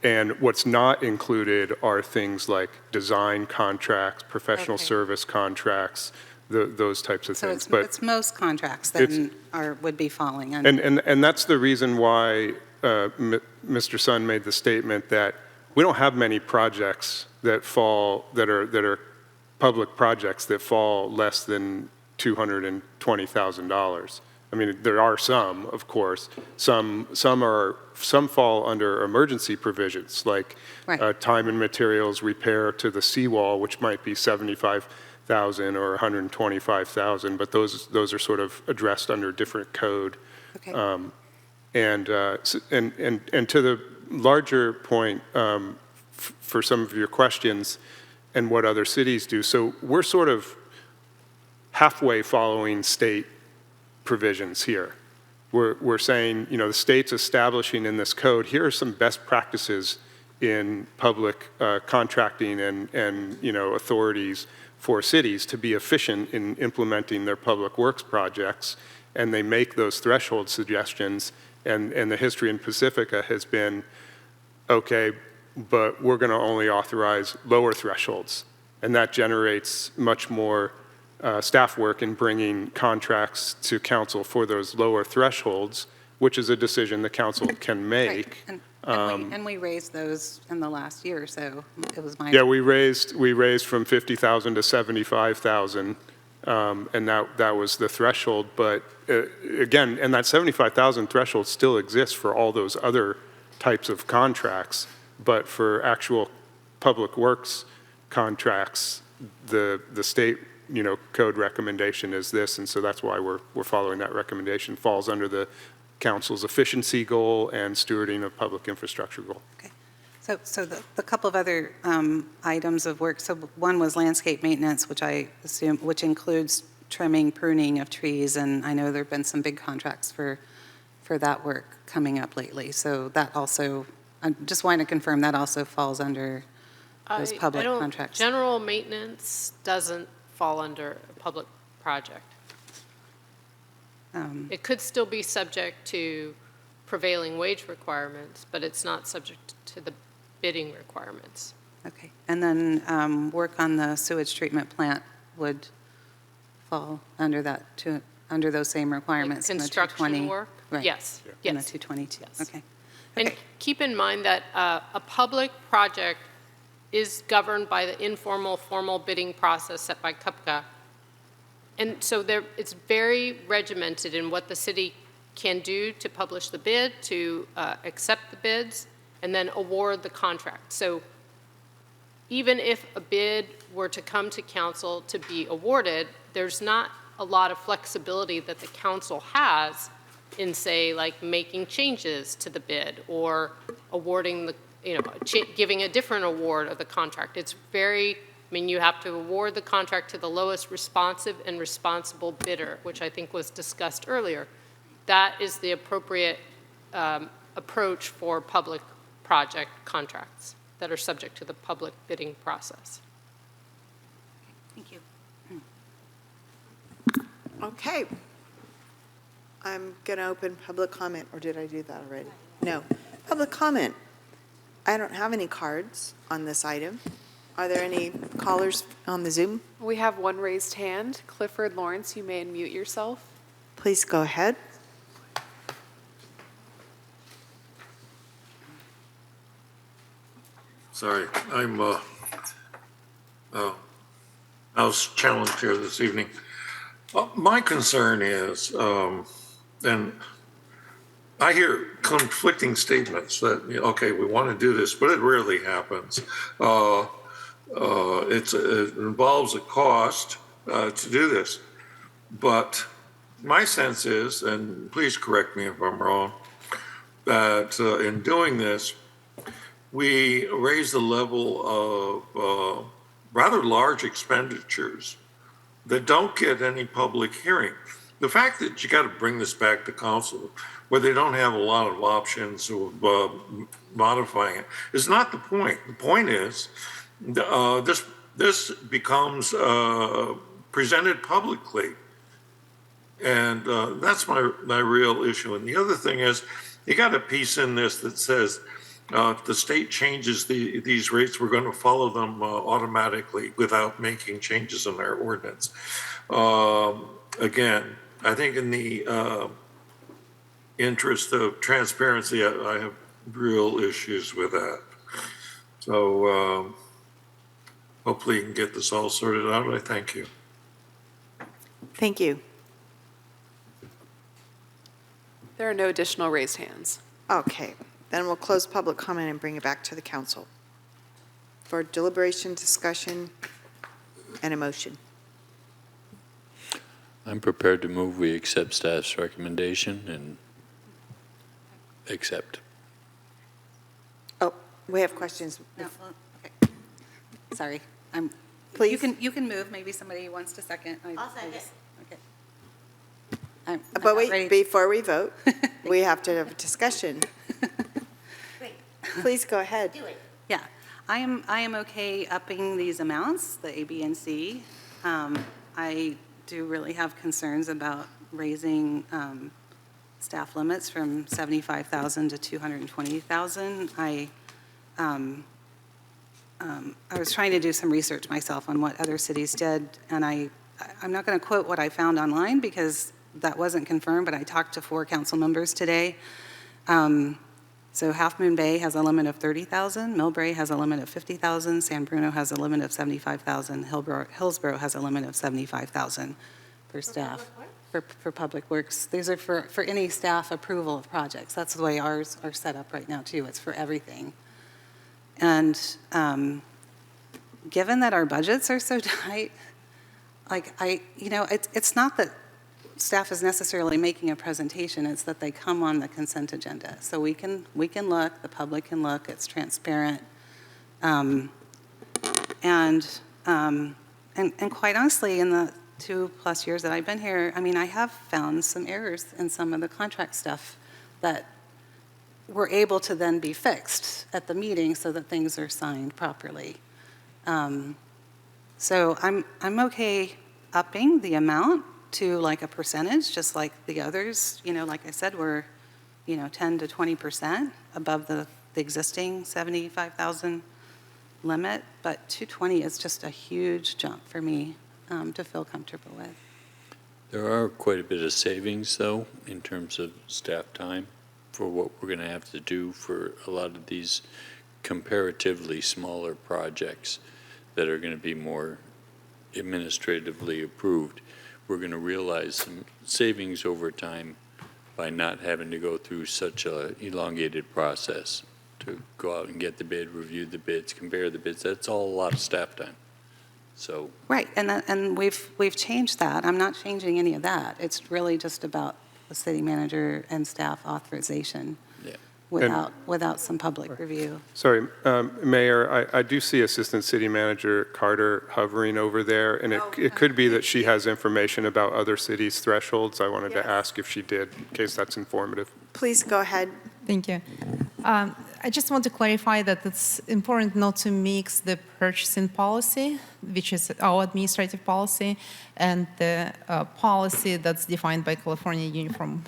Speaker 14: And what's not included are things like design contracts, professional service contracts, those types of things.
Speaker 3: So it's most contracts that would be falling under.
Speaker 14: And that's the reason why Mr. Sun made the statement that we don't have many projects that are public projects that fall less than $220,000. I mean, there are some, of course. Some fall under emergency provisions, like time and materials repair to the seawall, which might be $75,000 or $125,000, but those are sort of addressed under different code.
Speaker 3: Okay.
Speaker 14: And to the larger point, for some of your questions and what other cities do, so we're sort of halfway following state provisions here. We're saying, the state's establishing in this code, here are some best practices in public contracting and authorities for cities to be efficient in implementing their public works projects, and they make those threshold suggestions, and the history in Pacifica has been, okay, but we're going to only authorize lower thresholds, and that generates much more staff work in bringing contracts to council for those lower thresholds, which is a decision the council can make.
Speaker 3: Right. And we raised those in the last year or so. It was my.
Speaker 14: Yeah, we raised from 50,000 to 75,000, and that was the threshold. But again, and that 75,000 threshold still exists for all those other types of contracts. But for actual public works contracts, the state code recommendation is this, and so that's why we're following that recommendation. Falls under the council's efficiency goal and stewarding of public infrastructure goal.
Speaker 3: Okay. So the couple of other items of work. So one was landscape maintenance, which I assume includes trimming, pruning of trees, and I know there've been some big contracts for that work coming up lately. So that also, I just want to confirm that also falls under those public contracts.
Speaker 19: General maintenance doesn't fall under a public project. It could still be subject to prevailing wage requirements, but it's not subject to the bidding requirements.
Speaker 3: Okay. And then work on the sewage treatment plant would fall under under those same requirements in the 220?
Speaker 19: Construction work?
Speaker 3: Right.
Speaker 19: Yes.
Speaker 3: In the
Speaker 19: Yes.
Speaker 3: 222?
Speaker 19: Yes.
Speaker 3: Okay.
Speaker 19: And keep in mind that a public project is governed by the informal, formal bidding process set by CUPCA. And so it's very regimented in what the city can do to publish the bid, to accept the bids, and then award the contract. So even if a bid were to come to council to be awarded, there's not a lot of flexibility that the council has in, say, like making changes to the bid or awarding the, giving a different award of the contract. It's very, you have to award the contract to the lowest responsive and responsible bidder, which I think was discussed earlier. That is the appropriate approach for public project contracts that are subject to the public bidding process.
Speaker 3: Thank you.
Speaker 1: Okay. I'm going to open public comment, or did I do that already? No. Public comment. I don't have any cards on this item. Are there any callers on the Zoom?
Speaker 8: We have one raised hand. Clifford Lawrence, you may unmute yourself.
Speaker 1: Please go ahead.
Speaker 20: Sorry, I'm I was challenged here this evening. My concern is, and I hear conflicting statements that, okay, we want to do this, but it rarely happens. It involves a cost to do this. But my sense is, and please correct me if I'm wrong, that in doing this, we raise the level of rather large expenditures that don't get any public hearing. The fact that you got to bring this back to council, where they don't have a lot of options of modifying it, is not the point. The point is, this becomes presented publicly, and that's my real issue. And the other thing is, you got a piece in this that says, if the state changes these rates, we're going to follow them automatically without making changes in our ordinance. Again, I think in the interest of transparency, I have real issues with that. So hopefully you can get this all sorted out. I thank you.
Speaker 1: Thank you.
Speaker 8: There are no additional raised hands.
Speaker 1: Okay, then we'll close public comment and bring it back to the council for deliberation, discussion, and a motion.
Speaker 5: I'm prepared to move we accept staff's recommendation and accept.
Speaker 1: Oh, we have questions.
Speaker 3: No, well, okay. Sorry,
Speaker 1: Please.
Speaker 3: You can move, maybe somebody wants to second.
Speaker 2: I'll second.
Speaker 3: Okay. I'm
Speaker 1: But
Speaker 3: not
Speaker 1: wait,
Speaker 3: ready.
Speaker 1: before we vote, we have to have a discussion.
Speaker 2: Great,
Speaker 1: Please go ahead.
Speaker 2: do it.
Speaker 3: Yeah, I am okay upping these amounts, the A, B, and C. I do really have concerns about raising staff limits from 75,000 to 220,000. I was trying to do some research myself on what other cities did, and I'm not going to quote what I found online because that wasn't confirmed, but I talked to 4 council members today. So Half Moon Bay has a limit of 30,000, Millbrae has a limit of 50,000, San Bruno has a limit of 75,000, Hillsborough has a limit of 75,000 for staff. For public works. These are for any staff approval of projects. That's the way ours are set up right now too. It's for everything. And given that our budgets are so tight, like it's not that staff is necessarily making a presentation, it's that they come on the consent agenda. So we can look, the public can look, it's transparent. And quite honestly, in the 2+ years that I've been here, I mean, I have found some errors in some of the contract stuff that were able to then be fixed at the meeting so that things are signed properly. So I'm okay upping the amount to like a percentage, just like the others. Like I said, we're 10 to 20% above the existing 75,000 limit, but 220 is just a huge jump for me to feel comfortable with.
Speaker 5: There are quite a bit of savings, though, in terms of staff time for what we're going to have to do for a lot of these comparatively smaller projects that are going to be more administratively approved. We're going to realize some savings over time by not having to go through such a elongated process to go out and get the bid, review the bids, compare the bids. That's all a lot of staff time. So
Speaker 3: Right, and we've changed that. I'm not changing any of that. It's really just about the city manager and staff authorization without some public review.
Speaker 14: Sorry, Mayor, I do see Assistant City Manager Carter hovering over there, and it could be that she has information about other cities' thresholds. I wanted to ask if she did, in case that's informative.
Speaker 1: Please go ahead.
Speaker 17: Thank you. I just want to clarify that it's important not to mix the purchasing policy, which is our administrative policy, and the policy that's defined by California Uniform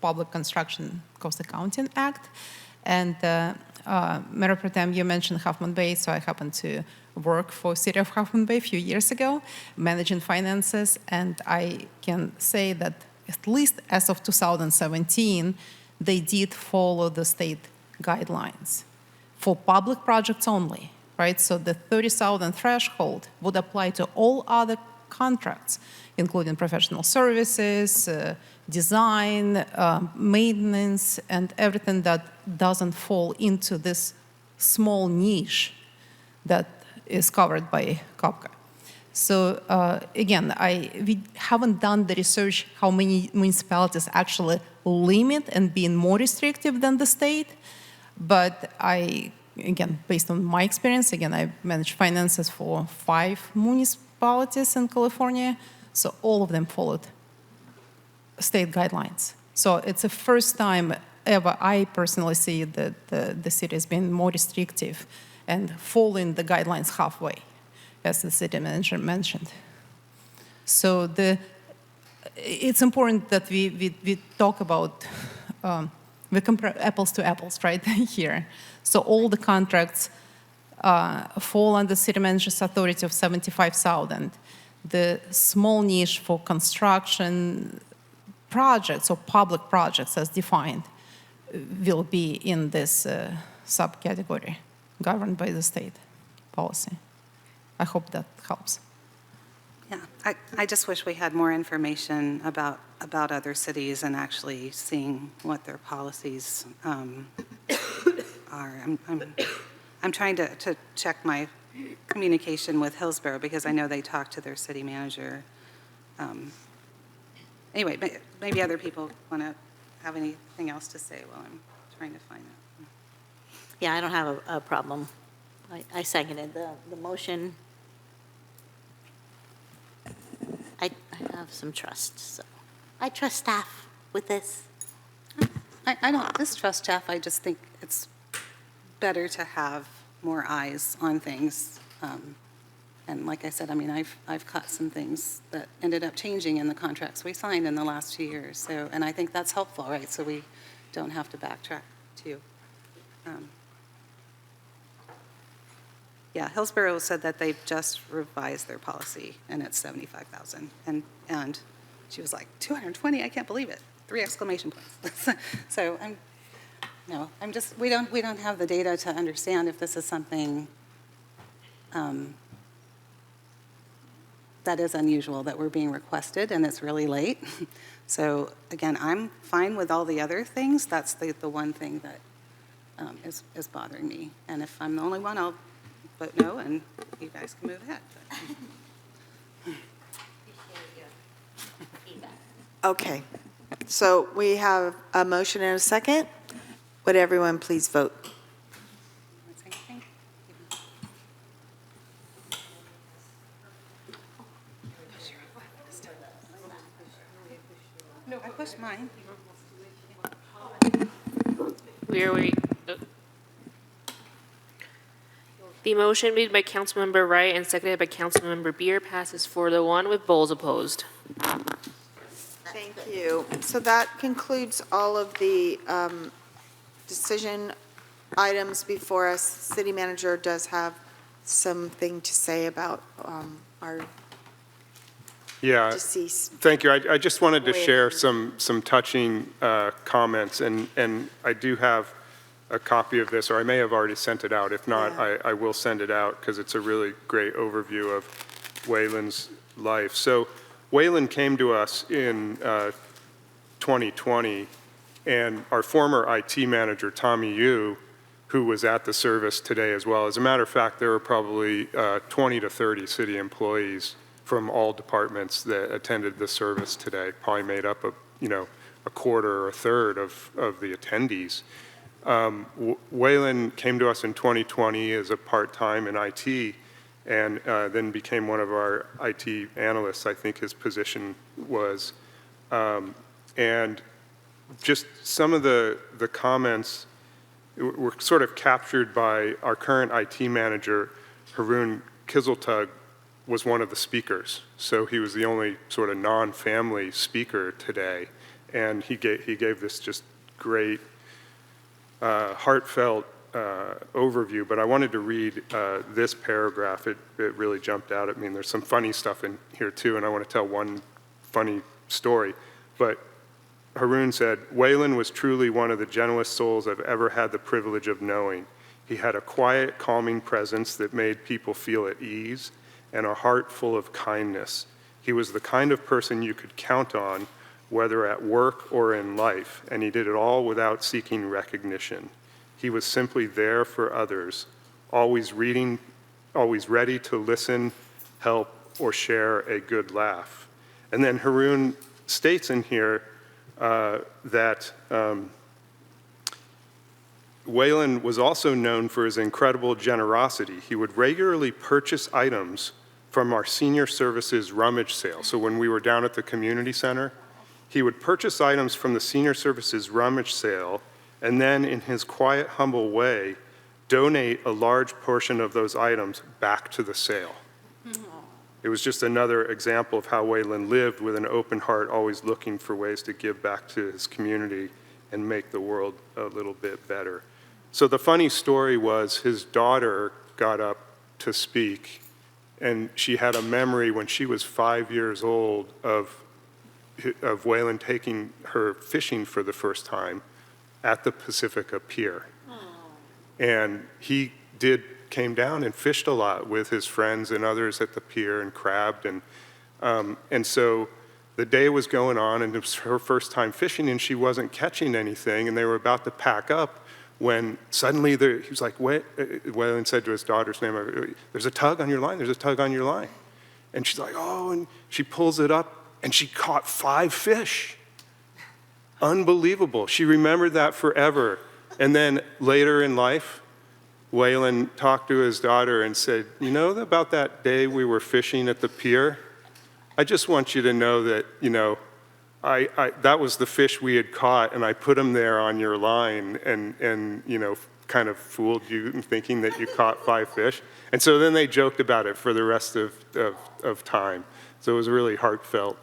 Speaker 17: Public Construction Cost Accounting Act. And Mayor Pro Tem, you mentioned Half Moon Bay, so I happened to work for City of Half Moon Bay a few years ago, managing finances, and I can say that at least as of 2017, they did follow the state guidelines for public projects only.
Speaker 11: right? So the 30,000 threshold would apply to all other contracts, including professional services, design, maintenance, and everything that doesn't fall into this small niche that is covered by COPCA. So again, we haven't done the research how many municipalities actually limit and being more restrictive than the state. But again, based on my experience, again, I manage finances for 5 municipalities in California. So all of them followed state guidelines. So it's the first time ever I personally see that the city has been more restrictive and following the guidelines halfway, as the city manager mentioned. So it's important that we talk about, we compare apples to apples right here. So all the contracts fall under city manager's authority of 75,000. The small niche for construction projects or public projects as defined will be in this subcategory governed by the state policy. I hope that helps.
Speaker 3: Yeah, I just wish we had more information about other cities and actually seeing what their policies are. I'm trying to check my communication with Hillsborough because I know they talk to their city manager. Anyway, maybe other people want to have anything else to say while I'm trying to find it.
Speaker 2: Yeah, I don't have a problem. I seconded the motion. I have some trust, so I trust staff with this.
Speaker 3: I don't distrust staff, I just think it's better to have more eyes on things. And like I said, I mean, I've caught some things that ended up changing in the contracts we signed in the last 2 years. So, and I think that's helpful, right? So we don't have to backtrack too. Yeah, Hillsborough said that they just revised their policy and it's 75,000. And she was like, 220, I can't believe it. 3 exclamation points. So we don't have the data to understand if this is something that is unusual that we're being requested and it's really late. So again, I'm fine with all the other things. That's the one thing that is bothering me. And if I'm the only one, I'll vote no and you guys can move ahead.
Speaker 1: Okay, so we have a motion and a second. Would everyone please vote?
Speaker 3: No, I pushed mine.
Speaker 15: Where are we? The motion made by Councilmember Wright and seconded by Councilmember Beer passes 4-1 with Bowles opposed.
Speaker 1: Thank you. So that concludes all of the decision items before us. City manager does have something to say about our
Speaker 14: Yeah,
Speaker 1: deceased.
Speaker 14: thank you. I just wanted to share some touching comments, and I do have a copy of this, or I may have already sent it out. If not, I will send it out because it's a really great overview of Waylon's life. So Waylon came to us in 2020, and our former IT manager, Tommy Yu, who was at the service today as well. As a matter of fact, there were probably 20 to 30 city employees from all departments that attended the service today, probably made up a quarter or a third of the attendees. Waylon came to us in 2020 as a part-time in IT and then became one of our IT analysts, I think his position was. And just some of the comments were sort of captured by our current IT manager, Haroon Kizeltug, was one of the speakers. So he was the only sort of non-family speaker today. And he gave this just great, heartfelt overview. But I wanted to read this paragraph. It really jumped out at me. And there's some funny stuff in here too. And I want to tell one funny story. But Haroon said, "Waylon was truly one of the gentlest souls I've ever had the privilege of knowing. He had a quiet, calming presence that made people feel at ease and a heart full of kindness. He was the kind of person you could count on, whether at work or in life, and he did it all without seeking recognition. He was simply there for others, always reading, always ready to listen, help, or share a good laugh. And then Haroon states in here that Waylon was also known for his incredible generosity. He would regularly purchase items from our senior services rummage sale. So when we were down at the community center, he would purchase items from the senior services rummage sale and then, in his quiet, humble way, donate a large portion of those items back to the sale. It was just another example of how Waylon lived with an open heart, always looking for ways to give back to his community and make the world a little bit better. So the funny story was his daughter got up to speak, and she had a memory when she was 5 years old of Waylon taking her fishing for the first time at the Pacifica Pier. And he came down and fished a lot with his friends and others at the pier and crabbed. And so the day was going on, and it was her first time fishing, and she wasn't catching anything, and they were about to pack up when suddenly he was like, Waylon said to his daughter's name, "There's a tug on your line, there's a tug on your line." And she's like, "Oh," and she pulls it up, and she caught 5 fish. Unbelievable. She remembered that forever. And then later in life, Waylon talked to his daughter and said, "You know about that day we were fishing at the pier? I just want you to know that, that was the fish we had caught, and I put them there on your line and kind of fooled you in thinking that you caught 5 fish." And so then they joked about it for the rest of time. So it was a really heartfelt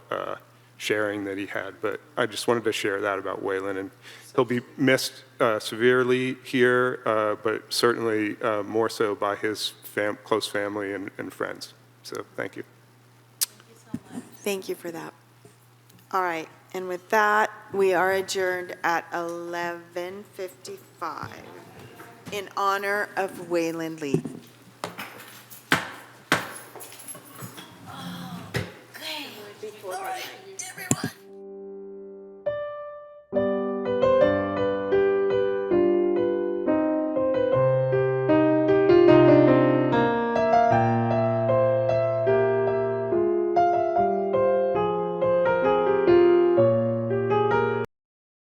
Speaker 14: sharing that he had. But I just wanted to share that about Waylon. And he'll be missed severely here, but certainly more so by his close family and friends. So thank you.
Speaker 1: Thank you for that. All right, and with that, we are adjourned at 11:55 in honor of Waylon Lee.